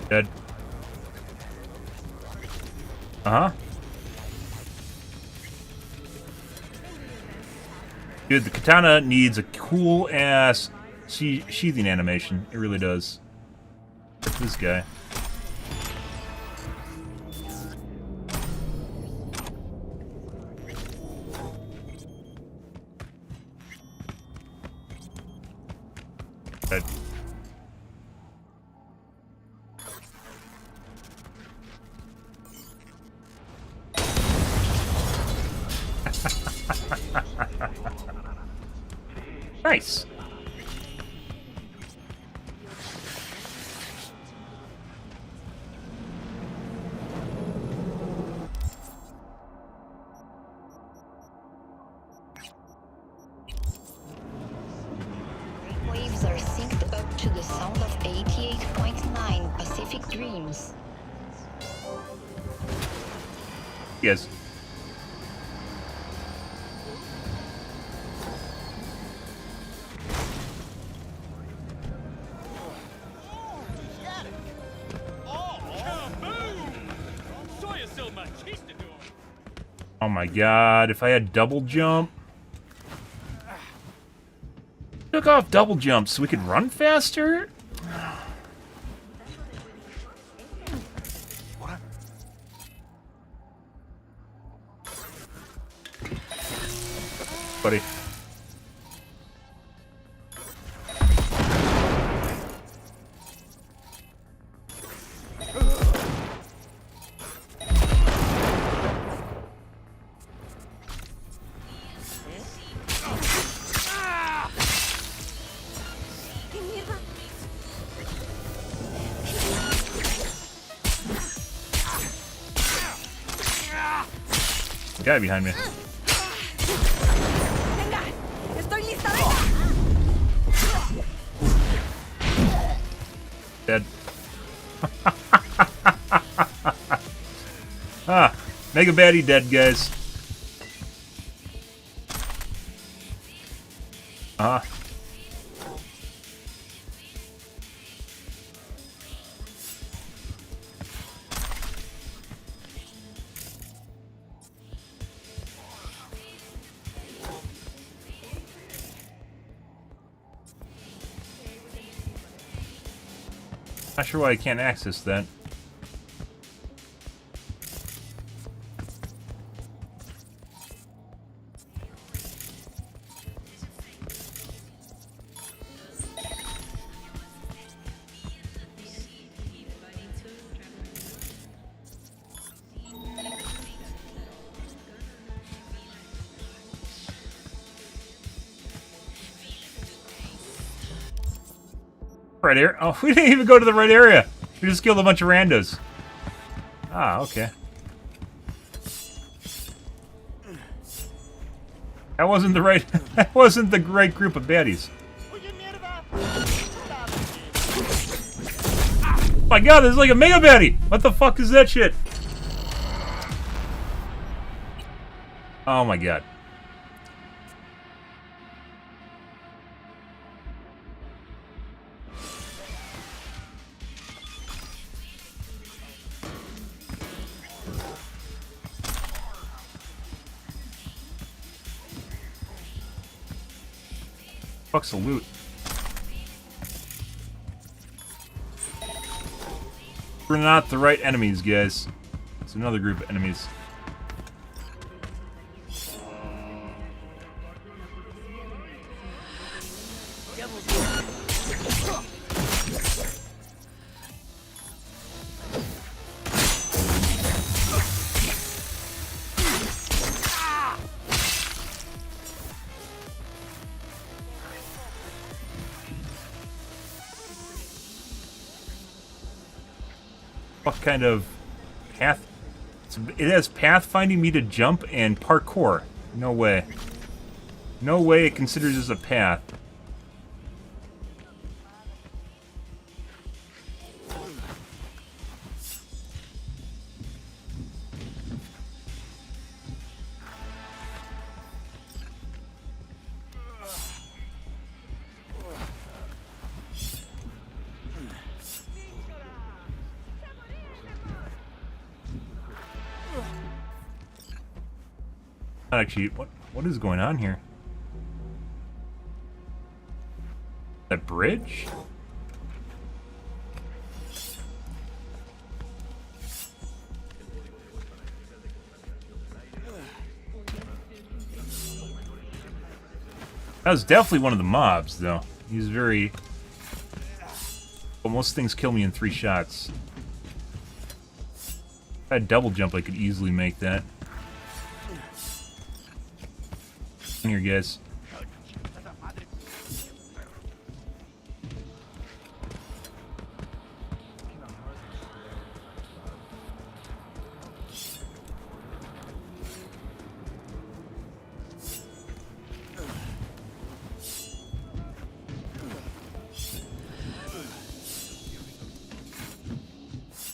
Dead. Uh-huh. Dude, the katana needs a cool-ass sheathing animation. It really does. This guy. Dead. Nice. Waves are synced up to the sound of 88.9 Pacific Dreams. Yes. Oh my god, if I had double jump. Took off double jump so we could run faster? Buddy. guy behind me. Venga, estoy lista. Dead. Ah, mega baddie dead, guys. Ah. Not sure why I can't access that. Right here. Oh, we didn't even go to the right area. We just killed a bunch of randos. Ah, okay. That wasn't the right. That wasn't the right group of baddies. Oh my god, there's like a mega baddie. What the fuck is that shit? Oh my god. Fuck's the loot. We're not the right enemies, guys. It's another group of enemies. What kind of path? It has pathfinding me to jump and parkour. No way. No way it considers this a path. Actually, what is going on here? That bridge? That was definitely one of the mobs, though. He's very... Well, most things kill me in 3 shots. If I had double jump, I could easily make that. Here, guys.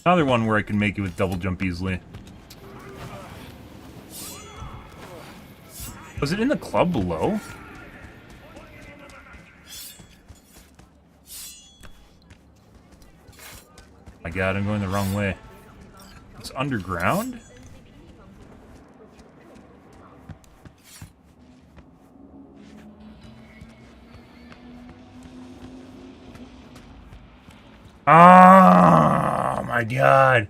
Another one where I can make it with double jump easily. Was it in the club below? My god, I'm going the wrong way. It's underground? Oh my god.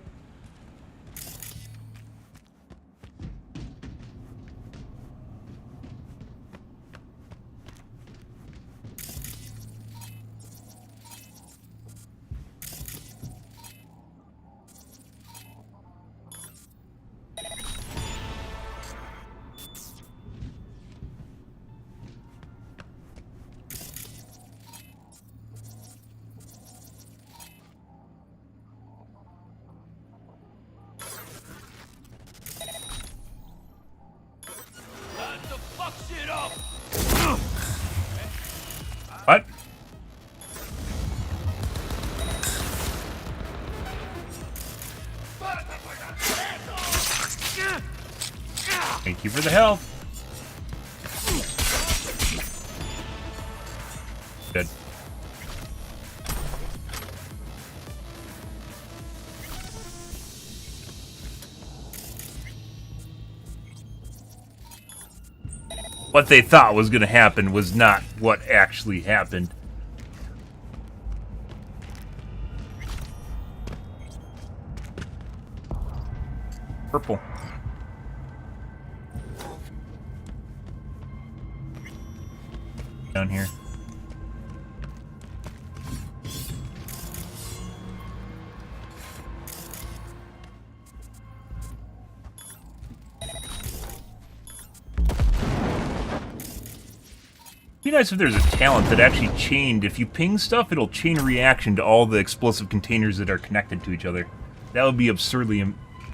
Thank you for the help. Good. What they thought was going to happen was not what actually happened. Purple. Down here. Be nice if there's a talent that actually chained. If you ping stuff, it'll chain a reaction to all the explosive containers that are connected to each other. That would be absurdly,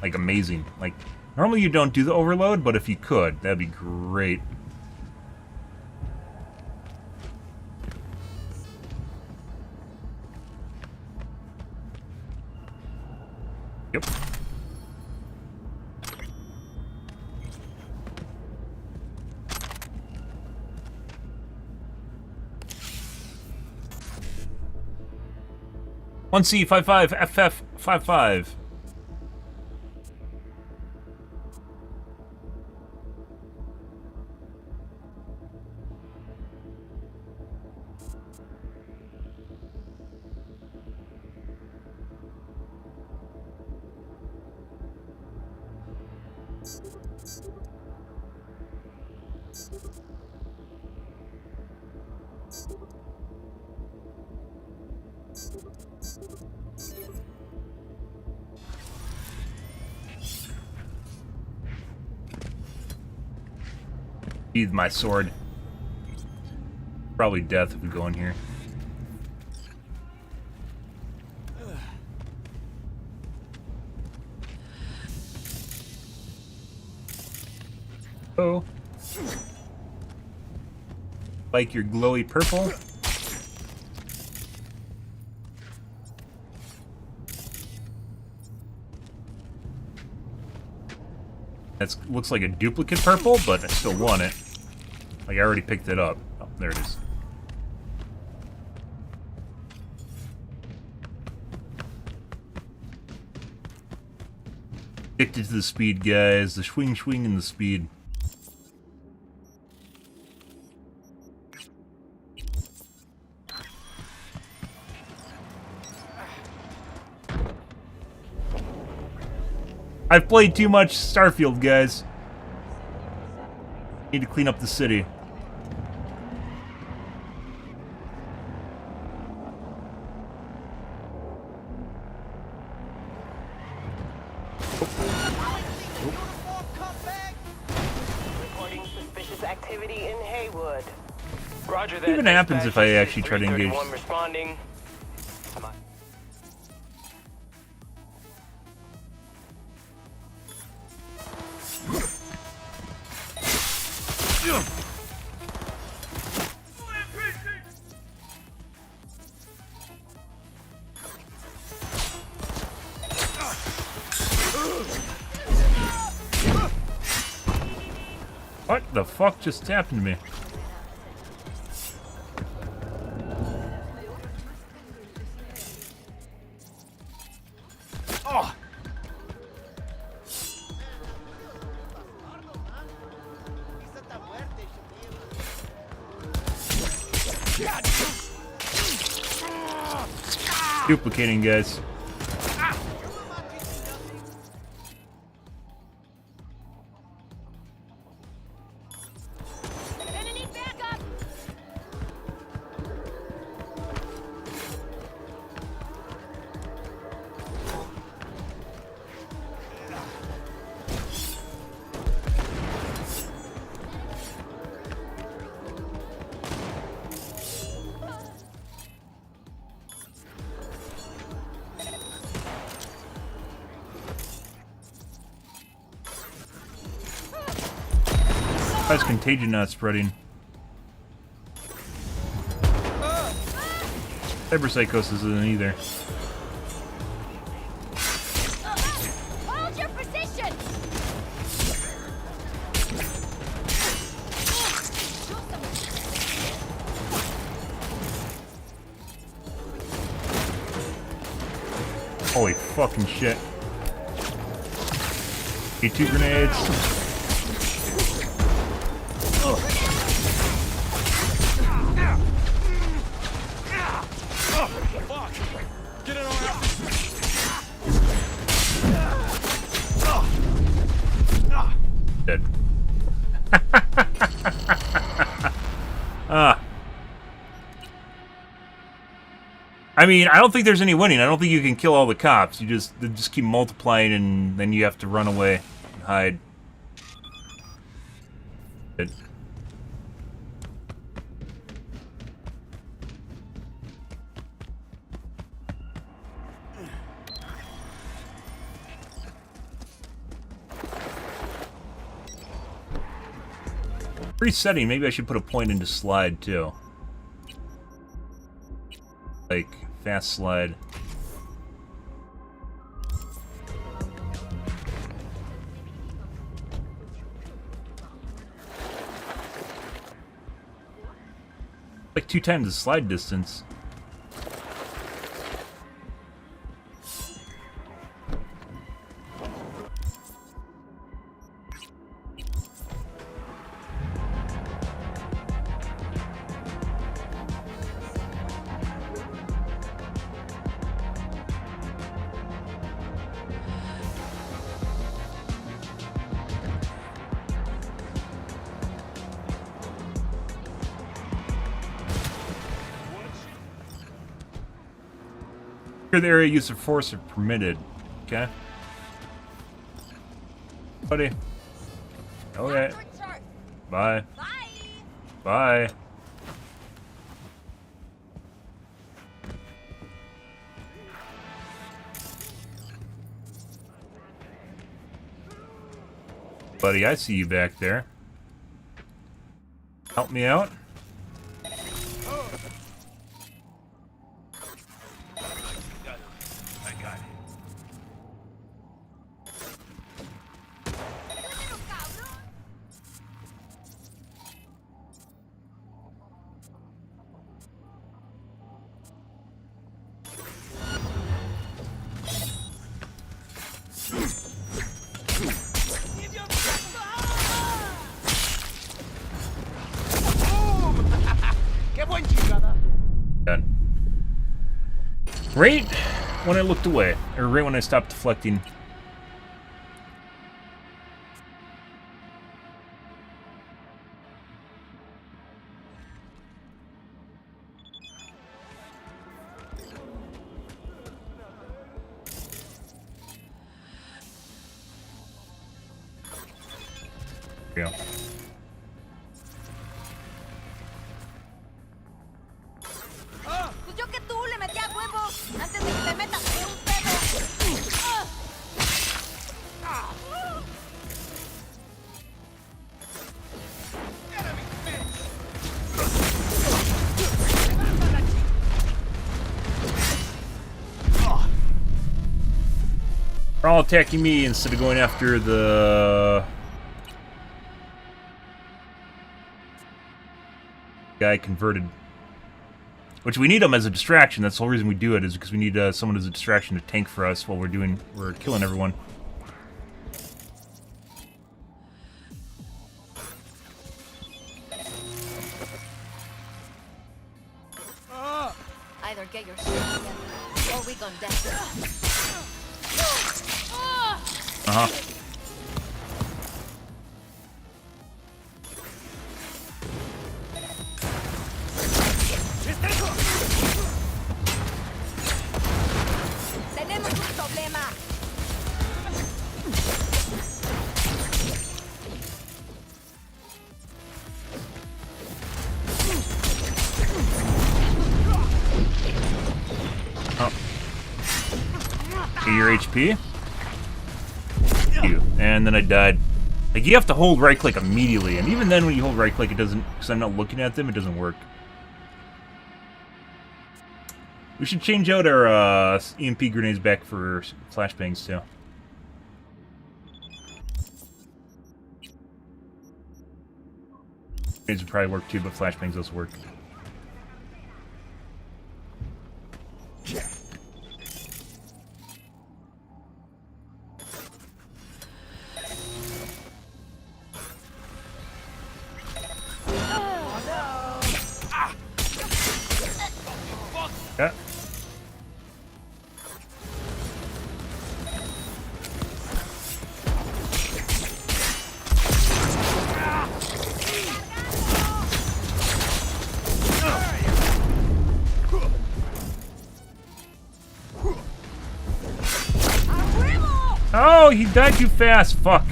like, amazing. Like, normally you don't do the overload, but if you could, that'd be great. Yep. One C55 FF55. Sheathe my sword. Probably death if we go in here. Oh. Like your glowy purple. That looks like a duplicate purple, but I still want it. Like I already picked it up. Oh, there it is. Addicted to the speed, guys. The Shwing and the speed. I've played too much Starfield, guys. Need to clean up the city. Reporting suspicious activity in Haywood. Roger that. What even happens if I actually try to engage? Responding. What the fuck just happened to me? Oh. Duplicating, guys. Why is contagion not spreading? Cyberpsychosis isn't either. Hold your position! Holy fucking shit. E2 grenades. Fuck! Get it on out. Dead. I mean, I don't think there's any winning. I don't think you can kill all the cops. They just keep multiplying, and then you have to run away and hide. Dead. Resetting, maybe I should put a point into slide too. Like, fast slide. Like 2 times the slide distance. Here, the area use of force are permitted. Okay. Buddy. Okay. Bye. Bye. Buddy, I see you back there. Help me out. Done. Right when I looked away, or right when I stopped deflecting. There we go. Pues yo que tú le metí a huevo antes de que te metas en un pedo. They're all attacking me instead of going after the guy converted. Which we need him as a distraction. That's the whole reason we do it, is because we need someone as a distraction to tank for us while we're killing everyone. Either get your shit together, or we gon' die. Uh-huh. Tenemos un problema. Oh. Get your HP. You. And then I died. Like, you have to hold right click immediately, and even then when you hold right click it doesn't, because I'm not looking at them, it doesn't work. We should change out our EMP grenades back for flashbangs too. Grenades would probably work too, but flashbangs also work. Oh, he died too fast. Fuck.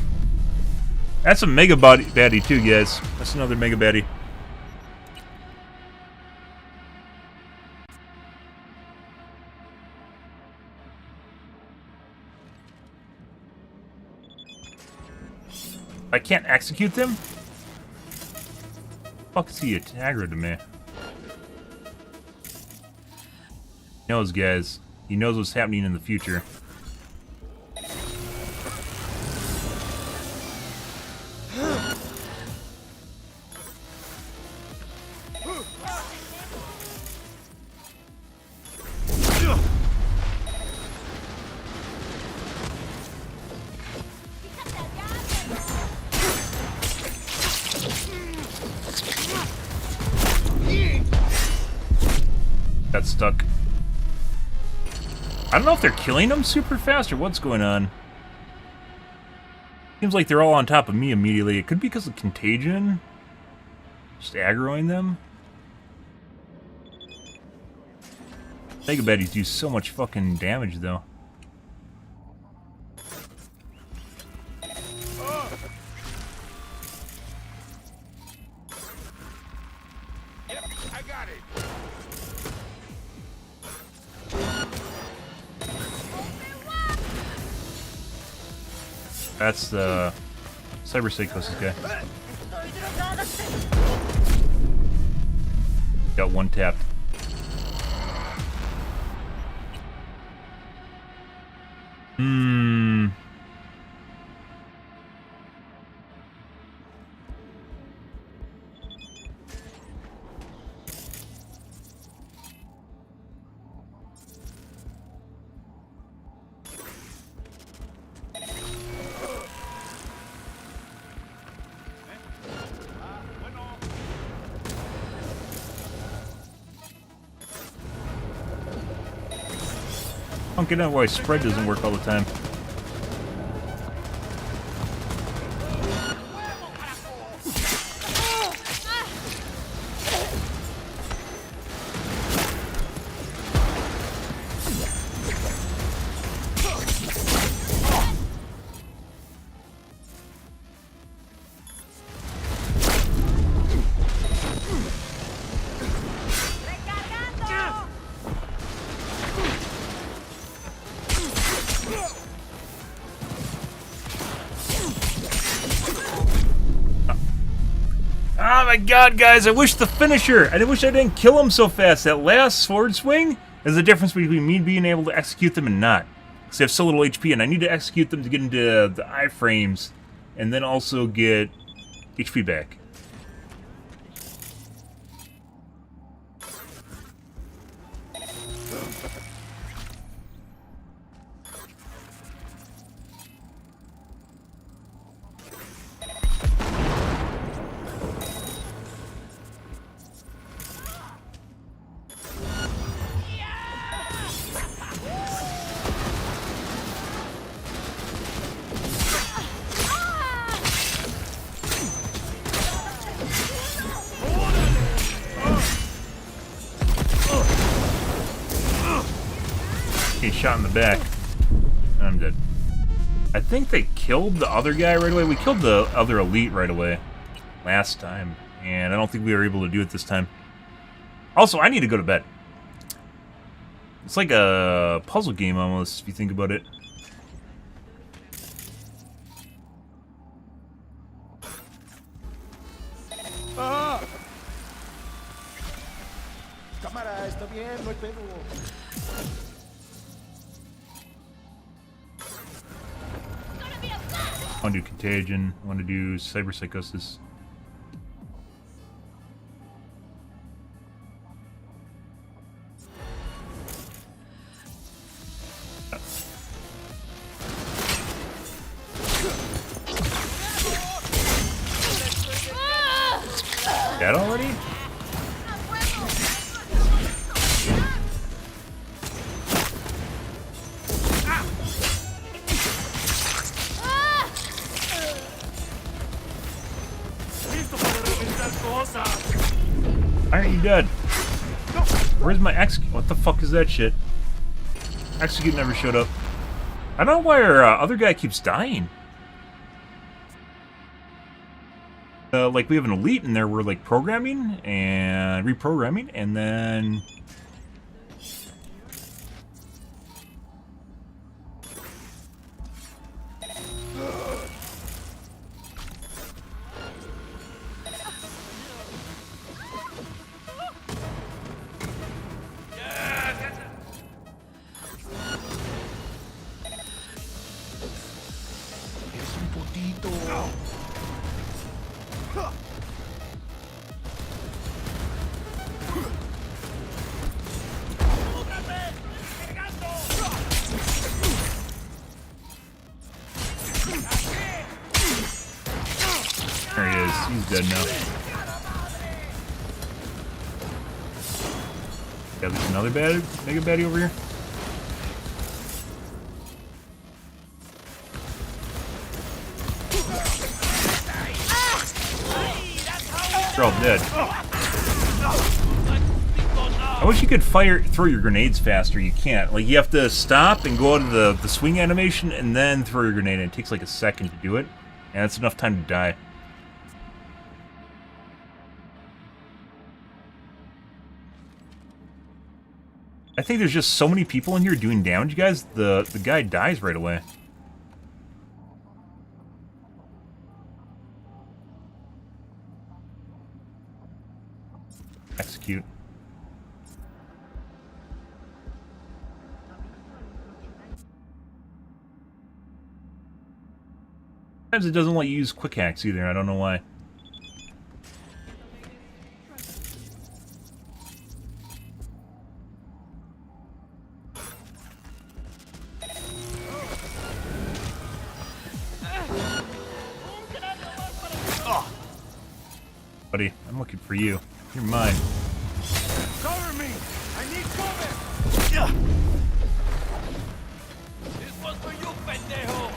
That's a mega baddie too, guys. That's another mega baddie. I can't execute them? Fuck is he aggro to me? He knows, guys. He knows what's happening in the future. Got stuck. I don't know if they're killing them super fast or what's going on. Seems like they're all on top of me immediately. It could be because of contagion. Just aggroing them. Mega baddies do so much fucking damage though. That's the cyberpsychosis guy. Got one tapped. I don't get out why spread doesn't work all the time. Oh my god, guys, I wish the finisher! I wish I didn't kill him so fast. That last sword swing is the difference between me being able to execute them and not. Because I have so little HP, and I need to execute them to get into the iframes, and then also get HP back. He's shot in the back. I'm dead. I think they killed the other guy right away. We killed the other elite right away last time, and I don't think we were able to do it this time. Also, I need to go to bed. It's like a puzzle game almost, if you think about it. Cámara, está bien, no hay pedo. I want to do contagion. I want to do cyberpsychosis. Dead already? Why aren't you dead? Where's my execute? What the fuck is that shit? Execute never showed up. I don't know why our other guy keeps dying. Like, we have an elite in there. We're, like, programming and reprogramming, and then... There he is. He's dead now. Yeah, there's another mega baddie over here. They're all dead. I wish you could throw your grenades faster. You can't. Like, you have to stop and go out of the swing animation and then throw your grenade. And it takes like a second to do it. And that's enough time to die. I think there's just so many people in here doing damage, guys. The guy dies right away. Execute. Sometimes it doesn't let you use quick hacks either. I don't know why. Buddy, I'm looking for you. You're mine. Cover me! I need cover! This one's for you, pendejo!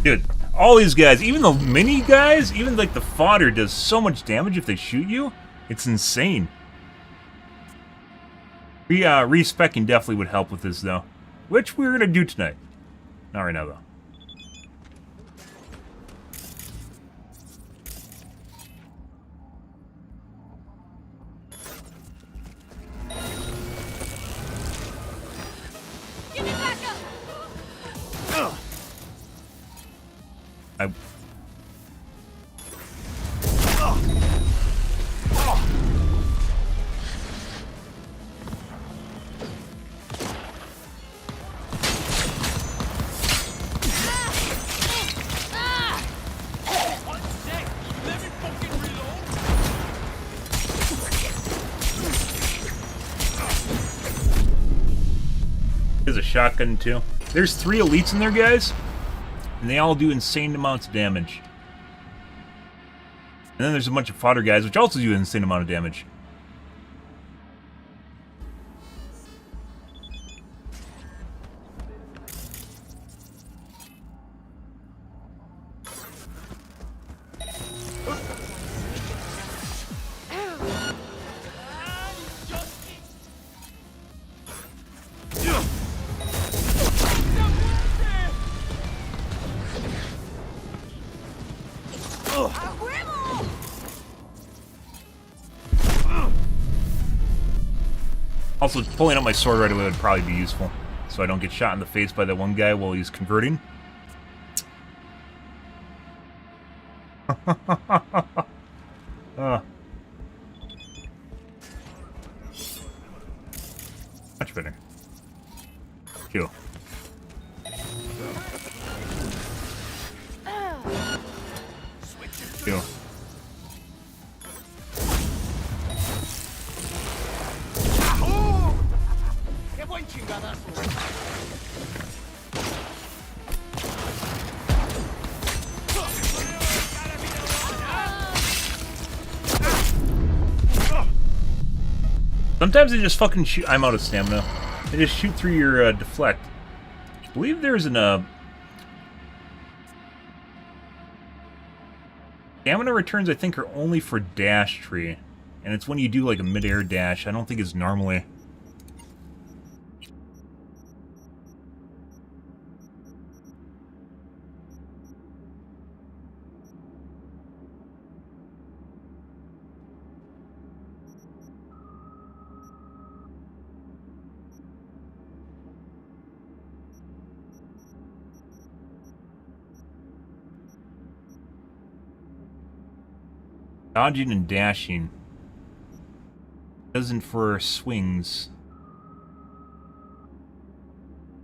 Dude, all these guys, even the mini guys, even like the fodder does so much damage if they shoot you. It's insane. Respecking definitely would help with this though. Which we're gonna do tonight. Not right now though. There's a shotgun too. There's 3 elites in there, guys, and they all do insane amounts of damage. And then there's a bunch of fodder guys, which also do an insane amount of damage. Also, pulling out my sword right away would probably be useful, so I don't get shot in the face by that one guy while he's converting. Much better. Kill. Kill. Sometimes they just fucking shoot. I'm out of stamina. They just shoot through your deflect. I believe there's an stamina returns, I think, are only for dash tree. And it's when you do like a mid-air dash. I don't think it's normally. Dodging and dashing. Doesn't for swings.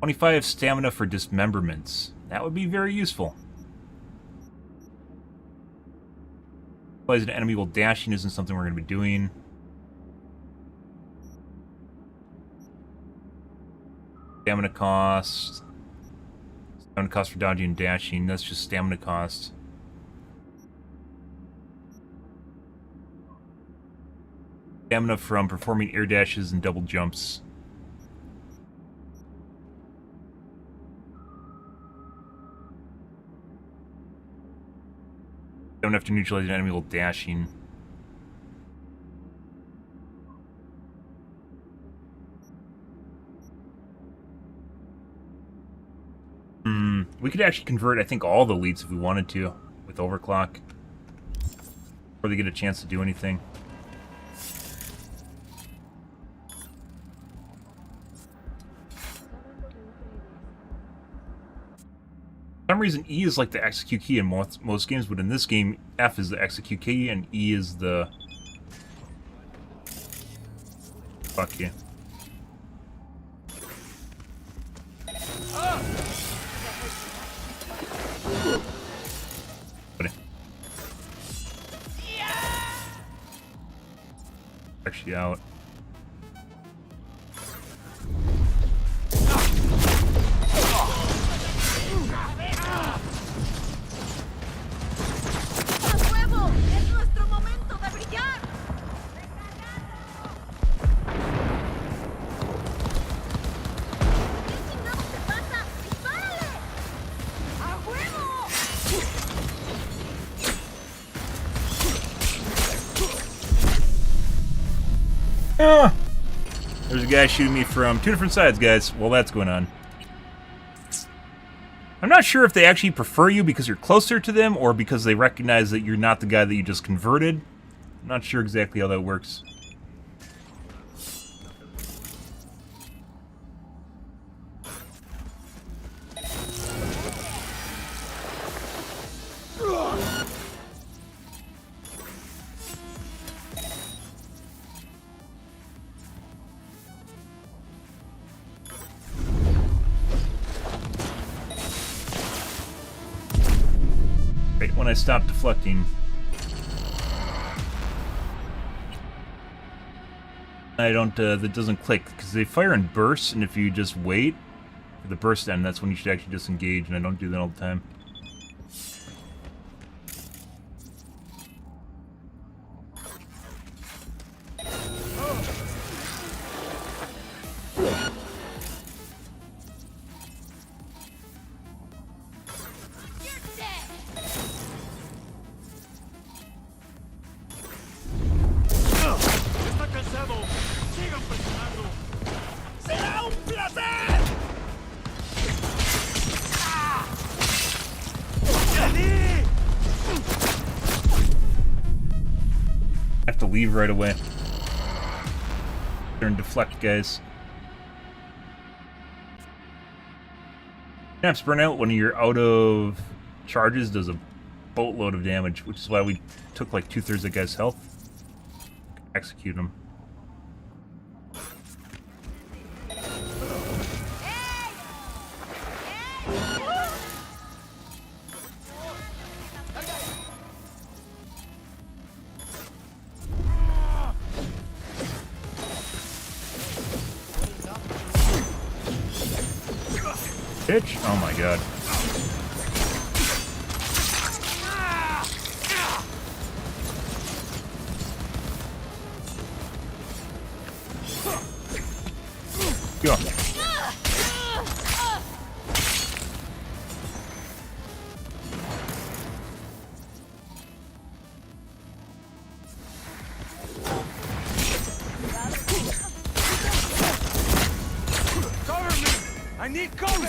25 stamina for dismemberments. That would be very useful. Applies an enemy while dashing isn't something we're going to be doing. Stamina cost. Stamina cost for dodging and dashing. That's just stamina cost. Stamina from performing air dashes and double jumps. Don't have to neutralize an enemy while dashing. We could actually convert, I think, all the elites if we wanted to with overclock. Before they get a chance to do anything. For some reason, E is like the execute key in most games, but in this game, F is the execute key and E is the... Fuck you. Actually out. There's a guy shooting me from two different sides, guys, while that's going on. I'm not sure if they actually prefer you because you're closer to them or because they recognize that you're not the guy that you just converted. I'm not sure exactly how that works. When I stop deflecting, I don't, that doesn't click, because they fire in bursts, and if you just wait for the burst to end, that's when you should actually disengage, and I don't do that all the time. Leave right away. Turn deflect, guys. Snaps burnout when you're out of charges does a boatload of damage, which is why we took like 2/3 of the guy's health. Execute him. Bitch. Oh my god. need cover!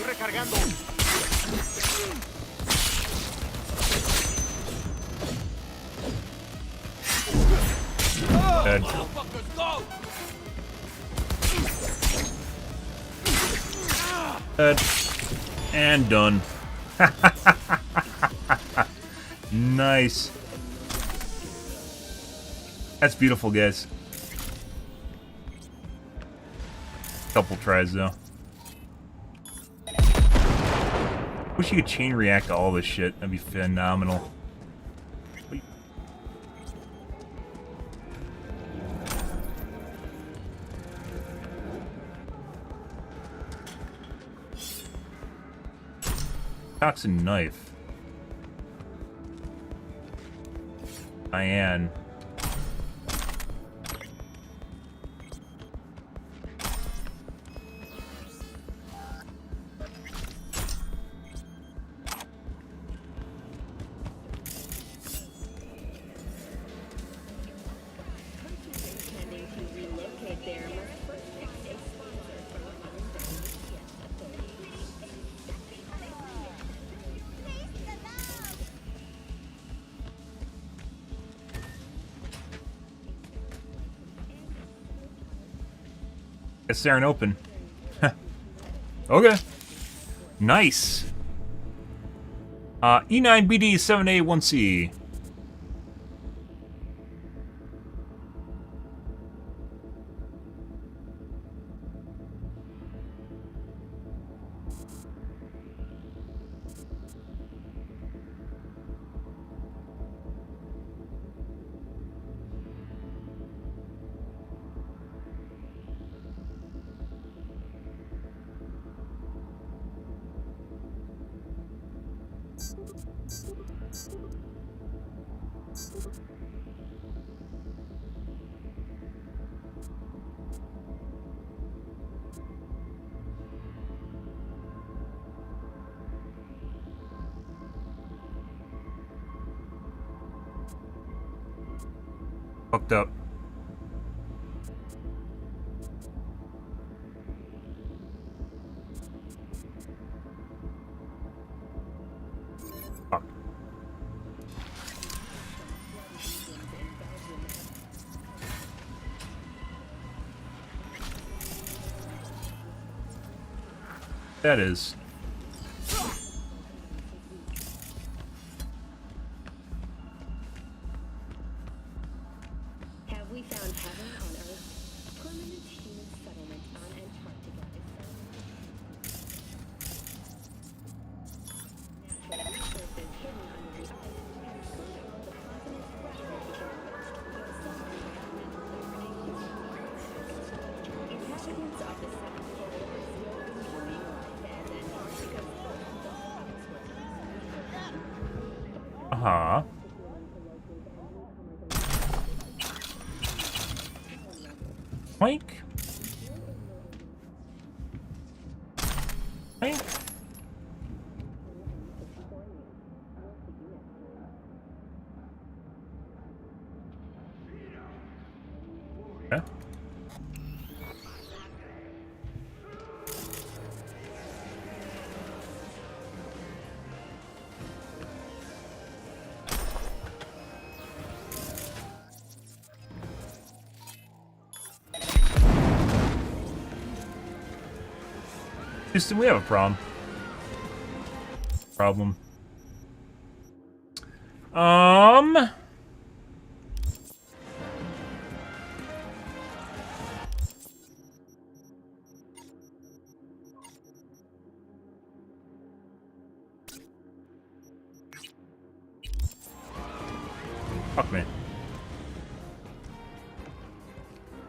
Recargando. Dead. Dead. And done. Nice. That's beautiful, guys. Couple tries, though. Wish you could chain react to all this shit. That'd be phenomenal. Toxin knife. Diane. Guess they aren't open. Okay. Nice. E9BD7A1C. Fucked up. Fuck. That is. Have we found heaven on Earth? Permanent human settlement on Antarctica is natural resources hidden under the ice have pushed all the continent's fragmentation Inhabitants of the South Pole are still enjoying life as Antarctica's Uh-huh. Mike? Mike? Yeah. Houston, we have a problem. Fuck, man.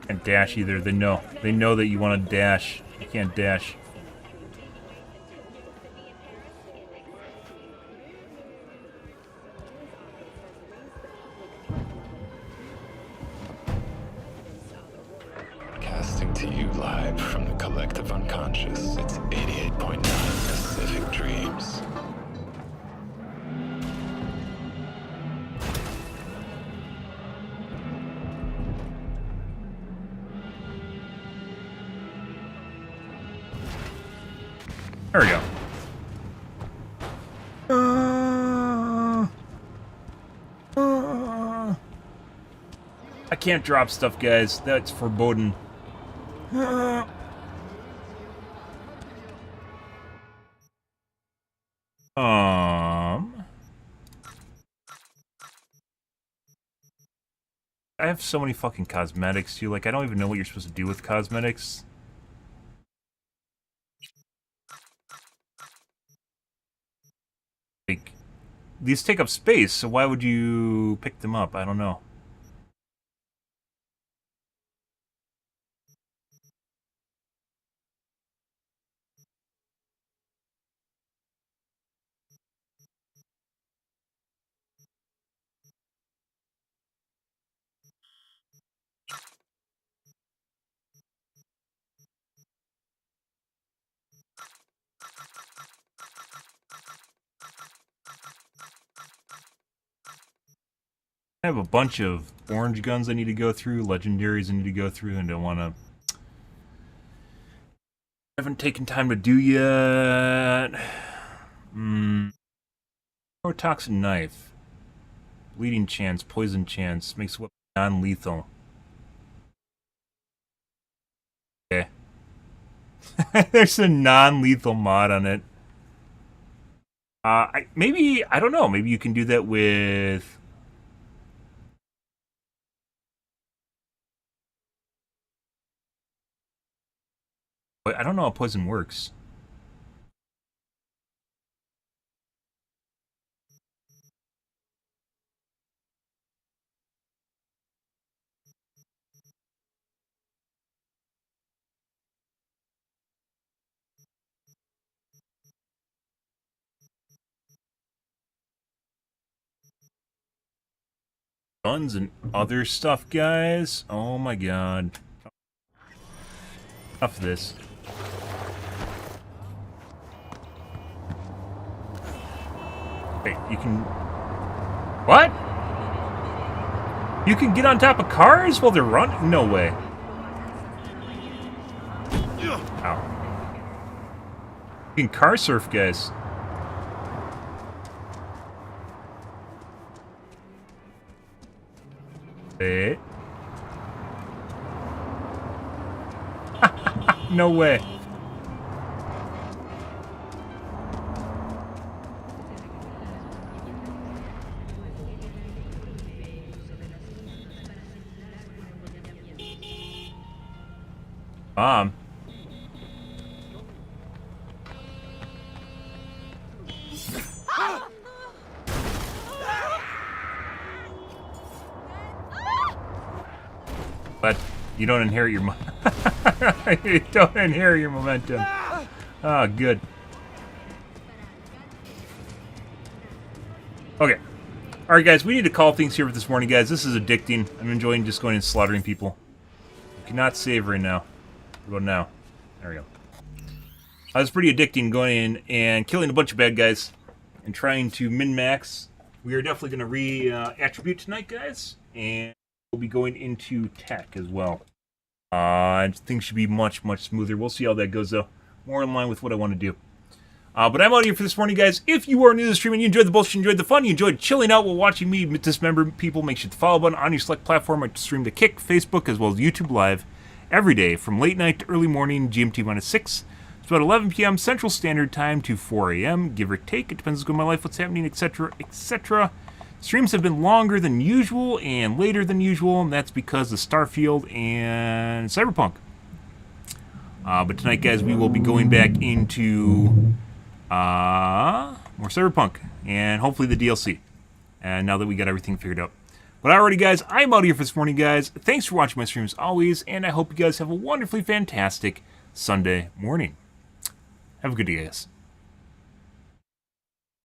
Can't dash either. They know. They know that you want to dash. You can't dash. Casting to you live from the collective unconscious. It's 88.9 Pacific Dreams. There we go. I can't drop stuff, guys. That's foreboding. I have so many fucking cosmetics, too. Like, I don't even know what you're supposed to do with cosmetics. Like, these take up space, so why would you pick them up? I don't know. I have a bunch of orange guns I need to go through, legendaries I need to go through, and I want to... I haven't taken time to do yet. Toxic knife. Bleeding chance, poison chance, makes weapon non-lethal. Okay. There's a non-lethal mod on it. Maybe, I don't know, maybe you can do that with... I don't know how poison works. Guns and other stuff, guys. Oh my god. Enough of this. Wait, you can... What? You can get on top of cars while they're running? No way. Ow. You can car surf, guys. Hey. No way. Bomb. But you don't inherit your you don't inherit your momentum. Oh, good. Okay. Alright, guys, we need to call things here for this morning, guys. This is addicting. I'm enjoying just going and slaughtering people. You cannot save right now. What about now? There we go. It's pretty addicting going in and killing a bunch of bad guys and trying to min-max. We are definitely going to re-attribute tonight, guys. And we'll be going into tech as well. Things should be much, much smoother. We'll see how that goes, though. More in line with what I want to do. But I'm out here for this morning, guys. If you are new to the stream and you enjoyed the bullshit, you enjoyed the fun, you enjoyed chilling out while watching me dismember people, make sure to hit the follow button on your select platform. I stream to Kick, Facebook, as well as YouTube Live every day from late night to early morning, GMT-6. It's about 11 p.m. Central Standard Time to 4 a.m., give or take. It depends what's going on in my life, what's happening, etc., etc. Streams have been longer than usual and later than usual, and that's because of Starfield and Cyberpunk. But tonight, guys, we will be going back into more Cyberpunk and hopefully the DLC. And now that we got everything figured out. But alrighty, guys, I'm out here for this morning, guys. Thanks for watching my stream as always, and I hope you guys have a wonderfully fantastic Sunday morning. Have a good day, guys.